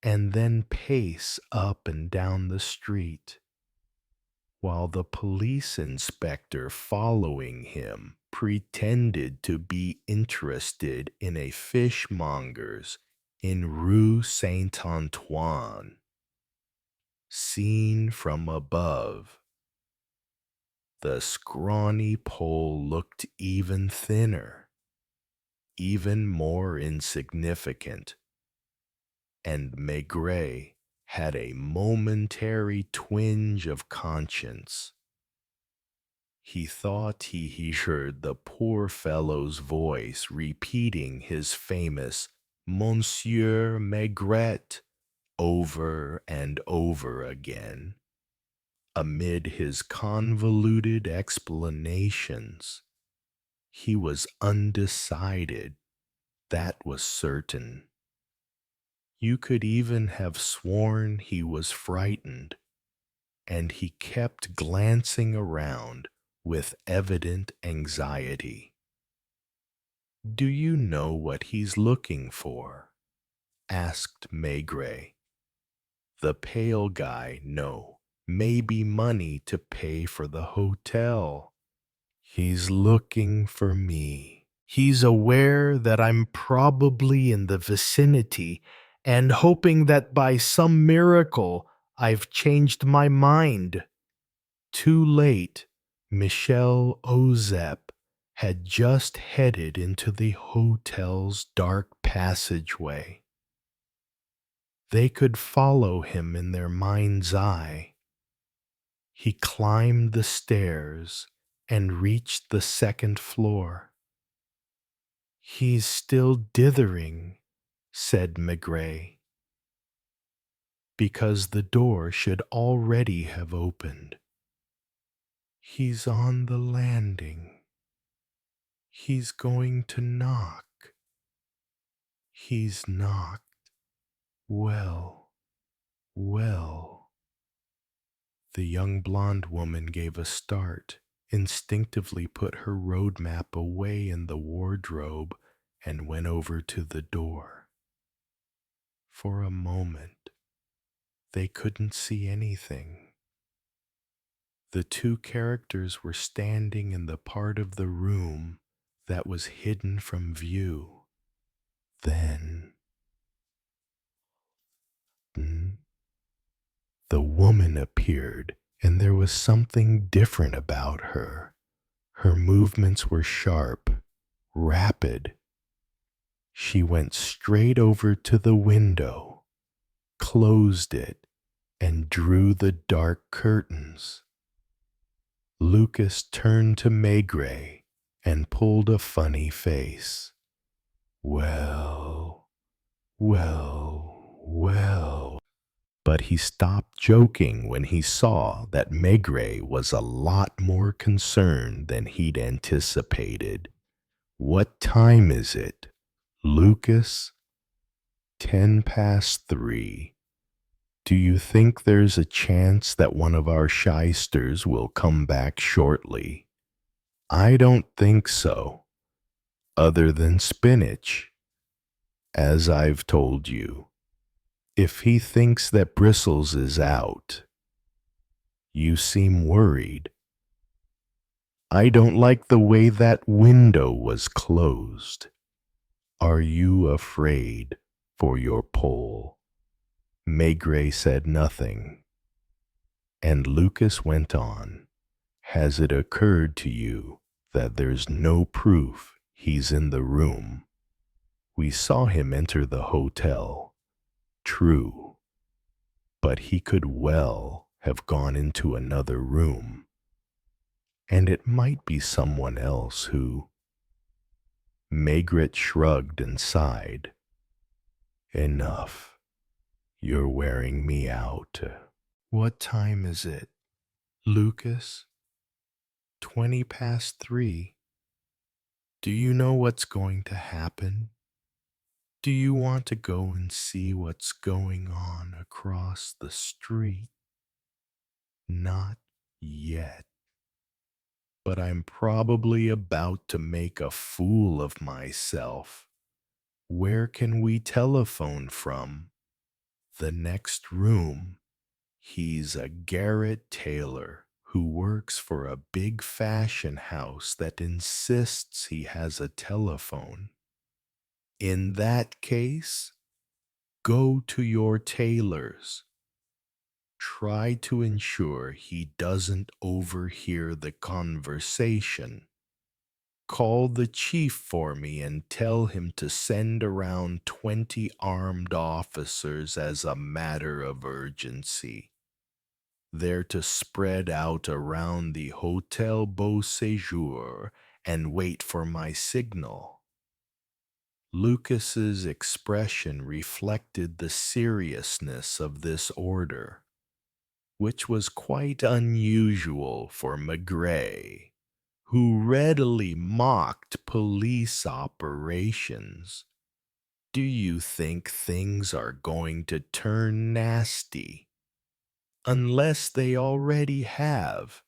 and then pace up and down the street, while the police inspector following him pretended to be interested in a fishmonger's in Rue Saint-Antoine. Seen from above, the scrawny Pole looked even thinner, even more insignificant, and Maigret had a momentary twinge of conscience. He thought he heard the poor fellow's voice repeating his famous "Monsieur Maigret" over and over again, amid his convoluted explanations. He was undecided, that was certain. You could even have sworn he was frightened, and he kept glancing around with evident anxiety. "Do you know what he's looking for?" asked Maigret. "The pale guy, no. Maybe money to pay for the hotel. He's looking for me. He's aware that I'm probably in the vicinity and hoping that by some miracle I've changed my mind. Too late, Michel Ozep had just headed into the hotel's dark passageway. They could follow him in their mind's eye. He climbed the stairs and reached the second floor. "He's still dithering," said Maigret, because the door should already have opened. "He's on the landing. He's going to knock. He's knocked. Well, well." The young blonde woman gave a start, instinctively put her road map away in the wardrobe, and went over to the door. For a moment, they couldn't see anything. The two characters were standing in the part of the room that was hidden from view. Then, the woman appeared, and there was something different about her. Her movements were sharp, rapid. She went straight over to the window, closed it, and drew the dark curtains. Lucas turned to Maigret and pulled a funny face. "Well, well, well." But he stopped joking when he saw that Maigret was a lot more concerned than he'd anticipated. "What time is it, Lucas?" 3:10. "Do you think there's a chance that one of our shysters will come back shortly?" "I don't think so, other than spinach, as I've told you. If he thinks that Bristles is out." "You seem worried." "I don't like the way that window was closed." "Are you afraid for your Pole?" Maigret said nothing, and Lucas went on. "Has it occurred to you that there's no proof he's in the room? We saw him enter the hotel. True, but he could well have gone into another room, and it might be someone else who—" Maigret shrugged and sighed. "Enough. You're wearing me out." "What time is it, Lucas?" 3:20. "Do you know what's going to happen? Do you want to go and see what's going on across the street?" "Not yet. But I'm probably about to make a fool of myself. Where can we telephone from?" "The next room. He's a garret tailor who works for a big fashion house that insists he has a telephone. In that case, go to your tailor's. Try to ensure he doesn't overhear the conversation. Call the chief for me and tell him to send around 20 armed officers as a matter of urgency. They're to spread out around the Hotel Beau Séjour and wait for my signal." Lucas's expression reflected the seriousness of this order, which was quite unusual for Maigret, who readily mocked police operations. "Do you think things are going to turn nasty?" "Unless they already have."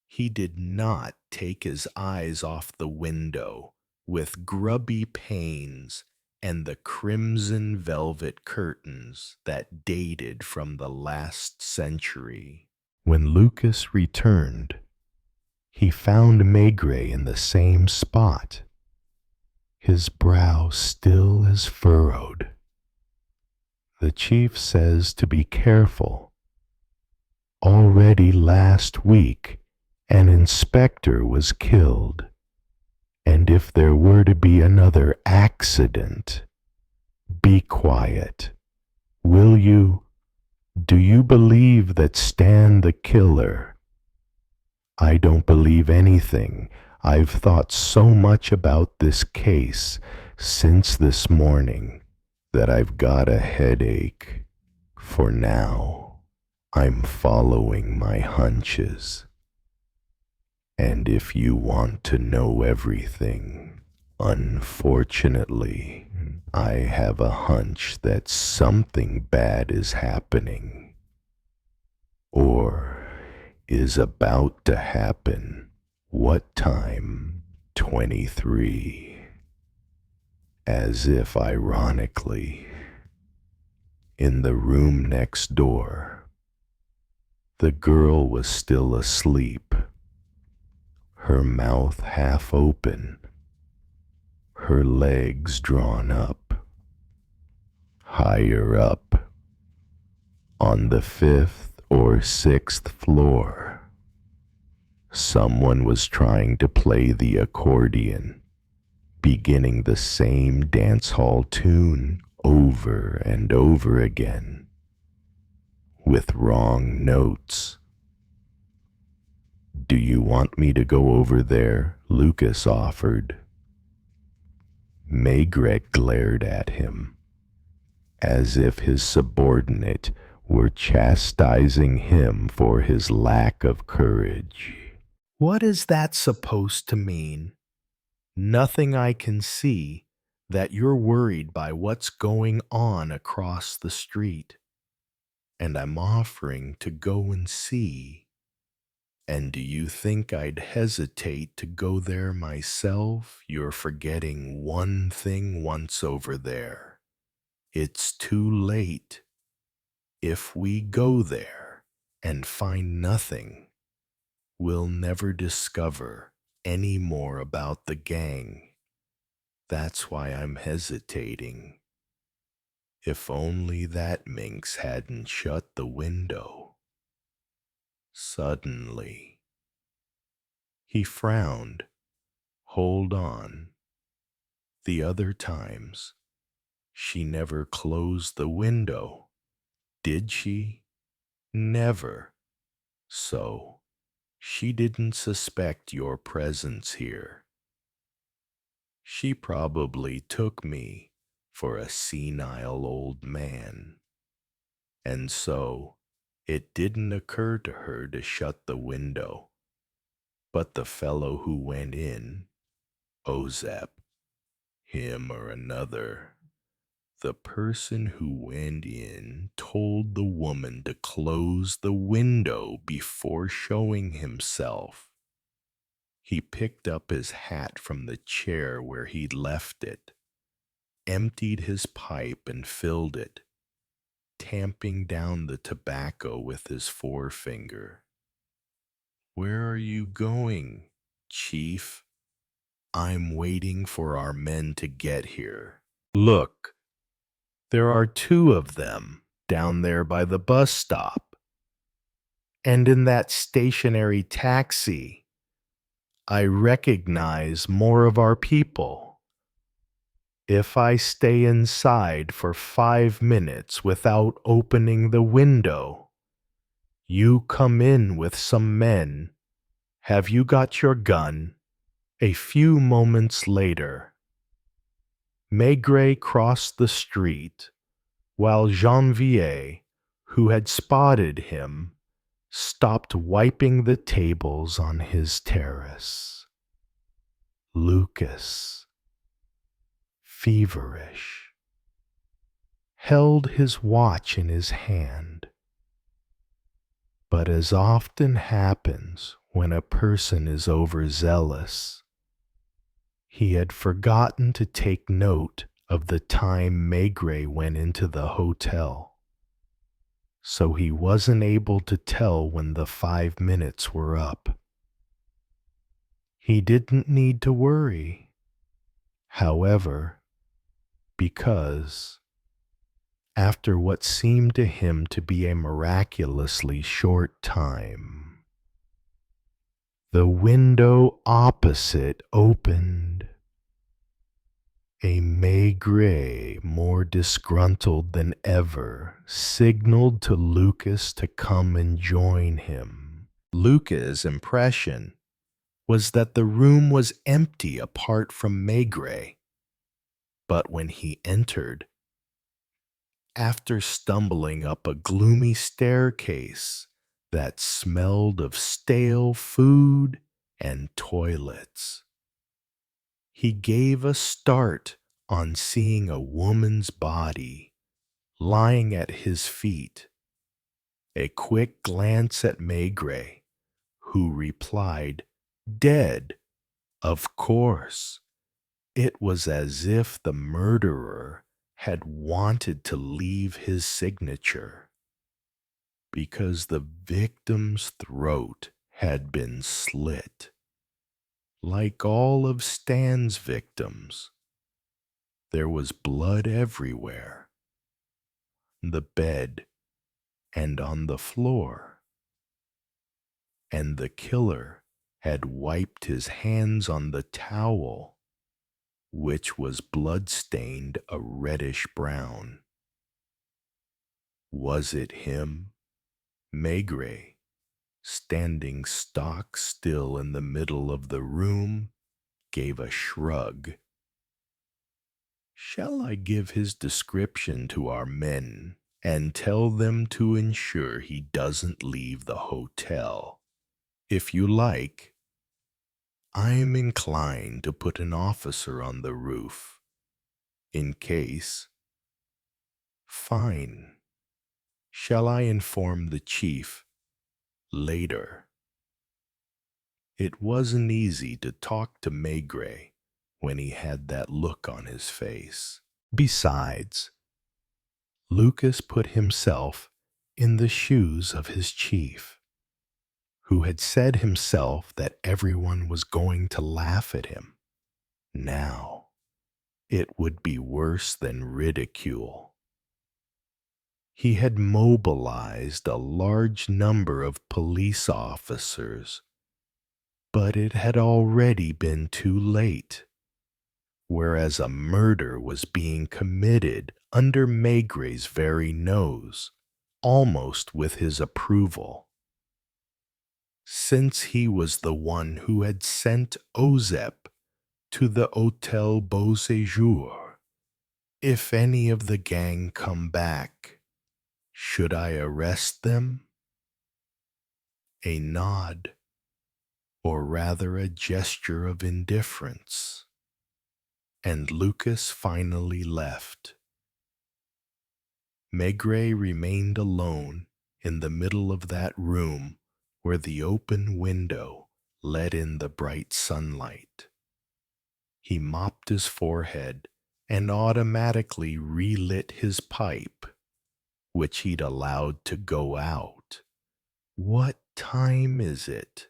He did not take his eyes off the window with grubby panes and the crimson velvet curtains that dated from the last century. When Lucas returned, he found Maigret in the same spot, his brow still as furrowed. The chief says to be careful. Already last week, an inspector was killed, and if there were to be another accident, be quiet. Will you? Do you believe that Stan the killer? I don't believe anything. I've thought so much about this case since this morning that I've got a headache. For now, I'm following my hunches. And if you want to know everything, unfortunately, I have a hunch that something bad is happening. Or is about to happen. What time? 23. As if ironically, in the room next door, the girl was still asleep, her mouth half open, her legs drawn up. Higher up, on the 5th or 6th floor, someone was trying to play the accordion, beginning the same dance hall tune over and over again, with wrong notes. Do you want me to go over there? Lucas offered. Maigret glared at him, as if his subordinate were chastising him for his lack of courage. What is that supposed to mean? Nothing I can see that you're worried by what's going on across the street. And I'm offering to go and see. And do you think I'd hesitate to go there myself? You're forgetting one thing once over there. It's too late. If we go there and find nothing, we'll never discover any more about the gang. That's why I'm hesitating. If only that minx hadn't shut the window. Suddenly, he frowned. Hold on. The other times, she never closed the window, did she? Never. So, she didn't suspect your presence here. She probably took me for a senile old man. And so, it didn't occur to her to shut the window. But the fellow who went in, Ozep, him or another, the person who went in told the woman to close the window before showing himself. He picked up his hat from the chair where he'd left it, emptied his pipe and filled it, tamping down the tobacco with his forefinger. Where are you going, Chief? I'm waiting for our men to get here. Look, there are 2 of them down there by the bus stop. And in that stationary taxi, I recognize more of our people. If I stay inside for 5 minutes without opening the window, you come in with some men. Have you got your gun? A few moments later, Maigret crossed the street, while Janvier, who had spotted him, stopped wiping the tables on his terrace. Lucas, feverish, held his watch in his hand. But as often happens when a person is overzealous, he had forgotten to take note of the time Maigret went into the hotel, so he wasn't able to tell when the 5 minutes were up. He didn't need to worry, however, because, after what seemed to him to be a miraculously short time. The window opposite opened. A Maigret, more disgruntled than ever, signaled to Lucas to come and join him. Lucas' impression was that the room was empty apart from Maigret. But when he entered, after stumbling up a gloomy staircase that smelled of stale food and toilets, he gave a start on seeing a woman's body lying at his feet. A quick glance at Maigret, who replied, "Dead, of course." It was as if the murderer had wanted to leave his signature, because the victim's throat had been slit. Like all of Stan's victims, there was blood everywhere, the bed and on the floor, and the killer had wiped his hands on the towel, which was blood-stained a reddish brown. Was it him? Maigret, standing stock still in the middle of the room, gave a shrug. Shall I give his description to our men and tell them to ensure he doesn't leave the hotel? If you like. I'm inclined to put an officer on the roof, in case. Fine. Shall I inform the chief later? It wasn't easy to talk to Maigret when he had that look on his face. Besides, Lucas put himself in the shoes of his chief, who had said himself that everyone was going to laugh at him. Now, it would be worse than ridicule. He had mobilized a large number of police officers, but it had already been too late, whereas a murder was being committed under Maigret's very nose, almost with his approval. Since he was the one who had sent Ozep to the Hôtel Beau Séjour, if any of the gang come back, should I arrest them? A nod, or rather a gesture of indifference, and Lucas finally left. Maigret remained alone in the middle of that room where the open window let in the bright sunlight. He mopped his forehead and automatically relit his pipe, which he'd allowed to go out. What time is it?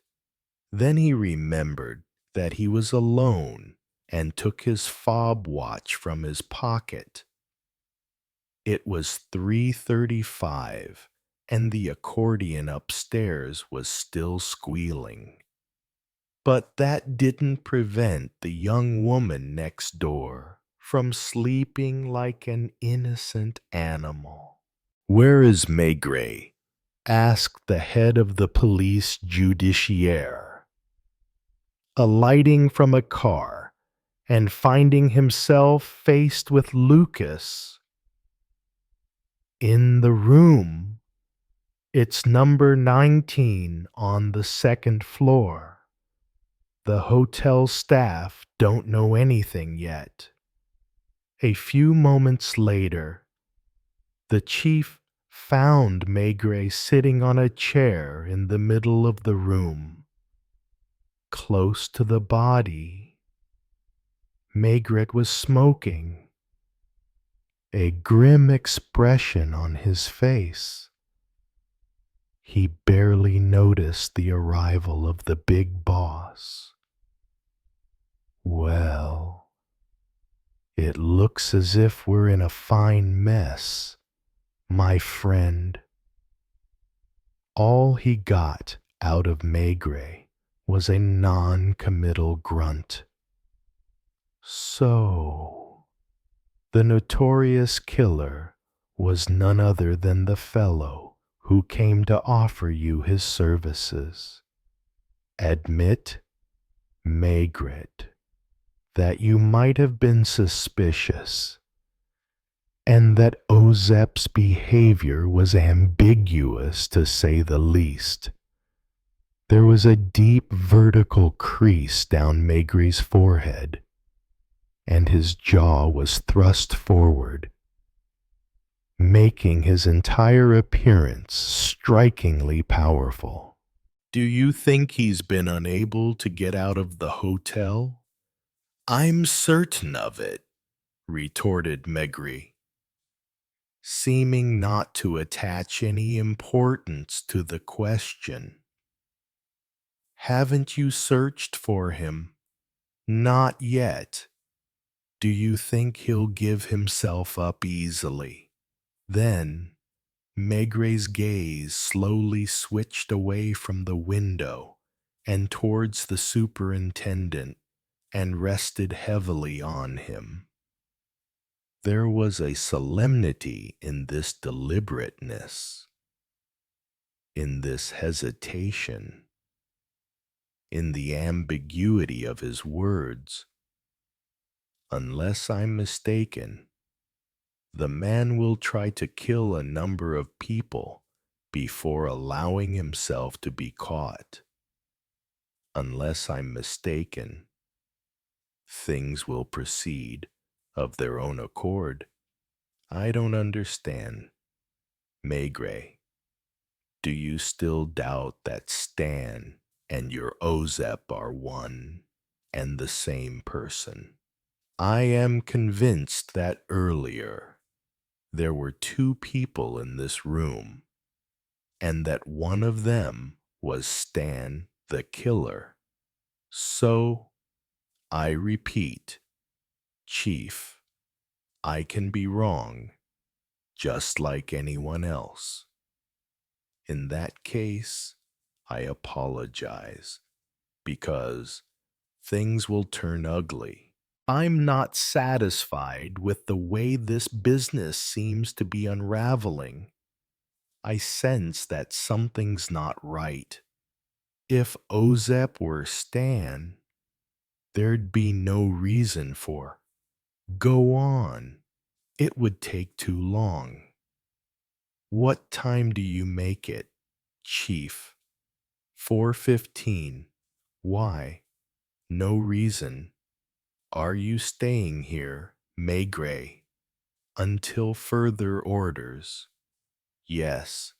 Then he remembered that he was alone and took his fob watch from his pocket. It was 3:35, and the accordion upstairs was still squealing. But that didn't prevent the young woman next door from sleeping like an innocent animal. "Where is Maigret?" asked the head of the police judiciaire, alighting from a car and finding himself faced with Lucas. "In the room. It's number 19 on the second floor. The hotel staff don't know anything yet." A few moments later, the chief found Maigret sitting on a chair in the middle of the room, close to the body. Maigret was smoking, a grim expression on his face. He barely noticed the arrival of the big boss. "Well, it looks as if we're in a fine mess," My friend, all he got out of Maigret was a non-committal grunt. So, the notorious killer was none other than the fellow who came to offer you his services. Admit, Maigret, that you might have been suspicious, and that Ozep's behavior was ambiguous to say the least. There was a deep vertical crease down Maigret's forehead, and his jaw was thrust forward, making his entire appearance strikingly powerful. Do you think he's been unable to get out of the hotel? I'm certain of it, retorted Maigret, seeming not to attach any importance to the question. Haven't you searched for him? Not yet. Do you think he'll give himself up easily? Then Maigret's gaze slowly switched away from the window and towards the superintendent and rested heavily on him. There was a solemnity in this deliberateness, in this hesitation, in the ambiguity of his words. Unless I'm mistaken, the man will try to kill a number of people before allowing himself to be caught. Unless I'm mistaken, things will proceed of their own accord. I don't understand. Maigret, do you still doubt that Stan and your Ozep are one and the same person? I am convinced that earlier there were two people in this room, and that one of them was Stan the killer. So, I repeat, Chief, I can be wrong, just like anyone else. In that case, I apologize, because things will turn ugly. I'm not satisfied with the way this business seems to be unraveling. I sense that something's not right. If Ozep were Stan, there'd be no reason for. Go on. It would take too long. What time do you make it, Chief? 4:15. Why? No reason. Are you staying here, Maigret, until further orders? Yes.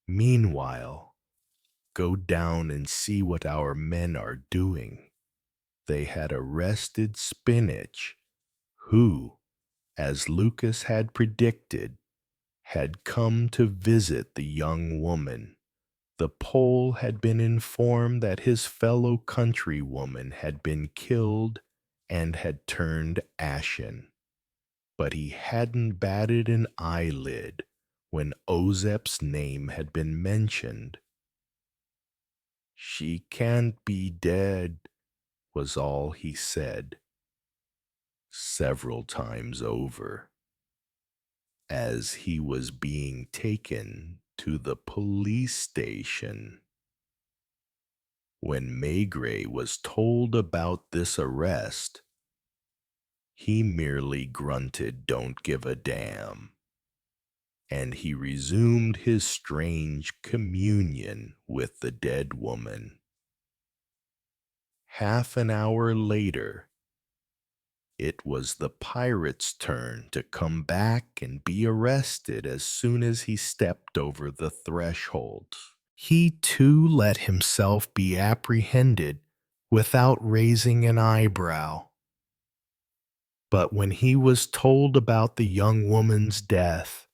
Meanwhile, go down and see what our men are doing. They had arrested Spinach, who, as Lucas had predicted, had come to visit the young woman. The Pole had been informed that his fellow countrywoman had been killed and had turned ashen, but he hadn't batted an eyelid when Ozep's name had been mentioned. She can't be dead, was all he said, several times over, as he was being taken to the police station. When Maigret was told about this arrest, he merely grunted, "Don't give a damn," and he resumed his strange communion with the dead woman. Half an hour later, it was the pirate's turn to come back and be arrested as soon as he stepped over the threshold. He too let himself be apprehended without raising an eyebrow. But when he was told about the young woman's death,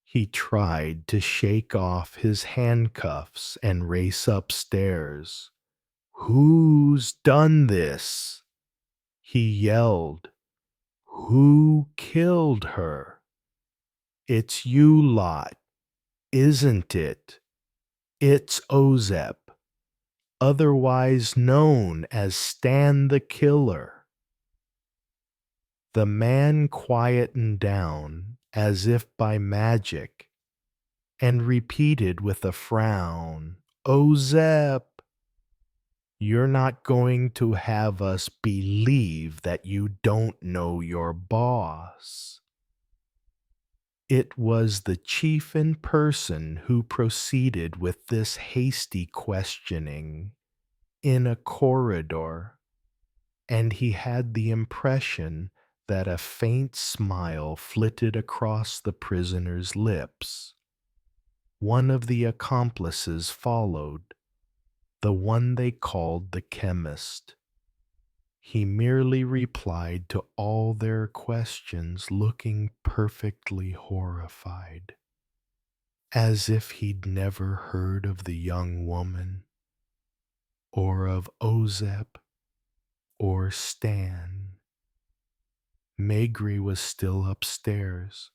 he tried to shake off his handcuffs and race upstairs. "Who's done this?" he yelled. "Who killed her?" It's you lot, isn't it? It's Ozep, otherwise known as Stan the Killer. The man quietened down as if by magic and repeated with a frown, Ozep, you're not going to have us believe that you don't know your boss. It was the chief in person who proceeded with this hasty questioning in a corridor, and he had the impression that a faint smile flitted across the prisoner's lips. One of the accomplices followed, the one they called the chemist. He merely replied to all their questions, looking perfectly horrified, as if he'd never heard of the young woman, or of Ozep, or Stan. Maigret was still upstairs,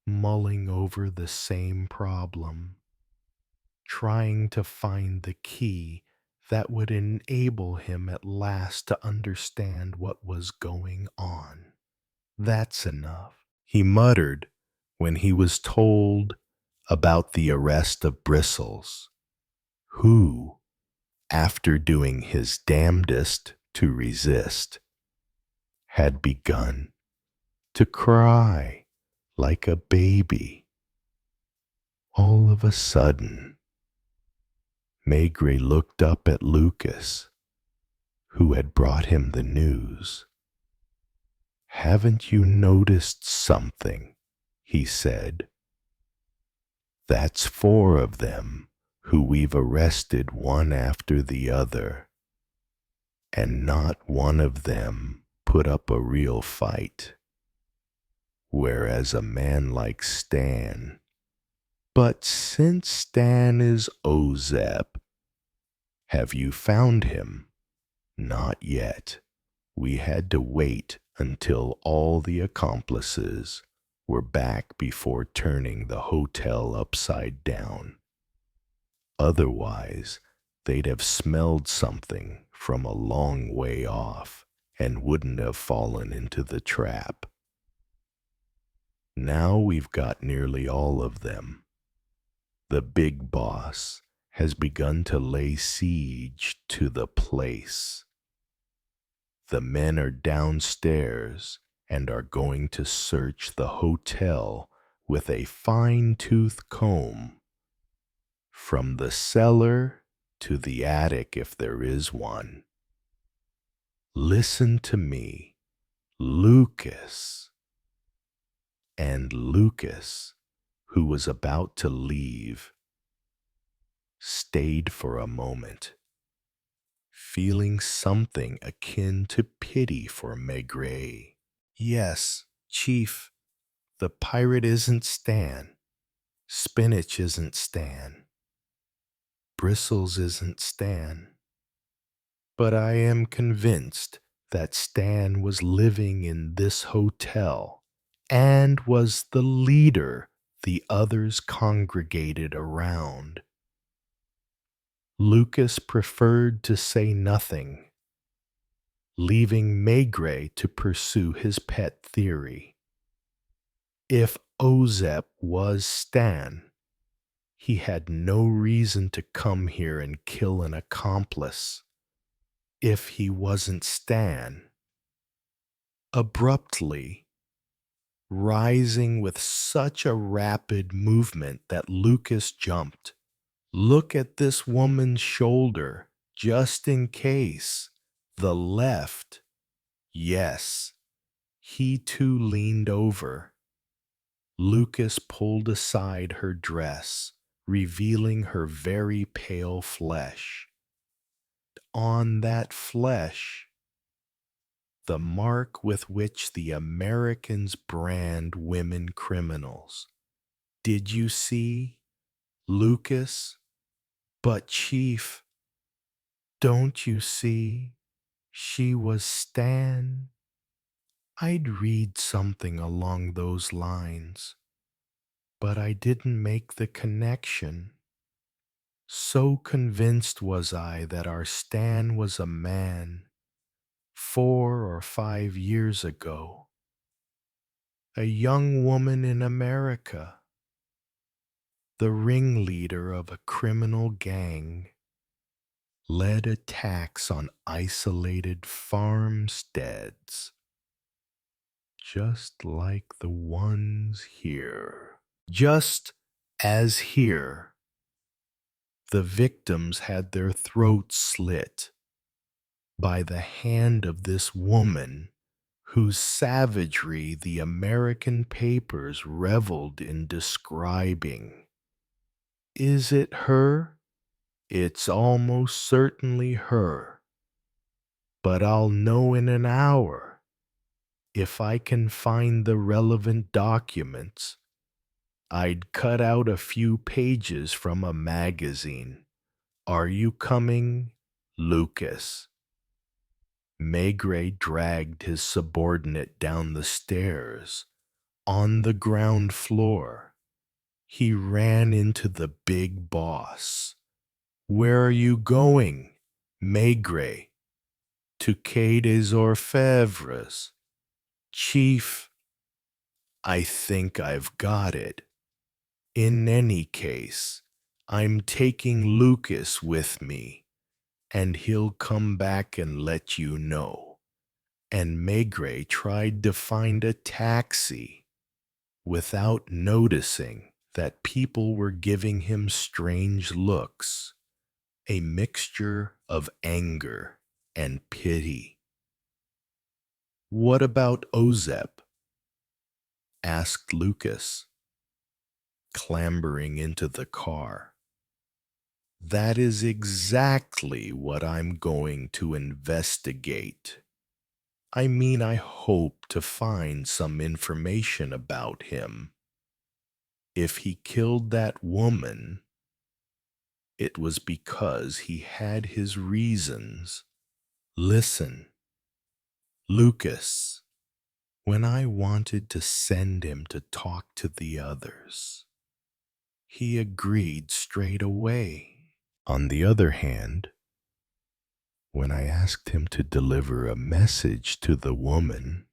mulling over the same problem, trying to find the key that would enable him at last to understand what was going on. That's enough, he muttered when he was told about the arrest of Bristles, who, after doing his damnedest to resist, had begun to cry like a baby. All of a sudden, Maigret looked up at Lucas, who had brought him the news. Haven't you noticed something? He said. That's 4 of them who we've arrested one after the other, and not one of them put up a real fight. Whereas a man like Stan, but since Stan is Ozep, have you found him? Not yet. We had to wait until all the accomplices were back before turning the hotel upside down. Otherwise, they'd have smelled something from a long way off and wouldn't have fallen into the trap. Now we've got nearly all of them. The big boss has begun to lay siege to the place. The men are downstairs and are going to search the hotel with a fine-tooth comb, from the cellar to the attic if there is one. Listen to me, Lucas. And Lucas, who was about to leave, stayed for a moment, feeling something akin to pity for Maigret. Yes, Chief, the pirate isn't Stan. Spinach isn't Stan. Bristles isn't Stan. But I am convinced that Stan was living in this hotel and was the leader the others congregated around. Lucas preferred to say nothing, leaving Maigret to pursue his pet theory. If Ozep was Stan, he had no reason to come here and kill an accomplice. If he wasn't Stan, abruptly, rising with such a rapid movement that Lucas jumped. Look at this woman's shoulder, just in case. The left. Yes. He too leaned over. Lucas pulled aside her dress, revealing her very pale flesh. On that flesh, the mark with which the Americans brand women criminals. Did you see, Lucas? But Chief, don't you see? She was Stan. I'd read something along those lines. but I didn't make the connection. So convinced was I that our Stan was a man 4 or 5 years ago, a young woman in America, the ringleader of a criminal gang, led attacks on isolated farmsteads, just like the ones here. Just as here, the victims had their throats slit by the hand of this woman whose savagery the American papers reveled in describing. Is it her? It's almost certainly her. But I'll know in an hour if I can find the relevant documents. I'd cut out a few pages from a magazine. Are you coming, Lucas? Maigret dragged his subordinate down the stairs. On the ground floor, he ran into the big boss. Where are you going, Maigret? To Quai des Orfèvres. Chief, I think I've got it. In any case, I'm taking Lucas with me, and he'll come back and let you know. And Maigret tried to find a taxi without noticing that people were giving him strange looks, a mixture of anger and pity. What about Ozep? Asked Lucas, clambering into the car. That is exactly what I'm going to investigate. I mean, I hope to find some information about him. If he killed that woman, it was because he had his reasons. Listen, Lucas, when I wanted to send him to talk to the others, he agreed straight away. On the other hand, when I asked him to deliver a message to the woman,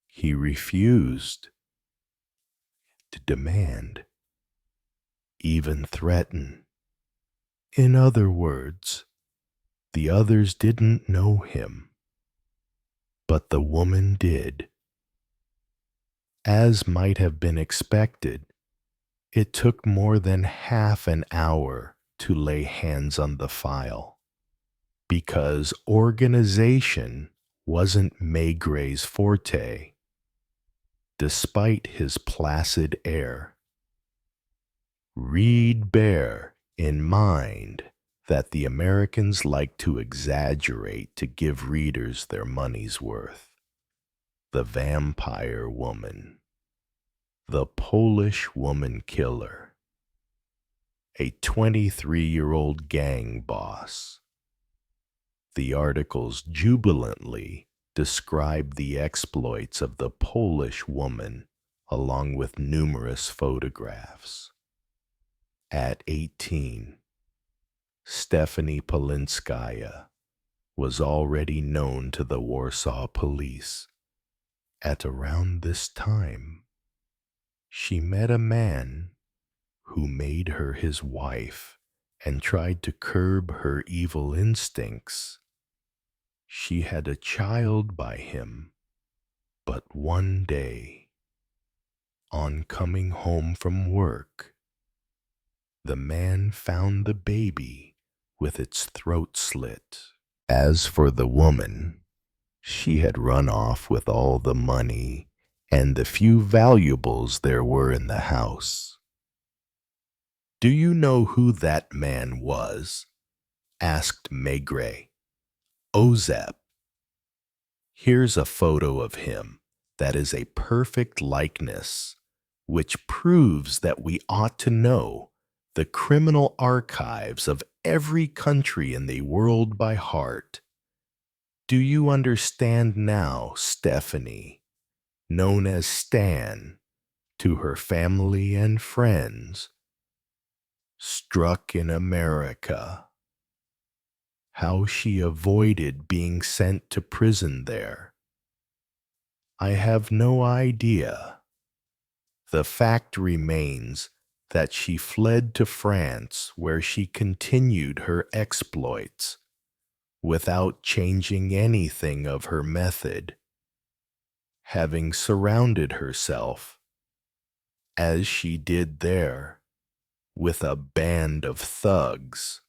he refused to demand, even threaten. In other words, the others didn't know him, but the woman did. As might have been expected, it took more than half an hour to lay hands on the file, because organization wasn't Maigret's forte, despite his placid air. Bear in mind that the Americans like to exaggerate to give readers their money's worth. The vampire woman, the Polish woman killer, a 23-year-old gang boss. The articles jubilantly describe the exploits of the Polish woman along with numerous photographs. At 18, Stephanie Polinskaya was already known to the Warsaw police. At around this time, she met a man who made her his wife and tried to curb her evil instincts. She had a child by him, but one day, on coming home from work, the man found the baby with its throat slit. As for the woman, she had run off with all the money and the few valuables there were in the house. Do you know who that man was? Asked Maigret. Ozep. Here's a photo of him that is a perfect likeness, which proves that we ought to know the criminal archives of every country in the world by heart. Do you understand now, Stephanie, known as Stan, to her family and friends, struck in America, how she avoided being sent to prison there, I have no idea. The fact remains that she fled to France, where she continued her exploits without changing anything of her method, having surrounded herself, as she did there, with a band of thugs.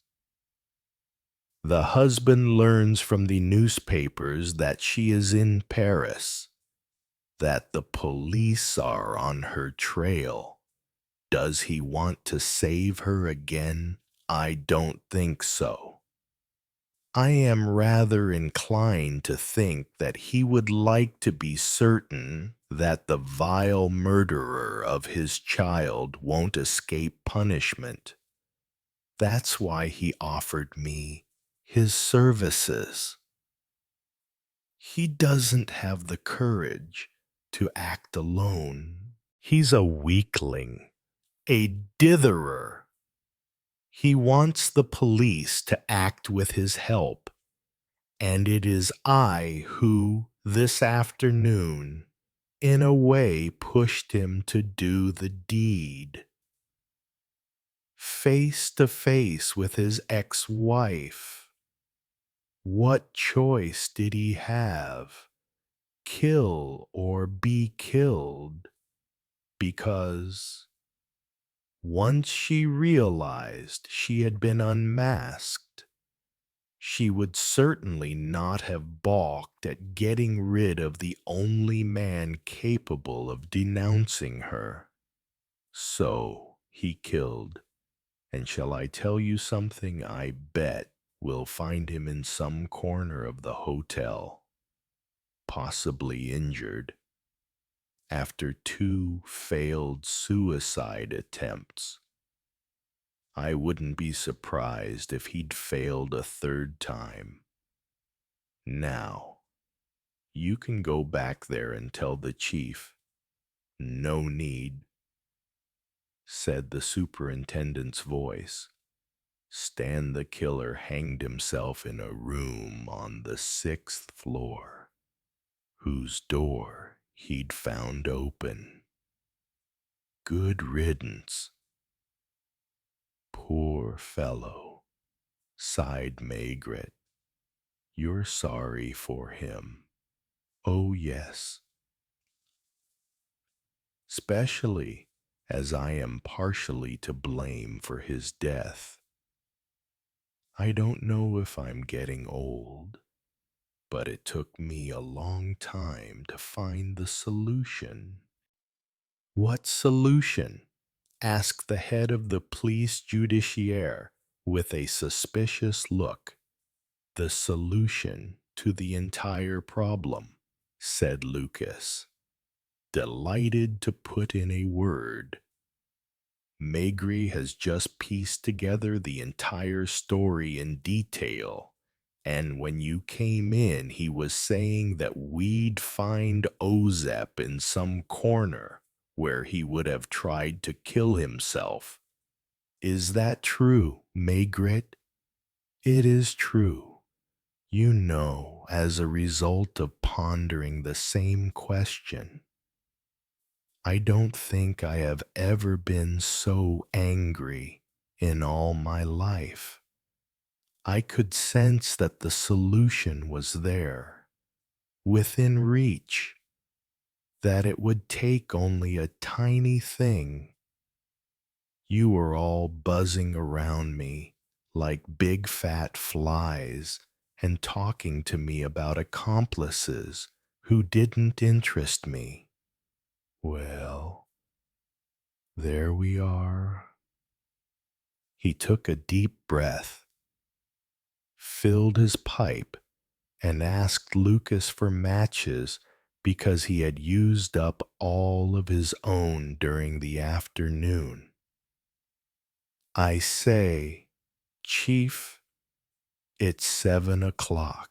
The husband learns from the newspapers that she is in Paris, that the police are on her trail. Does he want to save her again? I don't think so. I am rather inclined to think that he would like to be certain that the vile murderer of his child won't escape punishment. That's why he offered me his services. He doesn't have the courage to act alone. He's a weakling, a ditherer. He wants the police to act with his help, and it is I who, this afternoon, in a way pushed him to do the deed. Face to face with his ex-wife, what choice did he have? Kill or be killed? Because once she realized she had been unmasked, she would certainly not have balked at getting rid of the only man capable of denouncing her. So he killed. And shall I tell you something? I bet we'll find him in some corner of the hotel, possibly injured, after 2 failed suicide attempts. I wouldn't be surprised if he'd failed a 3rd time. Now, you can go back there and tell the chief. No need, said the superintendent's voice. Stan the killer hanged himself in a room on the 6th floor, whose door he'd found open. Good riddance. Poor fellow, sighed Maigret. You're sorry for him. Oh, yes. Especially as I am partially to blame for his death. I don't know if I'm getting old, but it took me a long time to find the solution. What solution? Asked the head of the police judiciaire with a suspicious look. The solution to the entire problem, said Lucas, delighted to put in a word. Maigret has just pieced together the entire story in detail, and when you came in, he was saying that we'd find Ozep in some corner where he would have tried to kill himself. Is that true, Maigret? It is true. You know, as a result of pondering the same question. I don't think I have ever been so angry in all my life. I could sense that the solution was there, within reach, that it would take only a tiny thing. You were all buzzing around me like big fat flies and talking to me about accomplices who didn't interest me. Well, there we are. He took a deep breath, filled his pipe, and asked Lucas for matches because he had used up all of his own during the afternoon. I say, Chief, it's 7 o'clock.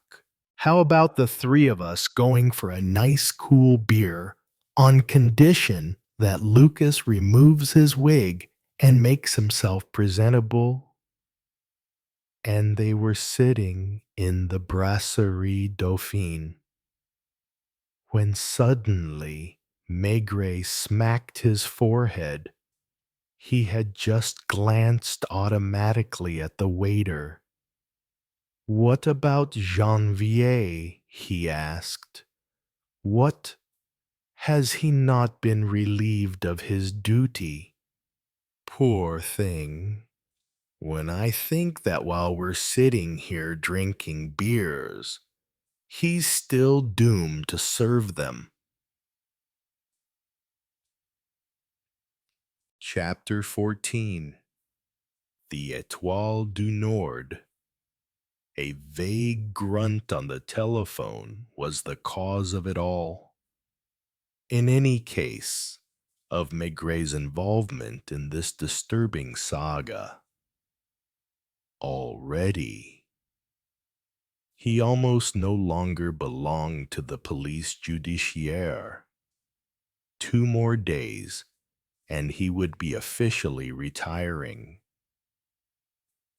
How about the 3 of us going for a nice cool beer on condition that Lucas removes his wig and makes himself presentable, and they were sitting in the Brasserie Dauphine, when suddenly Maigret smacked his forehead. He had just glanced automatically at the waiter. "What about Janvier?" he asked. "What? Has he not been relieved of his duty? Poor thing. When I think that while we're sitting here drinking beers, he's still doomed to serve them." Chapter 14. The Étoile du Nord. A vague grunt on the telephone was the cause of it all. In any case, of Maigret's involvement in this disturbing saga. Already, he almost no longer belonged to the police judiciaire. 2 more days, and he would be officially retiring.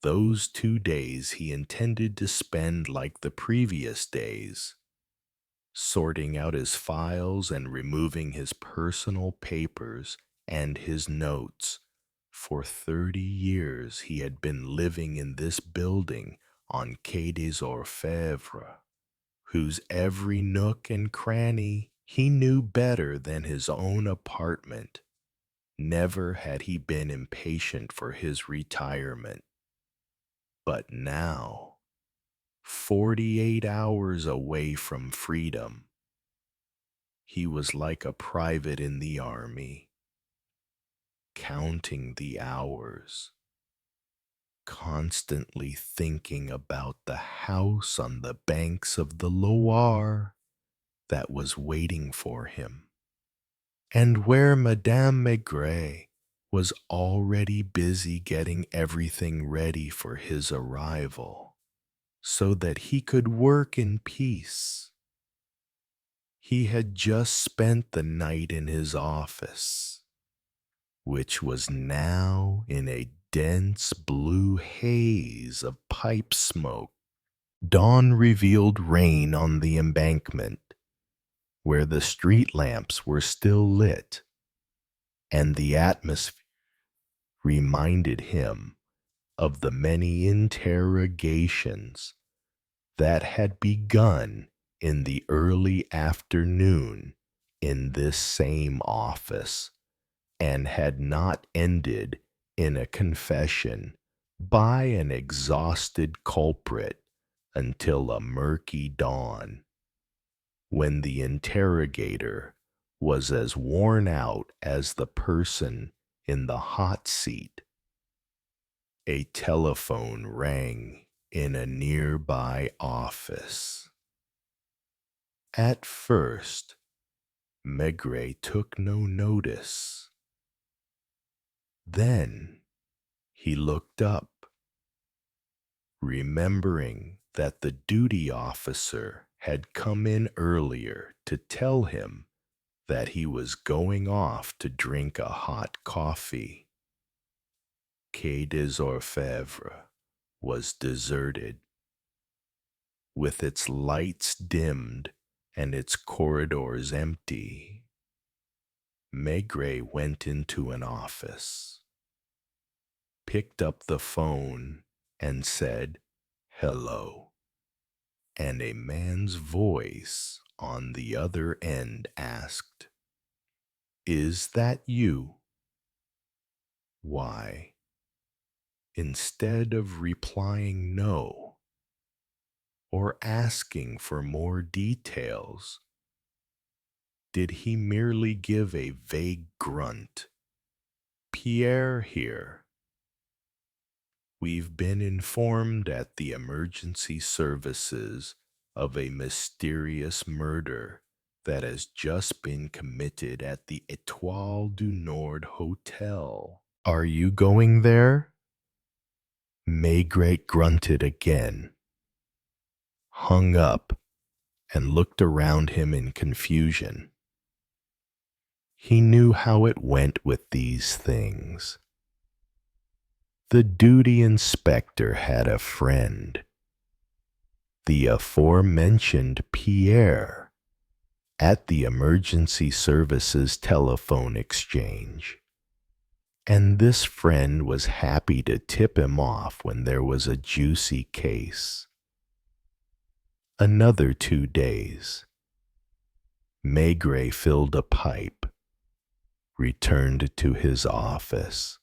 Those 2 days he intended to spend like the previous days, sorting out his files and removing his personal papers and his notes. For 30 years he had been living in this building on Quai des Orfèvres, whose every nook and cranny he knew better than his own apartment. Never had he been impatient for his retirement. But now, 48 hours away from freedom, he was like a private in the army, counting the hours, constantly thinking about the house on the banks of the Loire that was waiting for him, and where Madame Maigret was already busy getting everything ready for his arrival, so that he could work in peace. He had just spent the night in his office, which was now in a dense blue haze of pipe smoke. Dawn revealed rain on the embankment, where the street lamps were still lit, and the atmosphere reminded him of the many interrogations that had begun in the early afternoon in this same office, and had not ended in a confession by an exhausted culprit until a murky dawn, when the interrogator was as worn out as the person in the hot seat. A telephone rang in a nearby office. At first, Maigret took no notice. Then he looked up, remembering that the duty officer had come in earlier to tell him that he was going off to drink a hot coffee. Quai des Orfèvres was deserted, with its lights dimmed and its corridors empty. Maigret went into an office, picked up the phone, and said, "Hello." And a man's voice on the other end asked, "Is that you?" Why, instead of replying no, or asking for more details, did he merely give a vague grunt? "Pierre here. We've been informed at the emergency services of a mysterious murder that has just been committed at the Étoile du Nord Hotel. Are you going there?" Maigret grunted again, hung up, and looked around him in confusion. He knew how it went with these things. The duty inspector had a friend, the aforementioned Pierre, at the emergency services telephone exchange, and this friend was happy to tip him off when there was a juicy case. Another 2 days. Maigret filled a pipe, returned to his office,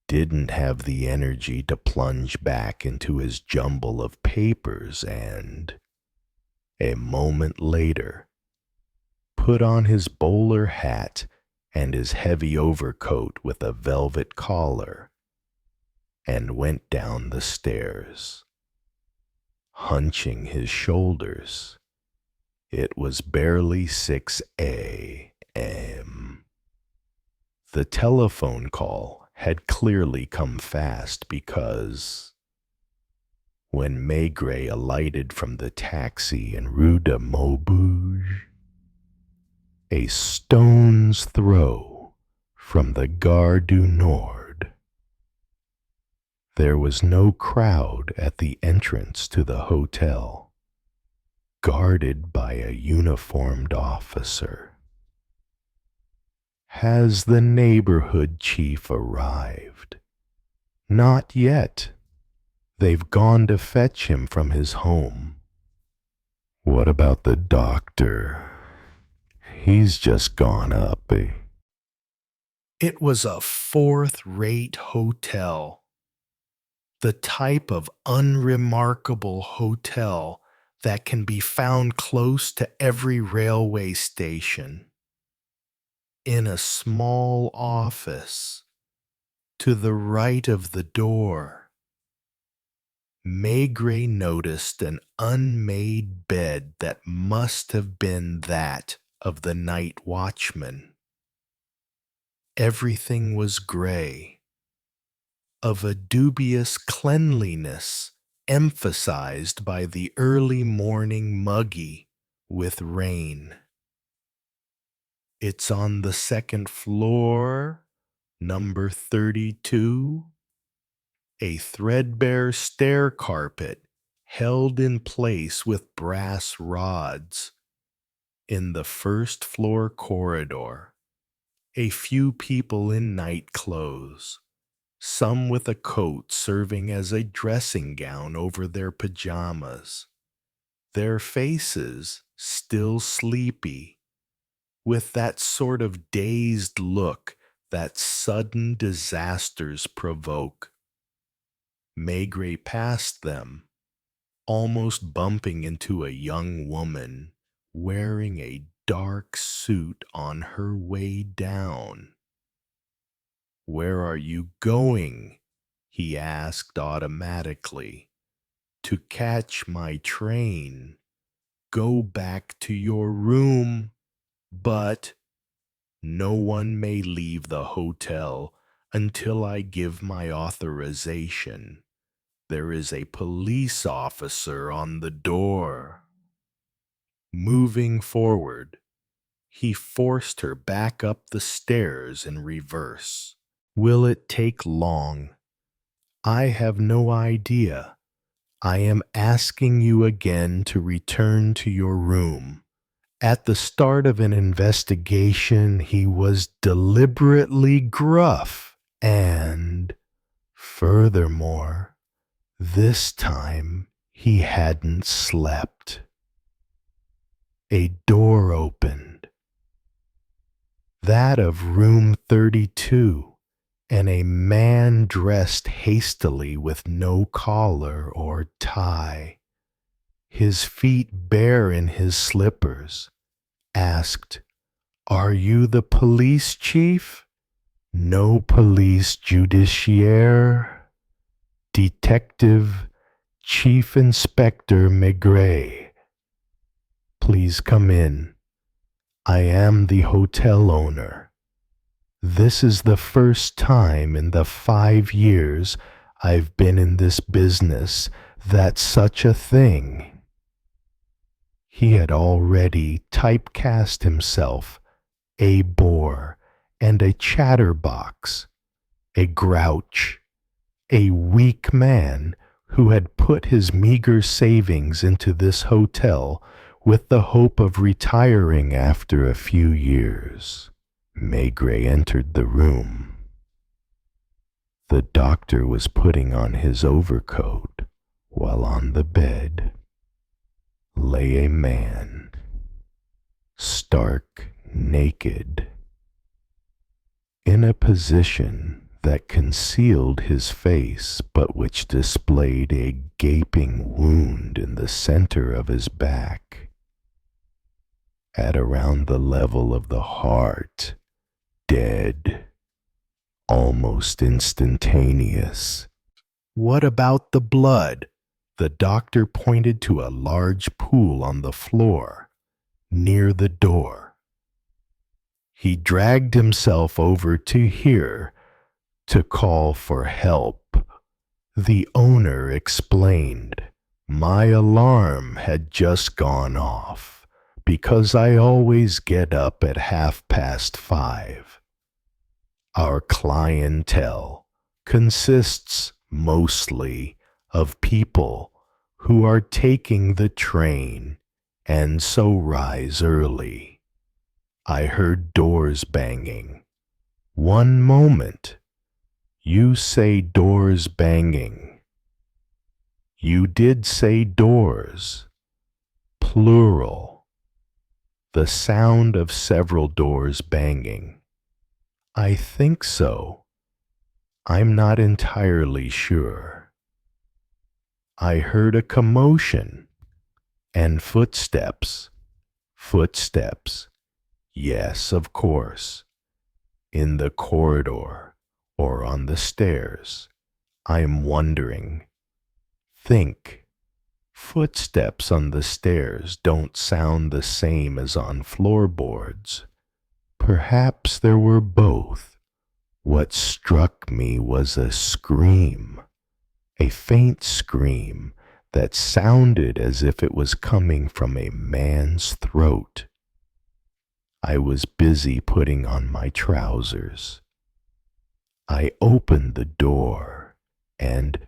didn't have the energy to plunge back into his jumble of papers, and, a moment later, put on his bowler hat and his heavy overcoat with a velvet collar, and went down the stairs, hunching his shoulders. It was barely 6 a.m. The telephone call had clearly come fast because, when Maigret alighted from the taxi in Rue de Maubeuge, a stone's throw from the Gare du Nord, there was no crowd at the entrance to the hotel, guarded by a uniformed officer. Has the neighborhood chief arrived? Not yet. They've gone to fetch him from his home. What about the doctor? He's just gone up, eh? It was a fourth-rate hotel, the type of unremarkable hotel that can be found close to every railway station. In a small office, to the right of the door, Maigret noticed an unmade bed that must have been that of the night watchman. Everything was gray, of a dubious cleanliness emphasized by the early morning muggy with rain. It's on the second floor, number 32. A threadbare stair carpet held in place with brass rods. In the first floor corridor, a few people in night clothes, some with a coat serving as a dressing gown over their pajamas, their faces still sleepy, with that sort of dazed look that sudden disasters provoke. Maigret passed them, almost bumping into a young woman wearing a dark suit on her way down. "Where are you going?" he asked automatically. "To catch my train. Go back to your room. But no one may leave the hotel until I give my authorization. There is a police officer on the door." Moving forward, he forced her back up the stairs in reverse. "Will it take long?" "I have no idea. I am asking you again to return to your room." At the start of an investigation, he was deliberately gruff, and, furthermore, this time he hadn't slept. A door opened, that of room 32, and a man dressed hastily with no collar or tie, his feet bare in his slippers, asked, "Are you the police chief?" "No, police judiciaire. Detective Chief Inspector Maigret. Please come in. I am the hotel owner. This is the first time in the 5 years I've been in this business that such a thing." He had already typecast himself a bore, and a chatterbox, a grouch, a weak man who had put his meager savings into this hotel with the hope of retiring after a few years. Maigret entered the room. The doctor was putting on his overcoat, while on the bed lay a man, stark naked, in a position that concealed his face but which displayed a gaping wound in the center of his back, at around the level of the heart, dead, almost instantaneous. What about the blood? The doctor pointed to a large pool on the floor, near the door. He dragged himself over to here to call for help. The owner explained, my alarm had just gone off because I always get up at 5:30. Our clientele consists mostly of people who are taking the train and so rise early. I heard doors banging. One moment. You say doors banging. You did say doors. Plural. The sound of several doors banging. I think so. I'm not entirely sure. I heard a commotion and footsteps. Footsteps. Yes, of course. In the corridor or on the stairs. I'm wondering. Think. Footsteps on the stairs don't sound the same as on floorboards. Perhaps there were both. What struck me was a scream, a faint scream that sounded as if it was coming from a man's throat. I was busy putting on my trousers. I opened the door and,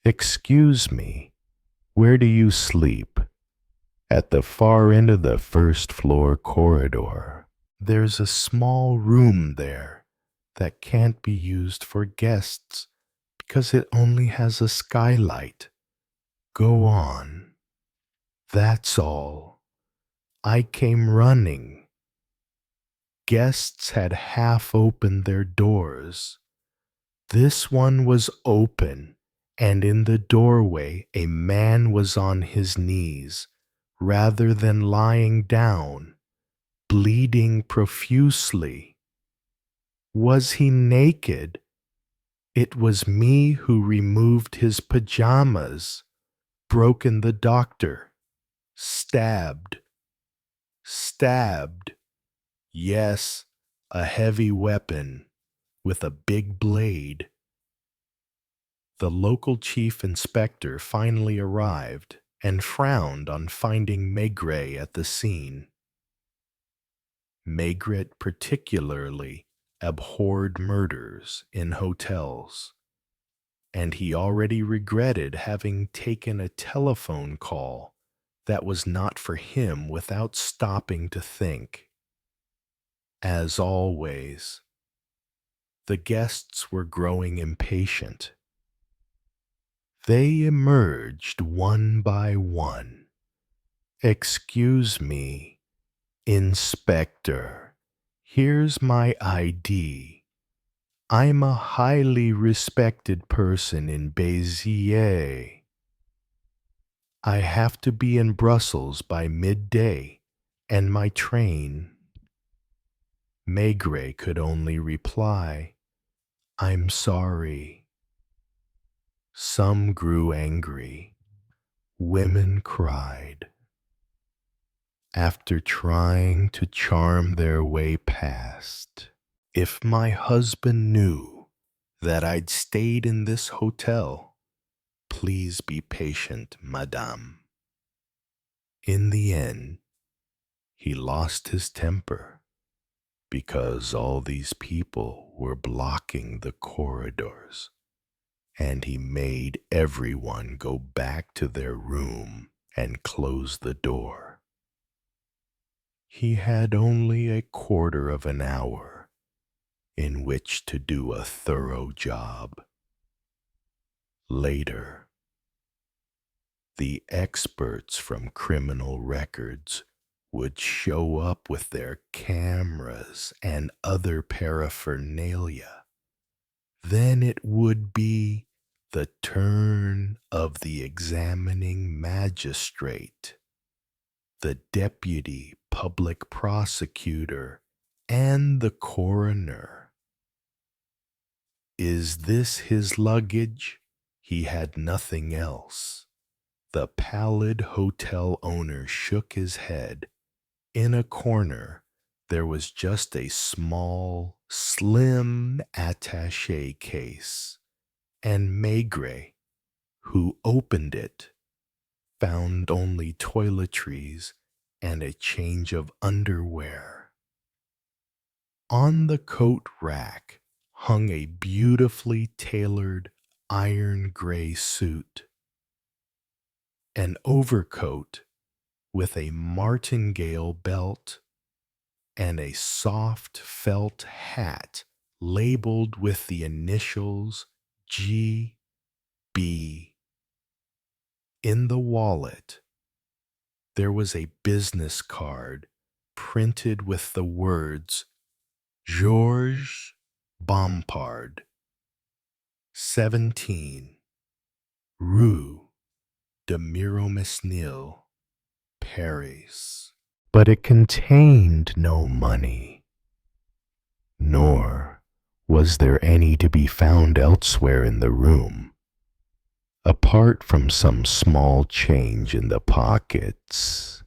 excuse me, where do you sleep? At the far end of the first floor corridor. There's a small room there that can't be used for guests because it only has a skylight. Go on. That's all. I came running. Guests had half opened their doors. This one was open, and in the doorway a man was on his knees, rather than lying down, bleeding profusely. Was he naked? It was me who removed his pajamas, broken the doctor, stabbed. Stabbed. Yes, a heavy weapon with a big blade. The local chief inspector finally arrived and frowned on finding Maigret at the scene. Maigret particularly abhorred murders in hotels, and he already regretted having taken a telephone call that was not for him without stopping to think. As always, the guests were growing impatient. They emerged one by one. Excuse me, Inspector, here's my ID. I'm a highly respected person in Béziers. I have to be in Brussels by midday, and my train. Maigret could only reply, I'm sorry. Some grew angry. Women cried. After trying to charm their way past, if my husband knew that I'd stayed in this hotel, please be patient, madame. In the end, he lost his temper because all these people were blocking the corridors, and he made everyone go back to their room and close the door. He had only a quarter of an hour in which to do a thorough job. Later, the experts from criminal records would show up with their cameras and other paraphernalia. Then it would be the turn of the examining magistrate, the deputy public prosecutor, and the coroner. Is this his luggage? He had nothing else. The pallid hotel owner shook his head. In a corner, there was just a small, slim attaché case, and Maigret, who opened it, found only toiletries and a change of underwear. On the coat rack hung a beautifully tailored iron gray suit, an overcoat with a martingale belt, and a soft felt hat labeled with the initials G.B. In the wallet, there was a business card printed with the words Georges Bompard, 17, Rue de Miromesnil, Paris. But it contained no money, nor was there any to be found elsewhere in the room, apart from some small change in the pockets.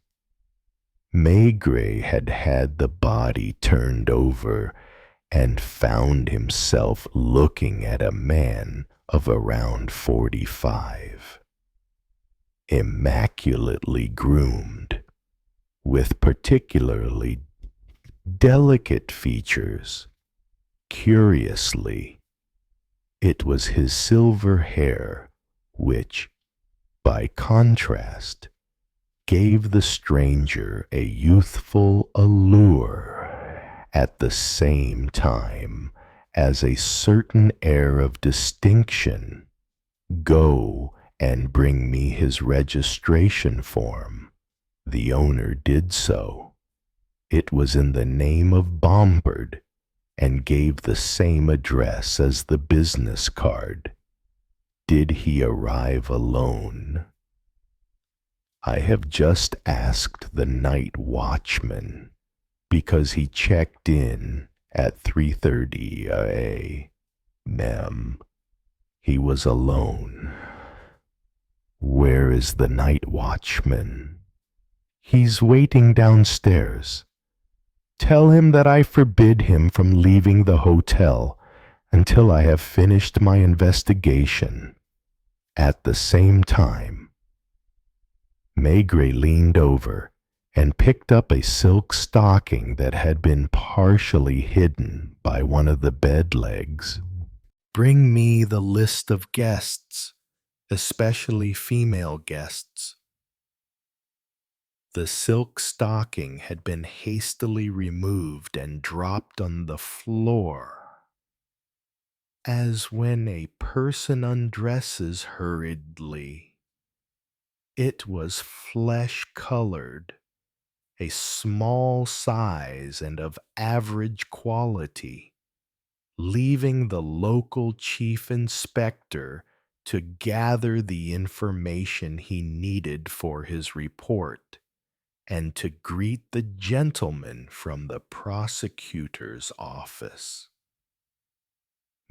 Maigret had had the body turned over and found himself looking at a man of around 45, immaculately groomed, with particularly delicate features. Curiously, it was his silver hair which, by contrast, gave the stranger a youthful allure at the same time as a certain air of distinction. Go and bring me his registration form. The owner did so. It was in the name of Bompard and gave the same address as the business card. Did he arrive alone? I have just asked the night watchman because he checked in at 3:30 a.m. He was alone. Where is the night watchman? He's waiting downstairs. Tell him that I forbid him from leaving the hotel until I have finished my investigation. At the same time, Maigret leaned over and picked up a silk stocking that had been partially hidden by one of the bed legs. Bring me the list of guests, especially female guests. The silk stocking had been hastily removed and dropped on the floor, as when a person undresses hurriedly. It was flesh-colored, a small size and of average quality, leaving the local chief inspector to gather the information he needed for his report and to greet the gentleman from the prosecutor's office.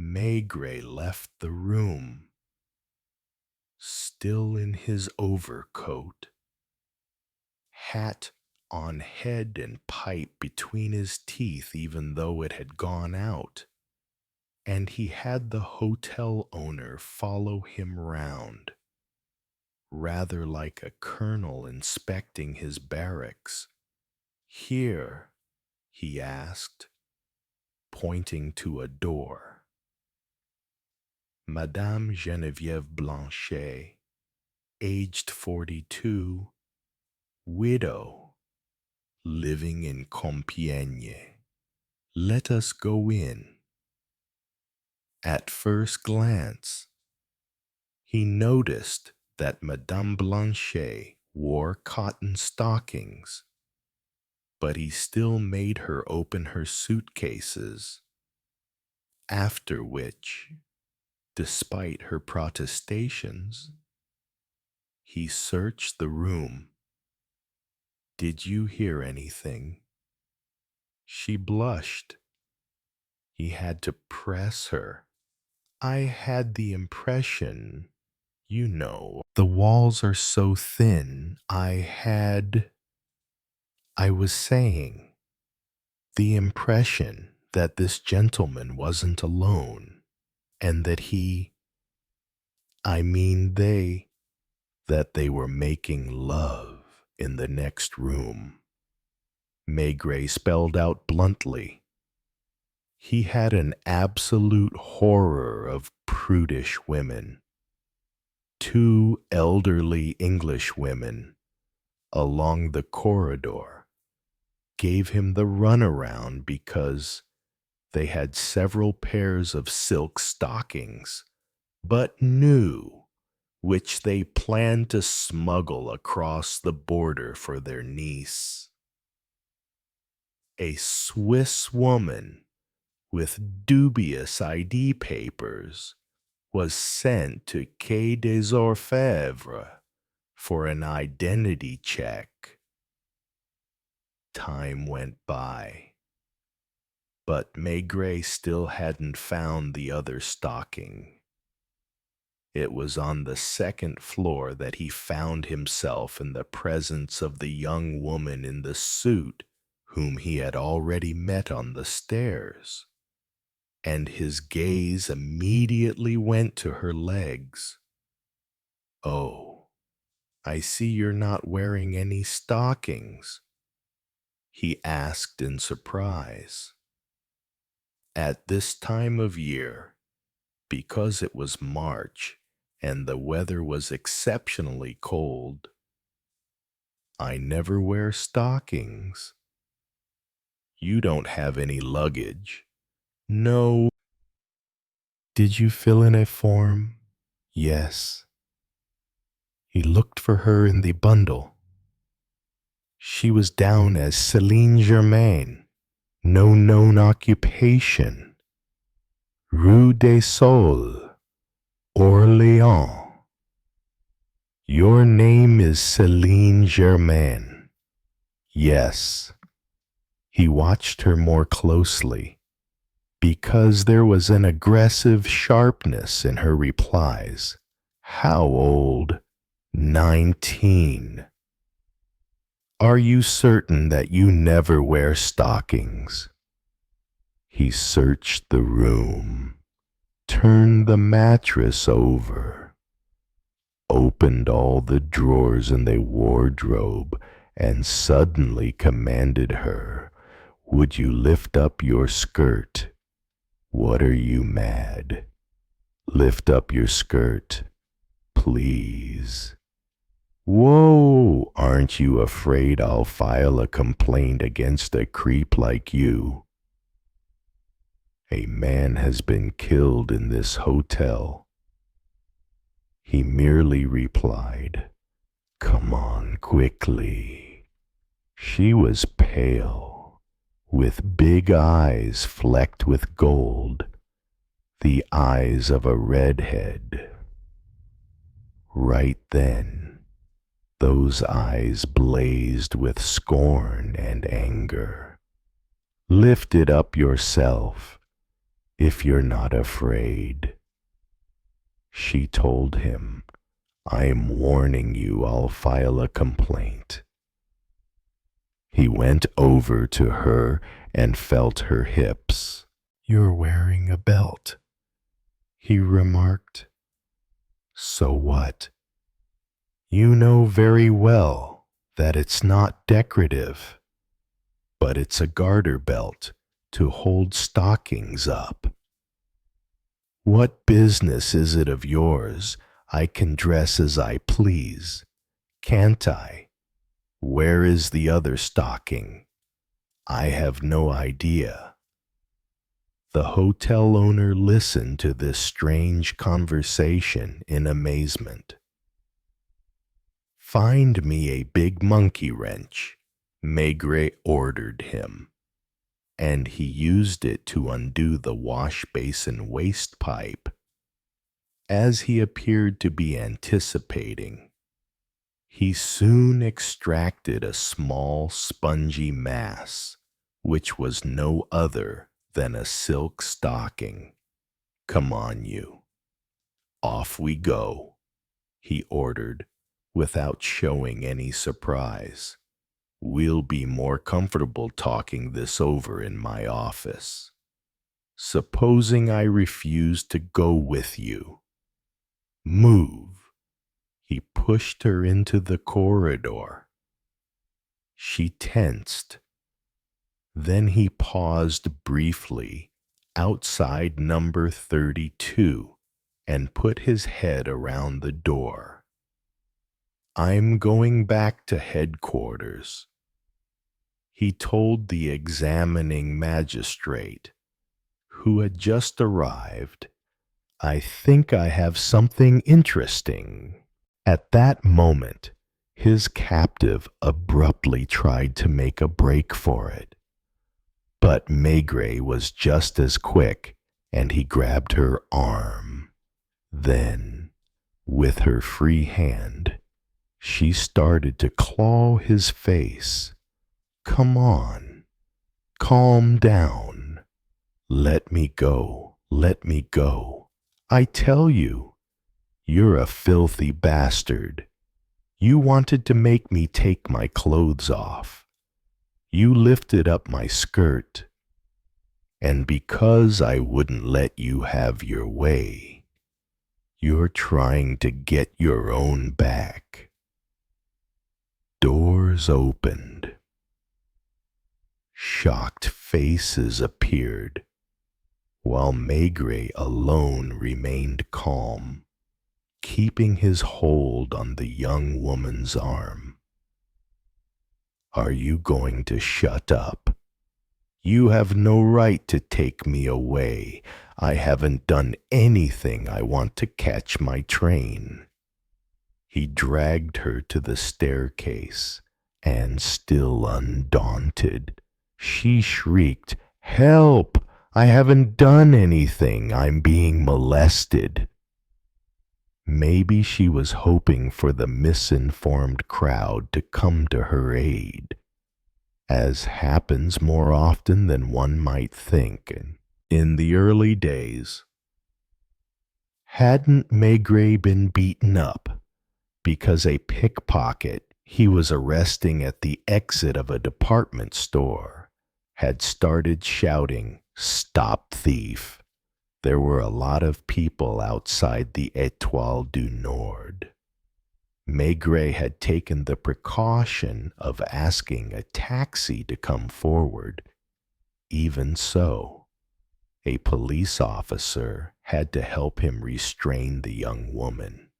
Maigret left the room, still in his overcoat, hat on head and pipe between his teeth even though it had gone out, and he had the hotel owner follow him round, rather like a colonel inspecting his barracks. Here, he asked, pointing to a door. Madame Geneviève Blanchet, aged 42, widow, living in Compiègne. Let us go in. At first glance, he noticed that Madame Blanchet wore cotton stockings, but he still made her open her suitcases, after which, despite her protestations, he searched the room. Did you hear anything? She blushed. He had to press her. I had the impression, you know, the walls are so thin. I was saying, the impression that this gentleman wasn't alone, and that that they were making love in the next room. Maigret spelled out bluntly. He had an absolute horror of prudish women. Two elderly English women along the corridor gave him the runaround because they had several pairs of silk stockings, but new, which they planned to smuggle across the border for their niece. A Swiss woman with dubious ID papers was sent to Quai des Orfèvres for an identity check. Time went by, but Maigret still hadn't found the other stocking. It was on the second floor that he found himself in the presence of the young woman in the suit whom he had already met on the stairs, and his gaze immediately went to her legs. Oh, I see you're not wearing any stockings, he asked in surprise. At this time of year, because it was March and the weather was exceptionally cold, I never wear stockings. You don't have any luggage. No. Did you fill in a form? Yes. He looked for her in the bundle. She was down as Céline Germain, no known occupation, Rue des Saules, Orléans. Your name is Céline Germain. Yes. He watched her more closely, because there was an aggressive sharpness in her replies. How old? 19. Are you certain that you never wear stockings? He searched the room, turned the mattress over, opened all the drawers in the wardrobe, and suddenly commanded her, would you lift up your skirt? What are you, mad? Lift up your skirt, please. Whoa, aren't you afraid I'll file a complaint against a creep like you? A man has been killed in this hotel. He merely replied, come on quickly. She was pale, with big eyes flecked with gold, the eyes of a redhead. Right then, those eyes blazed with scorn and anger. Lift it up yourself, if you're not afraid. She told him, I'm warning you I'll file a complaint. He went over to her and felt her hips. You're wearing a belt, he remarked. So what? You know very well that it's not decorative, but it's a garter belt to hold stockings up. What business is it of yours? I can dress as I please, can't I? Where is the other stocking? I have no idea. The hotel owner listened to this strange conversation in amazement. Find me a big monkey wrench, Maigret ordered him, and he used it to undo the wash basin waste pipe. As he appeared to be anticipating, he soon extracted a small spongy mass, which was no other than a silk stocking. Come on, you. Off we go, he ordered, without showing any surprise. We'll be more comfortable talking this over in my office. Supposing I refuse to go with you? Move. He pushed her into the corridor. She tensed. Then he paused briefly outside number 32 and put his head around the door. I'm going back to headquarters, he told the examining magistrate, who had just arrived. I think I have something interesting. At that moment, his captive abruptly tried to make a break for it. But Maigret was just as quick, and he grabbed her arm. Then, with her free hand, she started to claw his face. Come on, calm down. Let me go, let me go. I tell you, you're a filthy bastard. You wanted to make me take my clothes off. You lifted up my skirt. And because I wouldn't let you have your way, you're trying to get your own back. Doors opened. Shocked faces appeared, while Maigret alone remained calm, keeping his hold on the young woman's arm. Are you going to shut up? You have no right to take me away. I haven't done anything. I want to catch my train. He dragged her to the staircase, and still undaunted, she shrieked, Help! I haven't done anything. I'm being molested. Maybe she was hoping for the misinformed crowd to come to her aid, as happens more often than one might think in the early days. Hadn't Maigret been beaten up because a pickpocket he was arresting at the exit of a department store had started shouting, Stop thief! There were a lot of people outside the Étoile du Nord. Maigret had taken the precaution of asking a taxi to come forward. Even so, a police officer had to help him restrain the young woman,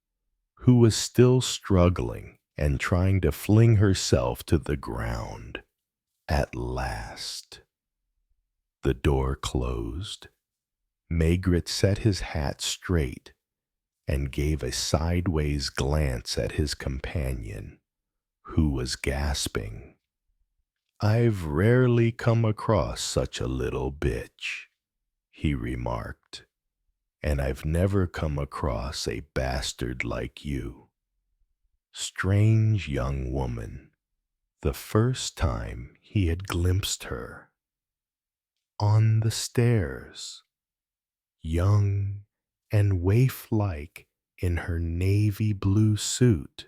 who was still struggling and trying to fling herself to the ground. At last, the door closed. Maigret set his hat straight and gave a sideways glance at his companion, who was gasping. I've rarely come across such a little bitch, he remarked, and I've never come across a bastard like you. Strange young woman, the first time he had glimpsed her. On the stairs, young and waif-like in her navy blue suit.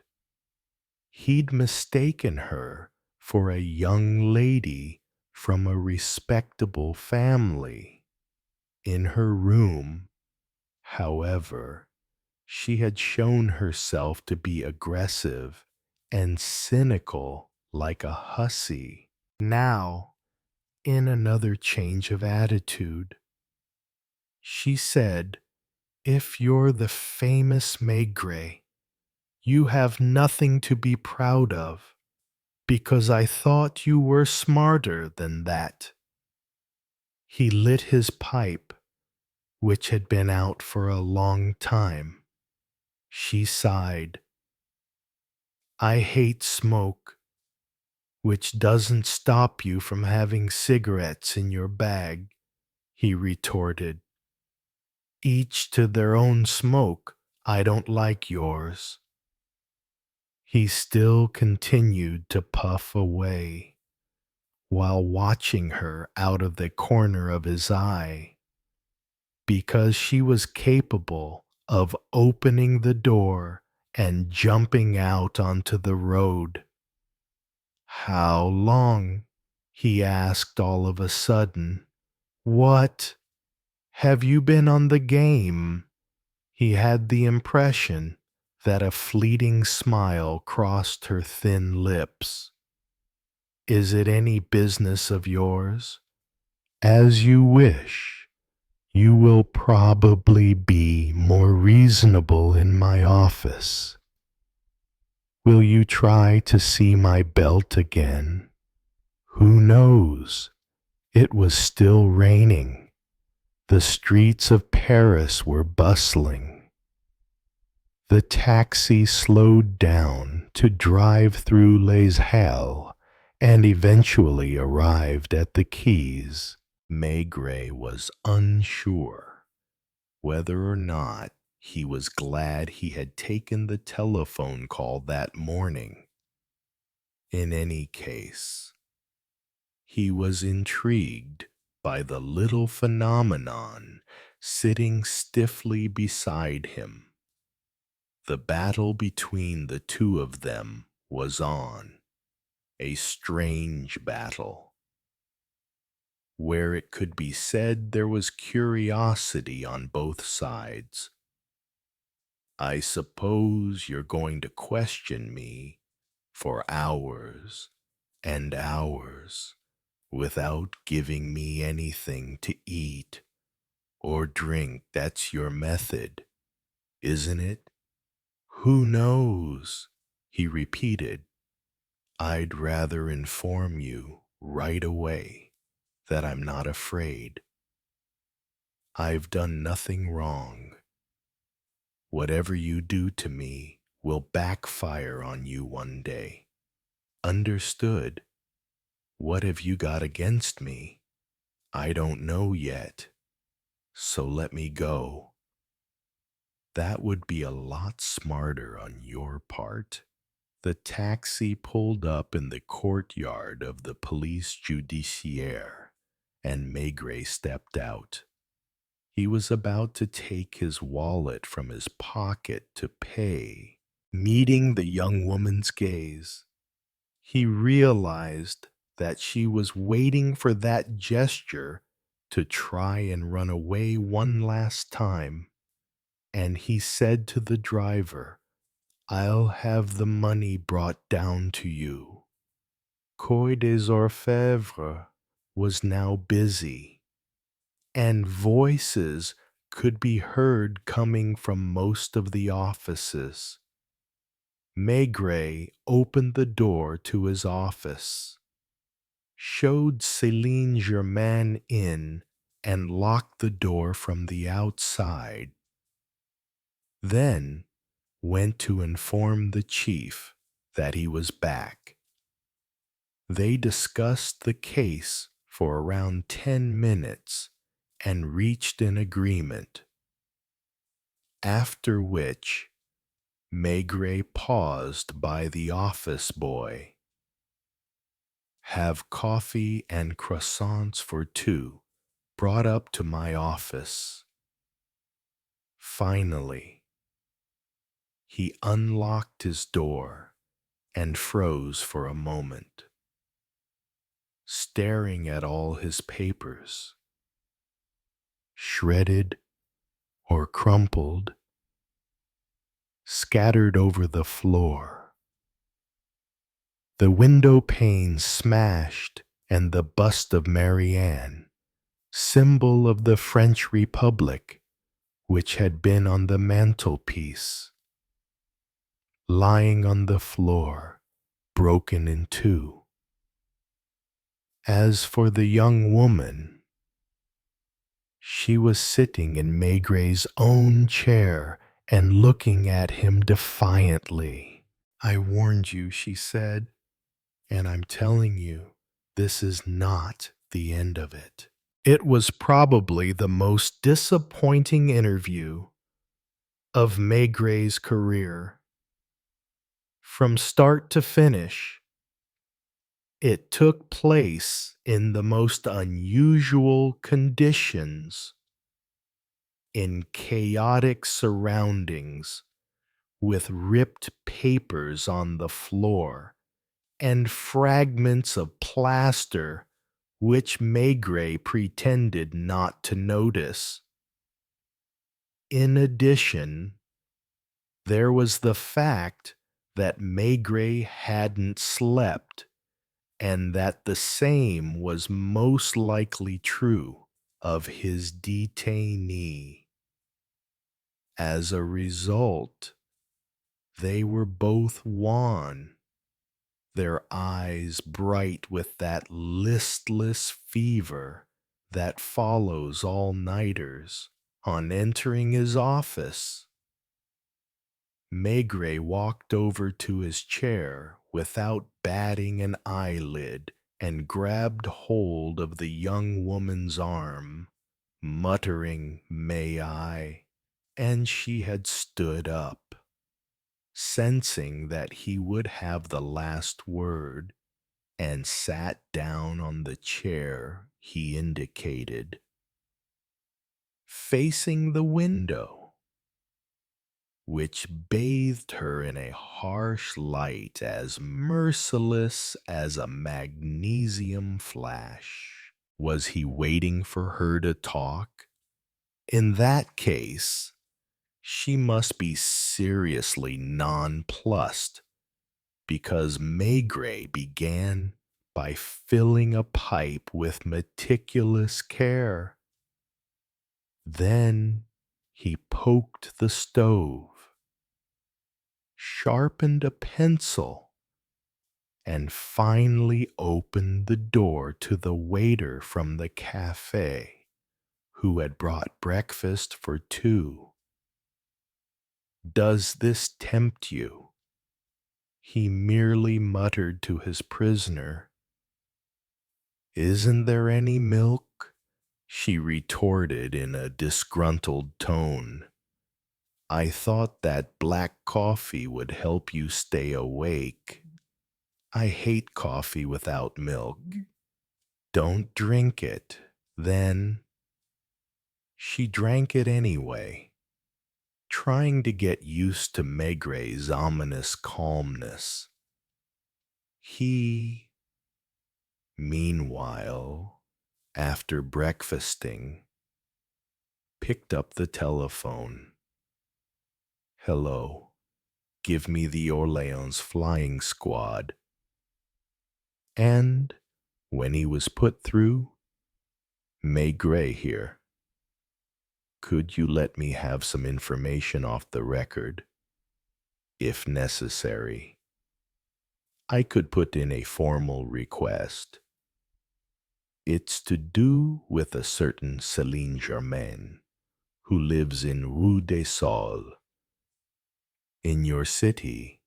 He'd mistaken her for a young lady from a respectable family. In her room, however, she had shown herself to be aggressive and cynical like a hussy. Now, in another change of attitude. She said, "If you're the famous Maigret, you have nothing to be proud of, because I thought you were smarter than that." He lit his pipe, which had been out for a long time. She sighed. "I hate smoke, which doesn't stop you from having cigarettes in your bag," he retorted. "Each to their own smoke. I don't like yours." He still continued to puff away, while watching her out of the corner of his eye, because she was capable of opening the door and jumping out onto the road. "How long?" he asked all of a sudden. "What? Have you been on the game?" He had the impression that a fleeting smile crossed her thin lips. "Is it any business of yours?" As you wish. You will probably be more reasonable in my office. Will you try to see my belt again? Who knows? It was still raining. The streets of Paris were bustling. The taxi slowed down to drive through Les Halles and eventually arrived at the quays. Maigret was unsure whether or not he was glad he had taken the telephone call that morning. In any case, he was intrigued by the little phenomenon sitting stiffly beside him. The battle between the two of them was on, a strange battle, where it could be said there was curiosity on both sides. "I suppose you're going to question me for hours and hours without giving me anything to eat or drink. That's your method, isn't it?" "Who knows?" he repeated. "I'd rather inform you right away that I'm not afraid. I've done nothing wrong. Whatever you do to me will backfire on you one day. Understood? What have you got against me? I don't know yet. So let me go." "That would be a lot smarter on your part." The taxi pulled up in the courtyard of the police judiciaire, and Maigret stepped out. He was about to take his wallet from his pocket to pay. Meeting the young woman's gaze, he realized that she was waiting for that gesture to try and run away one last time, and he said to the driver, "I'll have the money brought down to you." Quai des Orfèvres was now busy, and voices could be heard coming from most of the offices. Maigret opened the door to his office, showed Céline Germain in, and locked the door from the outside. Then went to inform the chief that he was back. They discussed the case for around 10 minutes and reached an agreement, after which Maigret paused by the office boy. "Have coffee and croissants for two brought up to my office." Finally, he unlocked his door and froze for a moment, staring at all his papers, shredded or crumpled, scattered over the floor. The window pane smashed and the bust of Marianne, symbol of the French Republic, which had been on the mantelpiece, lying on the floor, broken in two. As for the young woman, she was sitting in Maigret's own chair and looking at him defiantly. "I warned you," she said, "and I'm telling you, this is not the end of it." It was probably the most disappointing interview of Maigret's career. From start to finish, it took place in the most unusual conditions, in chaotic surroundings, with ripped papers on the floor and fragments of plaster which Maigret pretended not to notice. In addition, there was the fact that Maigret hadn't slept, and that the same was most likely true of his detainee. As a result, they were both wan, their eyes bright with that listless fever that follows all-nighters. On entering his office, Maigret walked over to his chair without batting an eyelid and grabbed hold of the young woman's arm, muttering, "May I?" And she had stood up, sensing that he would have the last word, and sat down on the chair he indicated, facing the window, which bathed her in a harsh light as merciless as a magnesium flash. Was he waiting for her to talk? In that case, she must be seriously nonplussed, because Maigret began by filling a pipe with meticulous care. Then he poked the stove, sharpened a pencil, and finally opened the door to the waiter from the cafe, who had brought breakfast for two. "Does this tempt you?" he merely muttered to his prisoner. "Isn't there any milk?" she retorted in a disgruntled tone. "I thought that black coffee would help you stay awake." "I hate coffee without milk." "Don't drink it, then." She drank it anyway, trying to get used to Maigret's ominous calmness. He, meanwhile, after breakfasting, picked up the telephone. "Hello, give me the Orleans flying squad." And when he was put through, "Maigret here. Could you let me have some information off the record, if necessary? I could put in a formal request. It's to do with a certain Céline Germain, who lives in Rue des Saules. In your city."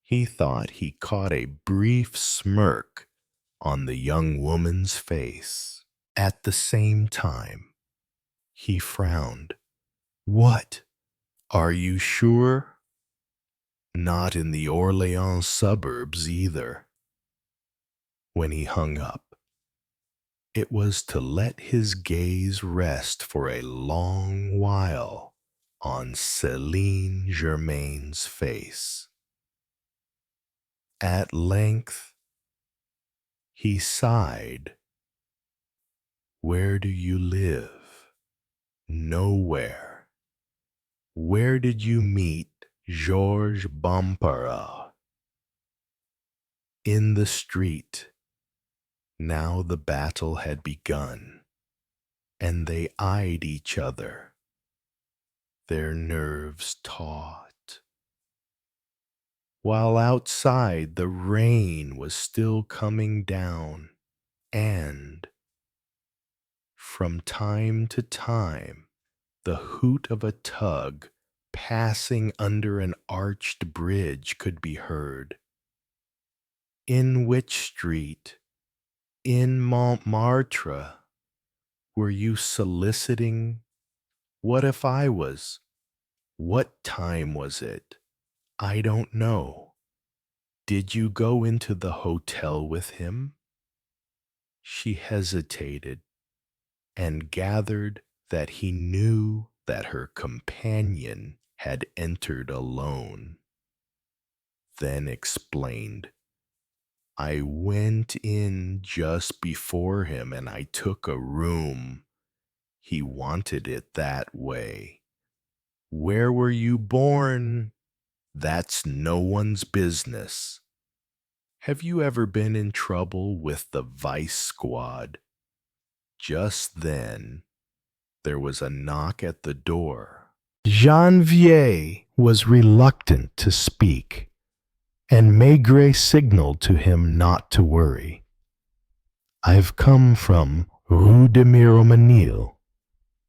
He thought he caught a brief smirk on the young woman's face. At the same time, he frowned. "What? Are you sure?" "Not in the Orleans suburbs either." When he hung up, it was to let his gaze rest for a long while on Céline Germain's face. At length, he sighed. "Where do you live?" "Nowhere." "Where did you meet Georges Bompara?" "In the street." Now the battle had begun, and they eyed each other, their nerves taut. While outside the rain was still coming down, and from time to time the hoot of a tug passing under an arched bridge could be heard. In which street, in Montmartre, were you soliciting? What if I was? What time was it? I don't know. Did you go into the hotel with him? She hesitated and gathered that he knew that her companion had entered alone. Then explained, I went in just before him and I took a room. He wanted it that way. Where were you born? That's no one's business. Have you ever been in trouble with the vice squad? Just then, there was a knock at the door. Janvier was reluctant to speak, and Maigret signaled to him not to worry. I've come from Rue de Miromesnil,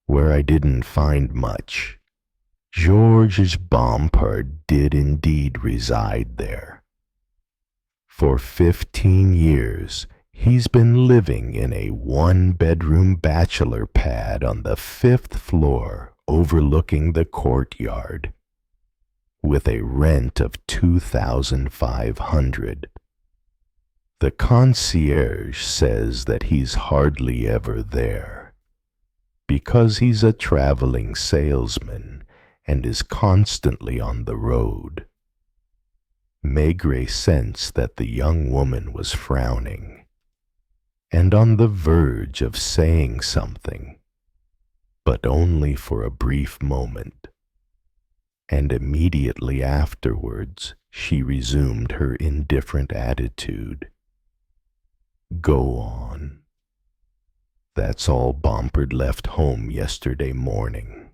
where I didn't find much. Georges Bompard did indeed reside there. For 15 years, he's been living in a one-bedroom bachelor pad on the 5th floor overlooking the courtyard, with a rent of 2,500. The concierge says that he's hardly ever there, because he's a traveling salesman and is constantly on the road. Maigret sensed that the young woman was frowning, and on the verge of saying something, but only for a brief moment, and immediately afterwards she resumed her indifferent attitude. Go on. That's all Bompard left home yesterday morning.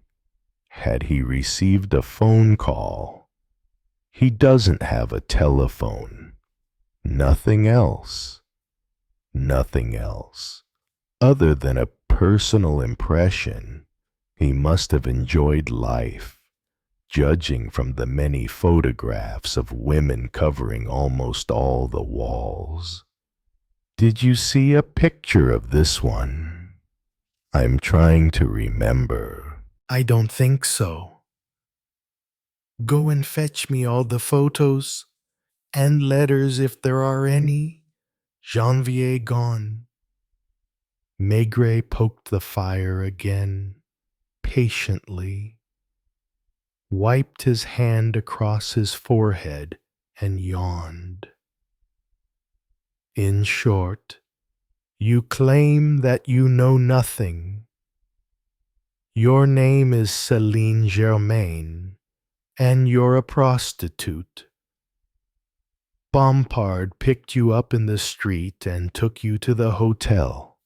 Had he received a phone call? He doesn't have a telephone. Nothing else. Nothing else. Other than a personal impression, he must have enjoyed life, judging from the many photographs of women covering almost all the walls. Did you see a picture of this one? I'm trying to remember. I don't think so. Go and fetch me all the photos and letters if there are any. Janvier gone. Maigret poked the fire again, patiently, wiped his hand across his forehead, and yawned. In short, you claim that you know nothing. Your name is Céline Germain, and you're a prostitute. Bompard picked you up in the street and took you to the hotel.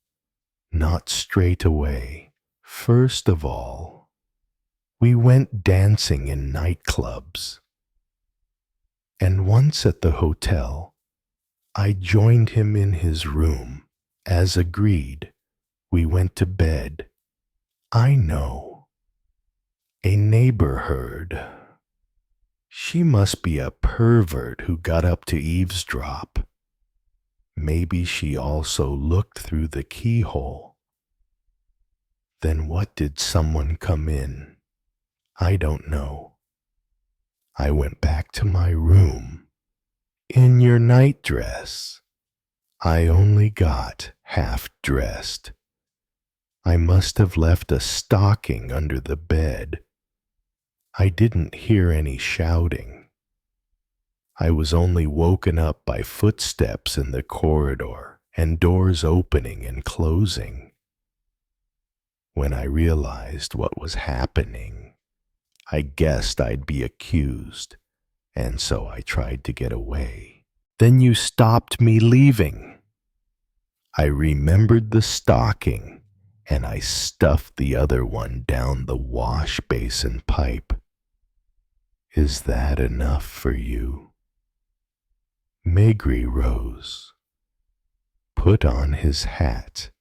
Not straight away. First of all, we went dancing in nightclubs. And once at the hotel, I joined him in his room. As agreed, we went to bed. I know. A neighbor heard. She must be a pervert who got up to eavesdrop. Maybe she also looked through the keyhole. Then what did someone come in? I don't know. I went back to my room. In your nightdress. I only got half dressed. I must have left a stocking under the bed. I didn't hear any shouting. I was only woken up by footsteps in the corridor and doors opening and closing. When I realized what was happening, I guessed I'd be accused, and so I tried to get away. Then you stopped me leaving. I remembered the stocking, and I stuffed the other one down the wash basin pipe. Is that enough for you? Maigret rose, put on his hat,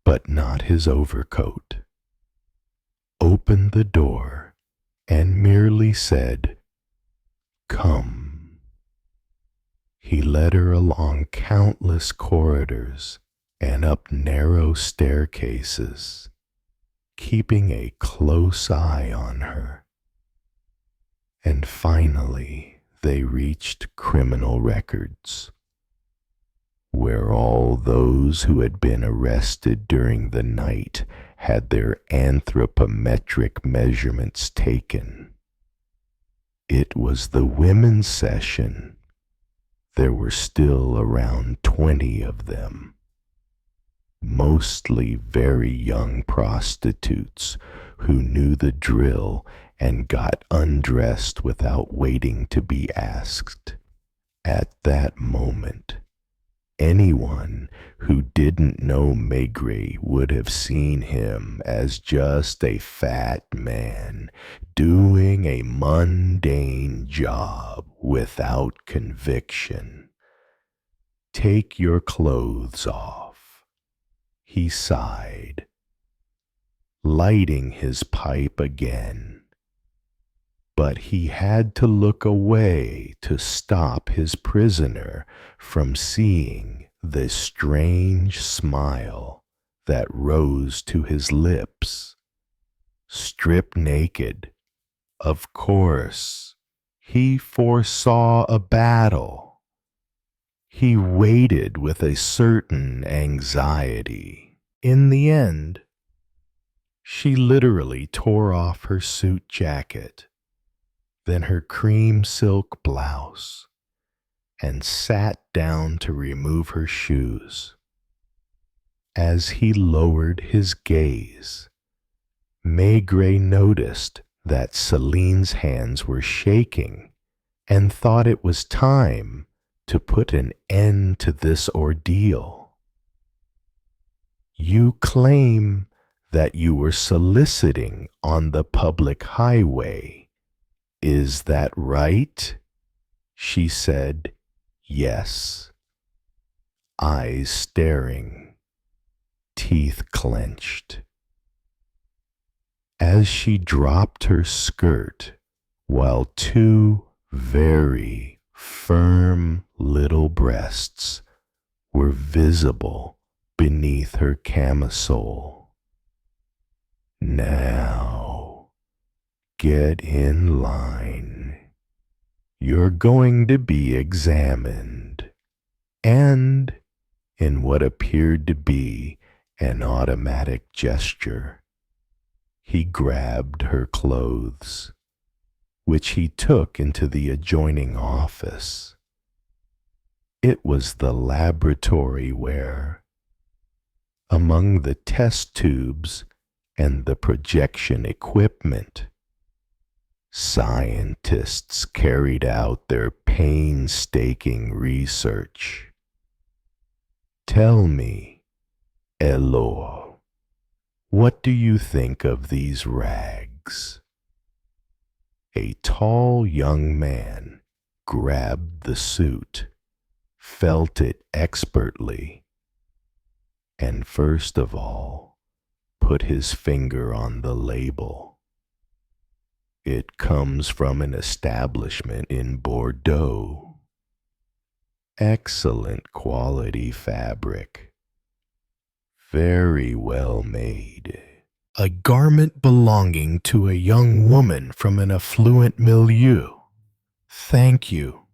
but not his overcoat, opened the door, and merely said, "Come." He led her along countless corridors and up narrow staircases, keeping a close eye on her. And finally, they reached criminal records, where all those who had been arrested during the night had their anthropometric measurements taken. It was the women's session. There were still around 20 of them, mostly very young prostitutes who knew the drill and got undressed without waiting to be asked. At that moment, anyone who didn't know Maigret would have seen him as just a fat man doing a mundane job without conviction. "Take your clothes off," he sighed, lighting his pipe again. But he had to look away to stop his prisoner from seeing the strange smile that rose to his lips. Stripped naked, of course, he foresaw a battle. He waited with a certain anxiety. In the end, she literally tore off her suit jacket, then her cream silk blouse, and sat down to remove her shoes. As he lowered his gaze, Maigret noticed that Celine's hands were shaking and thought it was time to put an end to this ordeal. "You claim that you were soliciting on the public highway. Is that right?" She said, "Yes." Eyes staring, teeth clenched. As she dropped her skirt, while two very firm little breasts were visible beneath her camisole. "Now, get in line. You're going to be examined." And, in what appeared to be an automatic gesture, he grabbed her clothes, which he took into the adjoining office. It was the laboratory where, among the test tubes and the projection equipment, scientists carried out their painstaking research. "Tell me, Elor, what do you think of these rags?" A tall young man grabbed the suit, felt it expertly, and first of all put his finger on the label. "It comes from an establishment in Bordeaux. Excellent quality fabric. Very well made. A garment belonging to a young woman from an affluent milieu. Thank you."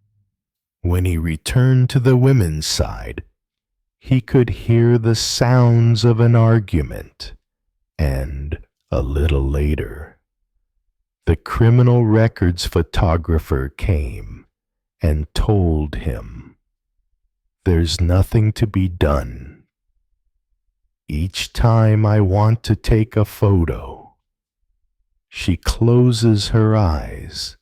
When he returned to the women's side, he could hear the sounds of an argument, and, a little later, the criminal records photographer came and told him, "There's nothing to be done. Each time I want to take a photo, she closes her eyes,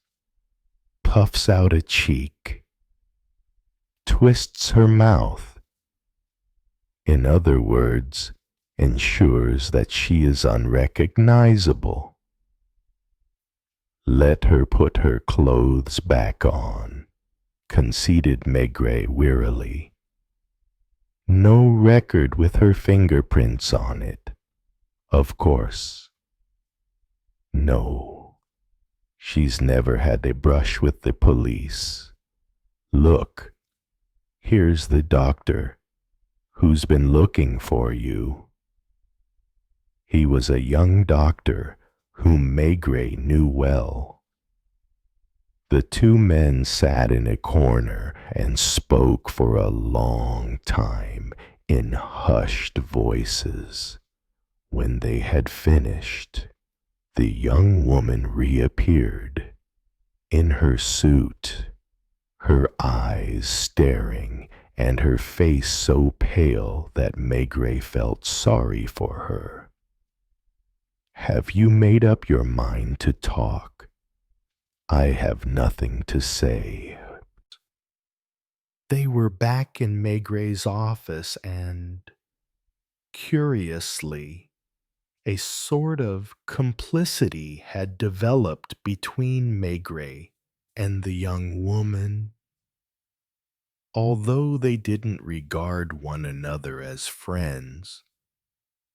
puffs out a cheek, twists her mouth, In other words, ensures that she is unrecognizable. Let her put her clothes back on, conceded Maigret wearily. No record with her fingerprints on it, of course. No, she's never had a brush with the police. Look, here's the doctor who's been looking for you. He was a young doctor whom Maigret knew well. The two men sat in a corner and spoke for a long time in hushed voices. When they had finished, the young woman reappeared, in her suit, her eyes staring and her face so pale that Maigret felt sorry for her. Have you made up your mind to talk? I have nothing to say. They were back in Maigret's office and, curiously, a sort of complicity had developed between Maigret and the young woman. Although they didn't regard one another as friends,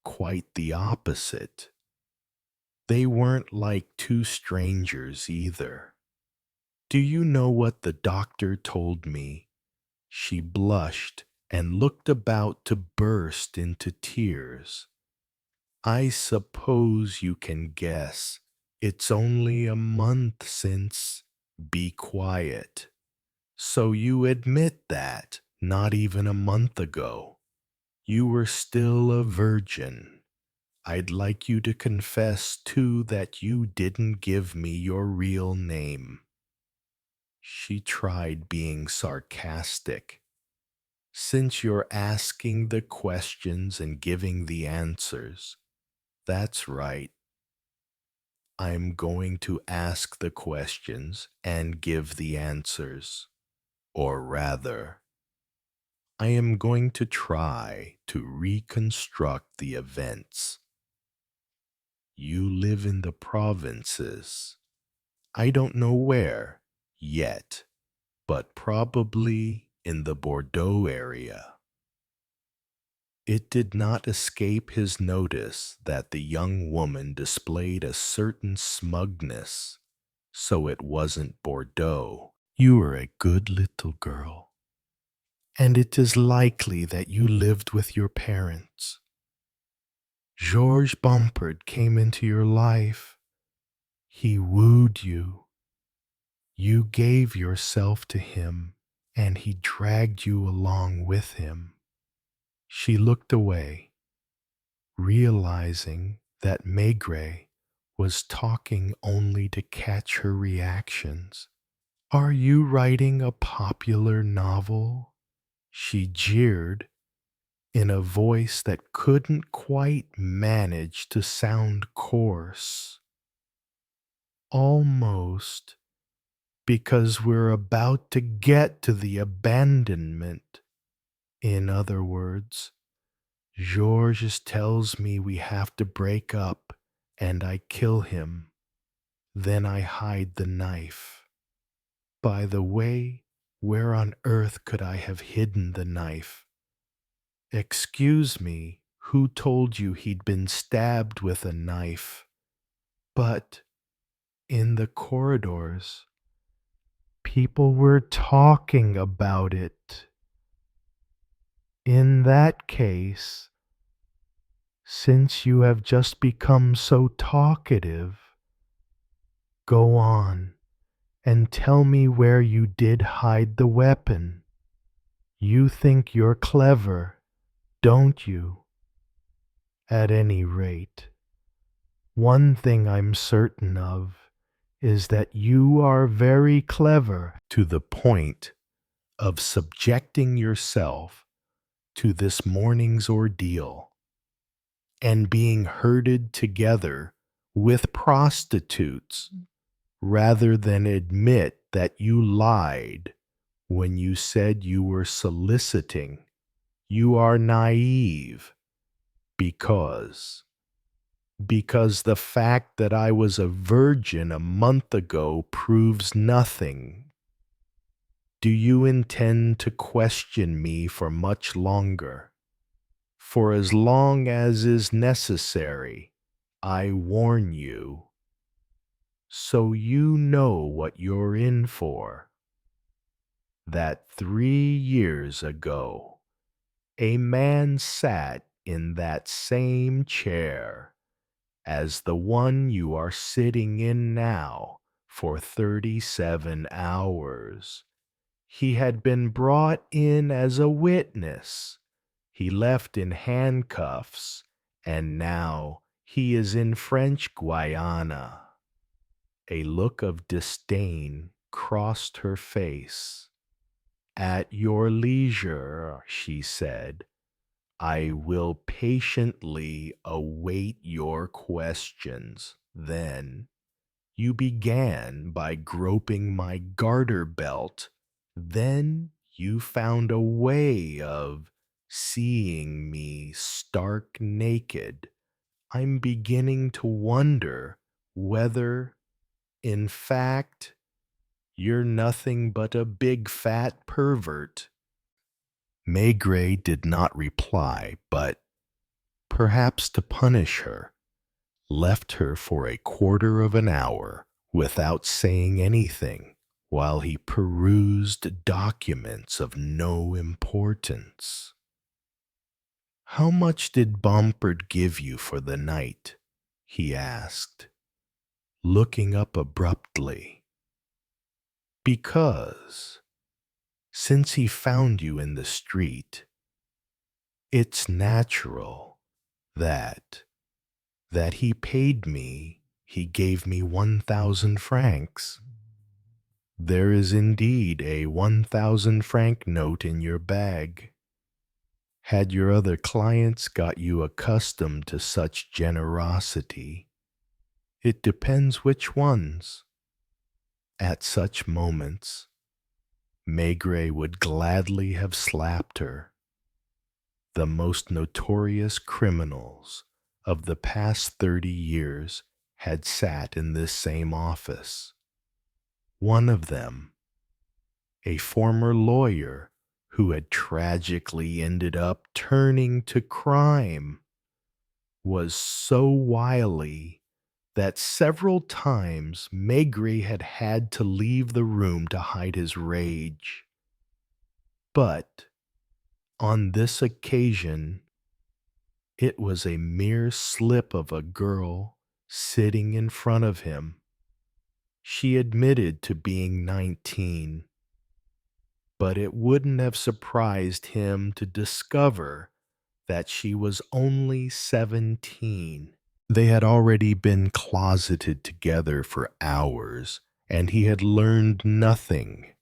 quite the opposite. They weren't like two strangers either. Do you know what the doctor told me? She blushed and looked about to burst into tears. I suppose you can guess. It's only a month since. Be quiet. So you admit that, not even a month ago, you were still a virgin. I'd like you to confess, too, that you didn't give me your real name. She tried being sarcastic. Since you're asking the questions and giving the answers, that's right. I'm going to ask the questions and give the answers. Or rather, I am going to try to reconstruct the events. You live in the provinces. I don't know where yet, but probably in the Bordeaux area. It did not escape his notice that the young woman displayed a certain smugness, so it wasn't Bordeaux. You are a good little girl, and it is likely that you lived with your parents. Georges Bompard came into your life. He wooed you. You gave yourself to him, and he dragged you along with him. She looked away, realizing that Maigret was talking only to catch her reactions. Are you writing a popular novel? She jeered in a voice that couldn't quite manage to sound coarse. Almost, because we're about to get to the abandonment. In other words, Georges tells me we have to break up, and I kill him. Then I hide the knife. By the way, where on earth could I have hidden the knife? Excuse me, who told you he'd been stabbed with a knife? But in the corridors, people were talking about it. In that case, since you have just become so talkative, go on and tell me where you did hide the weapon. You think you're clever, don't you? At any rate, one thing I'm certain of is that you are very clever to the point of subjecting yourself to this morning's ordeal and being herded together with prostitutes rather than admit that you lied when you said you were soliciting You are naive because the fact that I was a virgin a month ago proves nothing. Do you intend to question me for much longer? For as long as is necessary, I warn you, so you know what you're in for. That 3 years ago, a man sat in that same chair as the one you are sitting in now for 37 hours. He had been brought in as a witness. He left in handcuffs, and now he is in French Guiana. A look of disdain crossed her face. At your leisure, she said, I will patiently await your questions. Then you began by groping my garter belt. Then you found a way of seeing me stark naked. I'm beginning to wonder whether, in fact, you're nothing but a big fat pervert. Maigret did not reply, but, perhaps to punish her, left her for a quarter of an hour without saying anything while he perused documents of no importance. How much did Bompard give you for the night? He asked, looking up abruptly. Because, since he found you in the street, it's natural that he paid me, he gave me 1,000 francs. There is indeed a 1,000-franc note in your bag. Had your other clients got you accustomed to such generosity? It depends which ones. At such moments, Maigret would gladly have slapped her. The most notorious criminals of the past 30 years had sat in this same office. One of them, a former lawyer who had tragically ended up turning to crime, was so wily that several times Maigret had had to leave the room to hide his rage. But on this occasion, it was a mere slip of a girl sitting in front of him. She admitted to being 19, but it wouldn't have surprised him to discover that she was only 17. They had already been closeted together for hours, and he had learned nothing,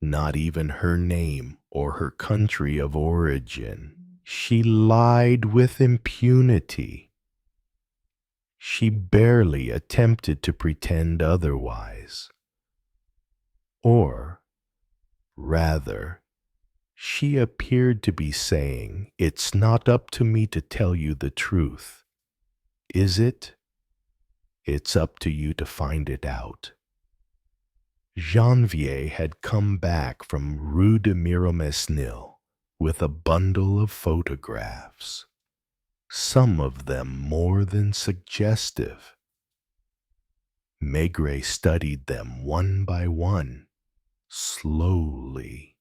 not even her name or her country of origin. She lied with impunity. She barely attempted to pretend otherwise. Or, rather, she appeared to be saying, "It's not up to me to tell you the truth. Is it? It's up to you to find it out." Janvier had come back from Rue de Miromesnil with a bundle of photographs, some of them more than suggestive. Maigret studied them one by one, slowly,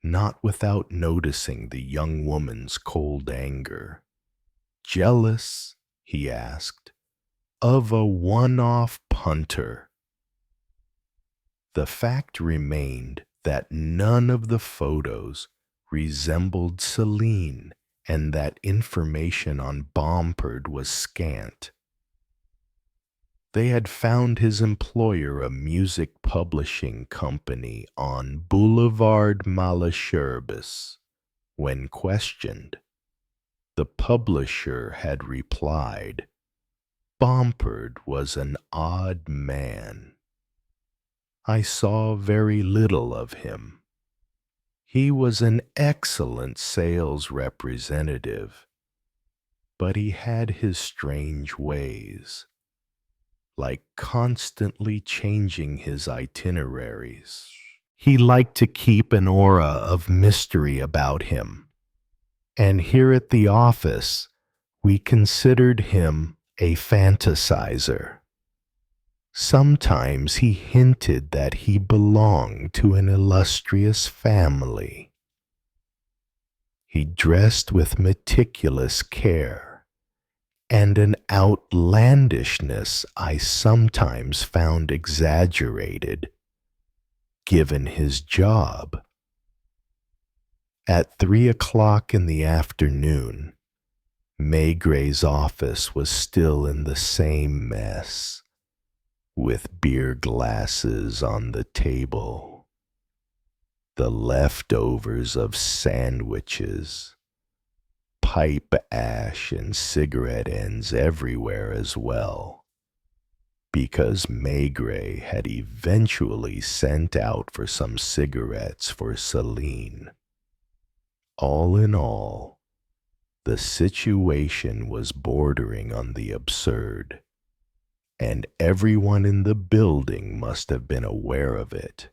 not without noticing the young woman's cold anger. Jealous, he asked, of a one-off punter? The fact remained that none of the photos resembled Céline, and that information on Bompard was scant. They had found his employer a music publishing company on Boulevard Malesherbes. When questioned, the publisher had replied, "Bompard was an odd man. I saw very little of him. He was an excellent sales representative, but he had his strange ways, like constantly changing his itineraries. He liked to keep an aura of mystery about him, and here at the office, we considered him a fantasizer. Sometimes he hinted that he belonged to an illustrious family. He dressed with meticulous care and an outlandishness I sometimes found exaggerated, given his job. At 3 o'clock in the afternoon, Maigret's office was still in the same mess, with beer glasses on the table, the leftovers of sandwiches, pipe ash and cigarette ends everywhere as well, because Maigret had eventually sent out for some cigarettes for Céline. All in all, the situation was bordering on the absurd, and everyone in the building must have been aware of it,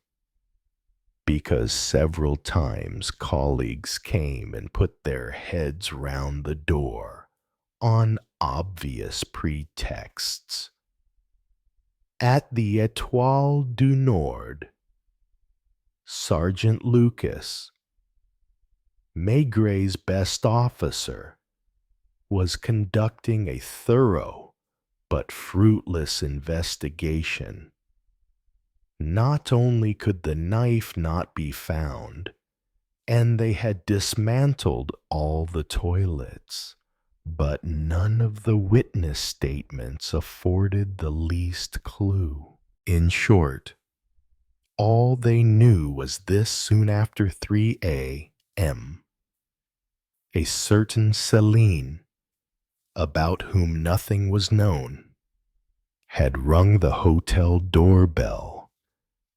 because several times colleagues came and put their heads round the door on obvious pretexts. At the Étoile du Nord, Sergeant Lucas, Maigret's best officer, was conducting a thorough but fruitless investigation. Not only could the knife not be found, and they had dismantled all the toilets, but none of the witness statements afforded the least clue. In short, all they knew was this: soon after 3 a.m., a certain Céline, about whom nothing was known, had rung the hotel doorbell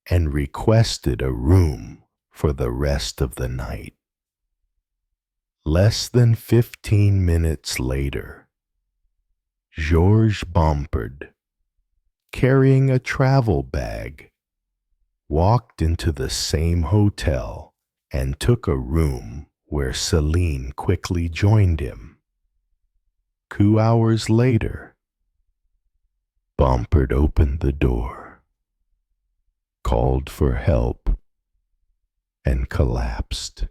and requested a room for the rest of the night. Less than 15 minutes later, Georges Bompard, carrying a travel bag, walked into the same hotel and took a room where Céline quickly joined him. 2 hours later, Bompard opened the door, called for help, and collapsed,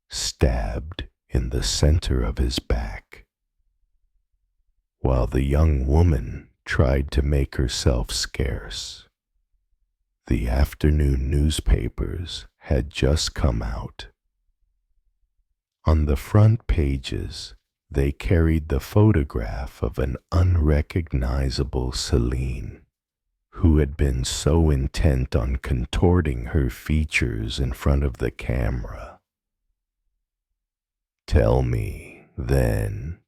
stabbed in the center of his back, while the young woman tried to make herself scarce. The afternoon newspapers had just come out. On the front pages, they carried the photograph of an unrecognizable Céline, who had been so intent on contorting her features in front of the camera. Tell me, then,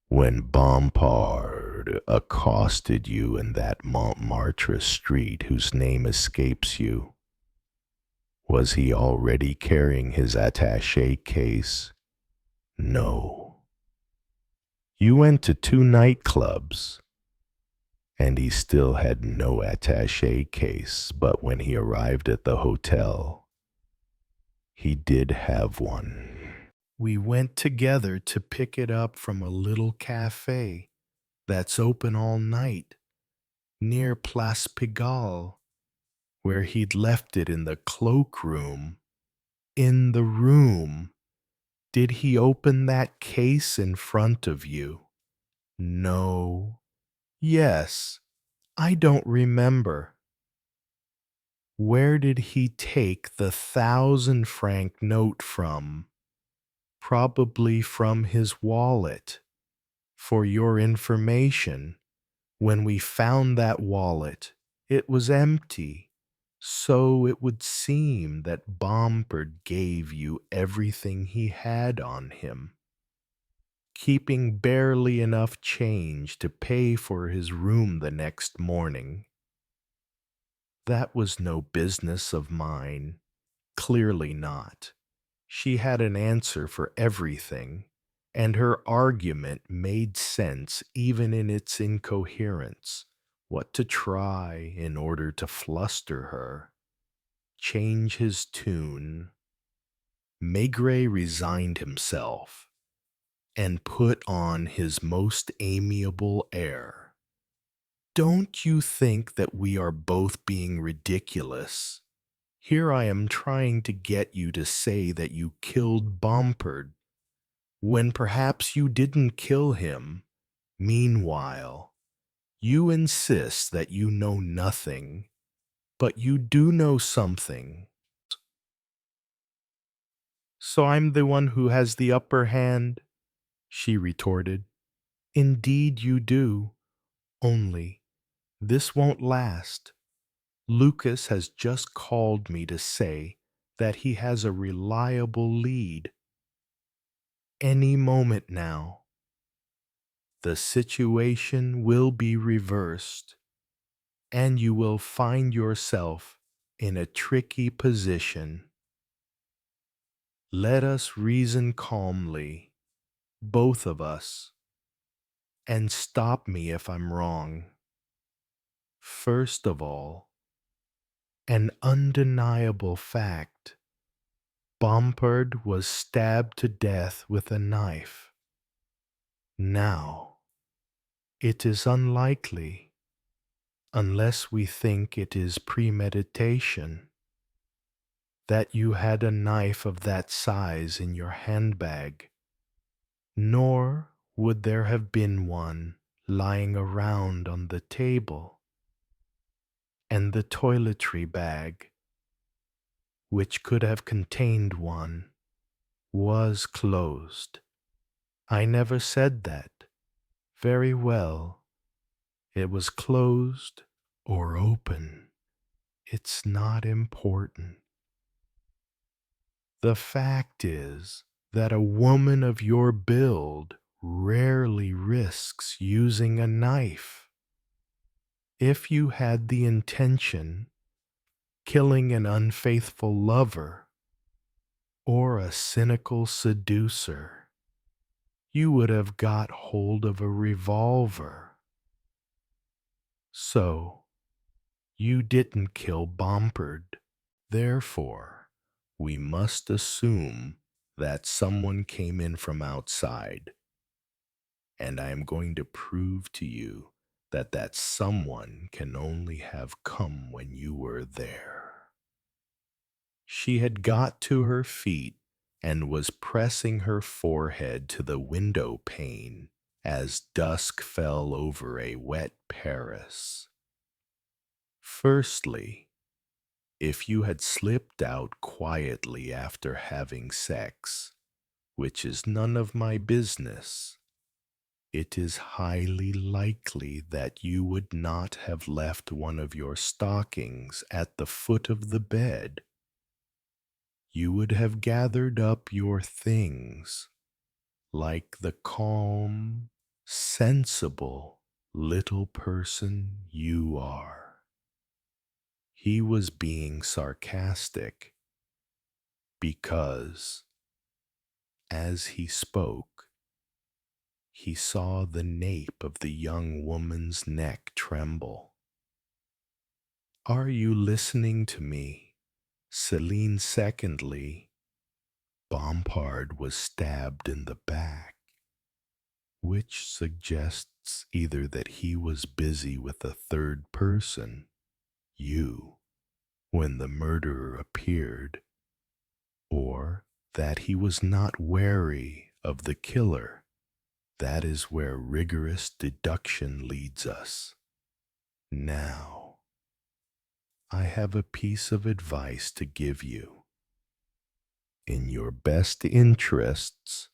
when Bompard accosted you in that Montmartre street whose name escapes you, was he already carrying his attaché case? No. You went to 2 nightclubs, and he still had no attaché case, but when he arrived at the hotel, he did have one. We went together to pick it up from a little cafe that's open all night near Place Pigalle, where he'd left it in the cloakroom. In the room. Did he open that case in front of you? No. Yes. I don't remember. Where did he take the 1,000-franc note from? Probably from his wallet. For your information, when we found that wallet, it was empty. So it would seem that Bompard gave you everything he had on him, keeping barely enough change to pay for his room the next morning. That was no business of mine. Clearly not. She had an answer for everything, and her argument made sense even in its incoherence. What to try in order to fluster her, change his tune. Maigret resigned himself and put on his most amiable air. Don't you think that we are both being ridiculous? Here I am trying to get you to say that you killed Bompard, when perhaps you didn't kill him. Meanwhile, you insist that you know nothing, but you do know something. So I'm the one who has the upper hand, she retorted. Indeed you do, only this won't last. Lucas has just called me to say that he has a reliable lead. Any moment now, the situation will be reversed, and you will find yourself in a tricky position. Let us reason calmly, both of us, and stop me if I'm wrong. First of all, an undeniable fact. Bompard was stabbed to death with a knife. Now, it is unlikely, unless we think it is premeditation, that you had a knife of that size in your handbag, nor would there have been one lying around on the table, and the toiletry bag, which could have contained one, was closed. I never said that. Very well. It was closed or open. It's not important. The fact is that a woman of your build rarely risks using a knife. If you had the intention killing an unfaithful lover or a cynical seducer, you would have got hold of a revolver. So, you didn't kill Bompard. Therefore, we must assume that someone came in from outside. And I am going to prove to you that that someone can only have come when you were there. She had got to her feet and was pressing her forehead to the window pane as dusk fell over a wet Paris. Firstly, if you had slipped out quietly after having sex, which is none of my business, it is highly likely that you would not have left one of your stockings at the foot of the bed. You would have gathered up your things like the calm, sensible little person you are. He was being sarcastic because, as he spoke, he saw the nape of the young woman's neck tremble. Are you listening to me? Céline? Secondly, Bompard was stabbed in the back, which suggests either that he was busy with a third person, you, when the murderer appeared, or that he was not wary of the killer. That is where rigorous deduction leads us. Now, I have a piece of advice to give you. In your best interests,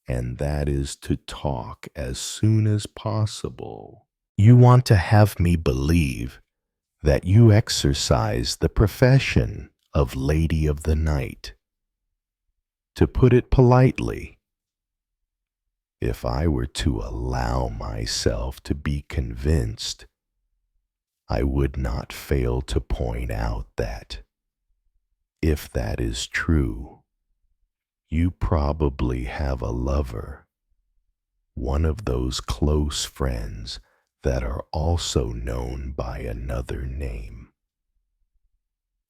and that is to talk as soon as possible. You want to have me believe that you exercise the profession of Lady of the Night. To put it politely, if I were to allow myself to be convinced, I would not fail to point out that If that is true, you probably have a lover, one of those close friends that are also known by another name.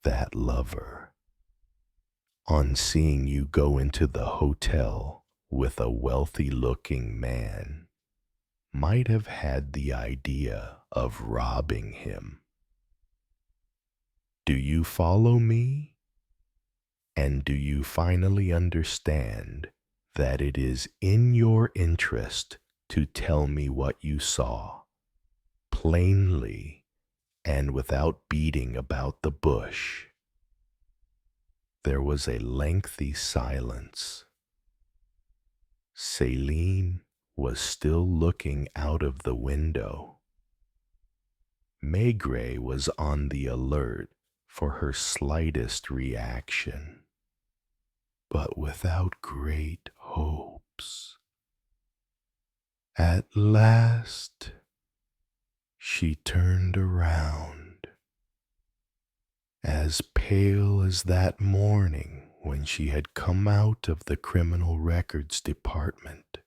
That lover, on seeing you go into the hotel with a wealthy-looking man, might have had the idea of robbing him. Do you follow me? And do you finally understand that it is in your interest to tell me what you saw, plainly and without beating about the bush? There was a lengthy silence. Céline was still looking out of the window. Maigret was on the alert for her slightest reaction, but without great hopes. At last, she turned around, as pale as that morning when she had come out of the criminal records department.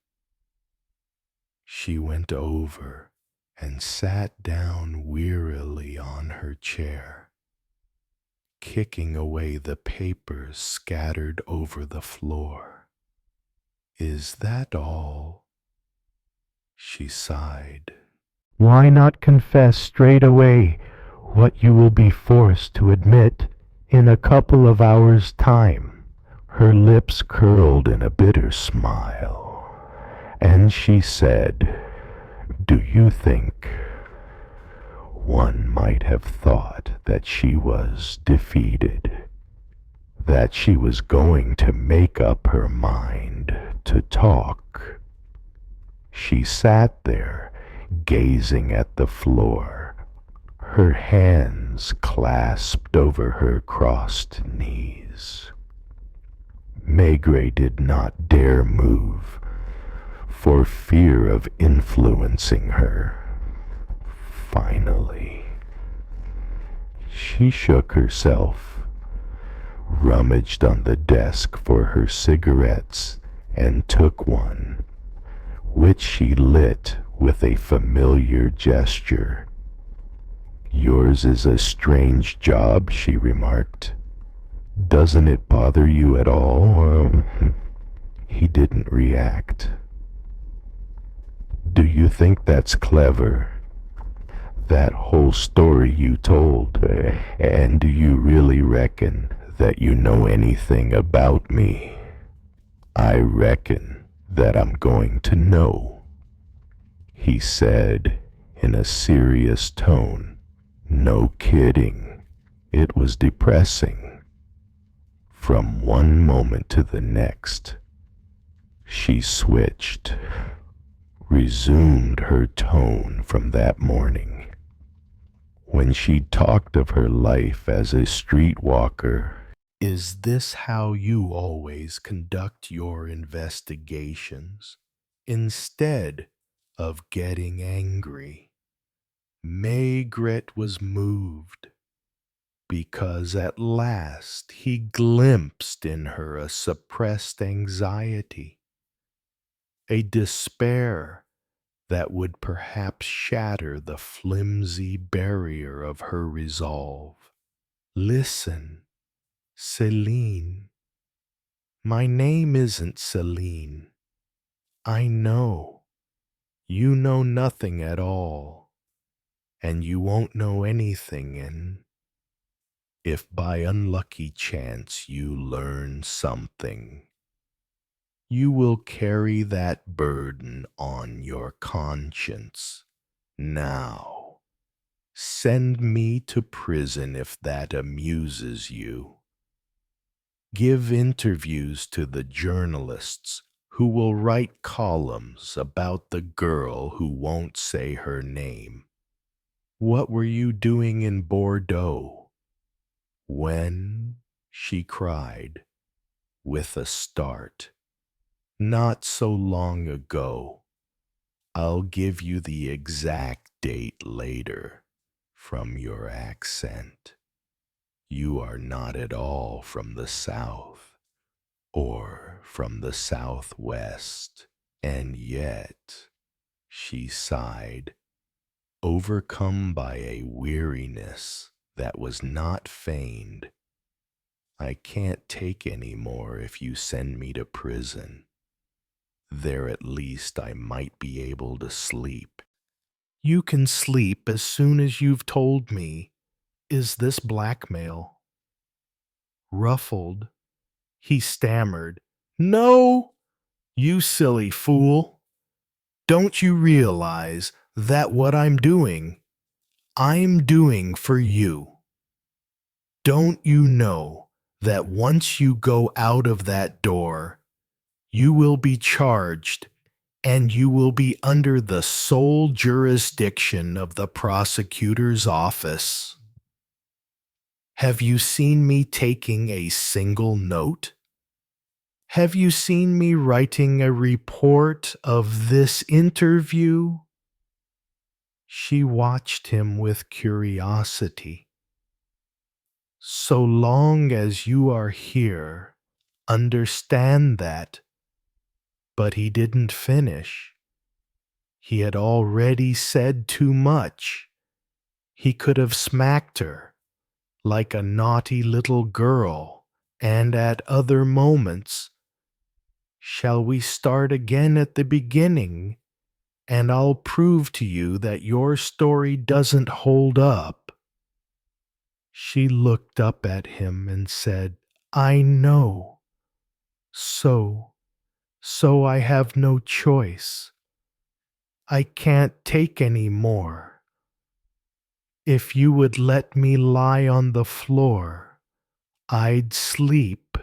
She went over and sat down wearily on her chair, kicking away the papers scattered over the floor. Is that all? She sighed. Why not confess straight away what you will be forced to admit in a couple of hours' time? Her lips curled in a bitter smile, and she said, Do you think? One might have thought that she was defeated, that she was going to make up her mind to talk. She sat there, gazing at the floor, her hands clasped over her crossed knees. Maigret did not dare move, for fear of influencing her. Finally, she shook herself, rummaged on the desk for her cigarettes, and took one, which she lit with a familiar gesture. Yours is a strange job, she remarked. Doesn't it bother you at all? He didn't react. Do you think that's clever? That whole story you told, and do you really reckon that you know anything about me? I reckon that I'm going to know, he said in a serious tone. No kidding, it was depressing. From one moment to the next, she switched, resumed her tone from that morning, when she talked of her life as a streetwalker. Is this how you always conduct your investigations, instead of getting angry? Maigret was moved, because at last he glimpsed in her a suppressed anxiety, a despair that would perhaps shatter the flimsy barrier of her resolve. Listen, Céline. My name isn't Céline. I know. You know nothing at all, and you won't know anything, and if by unlucky chance you learn something, you will carry that burden on your conscience. Now, send me to prison if that amuses you. Give interviews to the journalists who will write columns about the girl who won't say her name. What were you doing in Bordeaux? When? She cried, with a start. Not so long ago. I'll give you the exact date later, from your accent. You are not at all from the south or from the southwest, and yet, she sighed, overcome by a weariness that was not feigned. I can't take any more if you send me to prison. There at least I might be able to sleep. You can sleep as soon as you've told me. Is this blackmail? Ruffled, he stammered, No! You silly fool! Don't you realize that what I'm doing for you? Don't you know that once you go out of that door, you will be charged and you will be under the sole jurisdiction of the prosecutor's office? Have you seen me taking a single note? Have you seen me writing a report of this interview? She watched him with curiosity. So long as you are here, understand that. But he didn't finish. He had already said too much. He could have smacked her, like a naughty little girl, and at other moments, shall we start again at the beginning, and I'll prove to you that your story doesn't hold up? She looked up at him and said, I know. So I have no choice. I can't take any more. If you would let me lie on the floor, I'd sleep.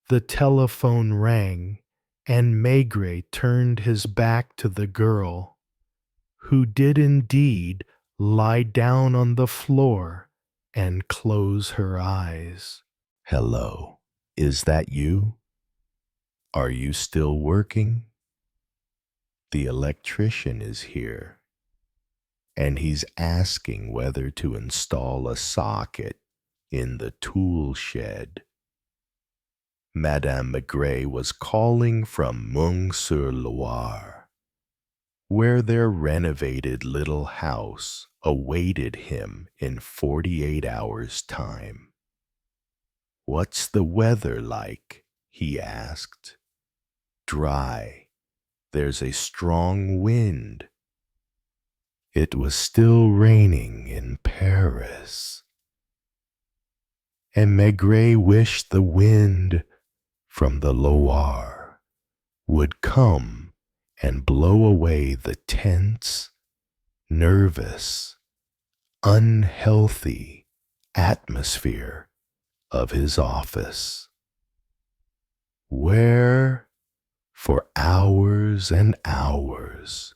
The telephone rang, and Maigret turned his back to the girl, who did indeed lie down on the floor and close her eyes. Hello, is that you? Are you still working? The electrician is here, and he's asking whether to install a socket in the tool shed. Madame Maigret was calling from Meung-sur-Loire, where their renovated little house awaited him in 48 hours' time. What's the weather like? He asked. Dry. There's a strong wind. It was still raining in Paris. And Maigret wished the wind from the Loire would come and blow away the tense, nervous, unhealthy atmosphere of his office, where, for hours and hours,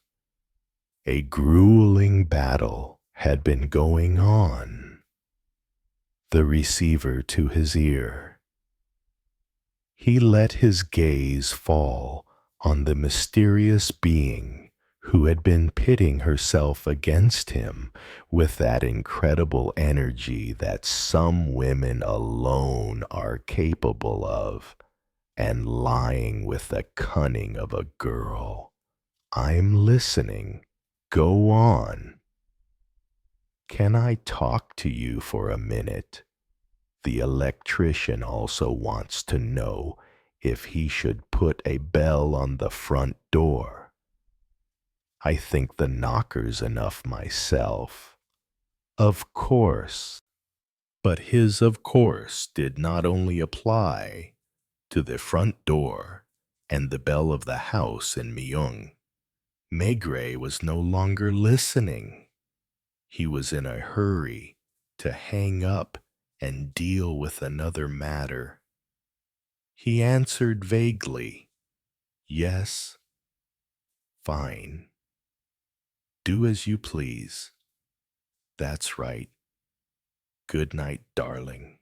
a grueling battle had been going on. The receiver to his ear, he let his gaze fall on the mysterious being who had been pitting herself against him with that incredible energy that some women alone are capable of, and lying with the cunning of a girl. I'm listening. Go on. Can I talk to you for a minute? The electrician also wants to know if he should put a bell on the front door. I think the knocker's enough myself. Of course. But his of course did not only apply to the front door and the bell of the house in Meung. Maigret was no longer listening. He was in a hurry to hang up and deal with another matter. He answered vaguely, Yes, fine. Do as you please. That's right. Good night, darling.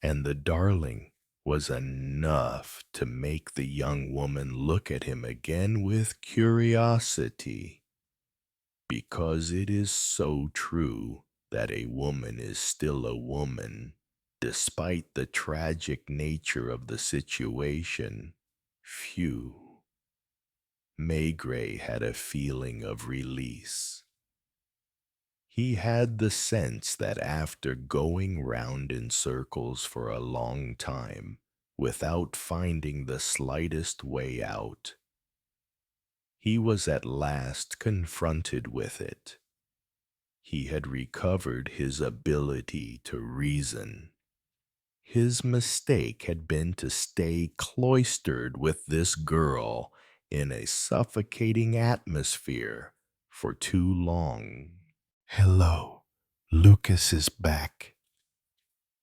And the darling was enough to make the young woman look at him again with curiosity, because it is so true that a woman is still a woman, despite the tragic nature of the situation. Phew. Maigret had a feeling of release. He had the sense that after going round in circles for a long time without finding the slightest way out, he was at last confronted with it. He had recovered his ability to reason. His mistake had been to stay cloistered with this girl in a suffocating atmosphere for too long. "Hello, Lucas is back.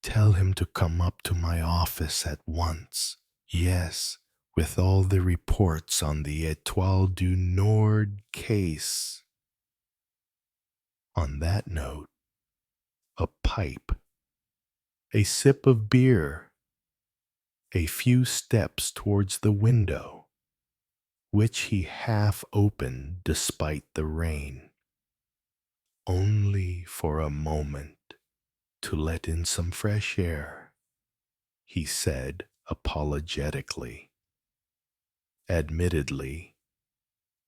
Tell him to come up to my office at once. Yes, with all the reports on the Étoile du Nord case." On that note, a pipe, a sip of beer, a few steps towards the window, which he half opened despite the rain, only for a moment, to let in some fresh air, he said apologetically. Admittedly,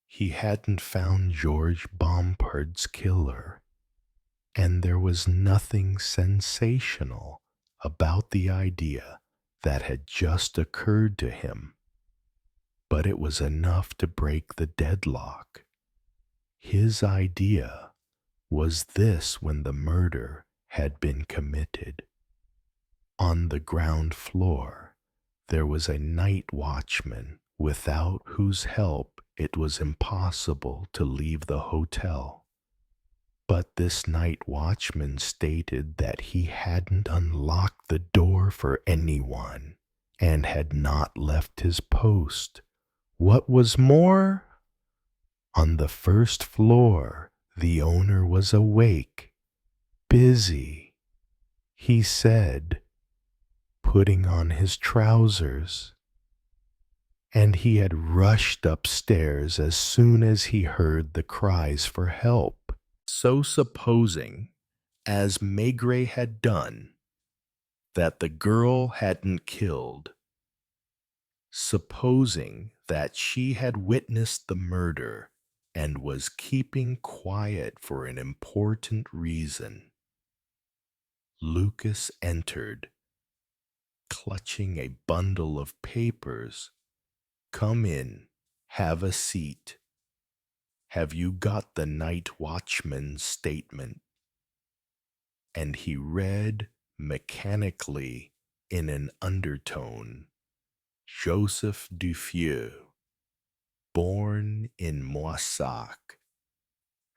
he hadn't found Georges Bompard's killer, and there was nothing sensational about the idea that had just occurred to him. But it was enough to break the deadlock. His idea was this when the murder had been committed. On the ground floor, there was a night watchman without whose help it was impossible to leave the hotel. But this night watchman stated that he hadn't unlocked the door for anyone and had not left his post. What was more, on the first floor, the owner was awake, busy, he said, putting on his trousers, and he had rushed upstairs as soon as he heard the cries for help. So supposing, as Maigret had done, that the girl hadn't killed, supposing that she had witnessed the murder and was keeping quiet for an important reason, Lucas entered, clutching a bundle of papers. "Come in, have a seat. Have you got the night watchman's statement?" And he read mechanically in an undertone, "Joseph Dufieux, born in Moissac,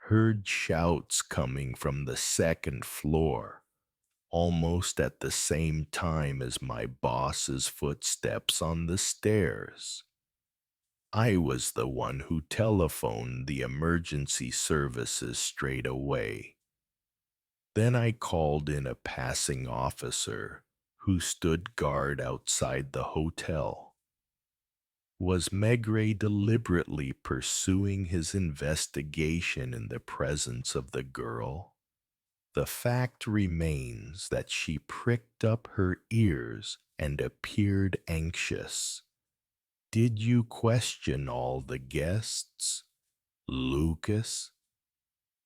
heard shouts coming from the second floor, almost at the same time as my boss's footsteps on the stairs. I was the one who telephoned the emergency services straight away. Then I called in a passing officer who stood guard outside the hotel. Was Maigret deliberately pursuing his investigation in the presence of the girl? The fact remains that she pricked up her ears and appeared anxious. Did you question all the guests, Lucas?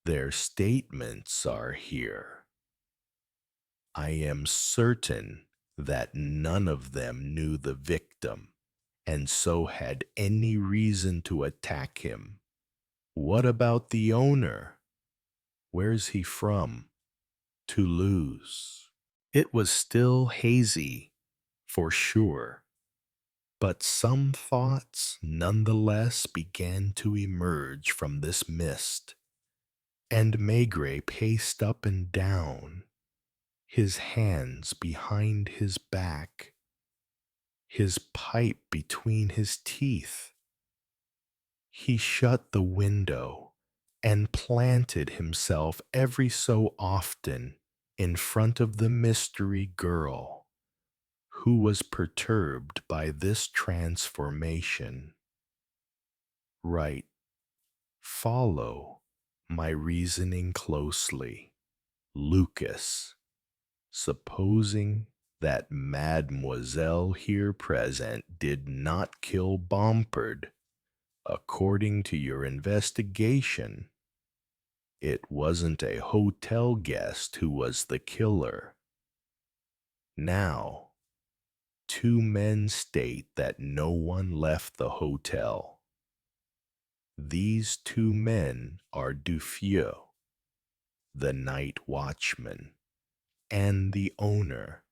Their statements are here. I am certain that none of them knew the victim, and so had any reason to attack him. What about the owner? Where's he from? Toulouse." It was still hazy, for sure, but some thoughts nonetheless began to emerge from this mist, and Maigret paced up and down, his hands behind his back, his pipe between his teeth. He shut the window and planted himself every so often in front of the mystery girl, who was perturbed by this transformation. Right. Follow my reasoning closely. Lucas, supposing that Mademoiselle here present did not kill Bompard, according to your investigation, it wasn't a hotel guest who was the killer. Now, two men state that no one left the hotel. These two men are Dufeu, the night watchman, and the owner.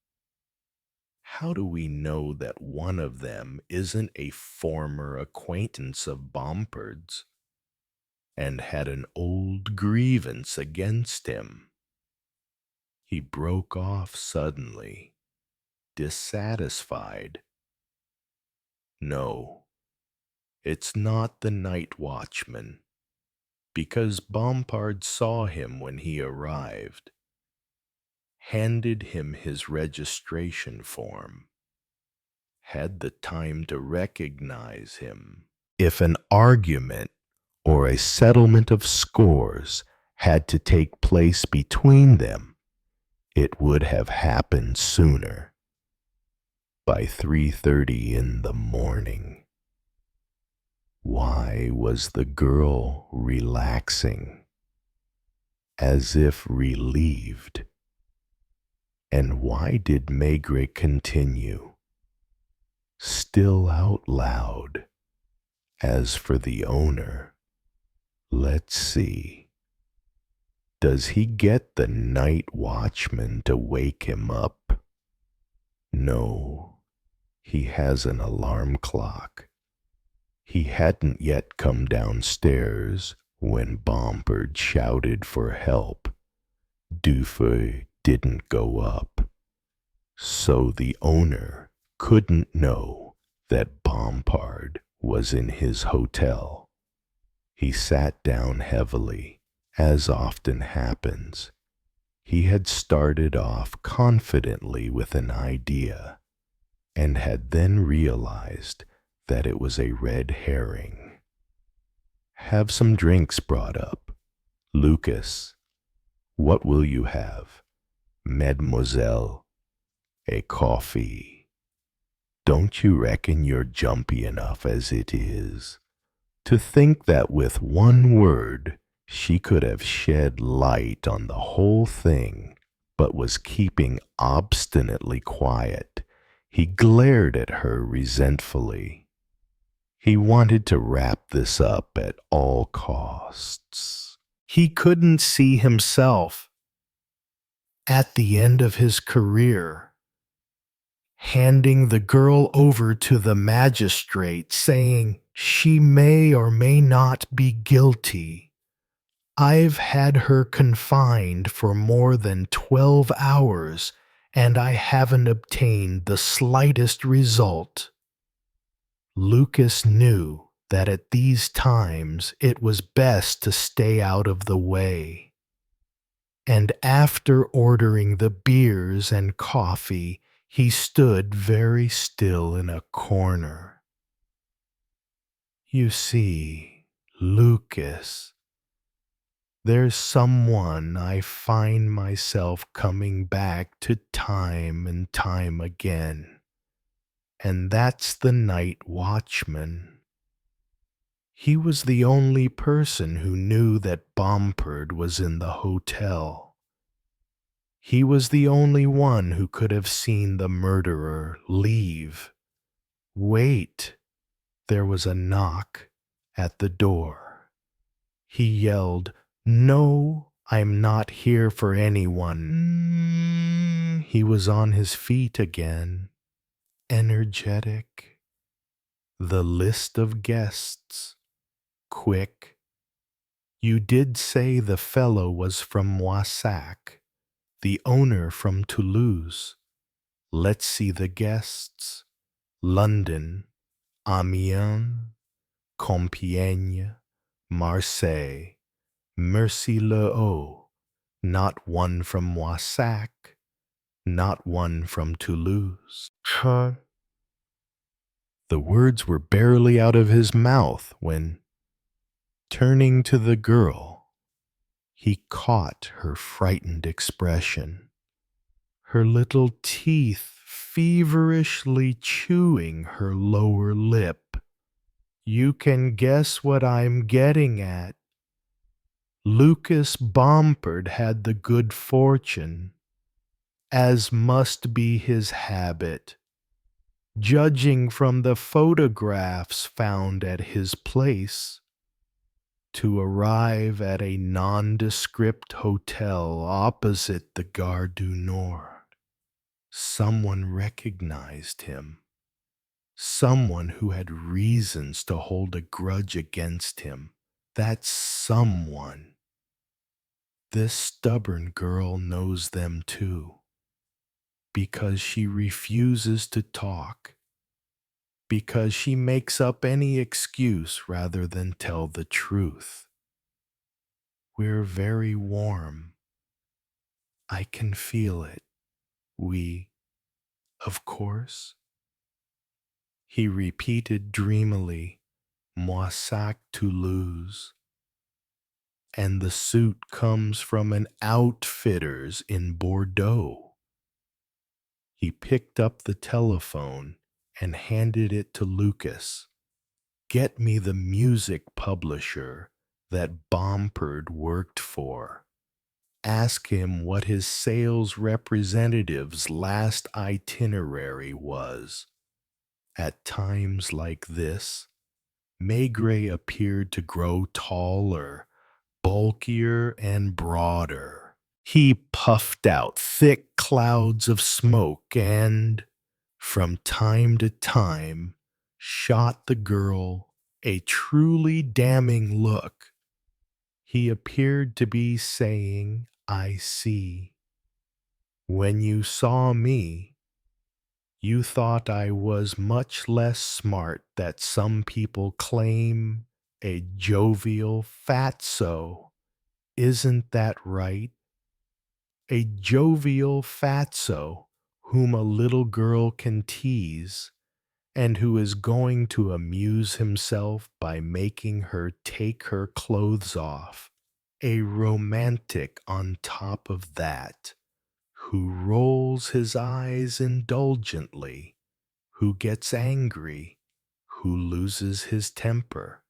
How do we know that one of them isn't a former acquaintance of Bompard's and had an old grievance against him? He broke off suddenly, dissatisfied. No, it's not the night watchman, because Bompard saw him when he arrived, handed him his registration form, had the time to recognize him. If an argument or a settlement of scores had to take place between them, it would have happened sooner, by 3:30 in the morning. Why was the girl relaxing, as if relieved? And why did Maigret continue, still out loud? As for the owner, let's see. Does he get the night watchman to wake him up? No, he has an alarm clock. He hadn't yet come downstairs when Bompard shouted for help. Dufeu didn't go up, so the owner couldn't know that Bompard was in his hotel. He sat down heavily, as often happens. He had started off confidently with an idea, and had then realized that it was a red herring. Have some drinks brought up. Lucas, what will you have? Mademoiselle, a coffee. Don't you reckon you're jumpy enough as it is? To think that with one word she could have shed light on the whole thing, but was keeping obstinately quiet. He glared at her resentfully. He wanted to wrap this up at all costs. He couldn't see himself, at the end of his career, handing the girl over to the magistrate, saying she may or may not be guilty. I've had her confined for more than 12 hours, and I haven't obtained the slightest result. Lucas knew that at these times it was best to stay out of the way. And after ordering the beers and coffee, he stood very still in a corner. You see, Lucas, there's someone I find myself coming back to time and time again, and that's the night watchman. He was the only person who knew that Bompard was in the hotel. He was the only one who could have seen the murderer leave. Wait! There was a knock at the door. He yelled, "No, I'm not here for anyone." He was on his feet again, energetic. The list of guests. Quick. You did say the fellow was from Moissac, the owner from Toulouse. Let's see the guests. London, Amiens, Compiègne, Marseille, Mercy-le-Haut. Not one from Moissac, not one from Toulouse. The words were barely out of his mouth when, turning to the girl, He caught her frightened expression, her little teeth feverishly chewing her lower lip. You can guess what I'm getting at. Lucas Bompard had the good fortune, as must be his habit, judging from the photographs found at his place, to arrive at a nondescript hotel opposite the Gare du Nord. Someone recognized him, someone who had reasons to hold a grudge against him. That someone. This stubborn girl knows them too, because she refuses to talk, because she makes up any excuse rather than tell the truth. We're very warm. I can feel it. We, of course. He repeated dreamily, Moissac Toulouse. And the suit comes from an outfitter's in Bordeaux. He picked up the telephone and handed it to Lucas. Get me the music publisher that Bompard worked for. Ask him what his sales representative's last itinerary was. At times like this, Maigret appeared to grow taller, bulkier and broader. He puffed out thick clouds of smoke and, from time to time, shot the girl a truly damning look. He appeared to be saying, I see. When you saw me, you thought I was much less smart that some people claim a jovial fatso. Isn't that right? A jovial fatso whom a little girl can tease and who is going to amuse himself by making her take her clothes off. A romantic on top of that, who rolls his eyes indulgently, who gets angry, who loses his temper.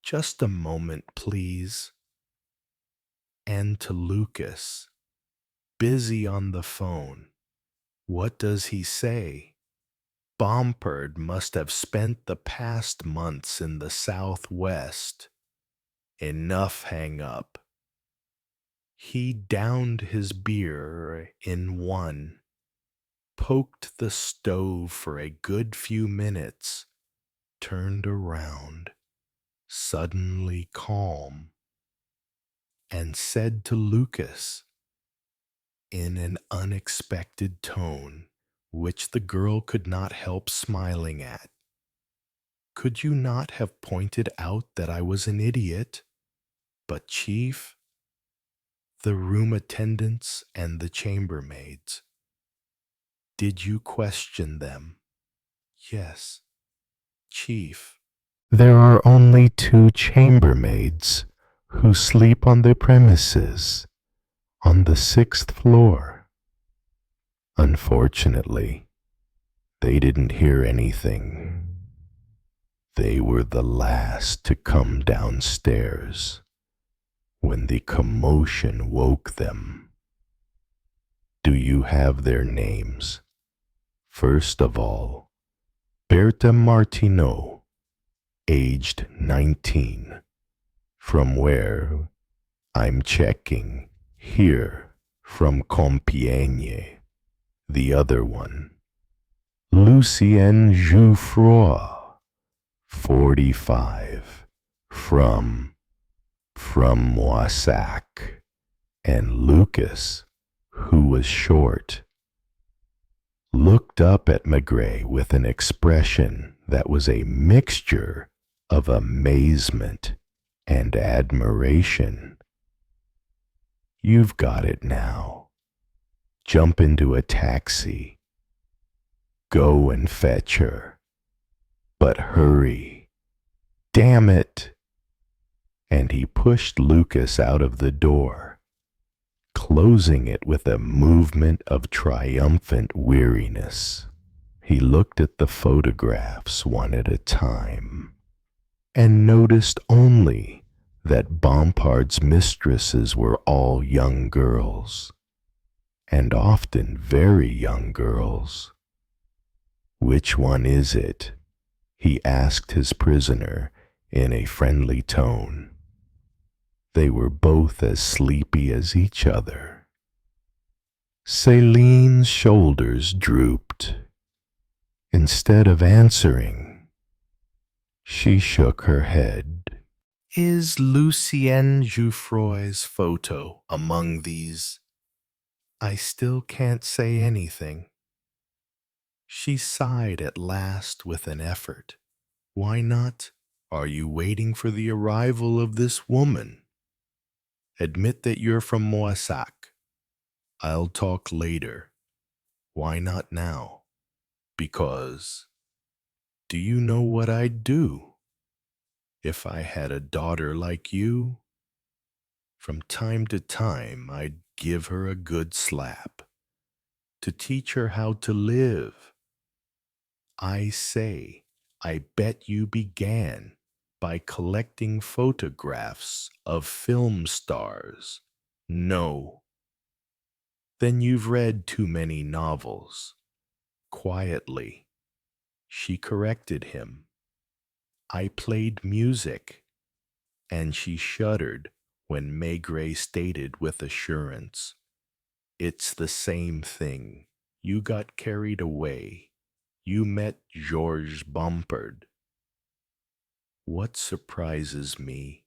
Just a moment, please. And to Lucas, busy on the phone, what does he say? Bompard must have spent the past months in the Southwest. Enough hang up. He downed his beer in one, poked the stove for a good few minutes, turned around, suddenly calm, and said to Lucas, in an unexpected tone, which the girl could not help smiling at, could you not have pointed out that I was an idiot? But, Chief, the room attendants and the chambermaids, did you question them? Yes, Chief. There are only 2 chambermaids who sleep on the premises, on the 6th floor. Unfortunately, they didn't hear anything. They were the last to come downstairs when the commotion woke them. Do you have their names? First of all, Bertha Martineau, aged 19, from where I'm checking here from Compiègne. The other one, Lucienne Jouffroy, 45, from Moissac, and Lucas, who was short, looked up at Maigret with an expression that was a mixture of amazement and admiration. You've got it now. Jump into a taxi. Go and fetch her. But hurry. Damn it! and he pushed Lucas out of the door, closing it with a movement of triumphant weariness. He looked at the photographs one at a time, and noticed only that Bompard's mistresses were all young girls, and often very young girls. "Which one is it?" he asked his prisoner in a friendly tone. They were both as sleepy as each other. Céline's shoulders drooped. Instead of answering, she shook her head. Is Lucien Jouffroy's photo among these? I still can't say anything. She sighed at last with an effort. Why not? Are you waiting for the arrival of this woman? Admit that you're from Moissac. I'll talk later. Why not now? Because, do you know what I'd do if I had a daughter like you? From time to time, I'd give her a good slap to teach her how to live. I say, I bet you began by collecting photographs of film stars. No. Then you've read too many novels. Quietly, she corrected him. I played music, and she shuddered when Maigret stated with assurance, "It's the same thing. You got carried away. You met Georges Bompard." What surprises me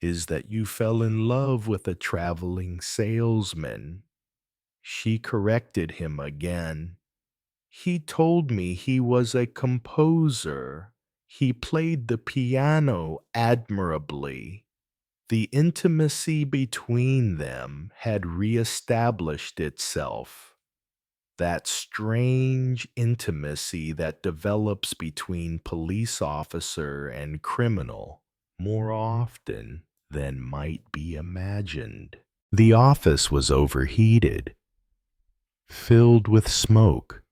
is that you fell in love with a traveling salesman. She corrected him again. He told me he was a composer. He played the piano admirably. The intimacy between them had reestablished itself. That strange intimacy that develops between police officer and criminal more often than might be imagined. The office was overheated, filled with smoke.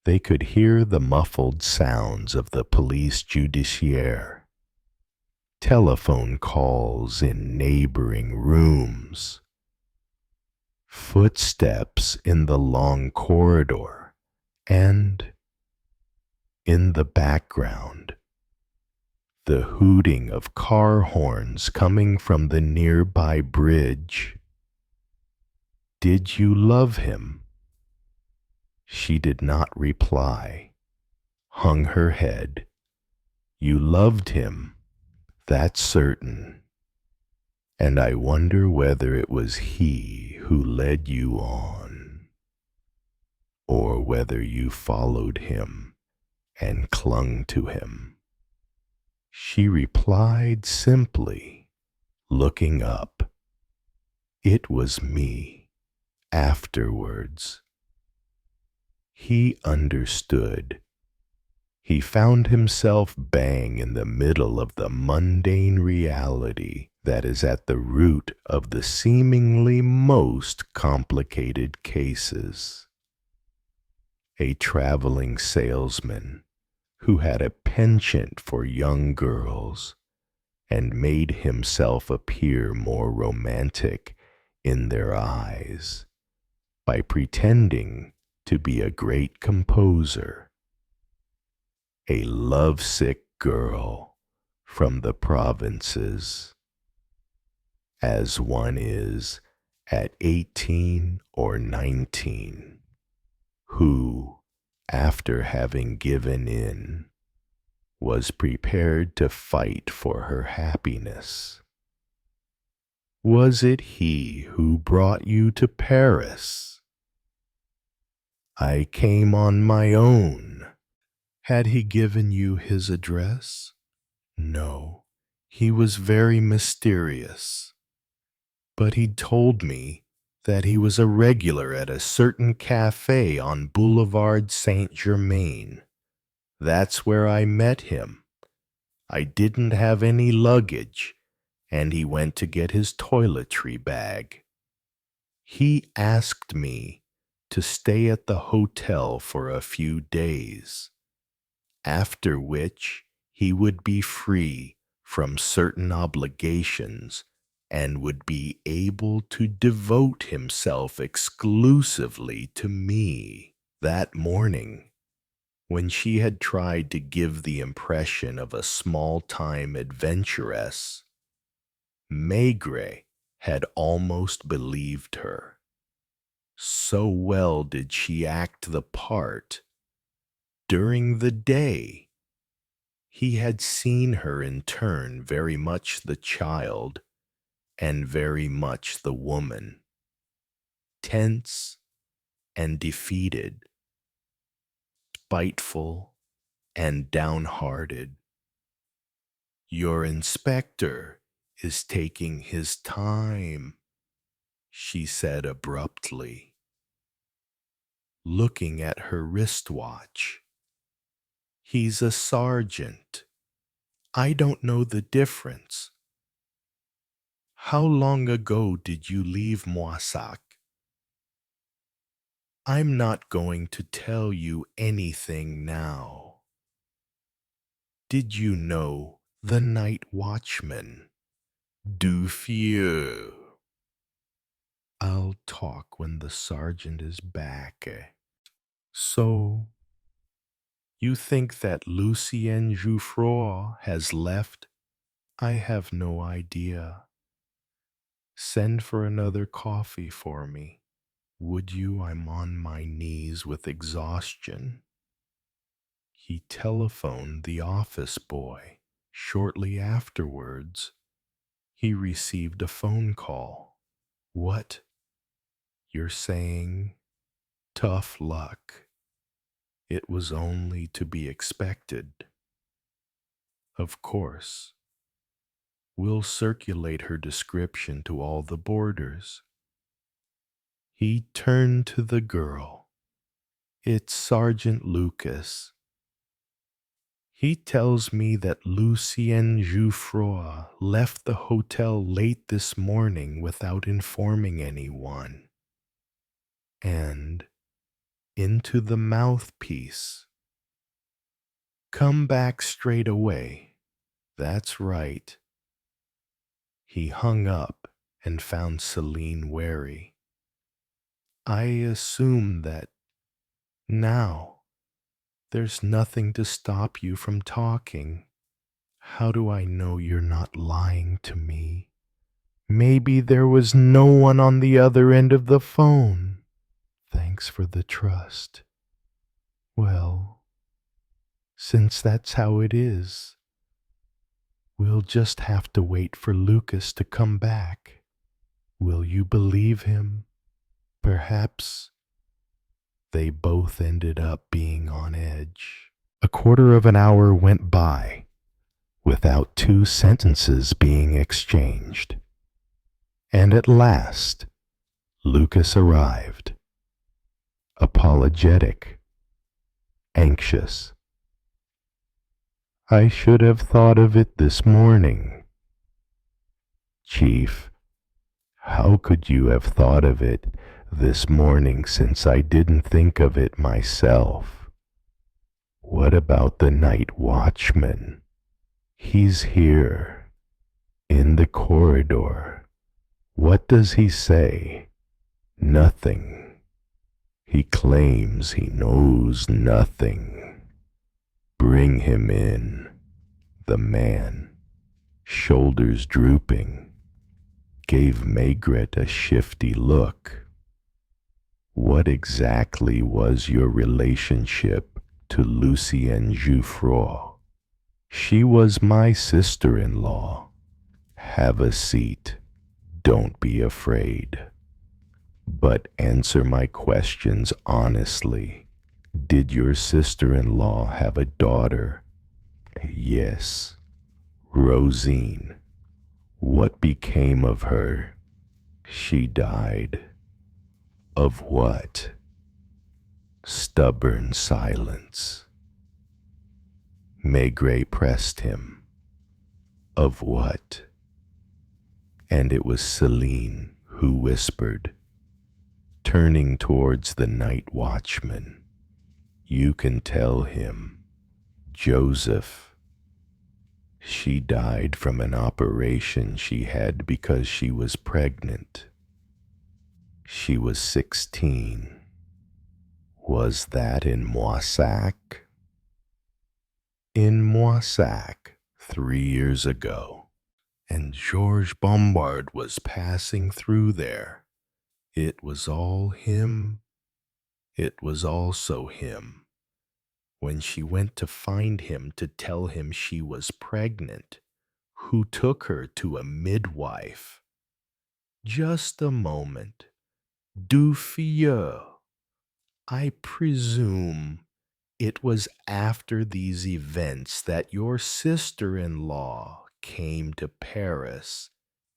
They could hear the muffled sounds of the police judiciaire, telephone calls in neighboring rooms, footsteps in the long corridor, and, in the background, the hooting of car horns coming from the nearby bridge. Did you love him? She did not reply, hung her head. You loved him, that's certain. And I wonder whether it was he who led you on, or whether you followed him and clung to him. She replied simply, looking up. It was me, afterwards. He understood. He found himself bang in the middle of the mundane reality that is at the root of the seemingly most complicated cases. A traveling salesman who had a penchant for young girls and made himself appear more romantic in their eyes by pretending to be a great composer. A lovesick girl from the provinces, as one is at 18 or 19, who, after having given in, was prepared to fight for her happiness. Was it he who brought you to Paris? I came on my own. Had he given you his address? No, he was very mysterious. But he told me that he was a regular at a certain cafe on Boulevard Saint-Germain. That's where I met him. I didn't have any luggage, and he went to get his toiletry bag. He asked me to stay at the hotel for a few days, after which he would be free from certain obligations and would be able to devote himself exclusively to me. That morning, when she had tried to give the impression of a small-time adventuress, Maigret had almost believed her. So well did she act the part. During the day, he had seen her in turn very much the child and very much the woman, tense and defeated, spiteful and downhearted. Your inspector is taking his time, she said abruptly, looking at her wristwatch. He's a sergeant. I don't know the difference. How long ago did you leave Moissac? I'm not going to tell you anything now. Did you know the night watchman, Dufieux? I'll talk when the sergeant is back. So, you think that Lucien Jouffroy has left? I have no idea. Send for another coffee for me. Would you? I'm on my knees with exhaustion. He telephoned the office boy. Shortly afterwards, he received a phone call. What? You're saying? Tough luck. It was only to be expected. Of course. We'll circulate her description to all the boarders. He turned to the girl. It's Sergeant Lucas. He tells me that Lucien Jouffroy left the hotel late this morning without informing anyone. And into the mouthpiece. Come back straight away. That's right. He hung up and found Celine wary. I assume that now there's nothing to stop you from talking. How do I know you're not lying to me? Maybe there was no one on the other end of the phone. Thanks for the trust. Well, since that's how it is, we'll just have to wait for Lucas to come back. Will you believe him? Perhaps. They both ended up being on edge. A quarter of an hour went by without two sentences being exchanged. And at last, Lucas arrived. Apologetic, anxious. I should have thought of it this morning. Chief, how could you have thought of it this morning since I didn't think of it myself? What about the night watchman? He's here, in the corridor. What does he say? Nothing. He claims he knows nothing. Bring him in. The man, shoulders drooping, gave Maigret a shifty look. What exactly was your relationship to Lucienne Jouffroy? She was my sister-in-law. Have a seat. Don't be afraid. But answer my questions honestly. Did your sister-in-law have a daughter? Yes. Rosine. What became of her? She died. Of what? Stubborn silence. Maigret pressed him. Of what? And it was Celine who whispered, turning towards the night watchman. You can tell him, Joseph. She died from an operation she had because she was pregnant. She was 16. Was that in Moissac? In Moissac, 3 years ago. And Georges Bombard was passing through there. It was all him. It was also him. When she went to find him to tell him she was pregnant, who took her to a midwife. Just a moment. Du Fieux. I presume it was after these events that your sister-in-law came to Paris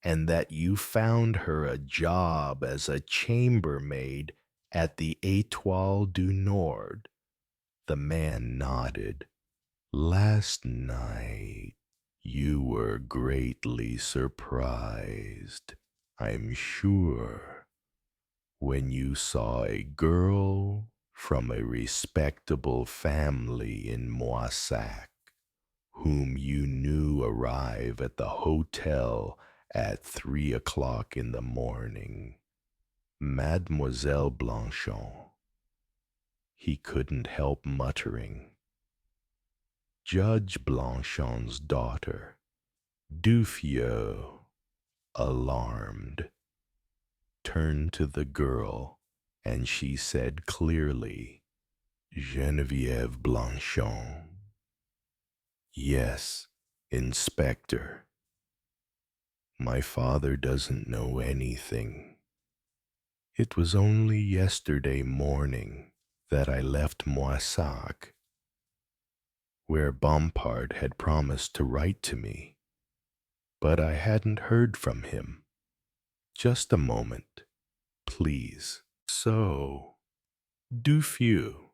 and that you found her a job as a chambermaid at the Étoile du Nord. The man nodded. Last night you were greatly surprised, I'm sure, when you saw a girl from a respectable family in Moissac, whom you knew arrive at the hotel at 3 o'clock in the morning. Mademoiselle Blanchon. He couldn't help muttering. Judge Blanchon's daughter, Duffieux, alarmed, turned to the girl, and she said clearly, Geneviève Blanchon. Yes, Inspector. My father doesn't know anything. It was only yesterday morning that I left Moissac, where Bompard had promised to write to me, but I hadn't heard from him. Just a moment, please. So, Duffieux,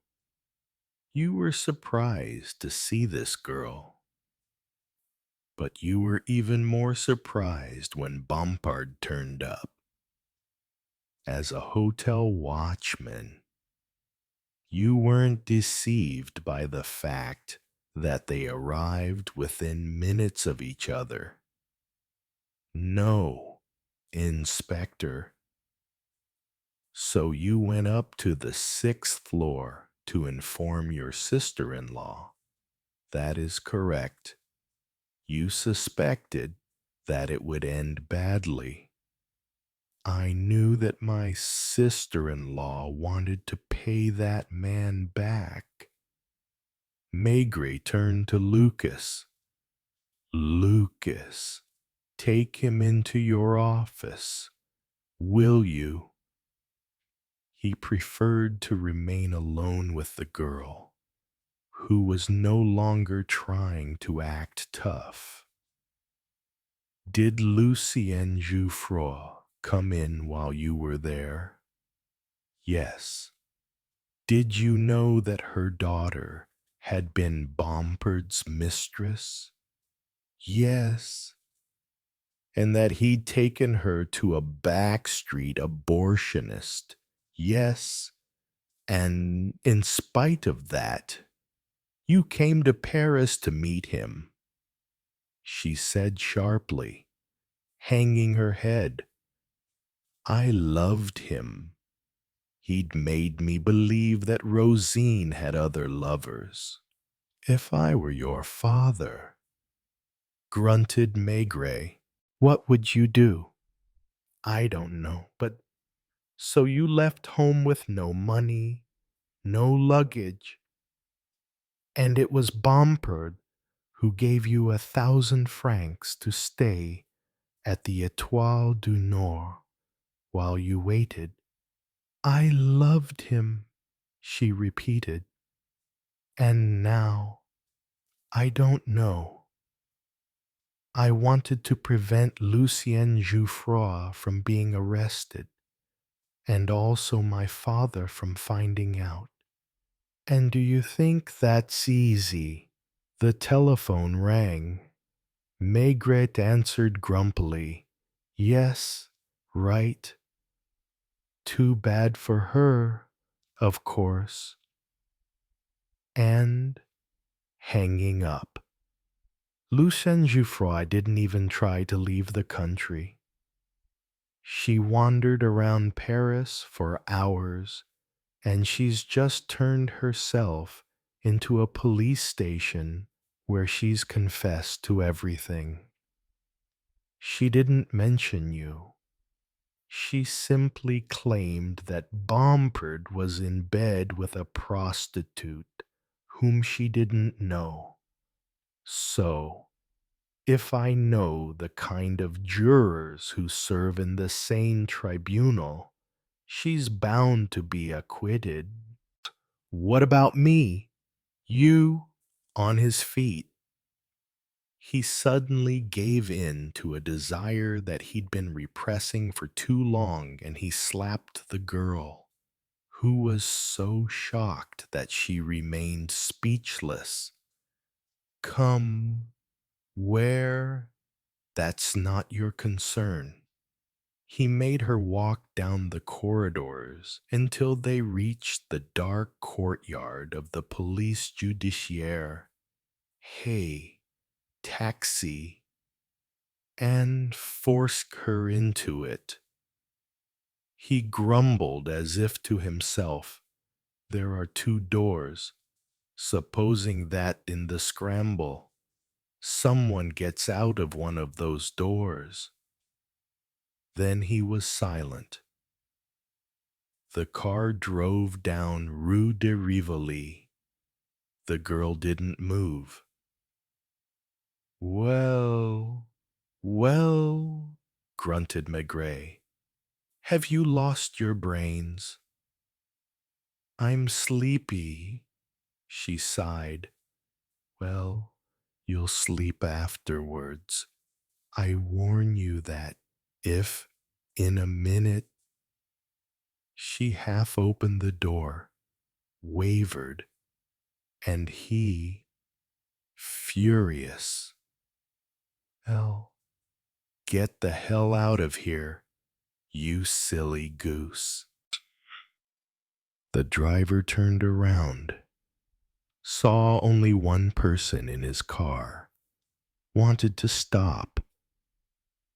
you were surprised to see this girl, but you were even more surprised when Bompard turned up. As a hotel watchman, you weren't deceived by the fact that they arrived within minutes of each other. No, Inspector. So you went up to the 6th floor to inform your sister-in-law. That is correct. You suspected that it would end badly. I knew that my sister-in-law wanted to pay that man back. Maigret turned to Lucas. Lucas, take him into your office. Will you? He preferred to remain alone with the girl, who was no longer trying to act tough. Did Lucienne Jouffroy come in while you were there? Yes. Did you know that her daughter had been Bompard's mistress? Yes. And that he'd taken her to a backstreet abortionist? Yes. And in spite of that, you came to Paris to meet him, she said sharply, hanging her head. I loved him. He'd made me believe that Rosine had other lovers. If I were your father, grunted Maigret, what would you do? I don't know, but so you left home with no money, no luggage, and it was Bompard who gave you 1,000 francs to stay at the Étoile du Nord while you waited. I loved him, she repeated. And now, I don't know. I wanted to prevent Lucienne Jouffroy from being arrested, and also my father from finding out. And do you think that's easy? The telephone rang. Maigret answered grumpily, "Yes, right. Too bad for her, of course." And hanging up. Lucien Jouffroy didn't even try to leave the country. She wandered around Paris for hours, and she's just turned herself into a police station where she's confessed to everything. She didn't mention you. She simply claimed that Bompard was in bed with a prostitute whom she didn't know. So, if I know the kind of jurors who serve in the Seine tribunal, she's bound to be acquitted. What about me? You on his feet. He suddenly gave in to a desire that he'd been repressing for too long, and he slapped the girl, who was so shocked that she remained speechless. Come, where? That's not your concern. He made her walk down the corridors until they reached the dark courtyard of the police judiciaire. Hey, taxi, and forced her into it. He grumbled as if to himself, "There are two doors. Supposing that in the scramble, someone gets out of one of those doors." Then he was silent. The car drove down Rue de Rivoli. The girl didn't move. "Well, well," grunted Maigret. "Have you lost your brains?" "I'm sleepy," she sighed. "Well, you'll sleep afterwards. I warn you that if, in a minute—" She half opened the door, wavered, and he, furious, "Well, get the hell out of here, you silly goose." The driver turned around, saw only one person in his car, wanted to stop,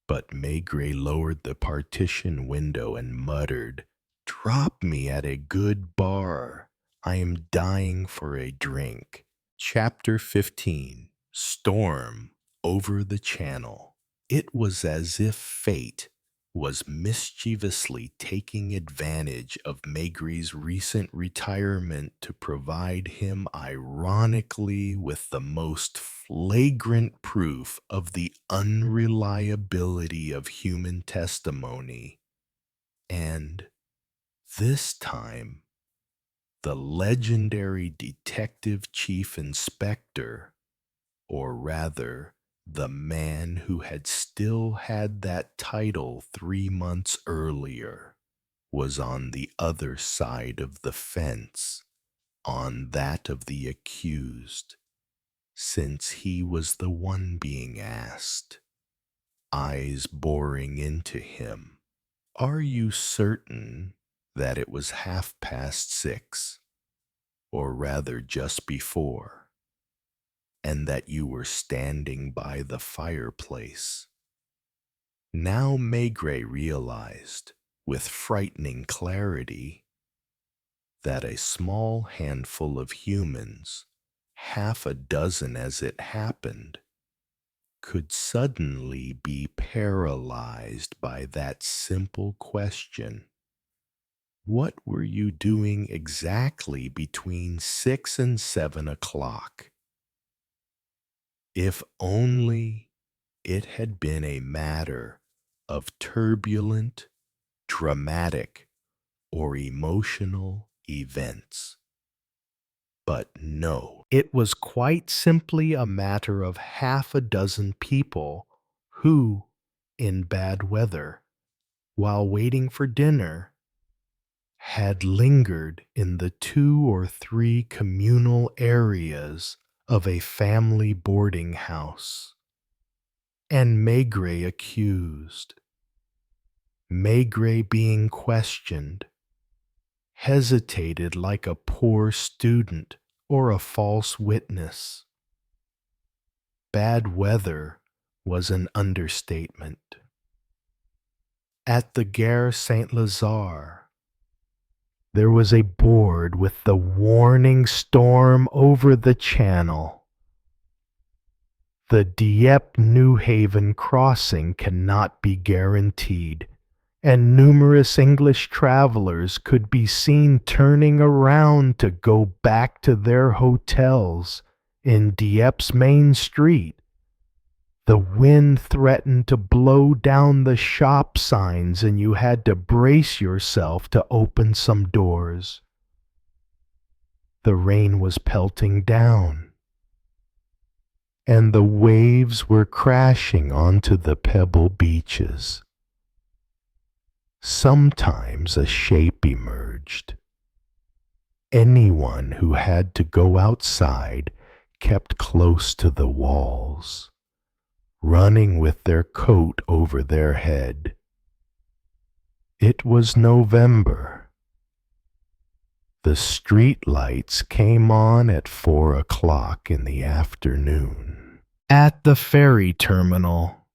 but Maigret lowered the partition window and muttered, "Drop me at a good bar. I am dying for a drink." Chapter 15. Storm over the Channel. It was as if fate was mischievously taking advantage of Maigret's recent retirement to provide him ironically with the most flagrant proof of the unreliability of human testimony. And this time, the legendary detective chief inspector, or rather, the man who had still had that title 3 months earlier, was on the other side of the fence, on that of the accused, since he was the one being asked, eyes boring into him. "Are you certain that it was 6:30, or rather just before, and that you were standing by the fireplace?" Now Maigret realized, with frightening clarity, that a small handful of humans, half a dozen as it happened, could suddenly be paralyzed by that simple question. What were you doing exactly between 6 and 7 o'clock? If only it had been a matter of turbulent, dramatic, or emotional events. But no, it was quite simply a matter of half a dozen people who, in bad weather, while waiting for dinner, had lingered in the 2 or 3 communal areas of a family boarding house. and Maigret accused. Maigret being questioned, hesitated like a poor student or a false witness. Bad weather was an understatement. At the Gare Saint-Lazare, there was a board with the warning storm over the channel. The Dieppe-New Haven crossing cannot be guaranteed, and numerous English travelers could be seen turning around to go back to their hotels in Dieppe's main street. The wind threatened to blow down the shop signs, and you had to brace yourself to open some doors. The rain was pelting down, and the waves were crashing onto the pebble beaches. Sometimes a shape emerged. Anyone who had to go outside kept close to the walls, running with their coat over their head. It was November. The street lights came on at 4 o'clock in the afternoon. At the ferry terminal,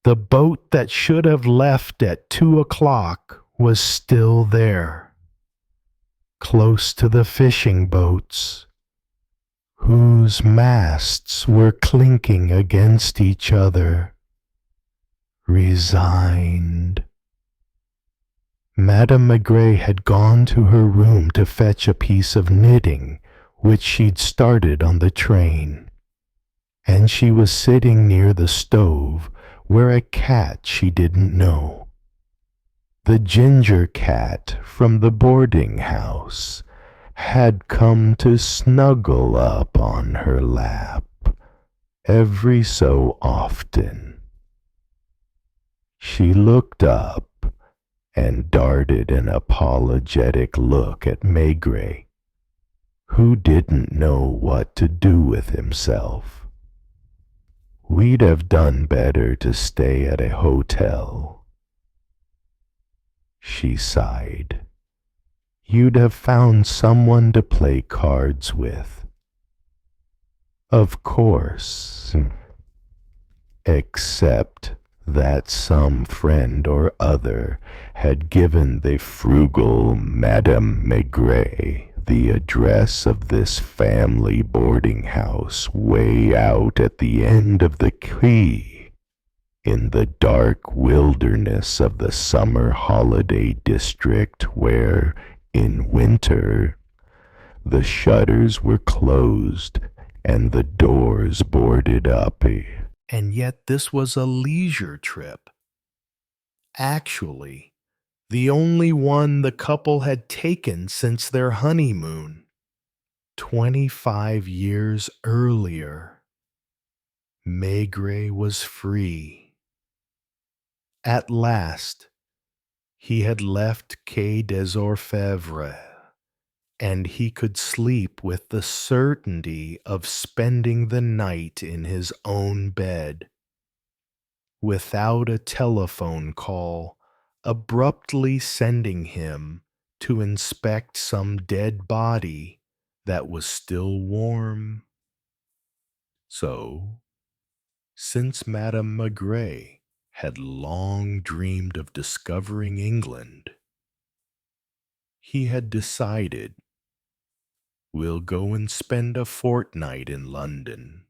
the boat that should have left at 2 o'clock was still there, close to the fishing boats, whose masts were clinking against each other, resigned. Madame Maigret had gone to her room to fetch a piece of knitting which she'd started on the train, and she was sitting near the stove where a cat she didn't know, the ginger cat from the boarding house, had come to snuggle up on her lap every so often. She looked up and darted an apologetic look at Maigret, who didn't know what to do with himself. "We'd have done better to stay at a hotel," she sighed. "You'd have found someone to play cards with. Of course, except that some friend or other had given the frugal Madame Maigret the address of this family boarding house way out at the end of the quay, in the dark wilderness of the summer holiday district where, in winter, the shutters were closed and the doors boarded up. And yet this was a leisure trip. Actually, the only one the couple had taken since their honeymoon, 25 years earlier. Maigret was free. At last, he had left Quai des Orfèvres, and he could sleep with the certainty of spending the night in his own bed, without a telephone call abruptly sending him to inspect some dead body that was still warm. So, since Madame Maigret had long dreamed of discovering England, he had decided, "We'll go and spend a fortnight in London.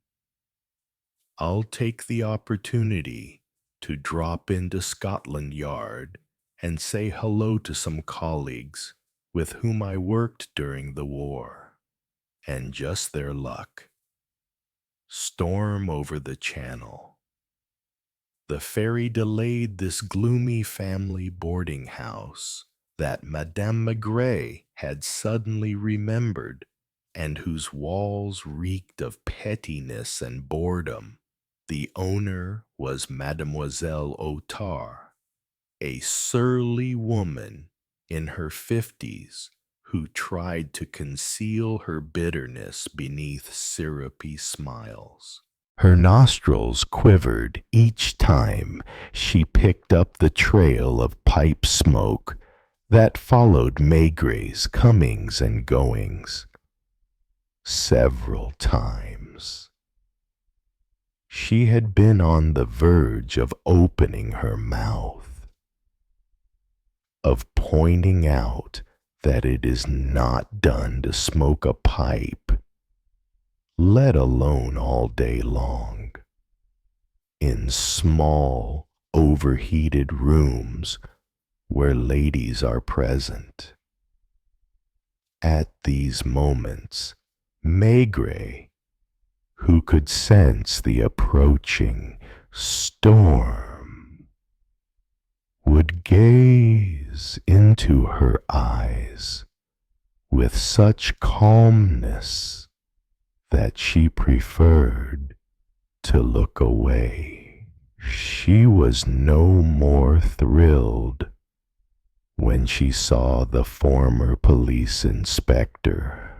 I'll take the opportunity to drop into Scotland Yard and say hello to some colleagues with whom I worked during the war." And just their luck. Storm over the channel. The ferry delayed this gloomy family boarding house that Madame Maigret had suddenly remembered, and whose walls reeked of pettiness and boredom. The owner was Mademoiselle Otard, a surly woman in her 50s who tried to conceal her bitterness beneath syrupy smiles. Her nostrils quivered each time she picked up the trail of pipe smoke that followed Maigret's comings and goings. Several times. She had been on the verge of opening her mouth, of pointing out that it is not done to smoke a pipe, let alone all day long, in small, overheated rooms where ladies are present. At these moments, Maigret, who could sense the approaching storm, would gaze into her eyes with such calmness that she preferred to look away. She was no more thrilled when she saw the former police inspector,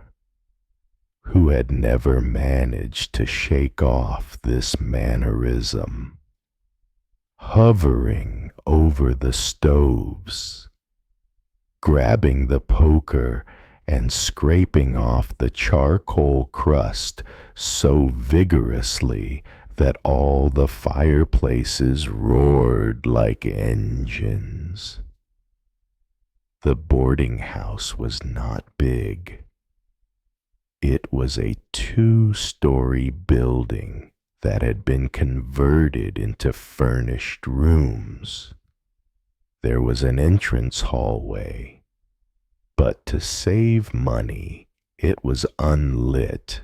who had never managed to shake off this mannerism, hovering over the stoves, grabbing the poker and scraping off the charcoal crust so vigorously that all the fireplaces roared like engines. The boarding house was not big. It was a 2-story building that had been converted into furnished rooms. There was an entrance hallway, but to save money, it was unlit,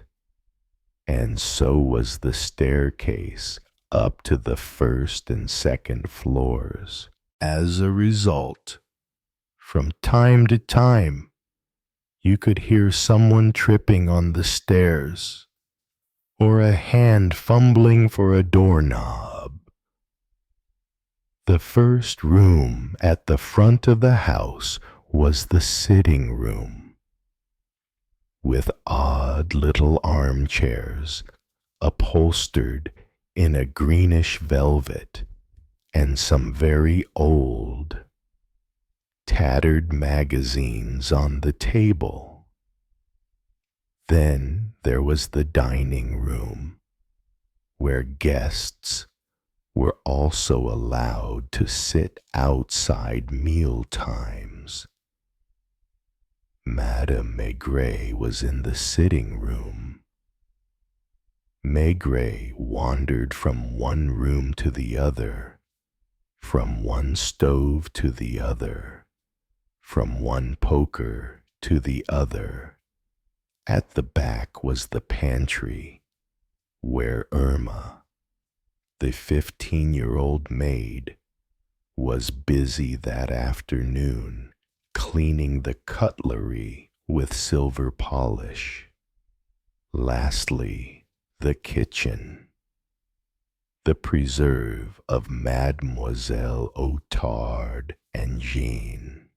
and so was the staircase up to the first and second floors. As a result, from time to time, you could hear someone tripping on the stairs, or a hand fumbling for a doorknob. The first room at the front of the house was the sitting room, with odd little armchairs upholstered in a greenish velvet and some very old, tattered magazines on the table. Then there was the dining room, where guests were also allowed to sit outside meal times. Madame Maigret was in the sitting room. Maigret wandered from one room to the other, from one stove to the other, from one poker to the other. At the back was the pantry, where Irma, the 15-year-old maid, was busy that afternoon cleaning the cutlery with silver polish. Lastly, the kitchen, the preserve of Mademoiselle Otard and Jean,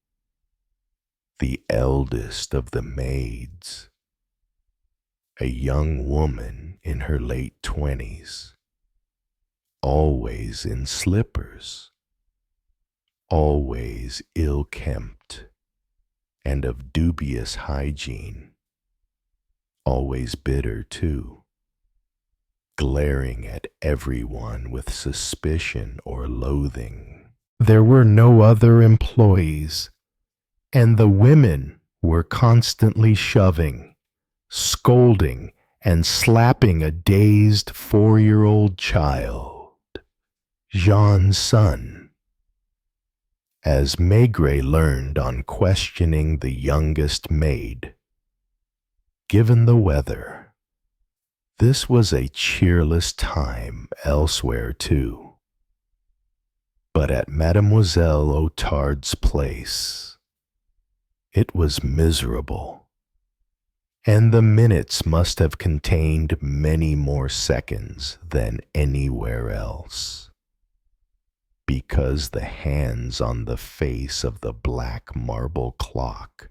the eldest of the maids, a young woman in her late 20s, always in slippers, always ill-kempt and of dubious hygiene, always bitter too, glaring at everyone with suspicion or loathing. There were no other employees, and the women were constantly shoving, scolding, and slapping a dazed 4-year-old child, Jean's son. As Maigret learned on questioning the youngest maid, given the weather, this was a cheerless time elsewhere too. But at Mademoiselle Otard's place, it was miserable, and the minutes must have contained many more seconds than anywhere else, because the hands on the face of the black marble clock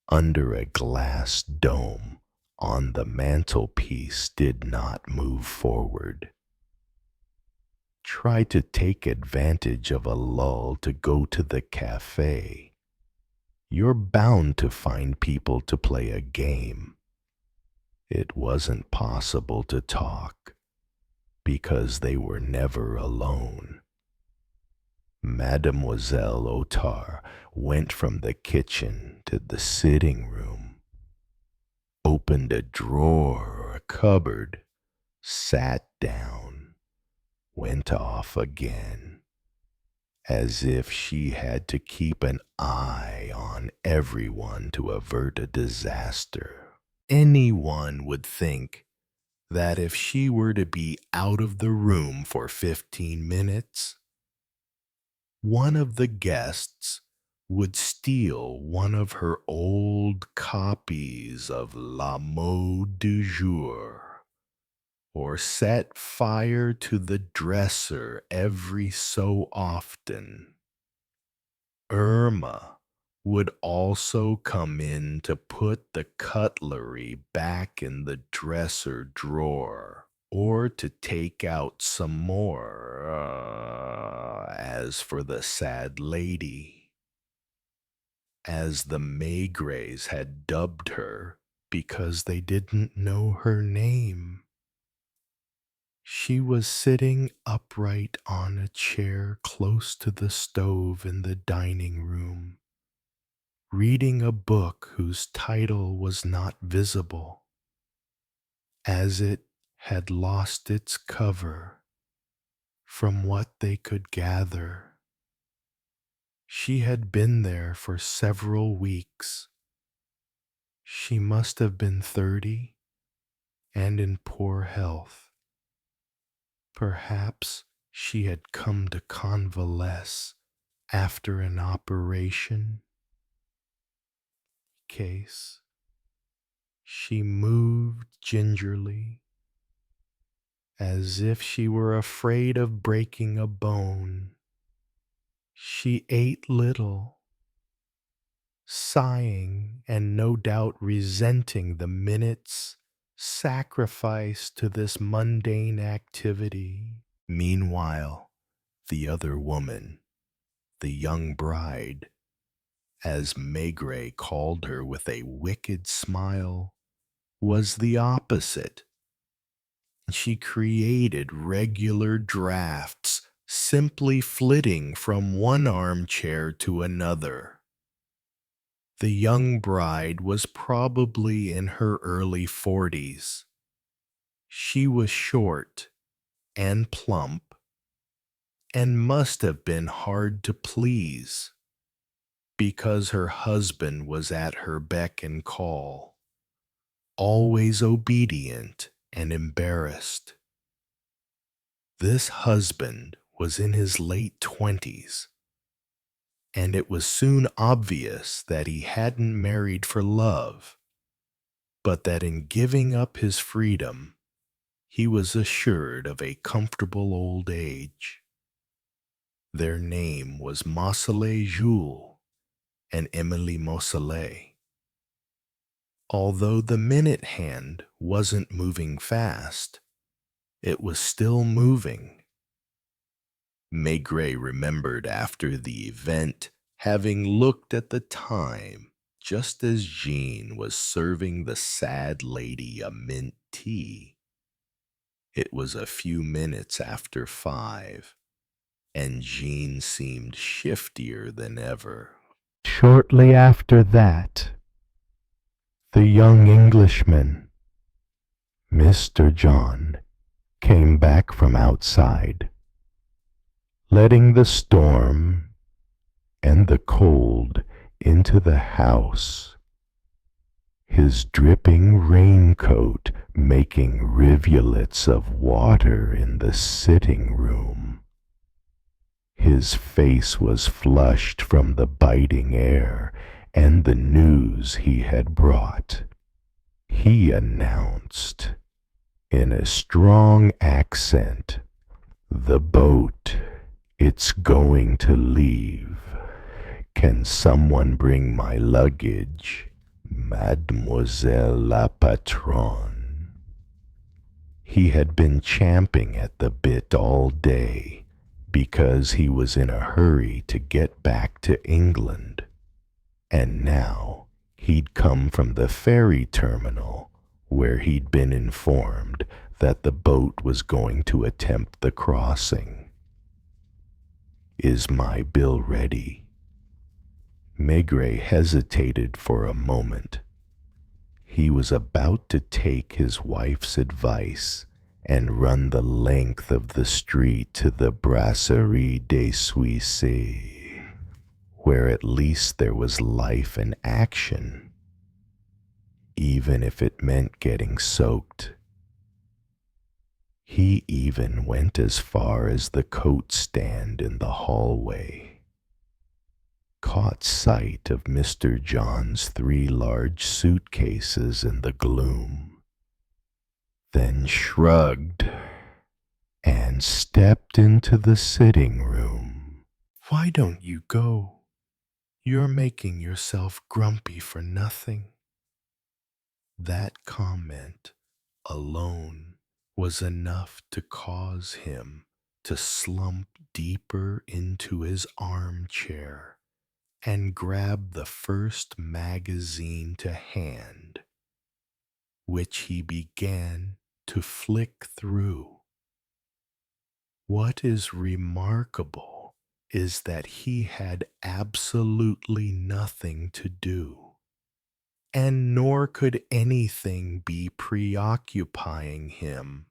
under a glass dome on the mantelpiece did not move forward. Try to take advantage of a lull to go to the cafe. You're bound to find people to play a game. It wasn't possible to talk because they were never alone. Mademoiselle Otard went from the kitchen to the sitting room, opened a drawer or a cupboard, sat down, went off again, as if she had to keep an eye on everyone to avert a disaster. Anyone would think that if she were to be out of the room for 15 minutes, one of the guests would steal one of her old copies of La Mode du Jour, or set fire to the dresser every so often. Irma would also come in to put the cutlery back in the dresser drawer, or to take out some more. As for the sad lady, as the Maigrets had dubbed her because they didn't know her name, she was sitting upright on a chair close to the stove in the dining room, reading a book whose title was not visible, as it had lost its cover. From what they could gather, she had been there for several weeks. She must have been 30 and in poor health. Perhaps she had come to convalesce after an operation. Case. She moved gingerly, as if she were afraid of breaking a bone. She ate little, sighing and no doubt resenting the minutes sacrificed to this mundane activity. Meanwhile, the other woman, the young bride, as Maigret called her with a wicked smile, was the opposite. She created regular drafts, simply flitting from one armchair to another. The young bride was probably in her early 40s. She was short and plump, and must have been hard to please, because her husband was at her beck and call, always obedient and embarrassed. This husband was in his late 20s, and it was soon obvious that he hadn't married for love, but that in giving up his freedom, he was assured of a comfortable old age. Their name was Mousselet Jules and Emilie Mousselet. Although the minute hand wasn't moving fast, it was still moving. Maigret remembered after the event having looked at the time just as Jean was serving the sad lady a mint tea. It was a few minutes after 5, and Jean seemed shiftier than ever. Shortly after that, the young Englishman, Mr. John, came back from outside, letting the storm and the cold into the house, his dripping raincoat making rivulets of water in the sitting room. His face was flushed from the biting air and the news he had brought. He announced, in a strong accent, "The boat, it's going to leave. Can someone bring my luggage?" Mademoiselle la patronne. He had been champing at the bit all day because he was in a hurry to get back to England, and now he'd come from the ferry terminal where he'd been informed that the boat was going to attempt the crossing. "Is my bill ready?" Maigret hesitated for a moment. He was about to take his wife's advice and run the length of the street to the Brasserie des Suisses, where at least there was life and action, even if it meant getting soaked. He even went as far as the coat stand in the hallway, caught sight of Mr. John's 3 large suitcases in the gloom, then shrugged and stepped into the sitting room. "Why don't you go? You're making yourself grumpy for nothing." That comment alone was enough to cause him to slump deeper into his armchair and grab the first magazine to hand, which he began to flick through. What is remarkable is that he had absolutely nothing to do, and nor could anything be preoccupying him.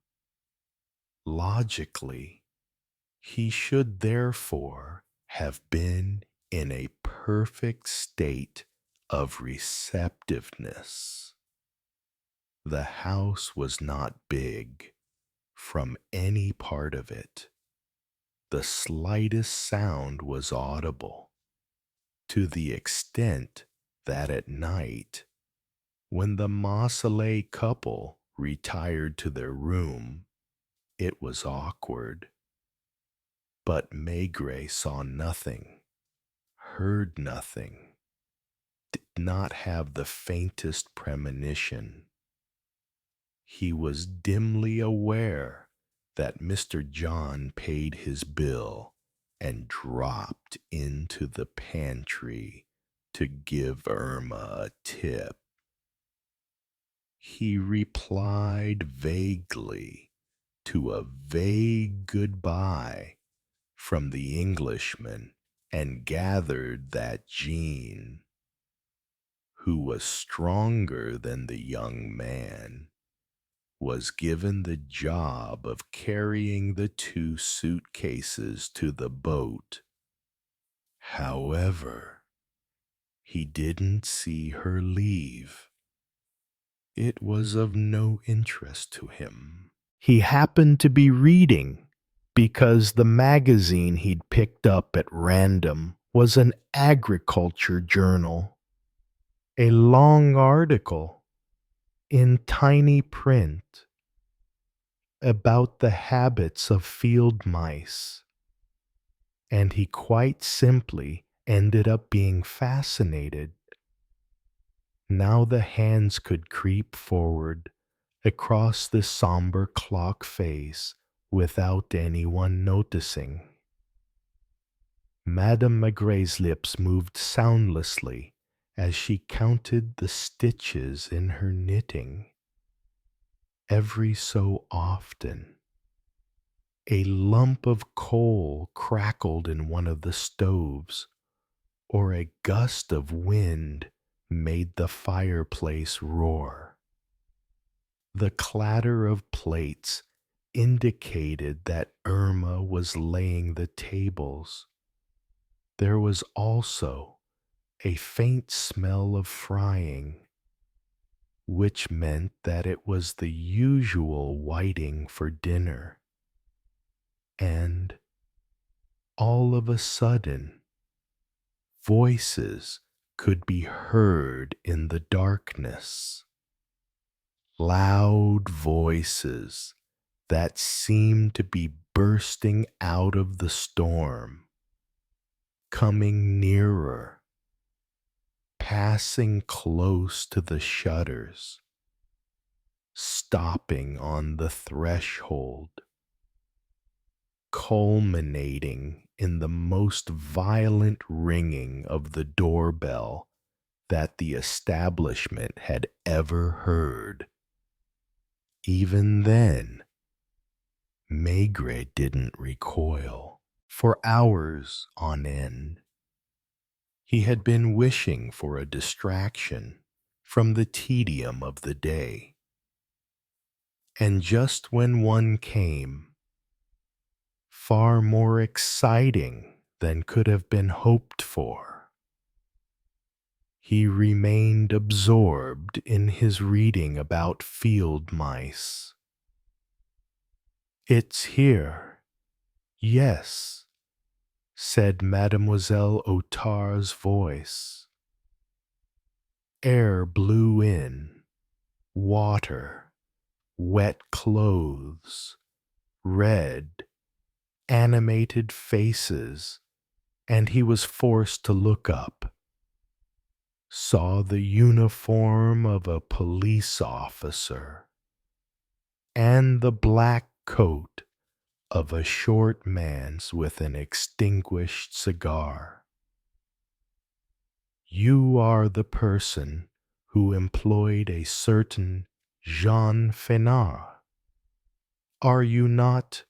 Logically, he should therefore have been in a perfect state of receptiveness. The house was not big from any part of it. The slightest sound was audible, to the extent that at night, when the Mausselet couple retired to their room, it was awkward. But Maigret saw nothing, heard nothing, did not have the faintest premonition. He was dimly aware that Mr. John paid his bill and dropped into the pantry to give Irma a tip. He replied vaguely to a vague goodbye from the Englishman and gathered that Jean, who was stronger than the young man, was given the job of carrying the 2 suitcases to the boat. However, he didn't see her leave. It was of no interest to him. He happened to be reading because the magazine he'd picked up at random was an agriculture journal. A long article in tiny print about the habits of field mice, and he quite simply ended up being fascinated. Now the hands could creep forward across the somber clock face without anyone noticing. Madame Maigret's lips moved soundlessly as she counted the stitches in her knitting. Every so often, a lump of coal crackled in one of the stoves, or a gust of wind made the fireplace roar. The clatter of plates indicated that Irma was laying the tables. There was also a faint smell of frying, which meant that it was the usual whiting for dinner. And all of a sudden, voices could be heard in the darkness. Loud voices that seemed to be bursting out of the storm, coming nearer, passing close to the shutters, stopping on the threshold, culminating in the most violent ringing of the doorbell that the establishment had ever heard. Even then, Maigret didn't recoil. For hours on end, he had been wishing for a distraction from the tedium of the day. And just when one came, far more exciting than could have been hoped for, he remained absorbed in his reading about field mice. "It's here, yes," said Mademoiselle Otard's voice. Air blew in, water, wet clothes, red, animated faces, and he was forced to look up. Saw the uniform of a police officer and the black coat of a short man with an extinguished cigar. "You are the person who employed a certain Jean Fénard, are you not?"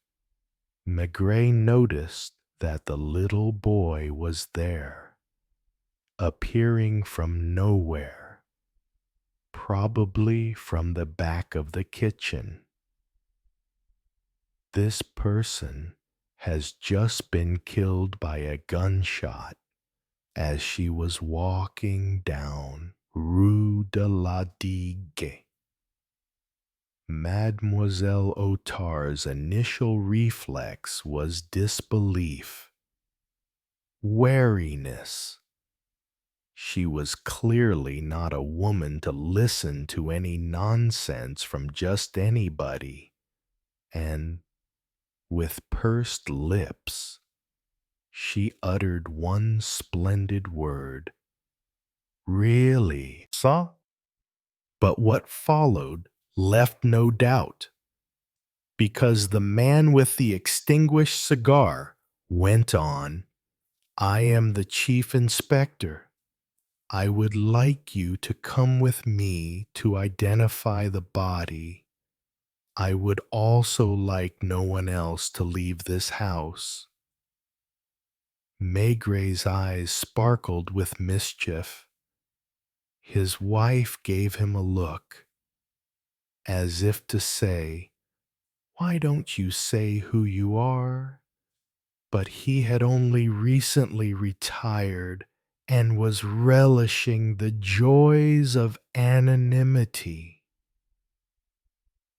Maigret noticed that the little boy was there, appearing from nowhere, probably from the back of the kitchen. "This person has just been killed by a gunshot as she was walking down Rue de la Digue." Mademoiselle Otard's initial reflex was disbelief, wariness. She was clearly not a woman to listen to any nonsense from just anybody, and, with pursed lips, she uttered one splendid word. "Really, ça?" But what followed left no doubt, because the man with the extinguished cigar went on, "I am the chief inspector. I would like you to come with me to identify the body. I would also like no one else to leave this house." Maigret's eyes sparkled with mischief. His wife gave him a look, as if to say, "Why don't you say who you are?" But he had only recently retired and was relishing the joys of anonymity.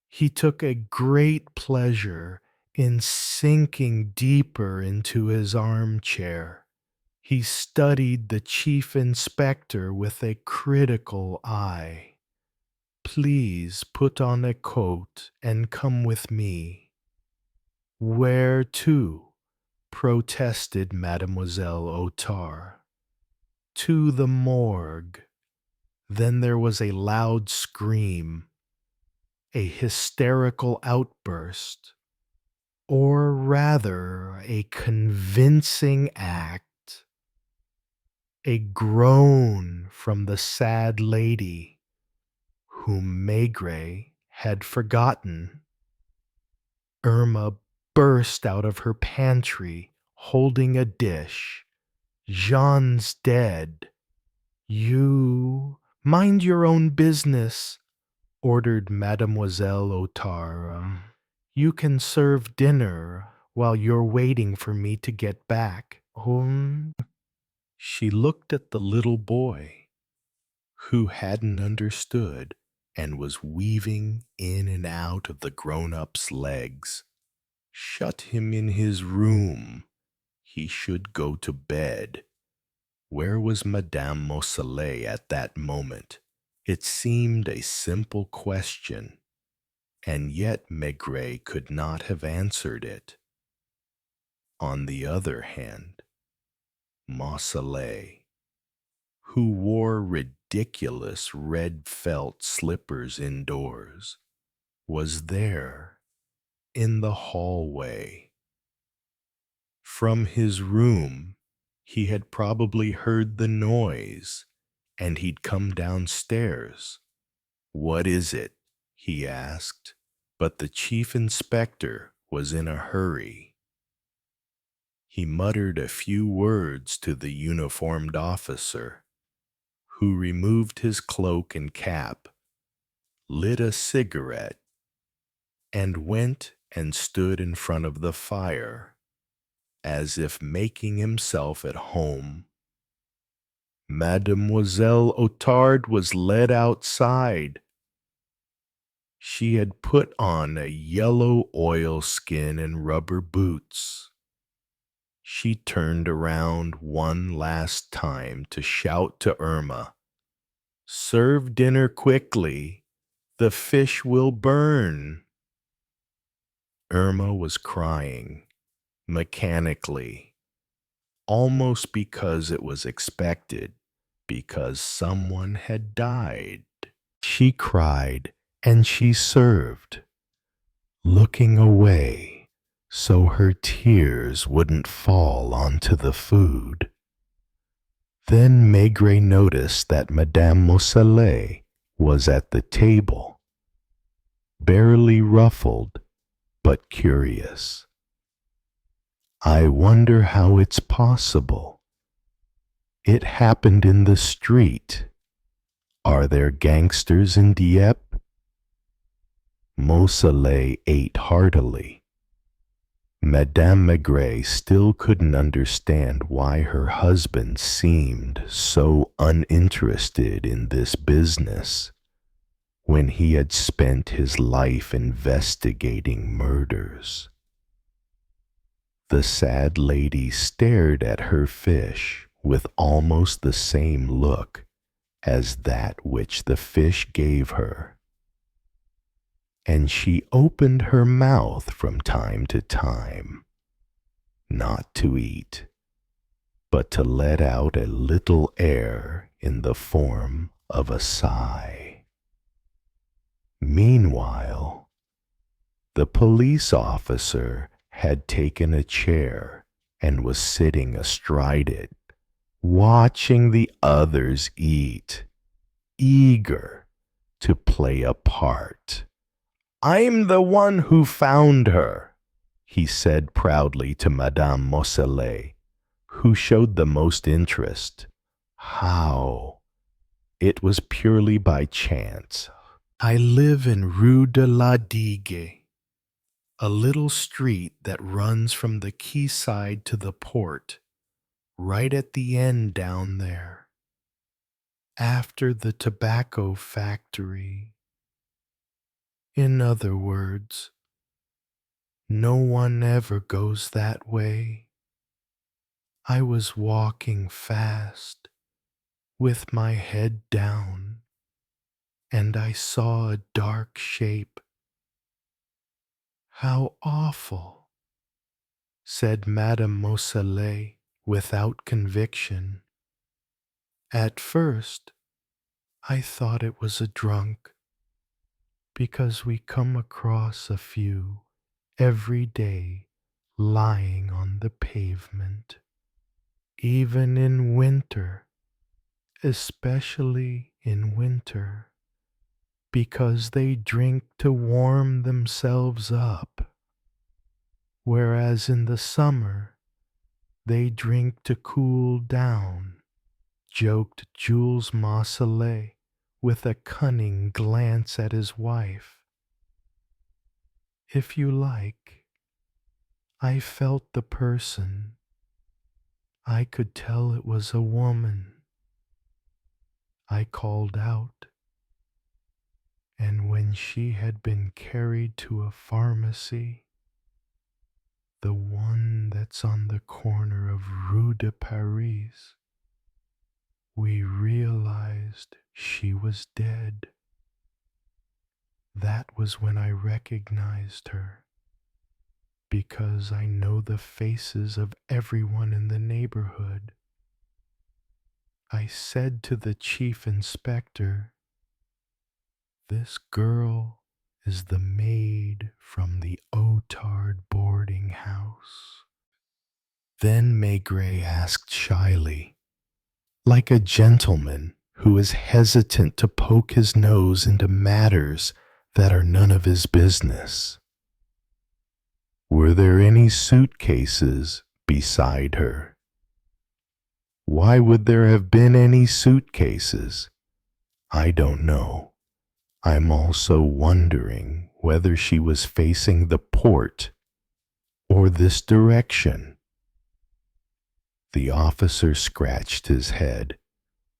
He took a great pleasure in sinking deeper into his armchair. He studied the chief inspector with a critical eye. "Please put on a coat and come with me." "Where to?" protested Mademoiselle Otard. "To the morgue." Then there was a loud scream, a hysterical outburst, or rather a convincing act, a groan from the sad lady, whom Maigret had forgotten. Irma burst out of her pantry, holding a dish. "Jean's dead." "You mind your own business," ordered Mademoiselle Otard. "You can serve dinner while you're waiting for me to get back." She looked at the little boy, who hadn't understood and was weaving in and out of the grown-up's legs. Shut him in his room. He should go to bed. Where was Madame Mousselet at that moment? It seemed a simple question, and yet Maigret could not have answered it. On the other hand, Mousselet, who wore ridiculous red felt slippers indoors, was there in the hallway. From his room, he had probably heard the noise, and he'd come downstairs. "What is it?" he asked, but the chief inspector was in a hurry. He muttered a few words to the uniformed officer, who removed his cloak and cap, lit a cigarette, and went and stood in front of the fire, as if making himself at home. Mademoiselle Otard was led outside. She had put on a yellow oilskin and rubber boots. She turned around one last time to shout to Irma, "Serve dinner quickly. The fish will burn." Irma was crying, mechanically, almost because it was expected, because someone had died. She cried, and she served, looking away so her tears wouldn't fall onto the food. Then Maigret noticed that Madame Mousselet was at the table, barely ruffled, but curious. "I wonder how it's possible. It happened in the street. Are there gangsters in Dieppe?" Mousselet ate heartily. Madame Maigret still couldn't understand why her husband seemed so uninterested in this business when he had spent his life investigating murders. The sad lady stared at her fish with almost the same look as that which the fish gave her, and she opened her mouth from time to time, not to eat, but to let out a little air in the form of a sigh. Meanwhile, the police officer had taken a chair and was sitting astride it, watching the others eat, eager to play a part. "I'm the one who found her," he said proudly to Madame Mousselet, who showed the most interest. "How?" "It was purely by chance. I live in Rue de la Digue, a little street that runs from the quayside to the port, right at the end down there, after the tobacco factory. In other words, no one ever goes that way. I was walking fast, with my head down, and I saw a dark shape." "How awful," said Madame Mousselet without conviction. "At first, I thought it was a drunk, because we come across a few every day lying on the pavement, even in winter, especially in winter, because they drink to warm themselves up, whereas in the summer they drink to cool down," joked Jules Mousselet with a cunning glance at his wife. "If you like, I felt the person. I could tell it was a woman. I called out, and when she had been carried to a pharmacy, the one that's on the corner of Rue de Paris, we realized she was dead. That was when I recognized her, because I know the faces of everyone in the neighborhood. I said to the chief inspector, "This girl is the maid from the Otard boarding house." Then Maigret asked shyly, like a gentleman who is hesitant to poke his nose into matters that are none of his business, "Were there any suitcases beside her?" "Why would there have been any suitcases? I don't know. I'm also wondering whether she was facing the port or this direction." The officer scratched his head.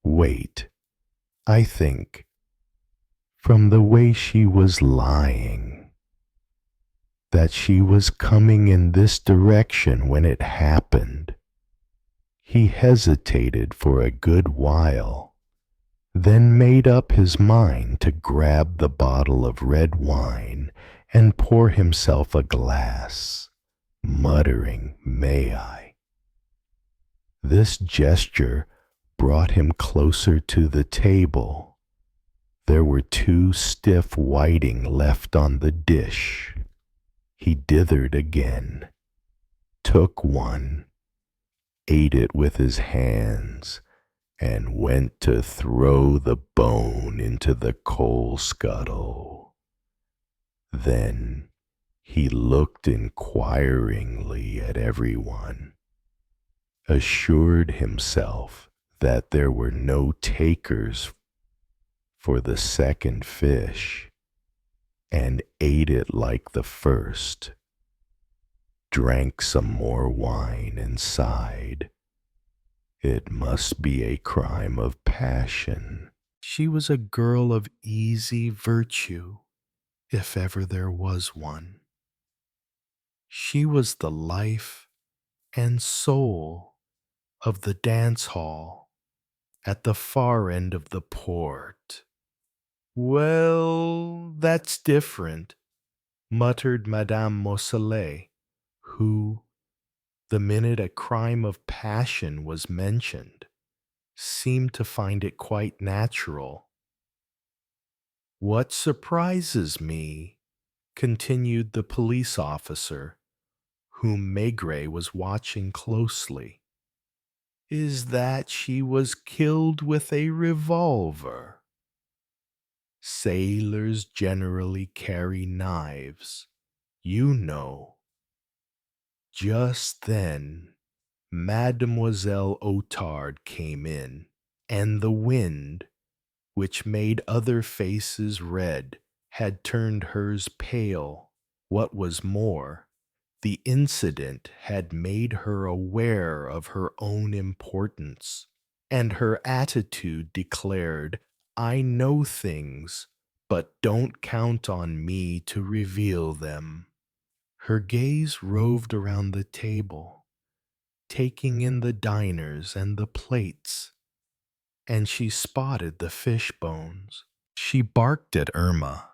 "Wait, I think, from the way she was lying, that she was coming in this direction when it happened." He hesitated for a good while, then made up his mind to grab the bottle of red wine and pour himself a glass, muttering, "May I?" This gesture brought him closer to the table. There were 2 stiff whiting left on the dish. He dithered again, took one, ate it with his hands, and went to throw the bone into the coal scuttle. Then he looked inquiringly at everyone, assured himself that there were no takers for the second fish, and ate it like the first, drank some more wine and sighed. It must be a crime of passion. She was a girl of easy virtue, if ever there was one. She was the life and soul of the dance hall at the far end of the port. "Well, that's different," muttered Madame Mousselet, who, the minute a crime of passion was mentioned, seemed to find it quite natural. "What surprises me," continued the police officer, whom Maigret was watching closely, "is that she was killed with a revolver. Sailors generally carry knives, you know." Just then, Mademoiselle Otard came in, and the wind, which made other faces red, had turned hers pale. What was more, the incident had made her aware of her own importance, and her attitude declared, "I know things, but don't count on me to reveal them." Her gaze roved around the table, taking in the diners and the plates, and she spotted the fish bones. She barked at Irma,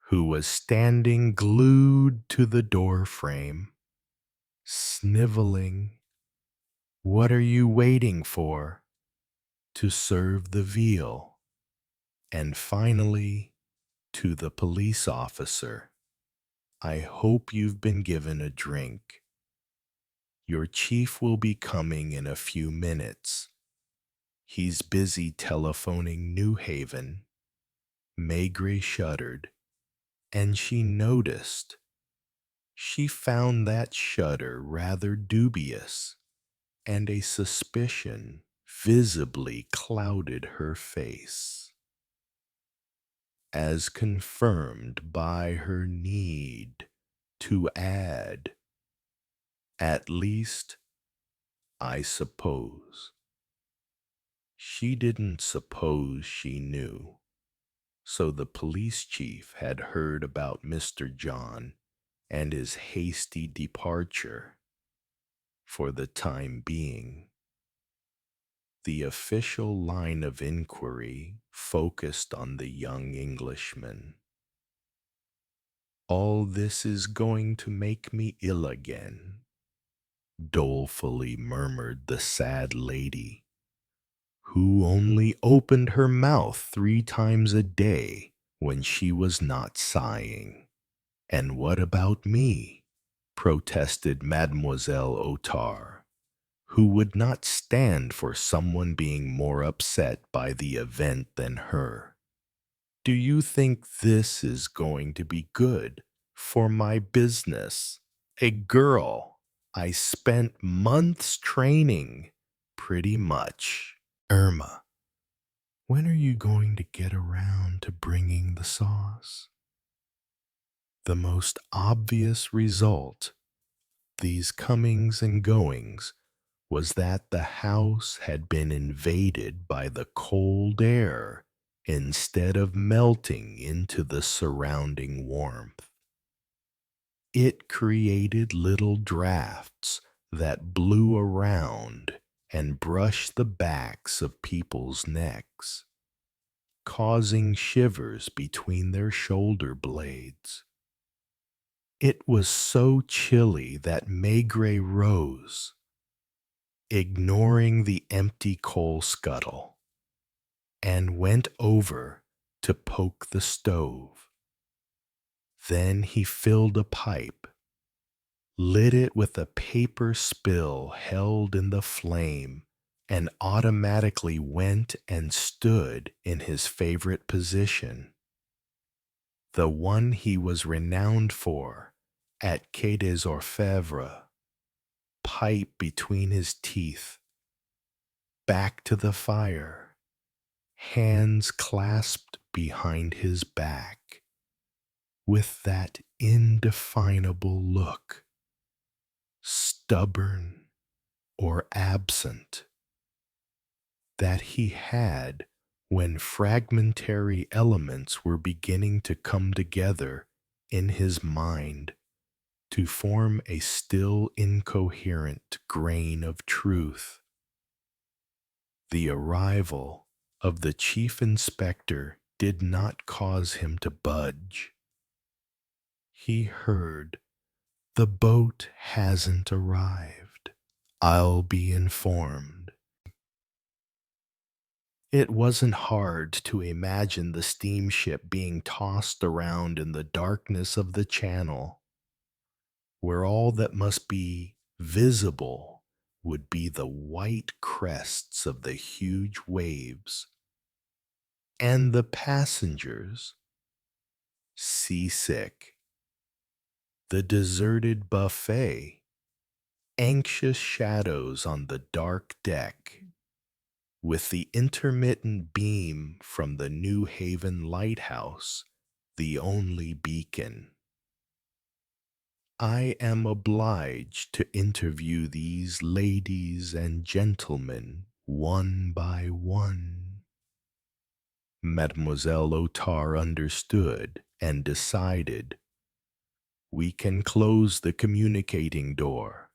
who was standing glued to the door frame, sniveling. "What are you waiting for?" "To serve the veal." And finally, to the police officer, "I hope you've been given a drink. Your chief will be coming in a few minutes. He's busy telephoning New Haven." Maigret shuddered, and she noticed. She found that shudder rather dubious, and a suspicion visibly clouded her face, as confirmed by her need to add, "At least, I suppose." She didn't suppose she knew, so the police chief had heard about Mr. John and his hasty departure. For the time being, the official line of inquiry focused on the young Englishman. "All this is going to make me ill again," dolefully murmured the sad lady, who only opened her mouth 3 times a day when she was not sighing. And what about me? Protested Mademoiselle Otard, who would not stand for someone being more upset by the event than her. Do you think this is going to be good for my business? A girl I spent months training, pretty much. Irma, when are you going to get around to bringing the sauce? The most obvious result, these comings and goings, was that the house had been invaded by the cold air instead of melting into the surrounding warmth. It created little drafts that blew around and brushed the backs of people's necks, causing shivers between their shoulder blades. It was so chilly that Maigret rose, ignoring the empty coal scuttle, and went over to poke the stove. Then he filled a pipe, lit it with a paper spill held in the flame, and automatically went and stood in his favorite position, the one he was renowned for at Quai des Orfèvres, pipe between his teeth, back to the fire, hands clasped behind his back, with that indefinable look, stubborn or absent, that he had when fragmentary elements were beginning to come together in his mind to form a still incoherent grain of truth. The arrival of the chief inspector did not cause him to budge. He heard, "The boat hasn't arrived. I'll be informed." It wasn't hard to imagine the steamship being tossed around in the darkness of the channel, where all that must be visible would be the white crests of the huge waves, and the passengers, seasick, the deserted buffet, anxious shadows on the dark deck, with the intermittent beam from the New Haven lighthouse the only beacon. I am obliged to interview these ladies and gentlemen one by one. Mademoiselle Otard understood and decided. We can close the communicating door.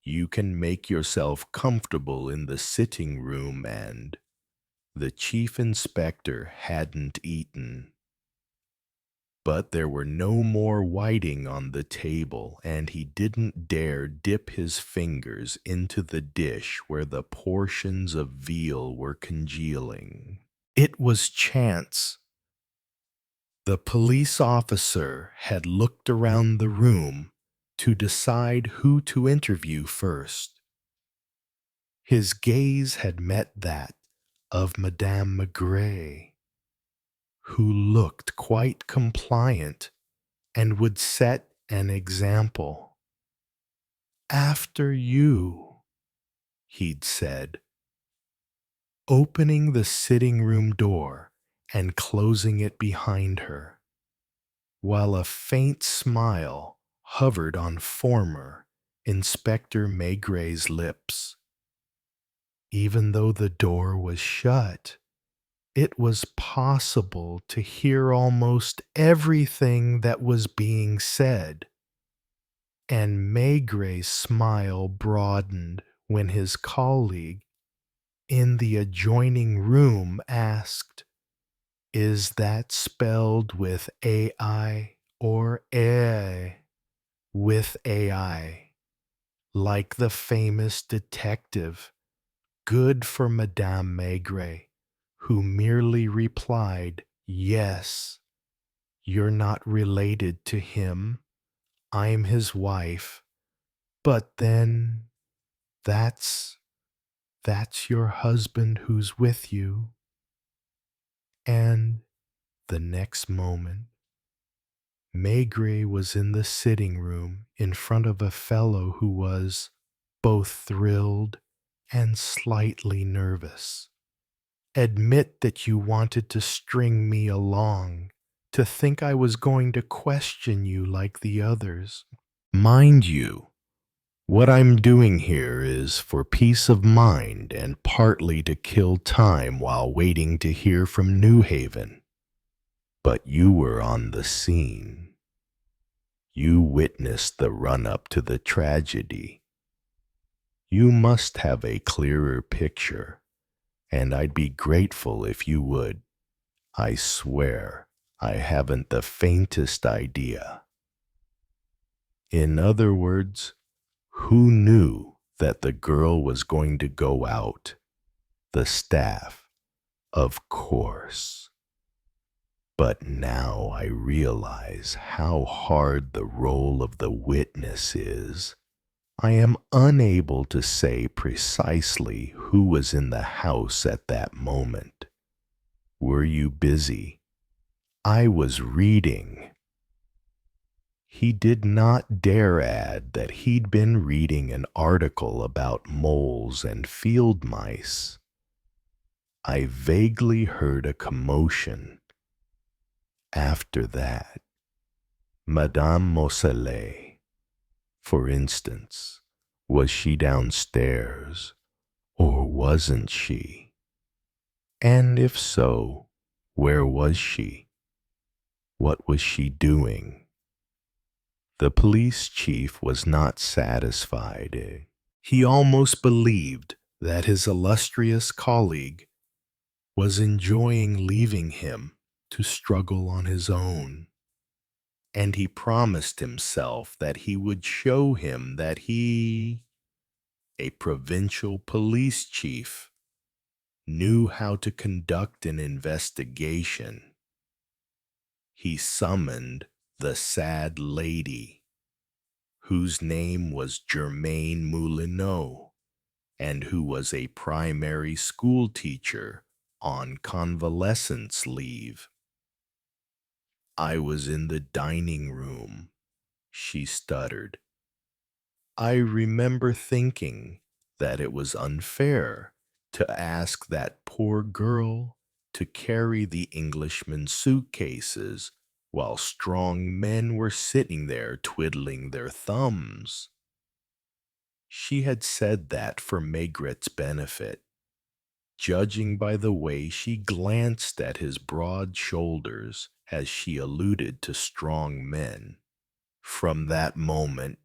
You can make yourself comfortable in the sitting room, and the chief inspector hadn't eaten. But there were no more whiting on the table, and he didn't dare dip his fingers into the dish where the portions of veal were congealing. It was chance. The police officer had looked around the room to decide who to interview first. His gaze had met that of Madame Maigret, who looked quite compliant and would set an example. "After you," he'd said, opening the sitting room door and closing it behind her, while a faint smile hovered on former Inspector Maigret's lips. Even though the door was shut, it was possible to hear almost everything that was being said, and Maigret's smile broadened when his colleague in the adjoining room asked, "Is that spelled with AI or A?" "With AI, like the famous detective Good for Madame Maigret, who merely replied, "Yes, you're not related to him. I'm his wife. But then, that's that's your husband who's with you." And the next moment, Maigret was in the sitting room in front of a fellow who was both thrilled and slightly nervous. "Admit that you wanted to string me along, to think I was going to question you like the others. Mind you, what I'm doing here is for peace of mind and partly to kill time while waiting to hear from New Haven. But you were on the scene. You witnessed the run-up to the tragedy. You must have a clearer picture, and I'd be grateful if you would. I swear I haven't the faintest idea." In other words, who knew that the girl was going to go out? The staff, of course. But now I realize how hard the role of the witness is. I am unable to say precisely who was in the house at that moment. Were you busy? I was reading. He did not dare add that he'd been reading an article about moles and field mice. I vaguely heard a commotion. After that, Madame Mousselet, for instance, was she downstairs, or wasn't she? And if so, where was she? What was she doing? The police chief was not satisfied. He almost believed that his illustrious colleague was enjoying leaving him to struggle on his own, and he promised himself that he would show him that he, a provincial police chief, knew how to conduct an investigation. He summoned the sad lady, whose name was Germaine Moulineau, and who was a primary school teacher on convalescence leave. "I was in the dining room," she stuttered. "I remember thinking that it was unfair to ask that poor girl to carry the Englishman's suitcases while strong men were sitting there twiddling their thumbs." She had said that for Maigret's benefit, judging by the way she glanced at his broad shoulders as she alluded to strong men. "From that moment,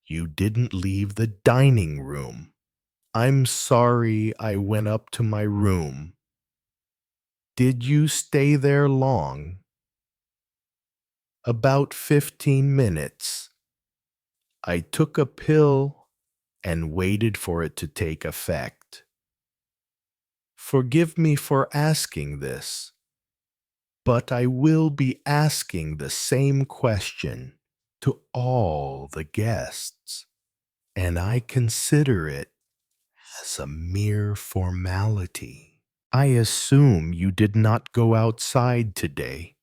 you didn't leave the dining room. I'm sorry I went up to my room. Did you stay there long?" "About 15 minutes. I took a pill and waited for it to take effect. Forgive me for asking this, but I will be asking the same question to all the guests, and I consider it as a mere formality. I assume you did not go outside today,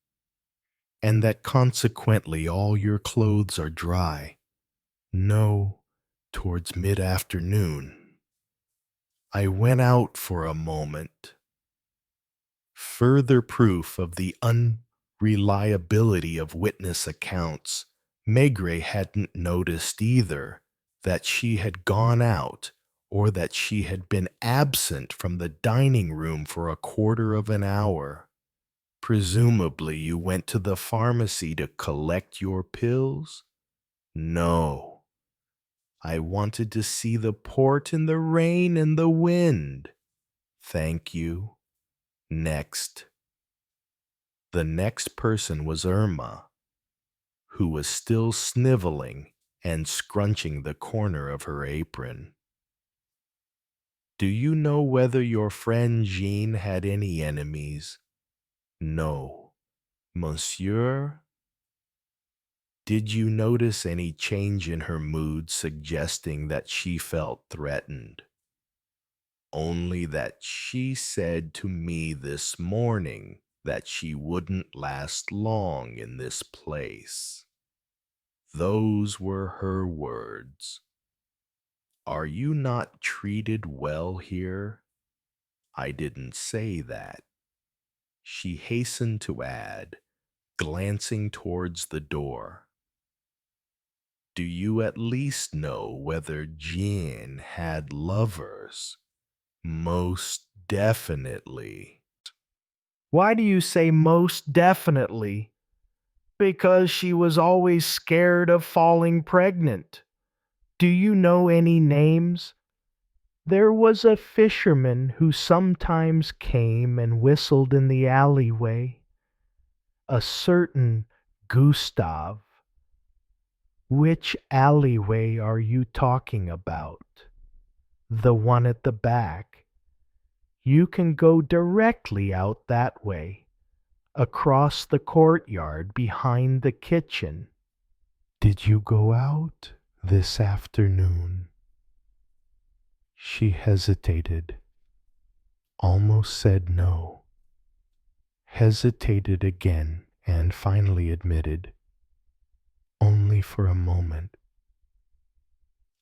and that consequently all your clothes are dry. No, towards mid-afternoon. I went out for a moment." Further proof of the unreliability of witness accounts, Maigret hadn't noticed either that she had gone out or that she had been absent from the dining room for a quarter of an hour. "Presumably you went to the pharmacy to collect your pills?" "No. I wanted to see the port in the rain and the wind." "Thank you. Next." The next person was Irma, who was still sniveling and scrunching the corner of her apron. Do you know whether your friend Jean had any enemies? No. Monsieur? Did you notice any change in her mood suggesting that she felt threatened? Only that she said to me this morning that she wouldn't last long in this place. Those were her words. Are you not treated well here? I didn't say that. She hastened to add, glancing towards the door. Do you at least know whether Jean had lovers? Most definitely. Why do you say most definitely? Because she was always scared of falling pregnant. Do you know any names? There was a fisherman who sometimes came and whistled in the alleyway. A certain Gustave. Which alleyway are you talking about? The one at the back. You can go directly out that way, across the courtyard behind the kitchen. Did you go out this afternoon? She hesitated, almost said no, hesitated again, and finally admitted, only for a moment.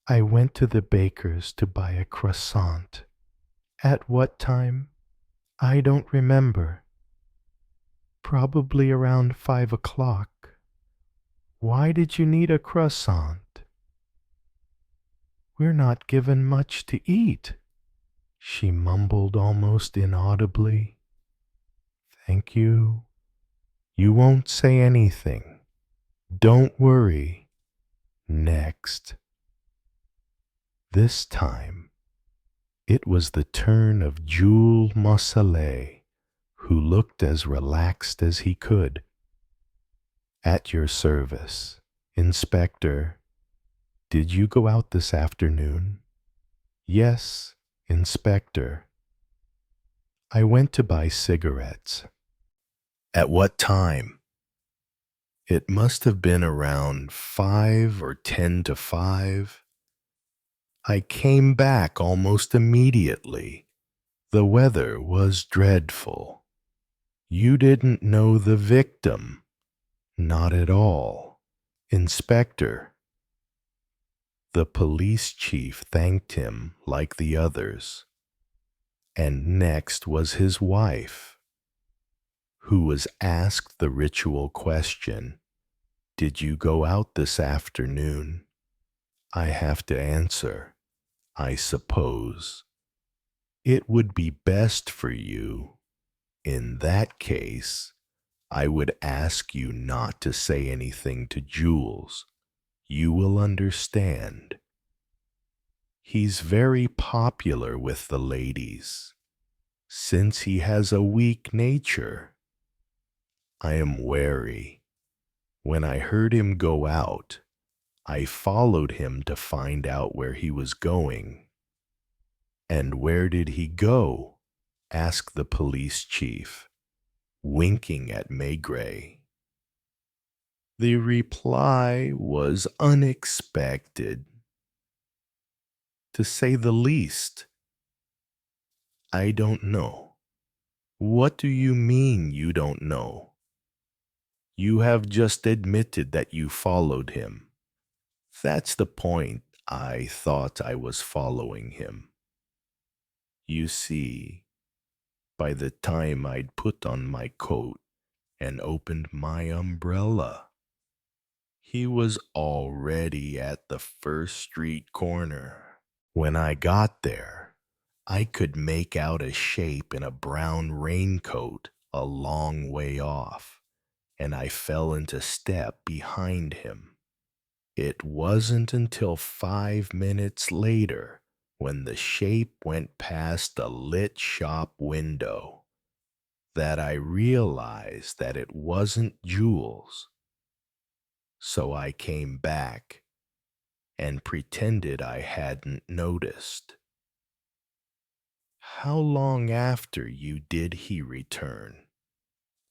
I went to the baker's to buy a croissant. At what time? I don't remember. Probably around 5 o'clock. Why did you need a croissant? We're not given much to eat, she mumbled almost inaudibly. Thank you. You won't say anything. Don't worry. Next. This time, it was the turn of Jules Mosselet, who looked as relaxed as he could. At your service, Inspector. Did you go out this afternoon? Yes, Inspector. I went to buy cigarettes. At what time? It must have been around 5 or 10 to 5. I came back almost immediately. The weather was dreadful. You didn't know the victim? Not at all. Inspector. The police chief thanked him like the others. And next was his wife, who was asked the ritual question, Did you go out this afternoon? I have to answer, I suppose. It would be best for you. In that case, I would ask you not to say anything to Jules. You will understand. He's very popular with the ladies, since he has a weak nature. I am wary. When I heard him go out, I followed him to find out where he was going. And where did he go? Asked the police chief, winking at Maigret. The reply was unexpected, to say the least. I don't know. What do you mean you don't know? You have just admitted that you followed him. That's the point. I thought I was following him. You see, by the time I'd put on my coat and opened my umbrella, he was already at the first street corner. When I got there, I could make out a shape in a brown raincoat a long way off, and I fell into step behind him. It wasn't until 5 minutes later, when the shape went past a lit shop window, that I realized that it wasn't Jules. So I came back and pretended I hadn't noticed. How long after you did he return?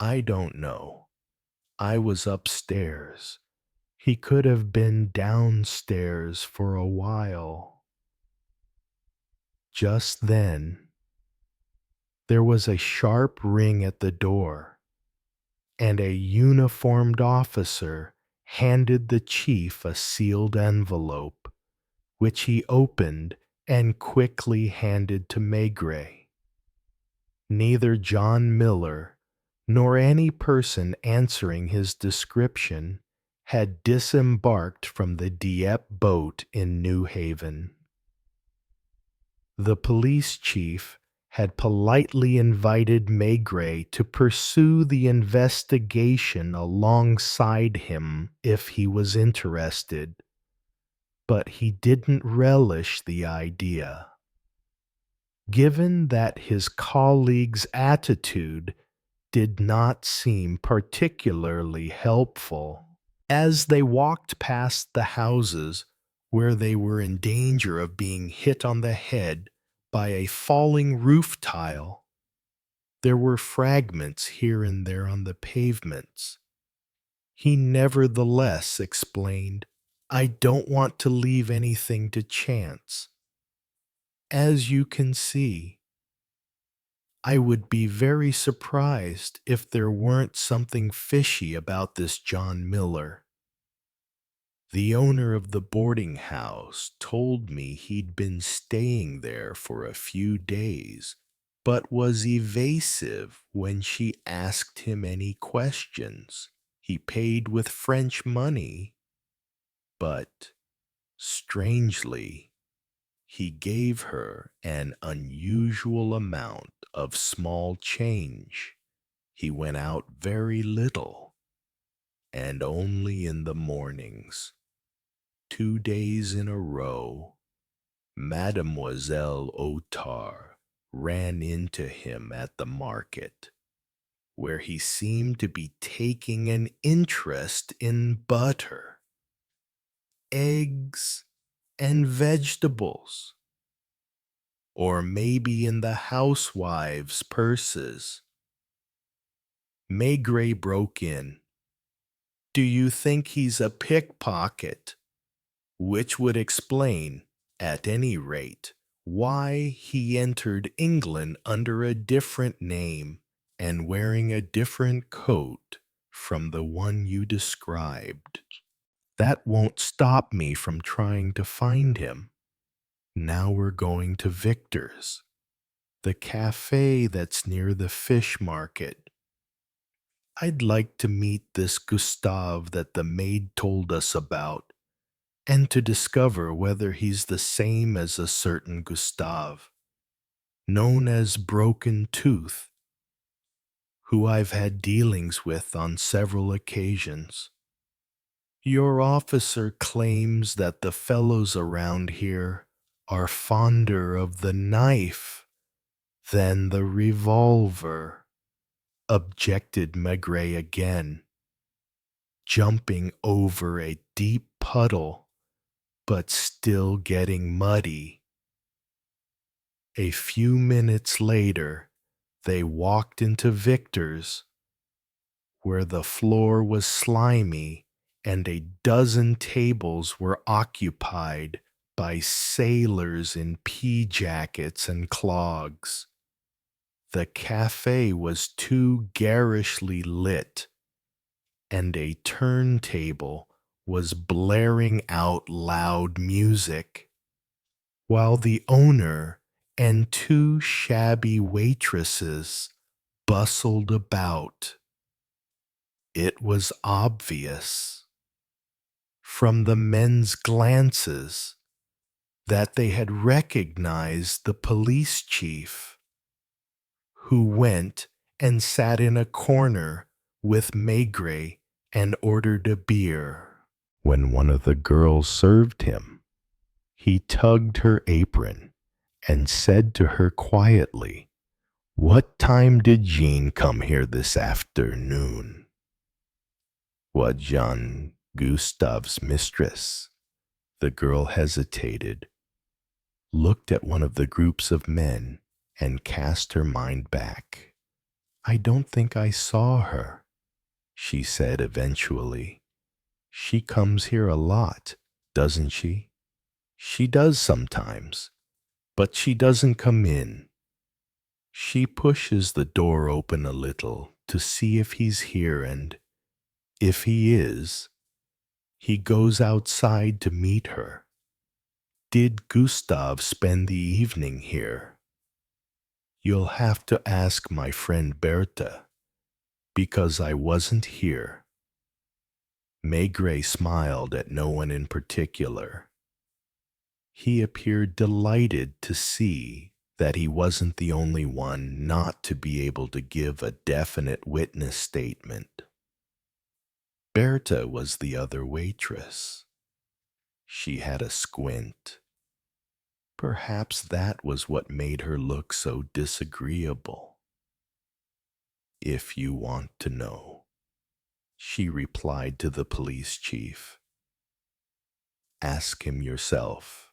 I don't know. I was upstairs. He could have been downstairs for a while. Just then, there was a sharp ring at the door, and a uniformed officer handed the chief a sealed envelope, which he opened and quickly handed to Maigret. Neither John Miller nor any person answering his description had disembarked from the Dieppe boat in New Haven. The police chief had politely invited Maigret to pursue the investigation alongside him if he was interested, but he didn't relish the idea. Given that his colleague's attitude did not seem particularly helpful, as they walked past the houses where they were in danger of being hit on the head by a falling roof tile, there were fragments here and there on the pavements. He nevertheless explained, "I don't want to leave anything to chance. As you can see, I would be very surprised if there weren't something fishy about this John Miller. The owner of the boarding house told me he'd been staying there for a few days, but was evasive when she asked him any questions. He paid with French money, but, strangely, he gave her an unusual amount of small change. He went out very little, and only in the mornings. 2 days in a row, Mademoiselle Otard ran into him at the market, where he seemed to be taking an interest in butter, eggs, and vegetables, or maybe in the housewives' purses." Maigret broke in. "Do you think he's a pickpocket?" Which would explain, at any rate, why he entered England under a different name and wearing a different coat from the one you described. "That won't stop me from trying to find him. Now we're going to Victor's, the cafe that's near the fish market. I'd like to meet this Gustave that the maid told us about, and to discover whether he's the same as a certain Gustave, known as Broken Tooth, who I've had dealings with on several occasions. Your officer claims that the fellows around here are fonder of the knife than the revolver," objected Maigret again, jumping over a deep puddle, but still getting muddy. A few minutes later, they walked into Victor's, where the floor was slimy and a dozen tables were occupied by sailors in pea jackets and clogs. The cafe was too garishly lit, and a turntable was blaring out loud music, while the owner and 2 shabby waitresses bustled about. It was obvious, from the men's glances, that they had recognized the police chief, who went and sat in a corner with Maigret and ordered a beer. When one of the girls served him, he tugged her apron and said to her quietly, "What time did Jean come here this afternoon?" "What, Jean Gustave's mistress?" The girl hesitated, looked at one of the groups of men, and cast her mind back. "I don't think I saw her," she said eventually. "She comes here a lot, doesn't she?" "She does sometimes, but she doesn't come in. She pushes the door open a little to see if he's here, and if he is, he goes outside to meet her." "Did Gustav spend the evening here?" "You'll have to ask my friend Bertha, because I wasn't here." Maigret smiled at no one in particular. He appeared delighted to see that he wasn't the only one not to be able to give a definite witness statement. Bertha was the other waitress. She had a squint. Perhaps that was what made her look so disagreeable. "If you want to know," she replied to the police chief, "ask him yourself.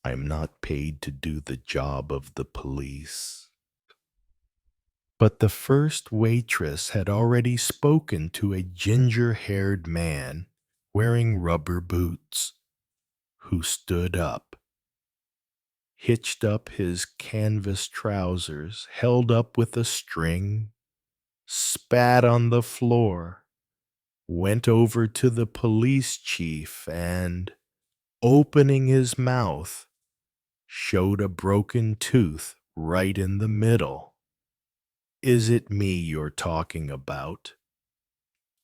I'm not paid to do the job of the police." But the first waitress had already spoken to a ginger-haired man wearing rubber boots, who stood up, hitched up his canvas trousers held up with a string, spat on the floor, went over to the police chief, and, opening his mouth, showed a broken tooth right in the middle. "Is it me you're talking about?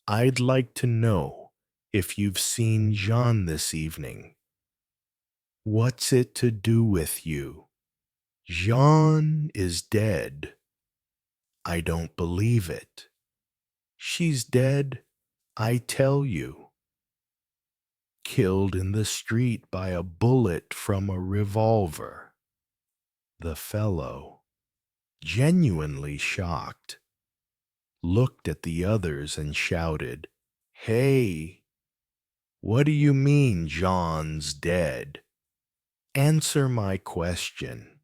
I'd like to know if you've seen Jean this evening. What's it to do with you? Jean is dead." "I don't believe it." "She's dead, I tell you. Killed in the street by a bullet from a revolver." The fellow, genuinely shocked, looked at the others and shouted, "Hey, what do you mean Jean's dead? Answer my question.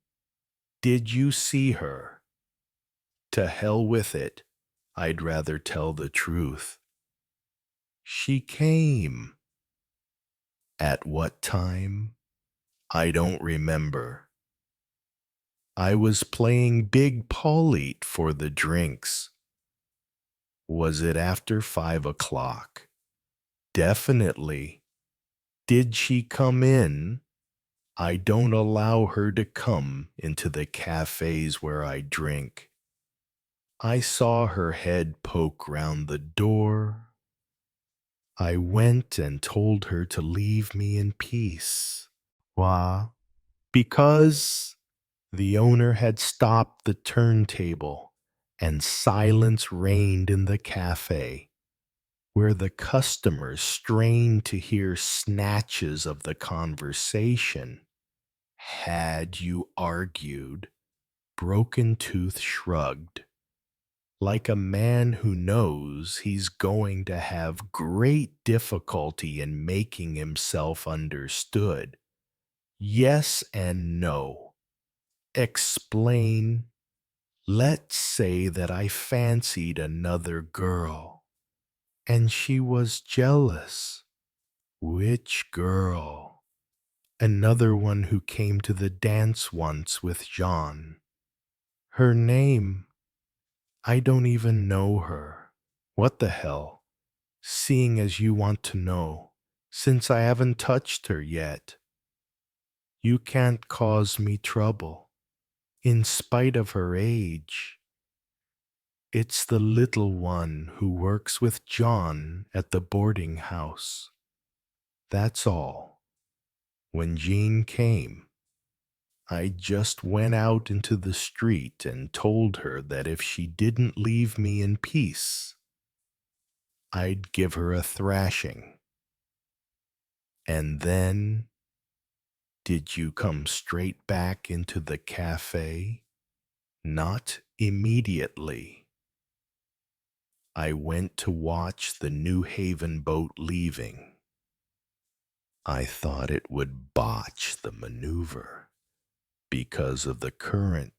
Did you see her?" "To hell with it. I'd rather tell the truth." "She came." "At what time?" "I don't remember. I was playing Big Paulite for the drinks." "Was it after 5 o'clock?" "Definitely." "Did she come in?" "I don't allow her to come into the cafes where I drink." "I saw her head poke round the door. I went and told her to leave me in peace." "Why?" "Because—" The owner had stopped the turntable, and silence reigned in the cafe, where the customers strained to hear snatches of the conversation. "Had you argued?" Broken Tooth shrugged, like a man who knows he's going to have great difficulty in making himself understood. "Yes and no." "Explain." "Let's say that I fancied another girl, and she was jealous." "Which girl?" "Another one who came to the dance once with Jean. Her name, I don't even know her." "What the hell? Seeing as you want to know, since I haven't touched her yet." "You can't cause me trouble, in spite of her age. It's the little one who works with John at the boarding house. That's all. When Jean came, I just went out into the street and told her that if she didn't leave me in peace, I'd give her a thrashing." "And then, did you come straight back into the cafe?" "Not immediately. I went to watch the New Haven boat leaving. I thought it would botch the maneuver. because of the current.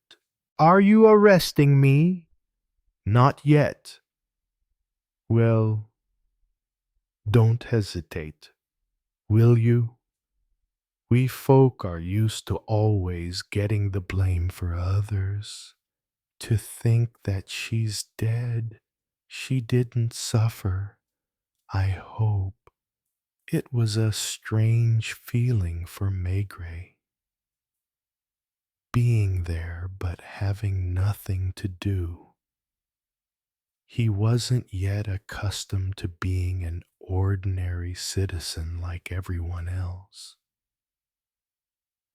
Are you arresting me? Not yet. Well, don't hesitate, will you? We folk are used to always getting the blame for others. To think that she's dead, she didn't suffer, I hope. It was a strange feeling for Maigret. Being there but having nothing to do. He wasn't yet accustomed to being an ordinary citizen like everyone else.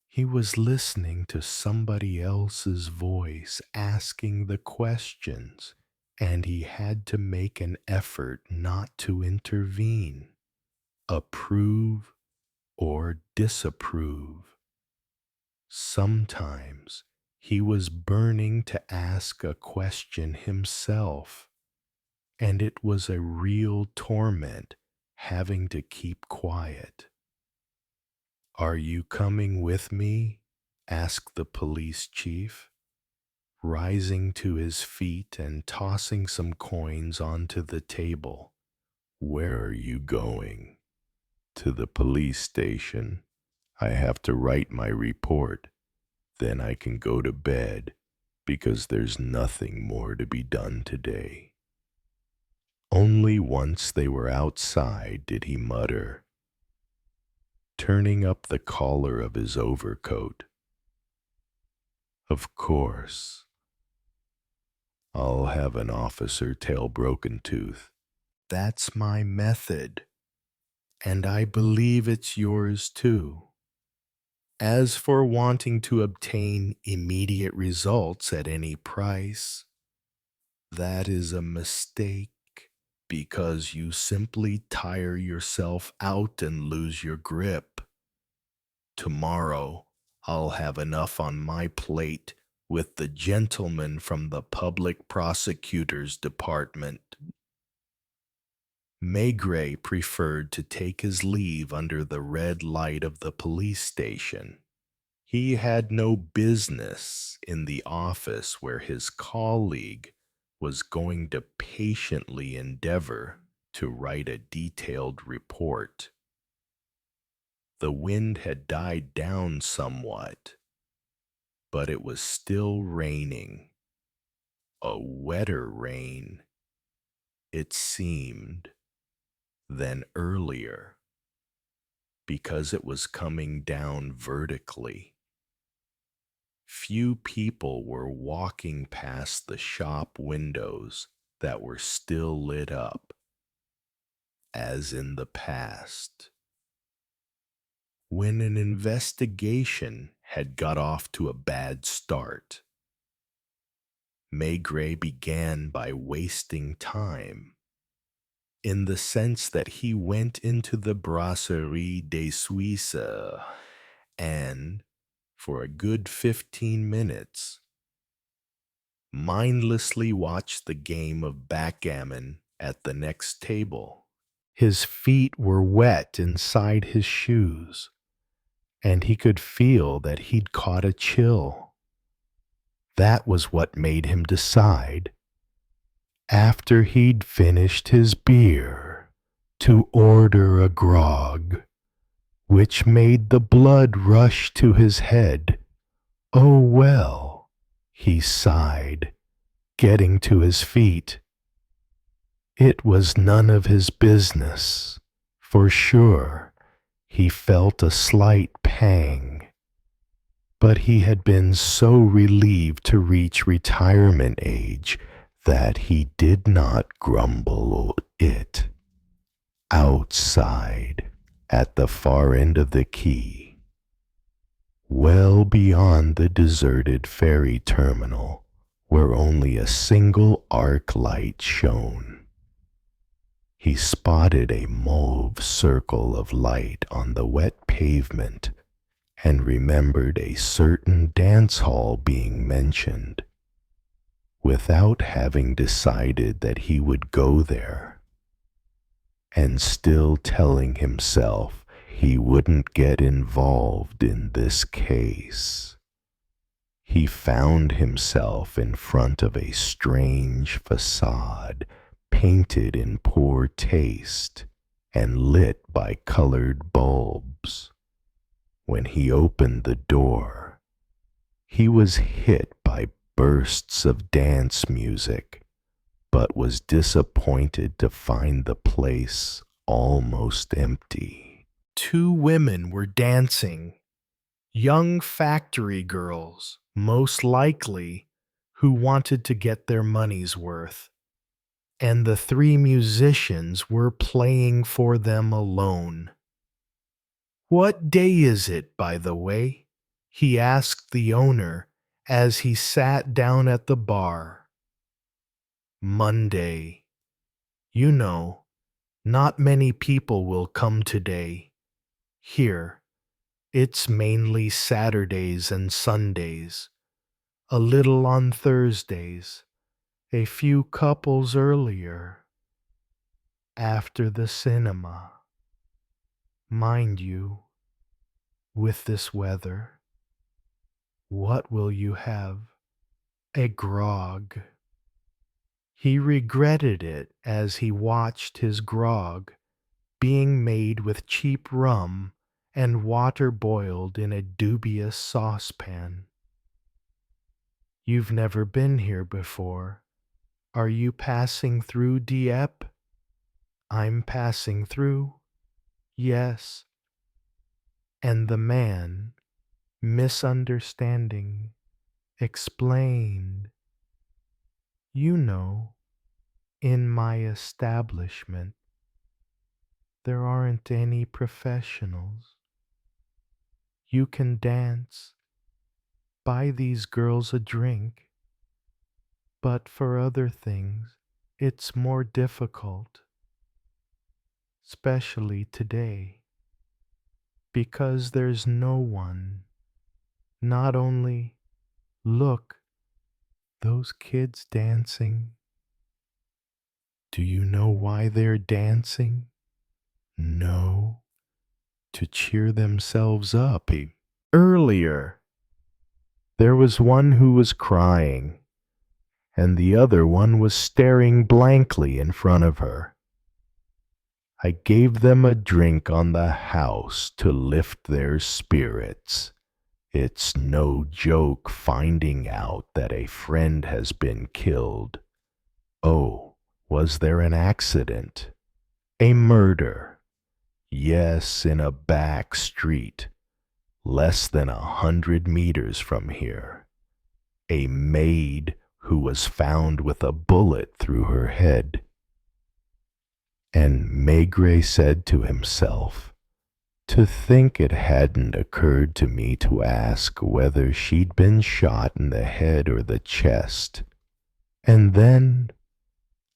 He was listening to somebody else's voice asking the questions, and he had to make an effort not to intervene, approve or disapprove. Sometimes he was burning to ask a question himself, and it was a real torment having to keep quiet. Are you coming with me? Asked the police chief, rising to his feet and tossing some coins onto the table. Where are you going? To the police station. I have to write my report. Then I can go to bed, because there's nothing more to be done today. Only once they were outside did he mutter, turning up the collar of his overcoat. Of course, I'll have an officer tell Broken Tooth. That's my method, and I believe it's yours too. As for wanting to obtain immediate results at any price, that is a mistake, because you simply tire yourself out and lose your grip. Tomorrow, I'll have enough on my plate with the gentleman from the public prosecutor's department. Maigret preferred to take his leave under the red light of the police station. He had no business in the office where his colleague was going to patiently endeavor to write a detailed report. The wind had died down somewhat, but it was still raining. A wetter rain, it seemed, than earlier, because it was coming down vertically. Few people were walking past the shop windows that were still lit up, as in the past. When an investigation had got off to a bad start, Maigret began by wasting time, in the sense that he went into the Brasserie des Suisses and, for a good 15 minutes, mindlessly watched the game of backgammon at the next table. His feet were wet inside his shoes, and he could feel that he'd caught a chill. That was what made him decide, after he'd finished his beer, to order a grog, which made the blood rush to his head. Oh well, he sighed, getting to his feet. It was none of his business, for sure. He felt a slight pang, but he had been so relieved to reach retirement age that he did not grumble it. Outside, at the far end of the quay, well beyond the deserted ferry terminal, where only a single arc light shone, he spotted a mauve circle of light on the wet pavement and remembered a certain dance hall being mentioned, without having decided that he would go there, and still telling himself he wouldn't get involved in this case. he found himself in front of a strange facade painted in poor taste and lit by colored bulbs. When he opened the door, he was hit by bursts of dance music, but was disappointed to find the place almost empty. 2 women were dancing, young factory girls, most likely, who wanted to get their money's worth. And the 3 musicians were playing for them alone. "What day is it, by the way?" he asked the owner as he sat down at the bar. "Monday. You know, not many people will come today. Here, it's mainly Saturdays and Sundays, a little on Thursdays, a few couples earlier, after the cinema. Mind you, with this weather, what will you have? A grog." He regretted it as he watched his grog being made with cheap rum and water boiled in a dubious saucepan. "You've never been here before. Are you passing through Dieppe?" "I'm passing through." "Yes." And the man, misunderstanding, explained, "You know, in my establishment, there aren't any professionals. You can dance, buy these girls a drink, but for other things, it's more difficult, especially today, because there's no one. Not only, look, those kids dancing. Do you know why they're dancing? No, to cheer themselves up. Earlier, there was one who was crying, and the other one was staring blankly in front of her. I gave them a drink on the house to lift their spirits. It's no joke finding out that a friend has been killed. Oh, was there an accident? A murder? Yes, in a back street, less than 100 meters from here. A maid who was found with a bullet through her head. And Maigret said to himself, to think it hadn't occurred to me to ask whether she'd been shot in the head or the chest. And then,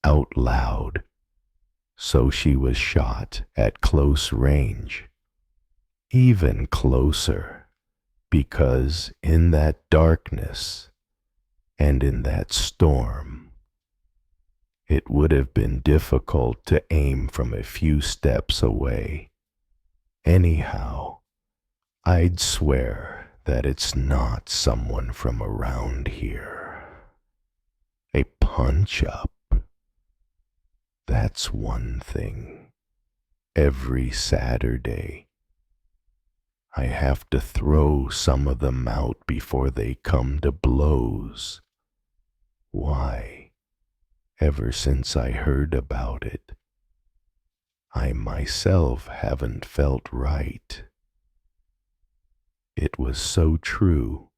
out loud, so she was shot at close range. Even closer, because in that darkness and in that storm, it would have been difficult to aim from a few steps away. Anyhow, I'd swear that it's not someone from around here. A punch-up. That's one thing. Every Saturday, I have to throw some of them out before they come to blows. Why, ever since I heard about it, I myself haven't felt right. It was so true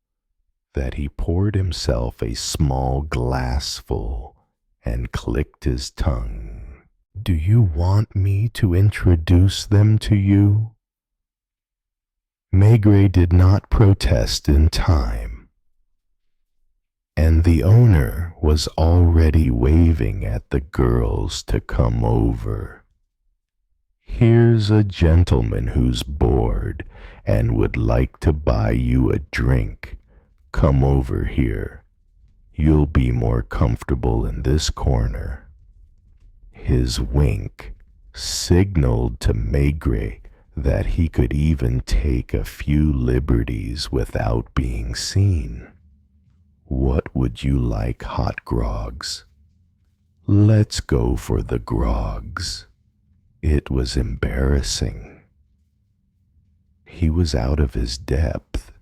that he poured himself a small glassful and clicked his tongue. Do you want me to introduce them to you? Maigret did not protest in time, and the owner was already waving at the girls to come over. Here's a gentleman who's bored and would like to buy you a drink. Come over here. You'll be more comfortable in this corner. His wink signaled to Maigret that he could even take a few liberties without being seen. What would you like, hot grogs? Let's go for the grogs. It was embarrassing. He was out of his depth.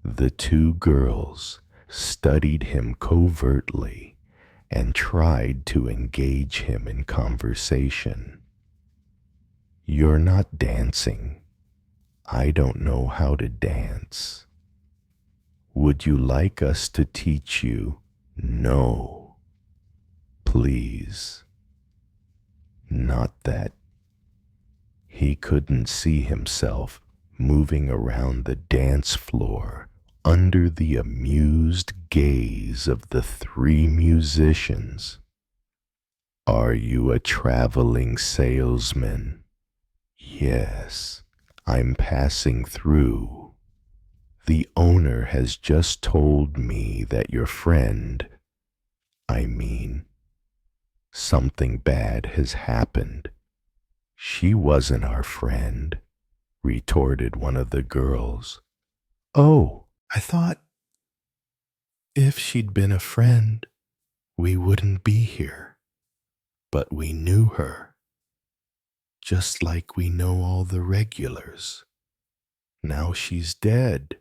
The two girls studied him covertly and tried to engage him in conversation. You're not dancing. I don't know how to dance. Would you like us to teach you? No. Please. Not that. He couldn't see himself moving around the dance floor under the amused gaze of the three musicians. Are you a traveling salesman? Yes, I'm passing through. The owner has just told me that your friend, something bad has happened. She wasn't our friend, retorted one of the girls. Oh, I thought if she'd been a friend, we wouldn't be here. But we knew her, just like we know all the regulars. Now she's dead.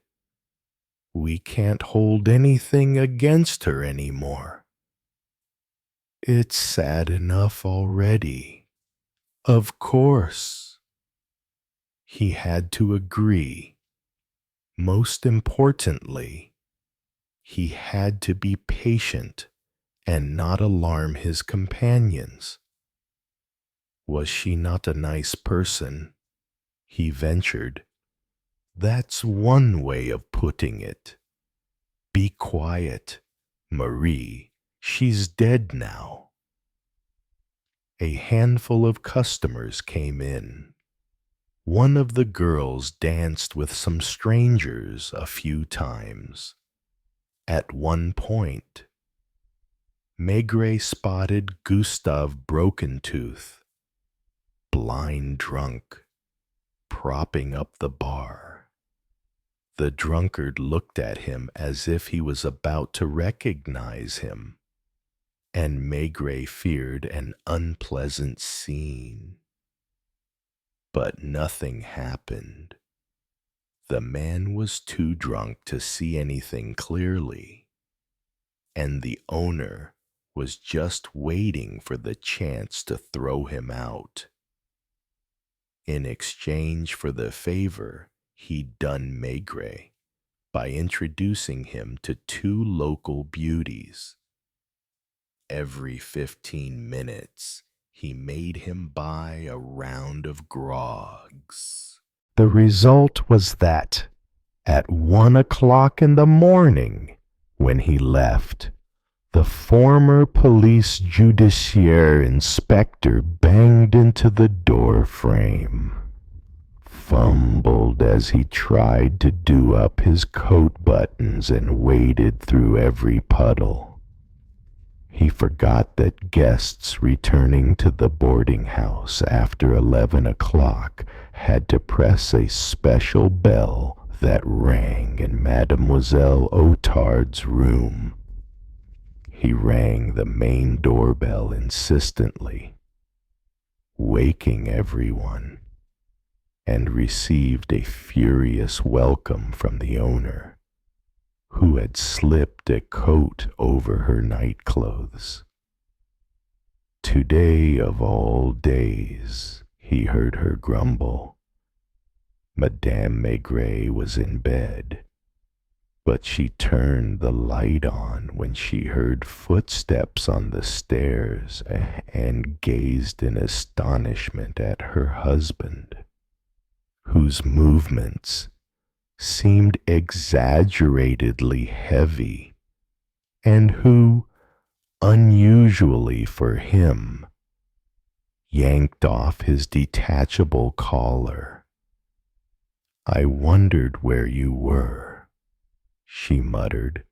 We can't hold anything against her anymore. It's sad enough already. Of course. He had to agree. Most importantly, he had to be patient and not alarm his companions. Was she not a nice person? He ventured. That's one way of putting it. Be quiet, Marie. She's dead now. A handful of customers came in. One of the girls danced with some strangers a few times. At one point, Maigret spotted Gustave Brokentooth, blind drunk, propping up the bar. The drunkard looked at him as if he was about to recognize him, and Maigret feared an unpleasant scene. But nothing happened. The man was too drunk to see anything clearly, and the owner was just waiting for the chance to throw him out. In exchange for the favor he'd done Maigret by introducing him to two local beauties. Every 15 minutes, he made him buy a round of grogs. The result was that at 1 o'clock in the morning, when he left, the former police judiciaire inspector banged into the door frame, fumbled as he tried to do up his coat buttons and waded through every puddle. He forgot that guests returning to the boarding house after 11 o'clock had to press a special bell that rang in Mademoiselle Otard's room. He rang the main doorbell insistently, waking everyone, and received a furious welcome from the owner, who had slipped a coat over her nightclothes. Today of all days, he heard her grumble. Madame Maigret was in bed, but she turned the light on when she heard footsteps on the stairs and gazed in astonishment at her husband, whose movements seemed exaggeratedly heavy, and who, unusually for him, yanked off his detachable collar. I wondered where you were, she muttered,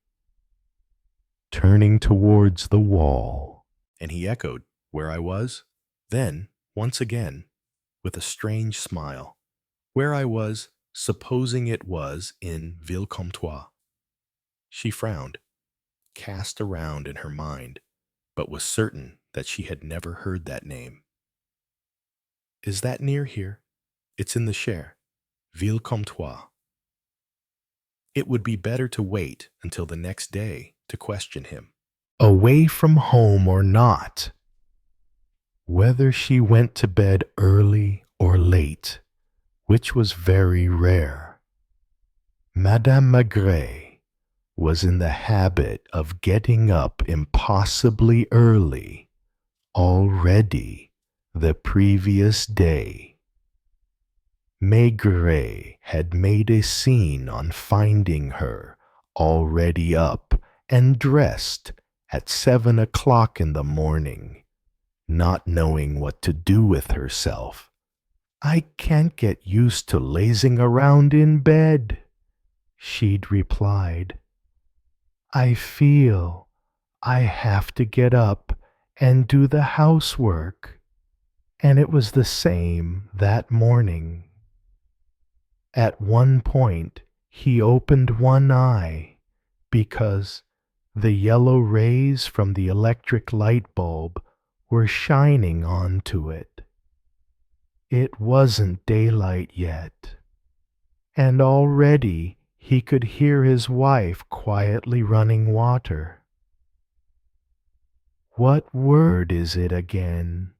turning towards the wall. And he echoed, where I was? Then, once again, with a strange smile, where I was, supposing it was in Villecomptois. She frowned, cast around in her mind, but was certain that she had never heard that name. Is that near here? It's in the Cher, Ville-Comtois. It would be better to wait until the next day to question him. Away from home or not, whether she went to bed early or late, which was very rare, Madame Maigret was in the habit of getting up impossibly early already the previous day. Maigret had made a scene on finding her already up and dressed at 7 o'clock in the morning, not knowing what to do with herself. "I can't get used to lazing around in bed," she'd replied. "I feel I have to get up and do the housework." And it was the same that morning. At one point, he opened one eye because the yellow rays from the electric light bulb were shining onto it. It wasn't daylight yet, and already he could hear his wife quietly running water. "What word is it again?"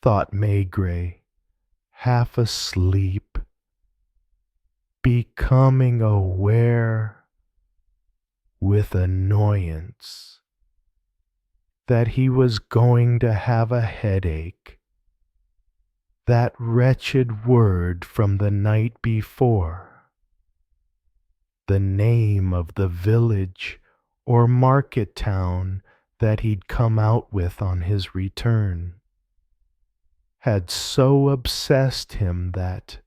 thought Maigret, half asleep, becoming aware with annoyance that he was going to have a headache. That wretched word from the night before, the name of the village or market town that he'd come out with on his return, had so obsessed him that,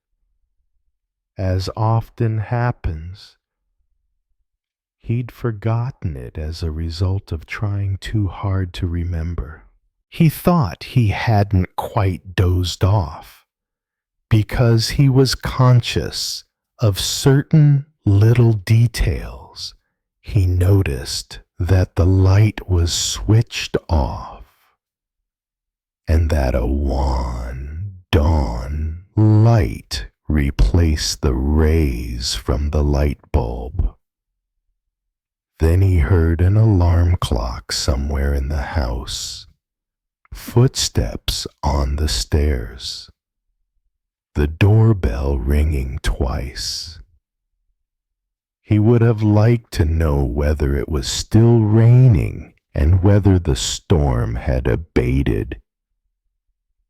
as often happens, he'd forgotten it as a result of trying too hard to remember. He thought he hadn't quite dozed off because he was conscious of certain little details. He noticed that the light was switched off and that a wan dawn light replaced the rays from the light bulb. Then he heard an alarm clock somewhere in the house, footsteps on the stairs, the doorbell ringing twice. He would have liked to know whether it was still raining and whether the storm had abated,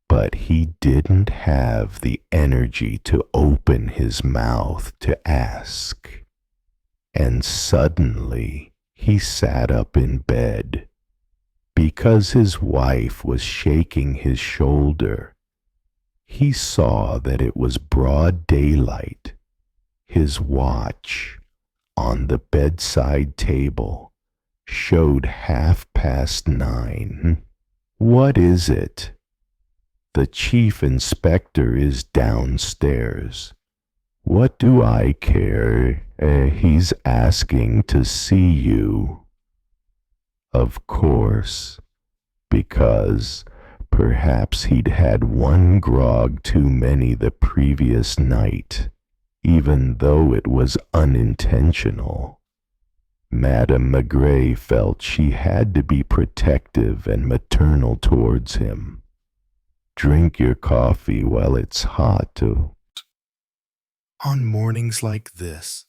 but he didn't have the energy to open his mouth to ask. And suddenly he sat up in bed. Because his wife was shaking his shoulder, he saw that it was broad daylight. His watch on the bedside table showed 9:30. "What is it?" "The chief inspector is downstairs." "What do I care? He's asking to see you." Of course, because perhaps he'd had one grog too many the previous night, even though it was unintentional. Madame Maigret felt she had to be protective and maternal towards him. "Drink your coffee while it's hot, too." On mornings like this,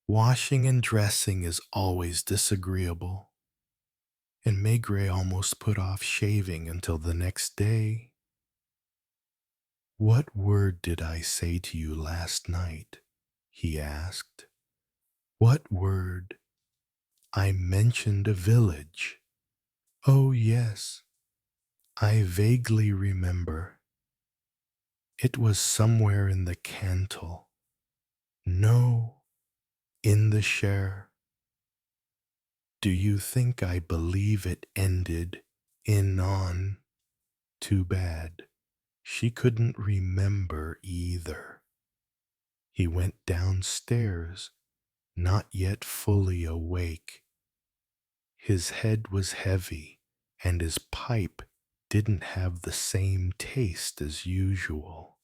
washing and dressing is always disagreeable, and Maigret almost put off shaving until the next day. "What word did I say to you last night?" he asked. "What word?" "I mentioned a village." "Oh, yes, I vaguely remember. It was somewhere in the Cantal. No, in the Cher. Do you think I believe it ended in on? Too bad. She couldn't remember either." He went downstairs, not yet fully awake. His head was heavy, and his pipe didn't have the same taste as usual.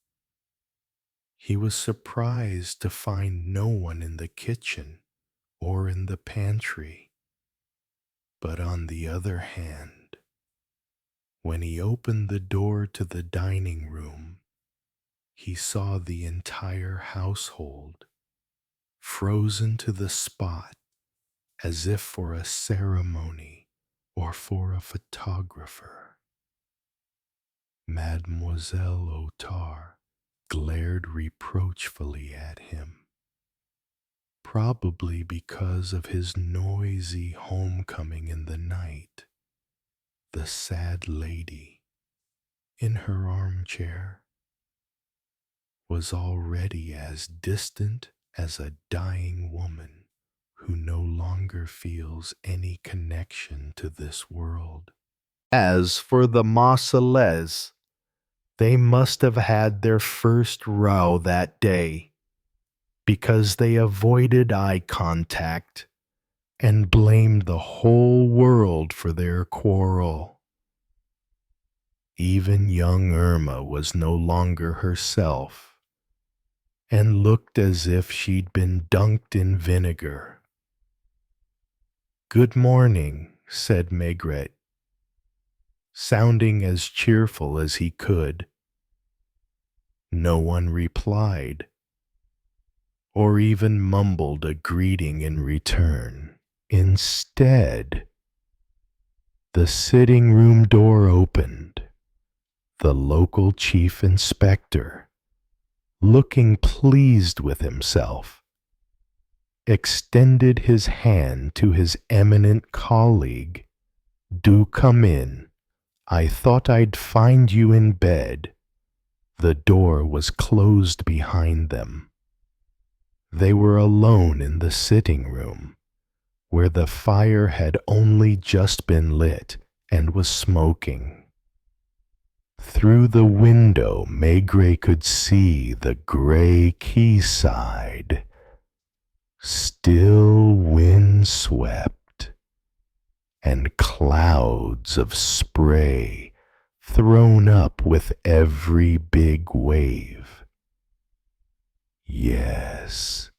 He was surprised to find no one in the kitchen or in the pantry. But on the other hand, when he opened the door to the dining room, he saw the entire household frozen to the spot as if for a ceremony or for a photographer. Mademoiselle Otard glared reproachfully at him, probably because of his noisy homecoming in the night. The sad lady, in her armchair, was already as distant as a dying woman who no longer feels any connection to this world. As for the Marcellais, they must have had their first row that day, because they avoided eye contact and blamed the whole world for their quarrel. Even young Irma was no longer herself and looked as if she'd been dunked in vinegar. "Good morning," said Maigret, sounding as cheerful as he could. No one replied, or even mumbled a greeting in return. Instead, the sitting room door opened. The local chief inspector, looking pleased with himself, extended his hand to his eminent colleague. "Do come in. I thought I'd find you in bed." The door was closed behind them. They were alone in the sitting room, where the fire had only just been lit and was smoking. Through the window, Maigret could see the gray quayside, still windswept, and clouds of spray thrown up with every big wave. "Yes,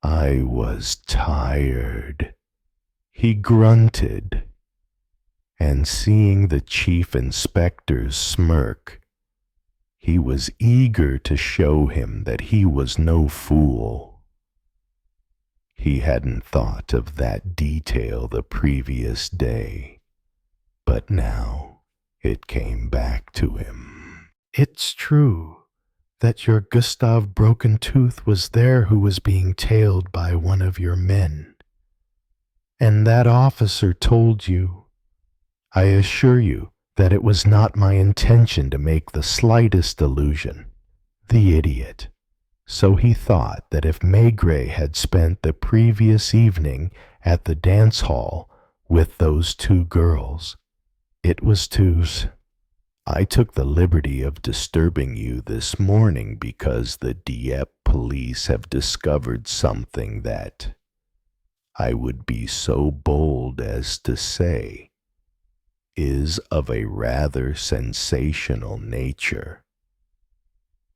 I was tired," he grunted, and seeing the chief inspector's smirk, he was eager to show him that he was no fool. He hadn't thought of that detail the previous day, but now it came back to him. "It's true that your Gustave Broken Tooth was there who was being tailed by one of your men. And that officer told you. I assure you that it was not my intention to make the slightest allusion." The idiot. So he thought that if Maigret had spent the previous evening at the dance hall with those two girls, it was "I took the liberty of disturbing you this morning because the Dieppe police have discovered something that, I would be so bold as to say, is of a rather sensational nature."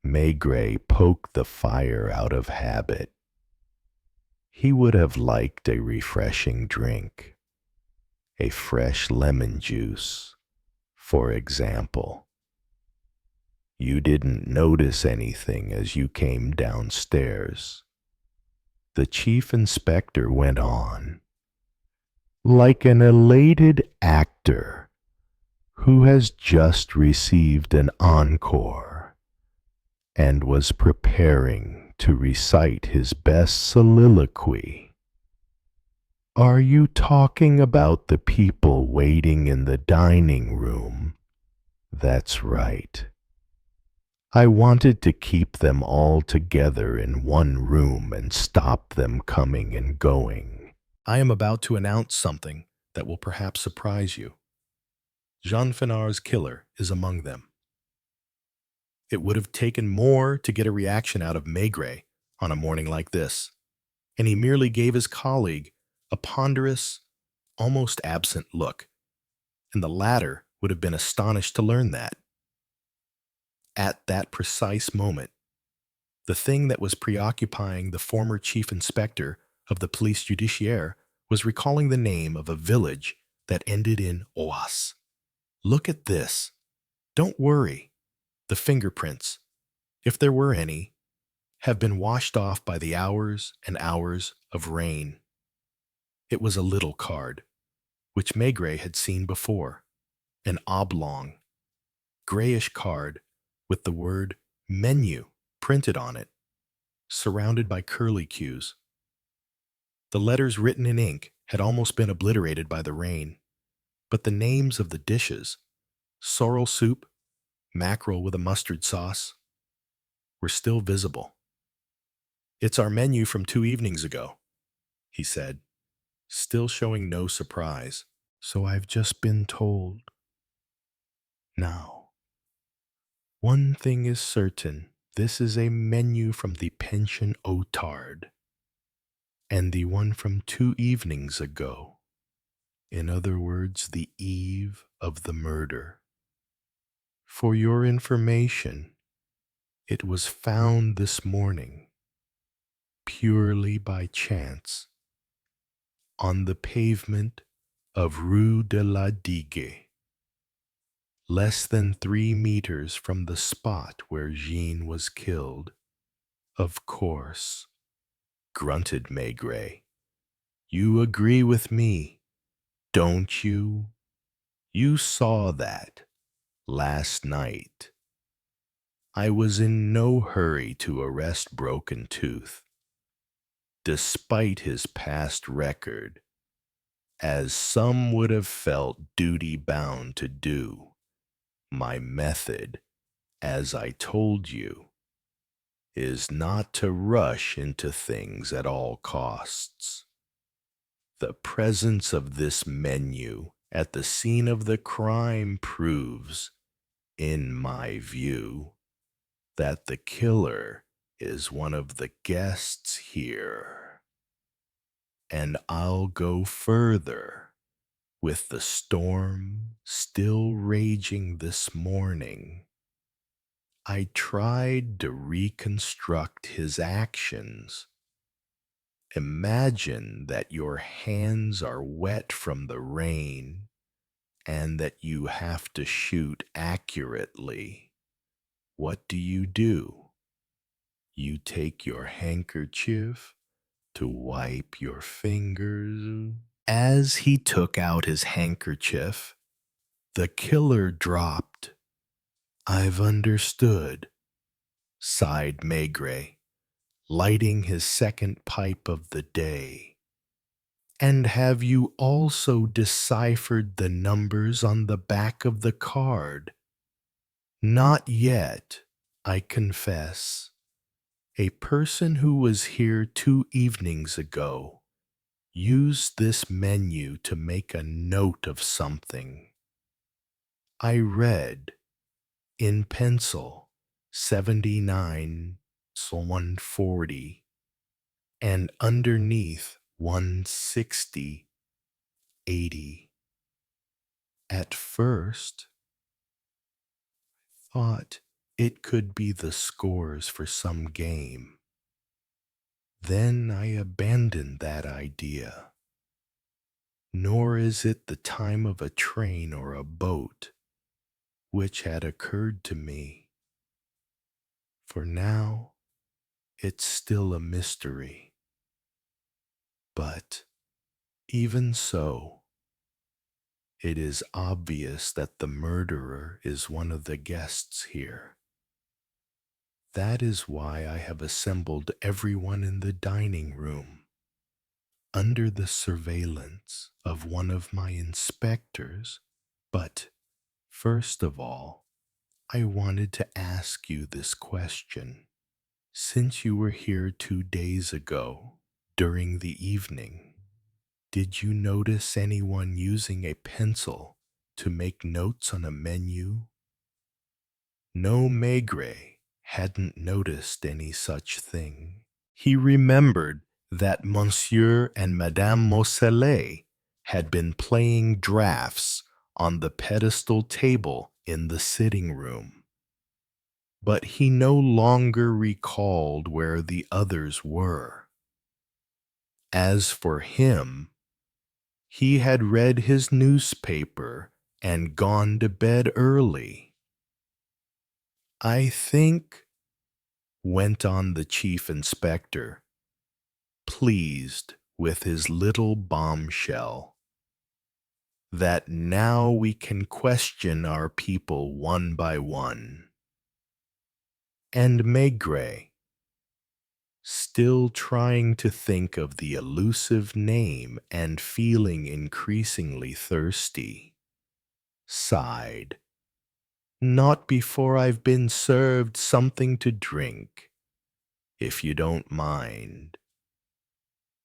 Maigret poked the fire out of habit. He would have liked a refreshing drink, a fresh lemon juice, for example. "You didn't notice anything as you came downstairs," the chief inspector went on, like an elated actor who has just received an encore and was preparing to recite his best soliloquy. "Are you talking about the people waiting in the dining room?" "That's right. I wanted to keep them all together in one room and stop them coming and going." I am about to announce something that will perhaps surprise you. Jean Finard's killer is among them. It would have taken more to get a reaction out of Maigret on a morning like this. and he merely gave his colleague a ponderous, almost absent look, and the latter would have been astonished to learn that. At that precise moment, the thing that was preoccupying the former chief inspector of the police judiciaire was recalling the name of a village that ended in Oas. Look at this. Don't worry. The fingerprints, if there were any, have been washed off by the hours and hours of rain. It was a little card, which Maigret had seen before, an oblong, grayish card with the word menu printed on it, surrounded by curlicues. The letters written in ink had almost been obliterated by the rain, but the names of the dishes, sorrel soup, mackerel with a mustard sauce, were still visible. "It's our menu from 2 evenings ago," he said, still showing no surprise. "So I've just been told. Now, one thing is certain. This is a menu from the Pension Otard, and the one from 2 evenings ago. In other words, the eve of the murder. For your information, it was found this morning, purely by chance, on the pavement of Rue de la Digue, less than 3 meters from the spot where Jean was killed. Of course," grunted Maigret. "You agree with me, don't you? You saw that last night. I was in no hurry to arrest Broken Tooth, despite his past record, as some would have felt duty-bound to do. My method, as I told you, is not to rush into things at all costs. The presence of this menu at the scene of the crime proves, in my view, that the killer is one of the guests here. And I'll go further. With the storm still raging this morning, I tried to reconstruct his actions. Imagine that your hands are wet from the rain and that you have to shoot accurately. What do? You take your handkerchief to wipe your fingers. As he took out his handkerchief, the killer dropped. "I've understood," sighed Maigret, lighting his second pipe of the day. "And have you also deciphered the numbers on the back of the card?" "Not yet, I confess. A person who was here 2 evenings ago used this menu to make a note of something. I read, in pencil, 79, 140, and underneath 160, 80. At first, thought it could be the scores for some game. Then I abandoned that idea. Nor is it the time of a train or a boat, which had occurred to me. For now, it's still a mystery. But even so, it is obvious that the murderer is one of the guests here. That is why I have assembled everyone in the dining room, under the surveillance of one of my inspectors. But first of all, I wanted to ask you this question. Since you were here 2 days ago, during the evening, did you notice anyone using a pencil to make notes on a menu? No, Maigret hadn't noticed any such thing. He remembered that Monsieur and Madame Mosellet had been playing draughts on the pedestal table in the sitting room. But he no longer recalled where the others were. As for him, he had read his newspaper and gone to bed early. "I think," went on the chief inspector, pleased with his little bombshell, "that now we can question our people one by one." And Maigret, still trying to think of the elusive name and feeling increasingly thirsty, sighed. "Not before I've been served something to drink, if you don't mind."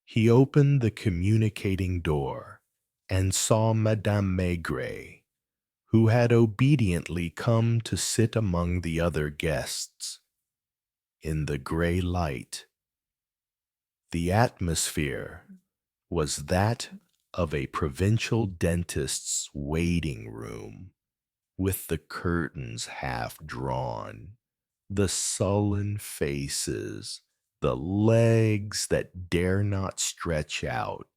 He opened the communicating door and saw Madame Maigret, who had obediently come to sit among the other guests. In the gray light, the atmosphere was that of a provincial dentist's waiting room, with the curtains half drawn, the sullen faces, the legs that dare not stretch out,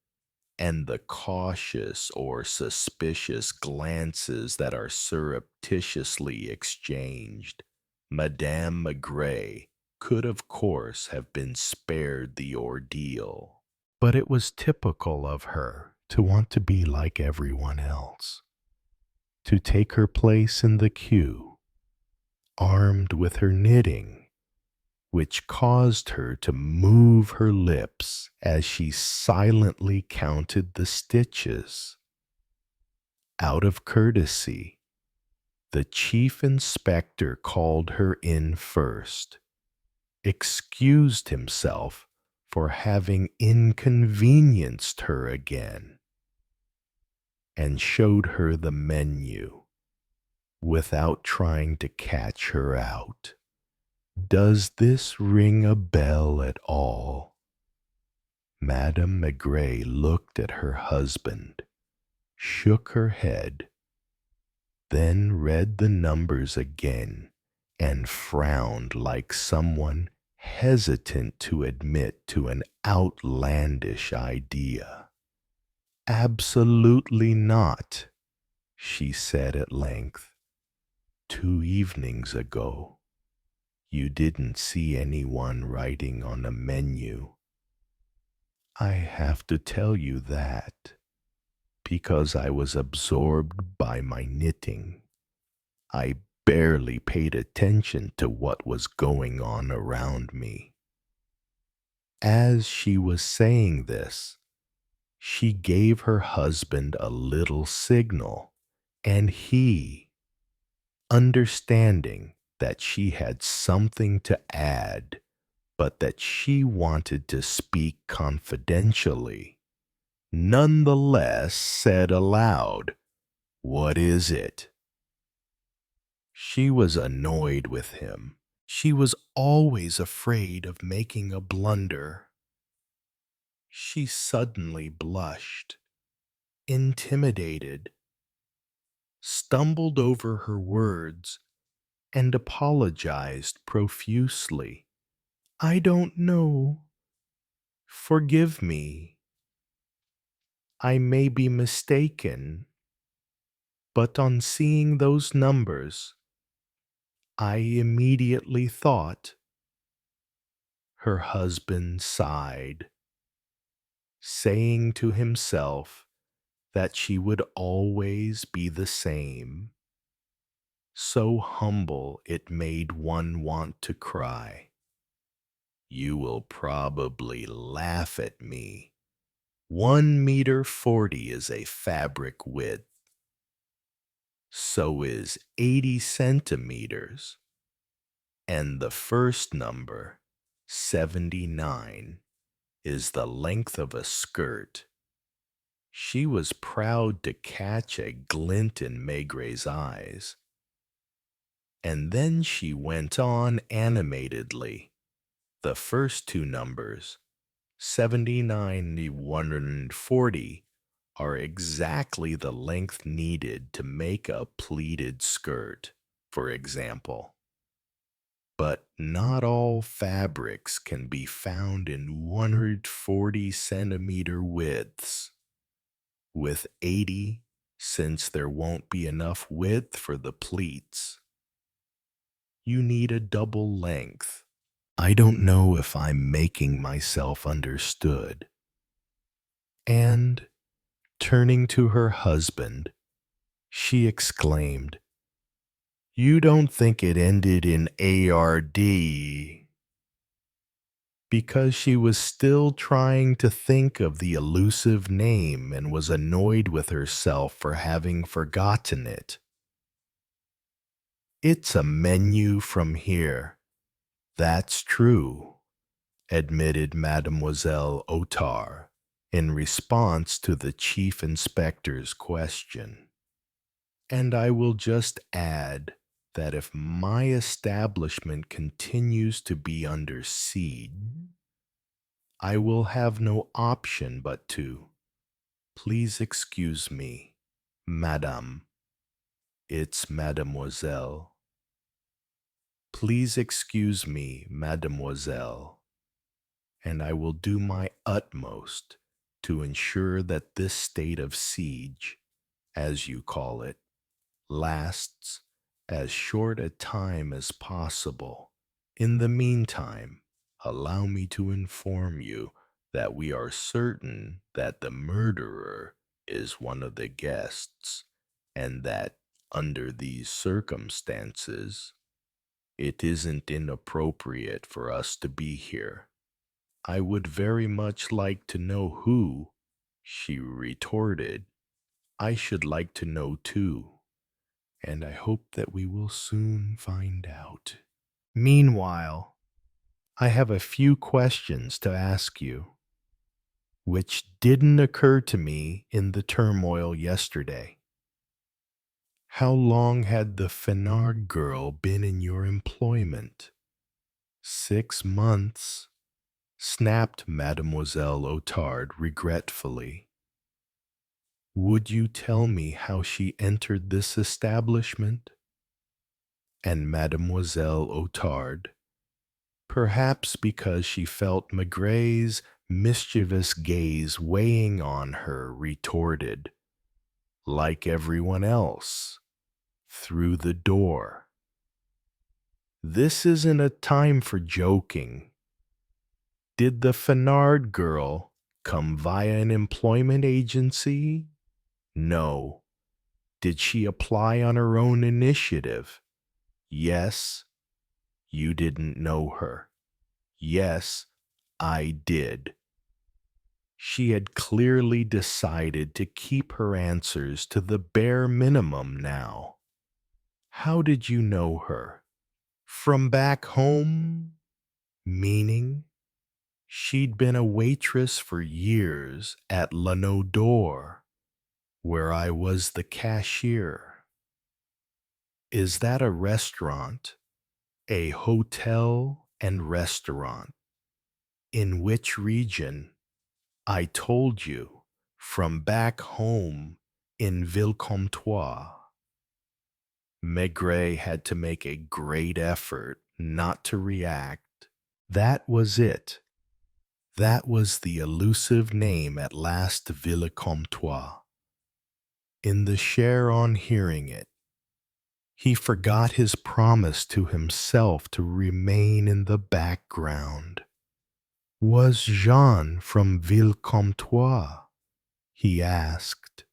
and the cautious or suspicious glances that are surreptitiously exchanged. Madame Maigret could of course have been spared the ordeal, but it was typical of her to want to be like everyone else, to take her place in the queue, armed with her knitting, which caused her to move her lips as she silently counted the stitches. Out of courtesy, the chief inspector called her in first, excused himself for having inconvenienced her again, and showed her the menu without trying to catch her out. "Does this ring a bell at all?" Madame Maigret looked at her husband, shook her head, then read the numbers again and frowned like someone hesitant to admit to an outlandish idea. "Absolutely not," she said at length. "2 evenings ago, you didn't see anyone writing on a menu. I have to tell you that because I was absorbed by my knitting. I barely paid attention to what was going on around me." As she was saying this, she gave her husband a little signal, and he, understanding that she had something to add, but that she wanted to speak confidentially, nonetheless said aloud, "What is it?" She was annoyed with him. She was always afraid of making a blunder. She suddenly blushed, intimidated, stumbled over her words, and apologized profusely. "I don't know. Forgive me. I may be mistaken, but on seeing those numbers, I immediately thought." Her husband sighed, saying to himself that she would always be the same, so humble it made one want to cry. "You will probably laugh at me. 1 meter 40 is a fabric width. So is 80 centimeters. And the first number, 79, is the length of a skirt." She was proud to catch a glint in Maigret's eyes. And then she went on animatedly. "The first 2 numbers, 79 to 140 are exactly the length needed to make a pleated skirt, for example. But not all fabrics can be found in 140 centimeter widths. With 80, since there won't be enough width for the pleats, you need a double length. I don't know if I'm making myself understood. And, turning to her husband, she exclaimed, "You don't think it ended in ARD?" Because she was still trying to think of the elusive name and was annoyed with herself for having forgotten it. "It's a menu from here. That's true," admitted Mademoiselle Otard in response to the chief inspector's question. "And I will just add that if my establishment continues to be under siege, I will have no option but to, please excuse me, madame. It's mademoiselle. Please excuse me, mademoiselle, and I will do my utmost to ensure that this state of siege, as you call it, lasts as short a time as possible. In the meantime, allow me to inform you that we are certain that the murderer is one of the guests, and that, under these circumstances, it isn't inappropriate for us to be here." "I would very much like to know who," she retorted. "I should like to know too, and I hope that we will soon find out. Meanwhile, I have a few questions to ask you, which didn't occur to me in the turmoil yesterday. How long had the Fenard girl been in your employment?" 6 months, snapped Mademoiselle Otard regretfully. "Would you tell me how she entered this establishment?" And Mademoiselle Otard, perhaps because she felt Maigret's mischievous gaze weighing on her, retorted, "Like everyone else, through the door." "This isn't a time for joking. Did the Fenard girl come via an employment agency? No. Did she apply on her own initiative? Yes. You didn't know her. Yes, I did." She had clearly decided to keep her answers to the bare minimum now. "How did you know her? From back home?" Meaning, she'd been a waitress for years at L'Anneau d'Or, where I was the cashier. "Is that a restaurant? A hotel and restaurant? In which region?" "I told you, from back home in Villecomtois." Maigret had to make a great effort not to react. That was it. That was the elusive name at last, Villecomtois. In the share on hearing it, he forgot his promise to himself to remain in the background. "Was Jean from Villecomtois?" he asked.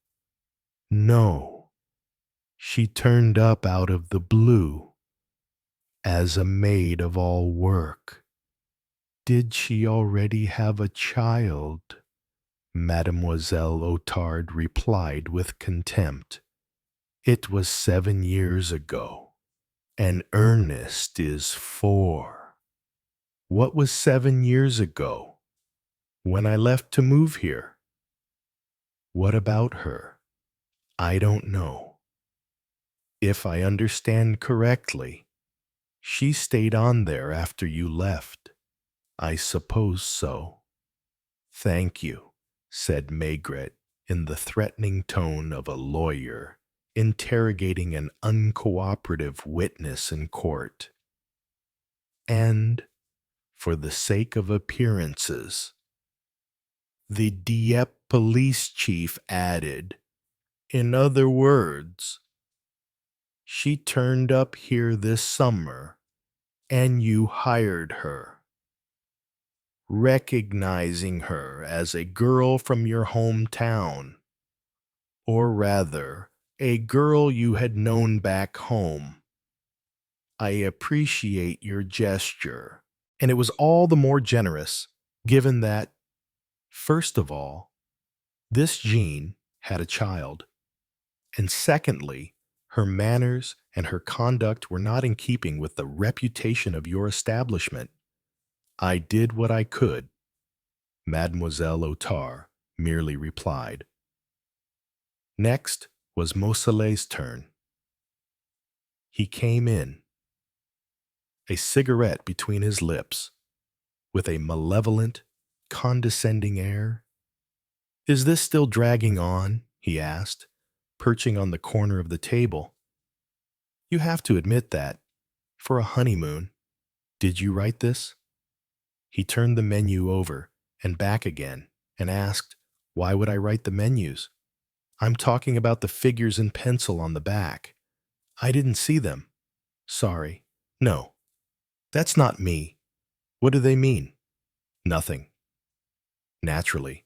"No. She turned up out of the blue as a maid of all work." "Did she already have a child?" Mademoiselle Otard replied with contempt. "It was 7 years ago, and Ernest is 4. What was 7 years ago? When I left to move here." "What about her?" "I don't know. If I understand correctly, she stayed on there after you left." "I suppose so." Thank you, said Maigret in the threatening tone of a lawyer interrogating an uncooperative witness in court. And, for the sake of appearances, the Dieppe police chief added, in other words, she turned up here this summer and you hired her, recognizing her as a girl from your hometown, or rather, a girl you had known back home. I appreciate your gesture, and it was all the more generous, given that, first of all, this Jean had a child, and secondly, her manners and her conduct were not in keeping with the reputation of your establishment. I did what I could, Mademoiselle Otard merely replied. Next was Mousselet's turn. He came in, a cigarette between his lips, with a malevolent, condescending air. Is this still dragging on? He asked, perching on the corner of the table. You have to admit that, for a honeymoon. Did you write this? He turned the menu over and back again and asked, why would I write the menus? I'm talking about the figures in pencil on the back. I didn't see them. Sorry. No. That's not me. What do they mean? Nothing. Naturally.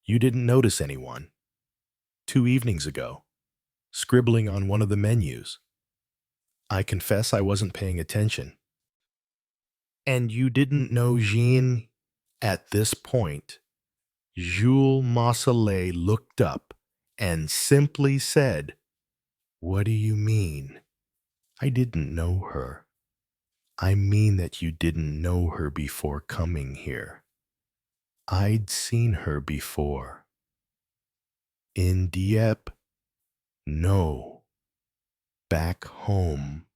You didn't notice anyone. 2 evenings ago, scribbling on one of the menus. I confess I wasn't paying attention. And you didn't know Jean? At this point, Jules Mousselet looked up and simply said, what do you mean? I didn't know her. I mean that you didn't know her before coming here. I'd seen her before. In Dieppe? No. Back home.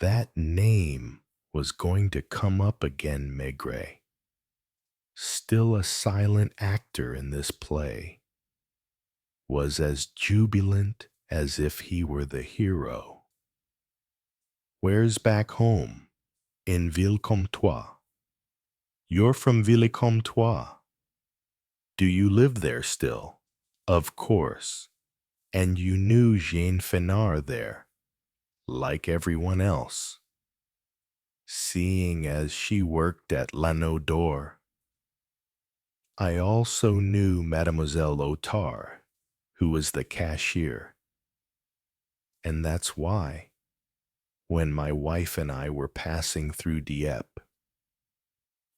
That name was going to come up again, Maigret. Still a silent actor in this play. Was as jubilant as if he were the hero. Where's back home? In Ville-Comtois. You're from Ville-Comtois. Do you live there still? Of course. And you knew Jean Fenard there, like everyone else, seeing as she worked at L'Anneau d'Or. I also knew Mademoiselle Otard, who was the cashier. And that's why, when my wife and I were passing through Dieppe,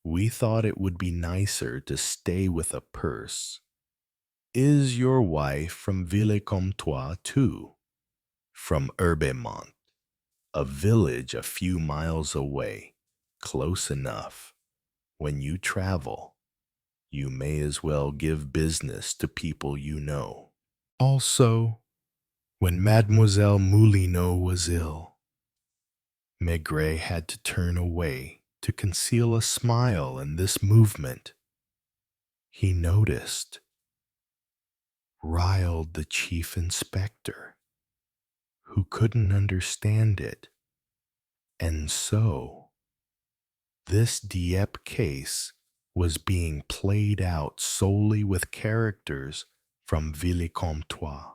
we thought it would be nicer to stay with a purse. Is your wife from Ville-Comtois too? From Herbemont, a village a few miles away, close enough. When you travel, you may as well give business to people you know. Also, when Mademoiselle Moulineau was ill, Maigret had to turn away to conceal a smile in this movement. He noticed, riled the chief inspector, who couldn't understand it. And so, this Dieppe case was being played out solely with characters from Ville-Comtois,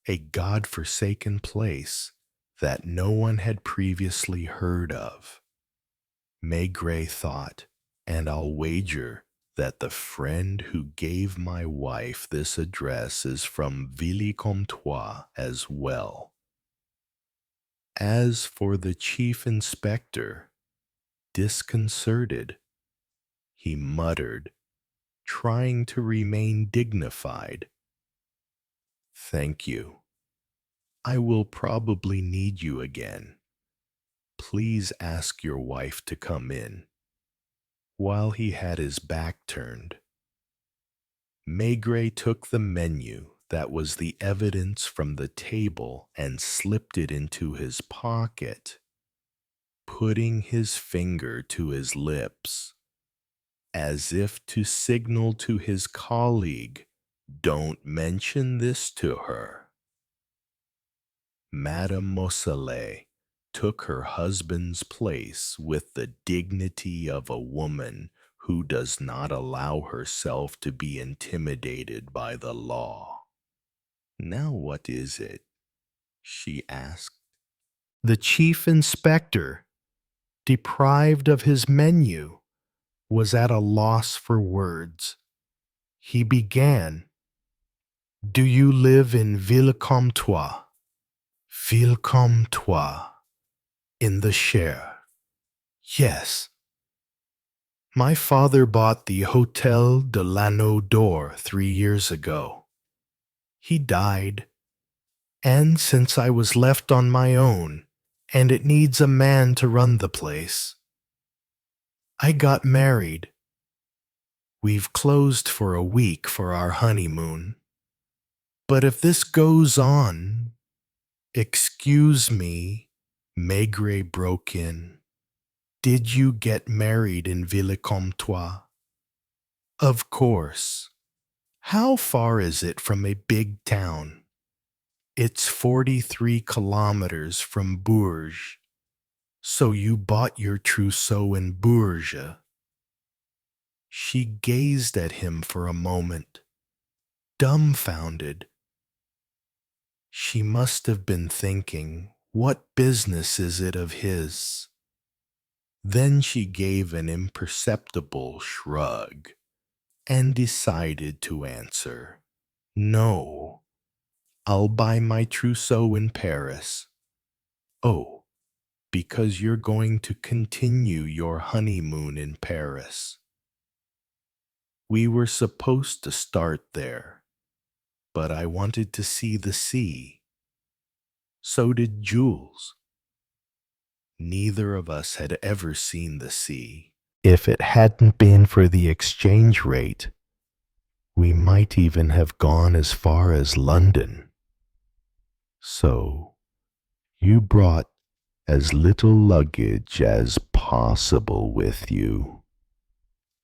a god-forsaken place that no one had previously heard of. Maigret thought, and I'll wager that the friend who gave my wife this address is from Ville-Comtois as well. As for the chief inspector, disconcerted, he muttered, trying to remain dignified. Thank you. I will probably need you again. Please ask your wife to come in. While he had his back turned, Maigret took the menu that was the evidence from the table and slipped it into his pocket, putting his finger to his lips. as if to signal to his colleague, "Don't mention this to her." Madame Mousselet took her husband's place with the dignity of a woman who does not allow herself to be intimidated by the law. "Now what is it?" she asked. The chief inspector, deprived of his menu, was at a loss for words. He began, "Do you live in Villecomtois?" "Villecomtois, in the Cher." "Yes." "My father bought the Hôtel de l'Anneau d'Or 3 years ago. He died, and since I was left on my own, and it needs a man to run the place, I got married. We've closed for a week for our honeymoon. But if this goes on—" "Excuse me," Maigret broke in. "Did you get married in Villecomtois?" "Of course. How far is it from a big town?" "It's 43 kilometers from Bourges." "So you bought your trousseau in Bourges?" She gazed at him for a moment, dumbfounded. She must have been thinking, what business is it of his? Then she gave an imperceptible shrug and decided to answer, "No, I'll buy my trousseau in Paris." "Oh, because you're going to continue your honeymoon in Paris." "We were supposed to start there, but I wanted to see the sea. So did Jules." Neither of us had ever seen the sea. If it hadn't been for the exchange rate, we might even have gone as far as London. "So, you brought as little luggage as possible with you.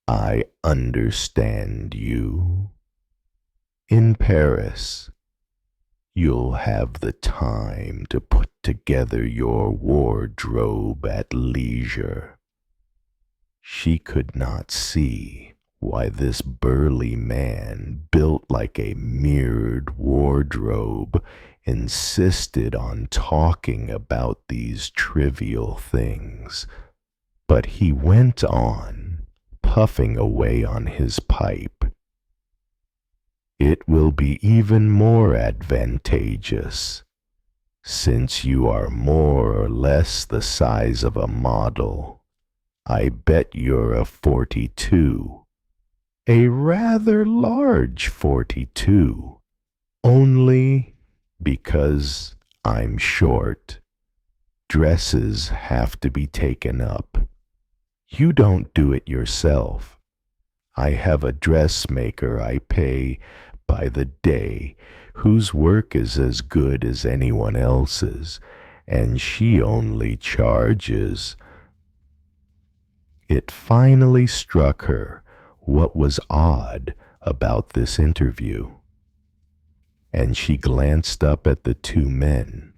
I understand you. In Paris, you'll have the time to put together your wardrobe at leisure." She could not see why this burly man, built like a mirrored wardrobe, insisted on talking about these trivial things. But he went on, puffing away on his pipe. "It will be even more advantageous, since you are more or less the size of a model. I bet you're a 42, a rather large 42, only because I'm short. Dresses have to be taken up. You don't do it yourself. I have a dressmaker I pay by the day, whose work is as good as anyone else's, and she only charges—" It finally struck her what was odd about this interview, and she glanced up at the two men,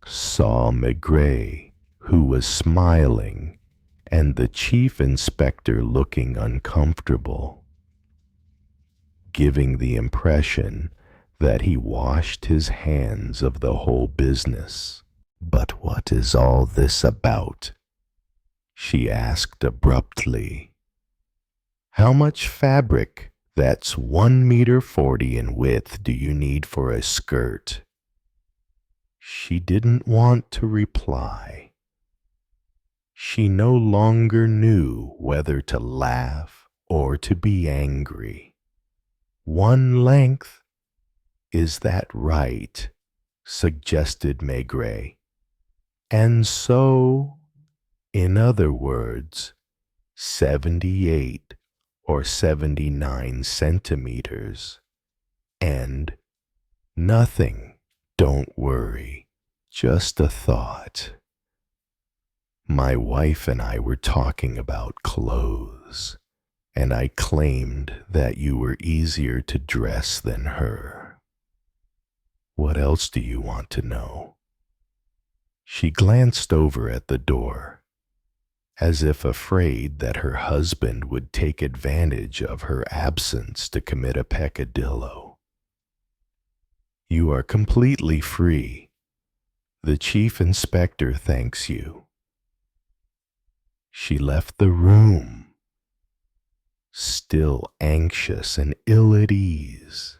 saw Maigret, who was smiling, and the chief inspector looking uncomfortable, giving the impression that he washed his hands of the whole business. "But what is all this about?" she asked abruptly. "How much fabric that's 1 meter 40 in width do you need for a skirt?" She didn't want to reply. She no longer knew whether to laugh or to be angry. "One length? Is that right?" suggested Maigret. "And so, in other words, 78 or 79 centimeters. And nothing, don't worry, just a thought. My wife and I were talking about clothes. and I claimed that you were easier to dress than her. What else do you want to know?" She glanced over at the door, as if afraid that her husband would take advantage of her absence to commit a peccadillo. "You are completely free. The chief inspector thanks you." She left the room, still anxious and ill at ease,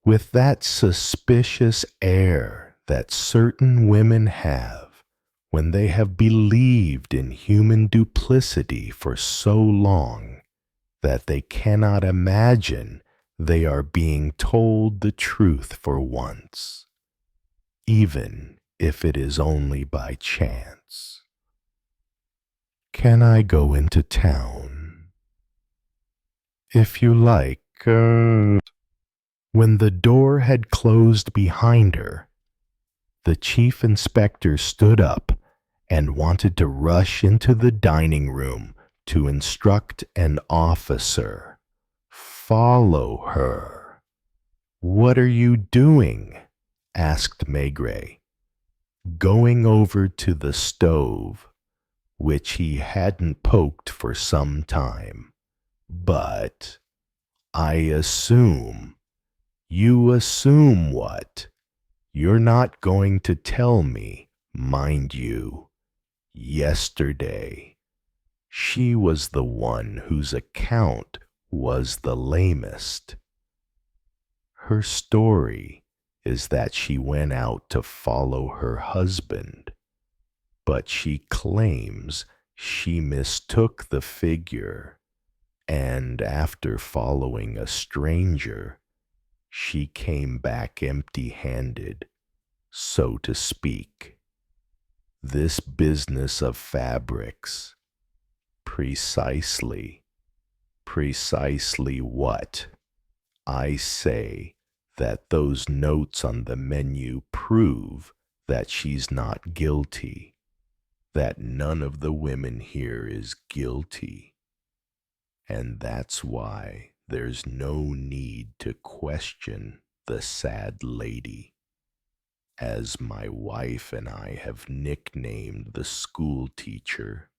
with that suspicious air that certain women have when they have believed in human duplicity for so long that they cannot imagine they are being told the truth for once, even if it is only by chance. "Can I go into town?" "If you like." When the door had closed behind her, the chief inspector stood up and wanted to rush into the dining room to instruct an officer. "Follow her." "What are you doing?" asked Maigret, going over to the stove, which he hadn't poked for some time. "But I assume." "You assume what? You're not going to tell me, mind you. Yesterday, she was the one whose account was the lamest. Her story is that she went out to follow her husband, but she claims she mistook the figure, and after following a stranger, she came back empty-handed, so to speak. This business of fabrics, precisely what? I say that those notes on the menu prove that she's not guilty, that none of the women here is guilty, and that's why there's no need to question the sad lady, as my wife and I have nicknamed the school teacher.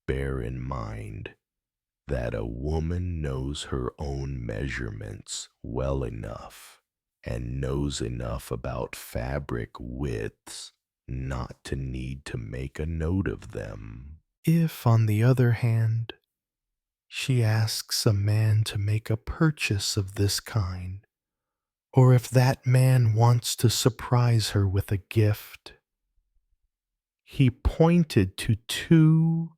Bear in mind that a woman knows her own measurements well enough and knows enough about fabric widths not to need to make a note of them. If, on the other hand, she asks a man to make a purchase of this kind, or if that man wants to surprise her with a gift." He pointed to 2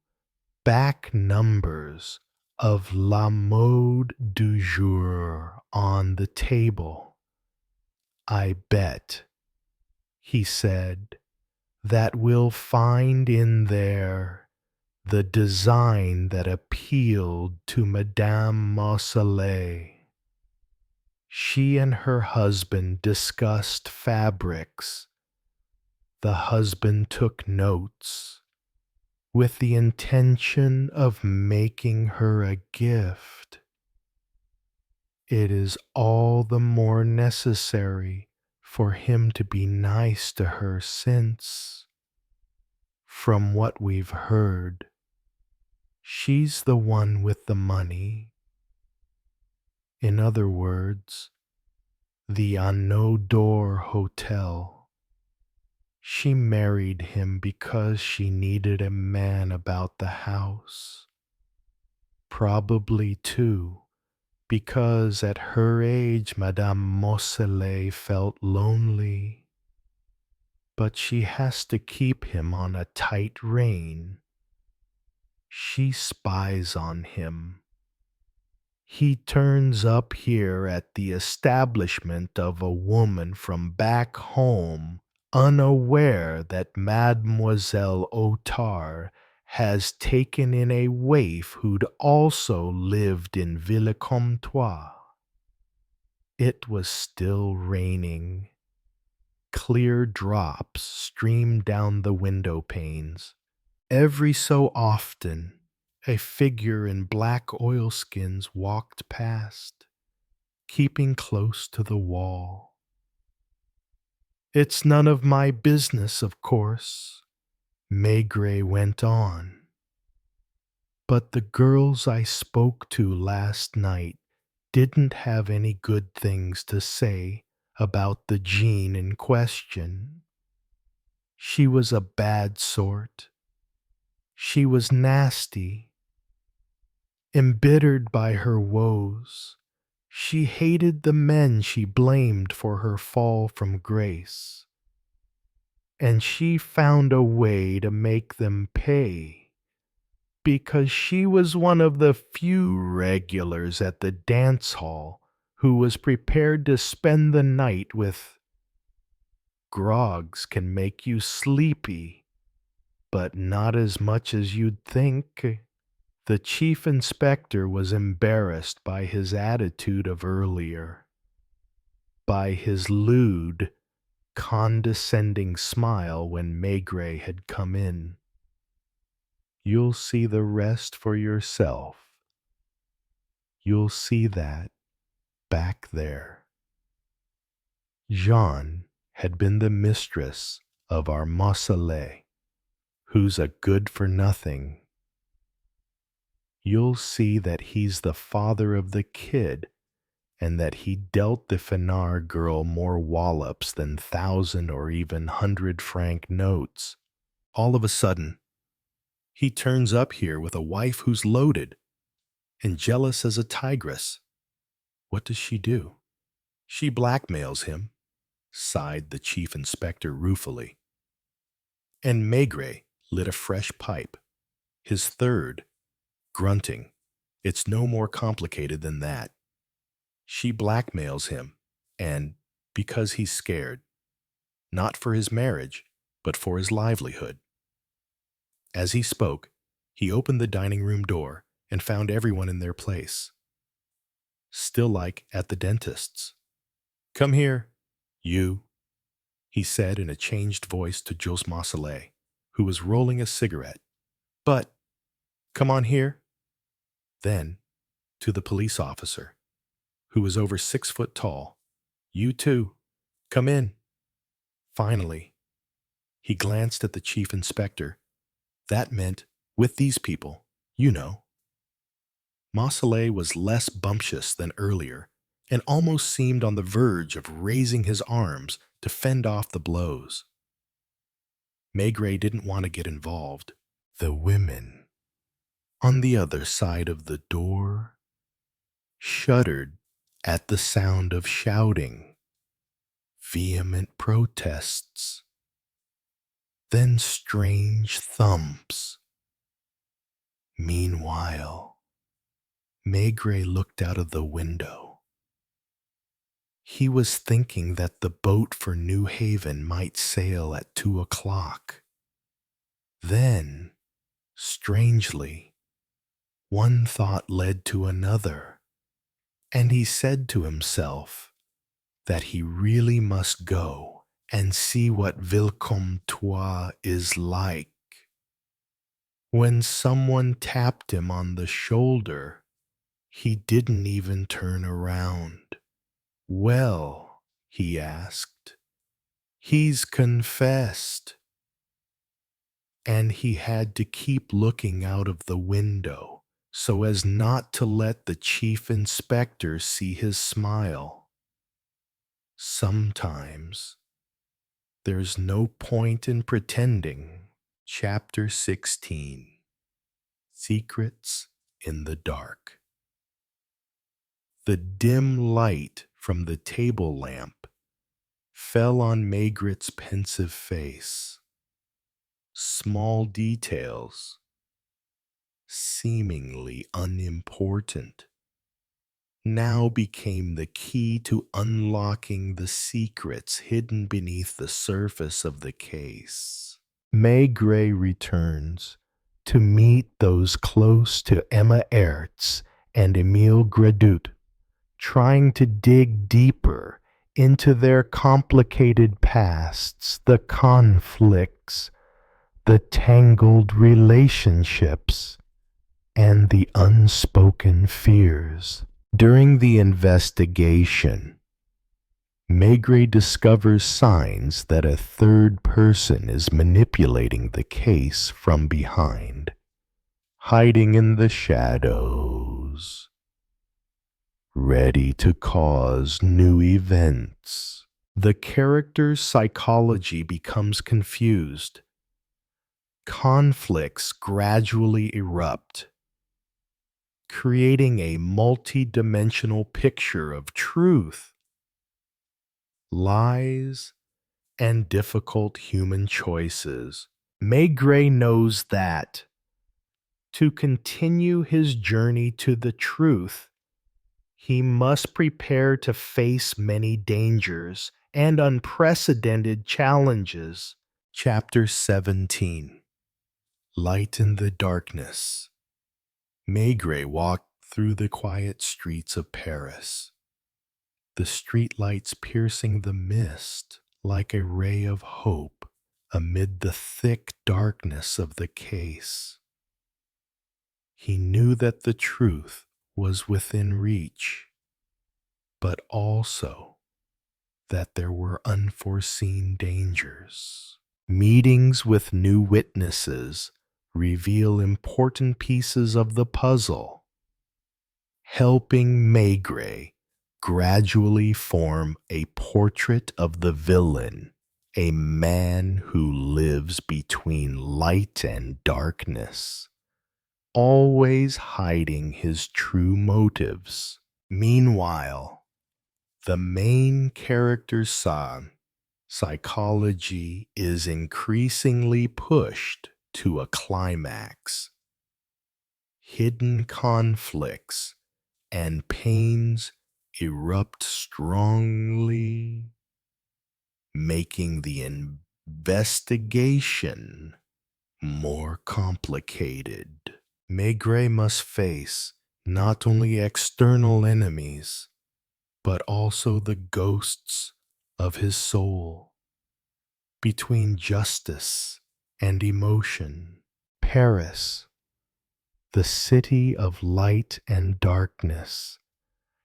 back numbers of La Mode du Jour on the table. "I bet," he said, "that we'll find in there the design that appealed to Madame Mousselet. She and her husband discussed fabrics. The husband took notes with the intention of making her a gift. It is all the more necessary for him to be nice to her since, from what we've heard, she's the one with the money. In other words, the Anneau d'Or Hotel. She married him because she needed a man about the house. Probably, too, because at her age Madame Mousselet felt lonely. But she has to keep him on a tight rein. She spies on him. He turns up here at the establishment of a woman from back home, unaware that Mademoiselle Otard has taken in a waif who'd also lived in Villecomtois. It was still raining. Clear drops streamed down the window panes. Every so often, A figure in black oilskins walked past, keeping close to the wall. "It's none of my business, of course," Maigret went on. "But the girls I spoke to last night didn't have any good things to say about the Jean in question. She was a bad sort. She was nasty. Embittered by her woes, she hated the men she blamed for her fall from grace. And she found a way to make them pay, because she was one of the few regulars at the dance hall who was prepared to spend the night with. Grogs can make you sleepy, but not as much as you'd think." The chief inspector was embarrassed by his attitude of earlier, by his lewd, condescending smile when Maigret had come in. "You'll see the rest for yourself. You'll see that back there." Jeanne had been the mistress of our Marseillais, who's a good-for-nothing. "You'll see that he's the father of the kid, and that he dealt the Fenard girl more wallops than 1,000 or even 100-franc notes. All of a sudden, he turns up here with a wife who's loaded and jealous as a tigress. What does she do? She blackmails him," sighed the chief inspector ruefully. And Maigret lit a fresh pipe, his third, grunting. "It's no more complicated than that. She blackmails him, and because he's scared, not for his marriage, but for his livelihood." As he spoke, he opened the dining room door and found everyone in their place. Still like at the dentist's. "Come here, you," he said in a changed voice to Jules Marseillais, who was rolling a cigarette. "But, come on here." Then, to the police officer, who was over 6 foot tall, "You too, come in." Finally, he glanced at the chief inspector. That meant, with these people, you know. Marseillais was less bumptious than earlier, and almost seemed on the verge of raising his arms to fend off the blows. Maigret didn't want to get involved. The women on the other side of the door shuddered at the sound of shouting, vehement protests, then strange thumps. Meanwhile, Maigret looked out of the window. He was thinking that the boat for New Haven might sail at 2 o'clock. Then, strangely, one thought led to another, and he said to himself that he really must go and see what Villecombtois is like. When someone tapped him on the shoulder, he didn't even turn around. "Well," he asked, "he's confessed." And he had to keep looking out of the window so as not to let the chief inspector see his smile. Sometimes there's no point in pretending. Chapter 16. Secrets in the Dark. The dim light from the table lamp fell on Maigret's pensive face. Small details, seemingly unimportant, now became the key to unlocking the secrets hidden beneath the surface of the case. Maigret returns to meet those close to Emma Ertz and Emile Gradut, trying to dig deeper into their complicated pasts, the conflicts, the tangled relationships. and the unspoken fears. During the investigation, Maigret discovers signs that a third person is manipulating the case from behind, hiding in the shadows, ready to cause new events. The character's psychology becomes confused. Conflicts gradually erupt, creating a multi-dimensional picture of truth, lies, and difficult human choices. Maigret knows that to continue his journey to the truth, he must prepare to face many dangers and unprecedented challenges. Chapter 17. Light in the Darkness. Maigret walked through the quiet streets of Paris, the streetlights piercing the mist like a ray of hope amid the thick darkness of the case. He knew that the truth was within reach, but also that there were unforeseen dangers. Meetings with new witnesses reveal important pieces of the puzzle, helping Maigret gradually form a portrait of the villain, a man who lives between light and darkness, always hiding his true motives. Meanwhile, the main character's psychology is increasingly pushed to a climax. Hidden conflicts and pains erupt strongly, making the investigation more complicated. Maigret must face not only external enemies, but also the ghosts of his soul. Between justice and emotion, Paris, the city of light and darkness,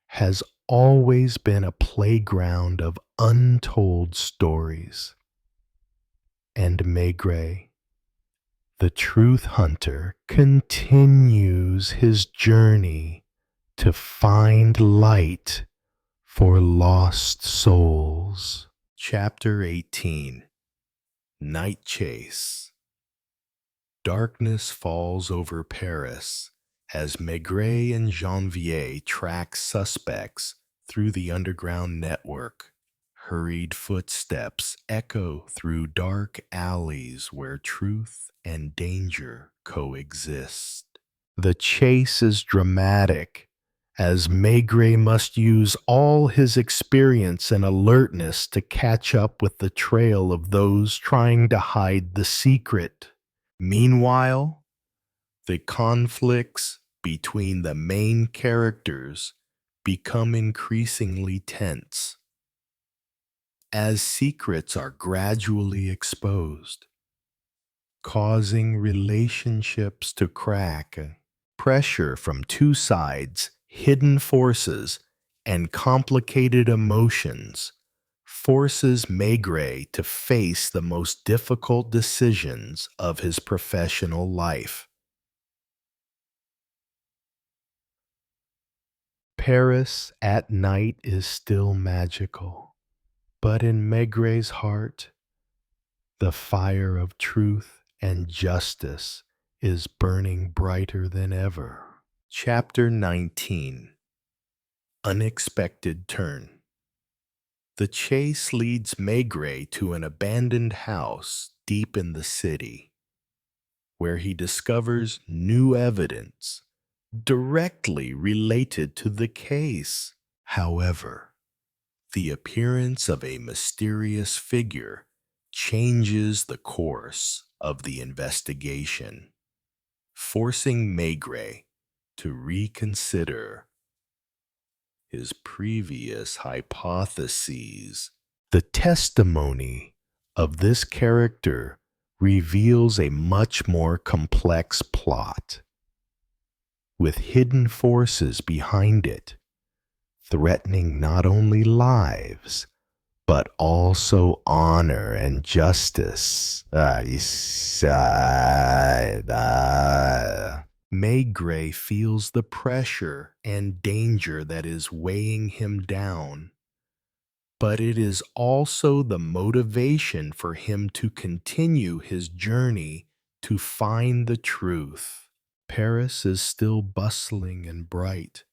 has always been a playground of untold stories. And Maigret, the truth hunter, continues his journey to find light for lost souls. Chapter 18. Night Chase. Darkness falls over Paris as Maigret and Janvier track suspects through the underground network. Hurried footsteps echo through dark alleys where truth and danger coexist. The chase is dramatic, as Maigret must use all his experience and alertness to catch up with the trail of those trying to hide the secret. Meanwhile, the conflicts between the main characters become increasingly tense as secrets are gradually exposed, causing relationships to crack. Pressure from two sides, hidden forces, and complicated emotions forces Maigret to face the most difficult decisions of his professional life. Paris at night is still magical, but in Maigret's heart, the fire of truth and justice is burning brighter than ever. Chapter 19. Unexpected Turn. The chase leads Maigret to an abandoned house deep in the city, where he discovers new evidence directly related to the case. However, the appearance of a mysterious figure changes the course of the investigation, forcing Maigret to reconsider his previous hypotheses. The testimony of this character reveals a much more complex plot. with hidden forces behind it, threatening not only lives, but also honor and justice. Maigret feels the pressure and danger that is weighing him down, but it is also the motivation for him to continue his journey to find the truth. Paris is still bustling and bright,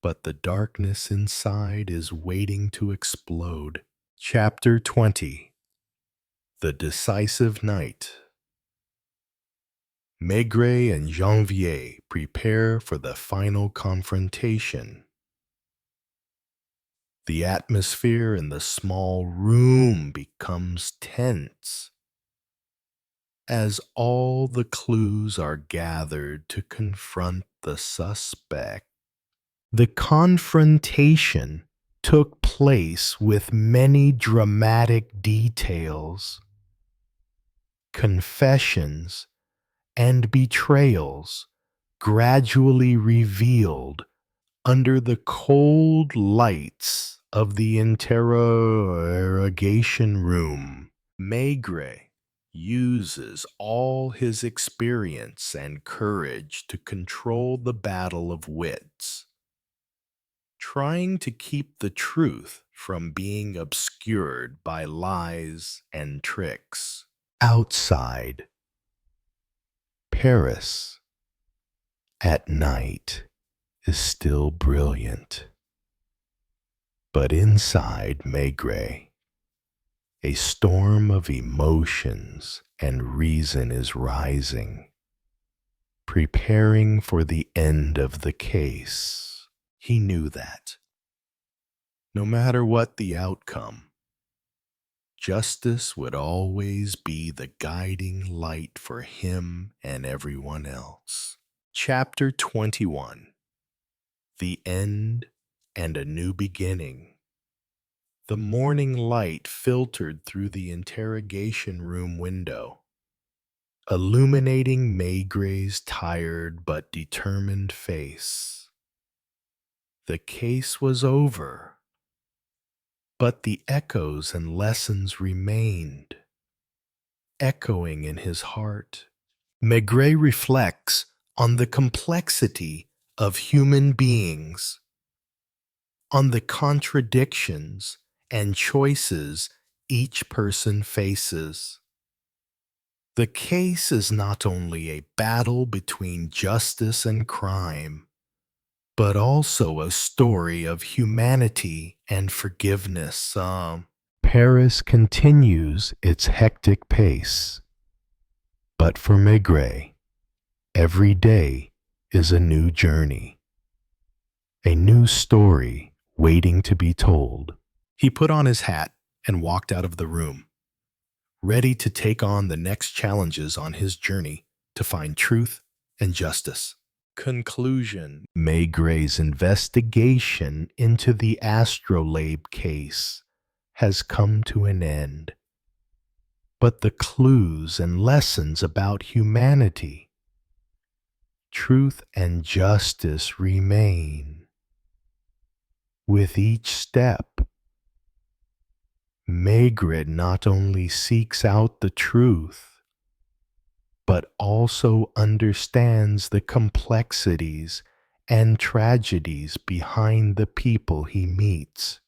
but the darkness inside is waiting to explode. Chapter 20. The Decisive Night. Maigret and Janvier prepare for the final confrontation. The atmosphere in the small room becomes tense as all the clues are gathered to confront the suspect. The confrontation took place with many dramatic details, confessions, and betrayals gradually revealed under the cold lights of the interrogation room. Maigret uses all his experience and courage to control the battle of wits, trying to keep the truth from being obscured by lies and tricks. Outside, Paris at night is still brilliant, but inside Maigret, a storm of emotions and reason is rising, preparing for the end of the case. He knew that, no matter what the outcome, justice would always be the guiding light for him and everyone else. Chapter 21. The End and a New Beginning. The morning light filtered through the interrogation room window, illuminating Maigret's tired but determined face. The case was over, but the echoes and lessons remained, echoing in his heart. Maigret reflects on the complexity of human beings, on the contradictions and choices each person faces. The case is not only a battle between justice and crime, but also a story of humanity and forgiveness. Paris continues its hectic pace, but for Maigret, every day is a new journey, a new story waiting to be told. He put on his hat and walked out of the room, ready to take on the next challenges on his journey to find truth and justice. Conclusion. Maigret's investigation into the astrolabe case has come to an end, but the clues and lessons about humanity, truth and justice remain. With each step, Maigret not only seeks out the truth, but also understands the complexities and tragedies behind the people he meets.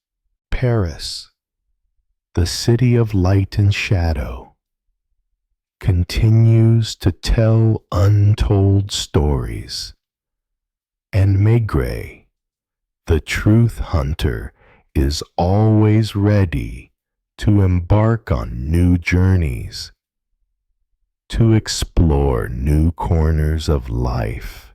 Paris, the city of light and shadow, continues to tell untold stories, and Maigret, the truth hunter, is always ready to embark on new journeys, to explore new corners of life.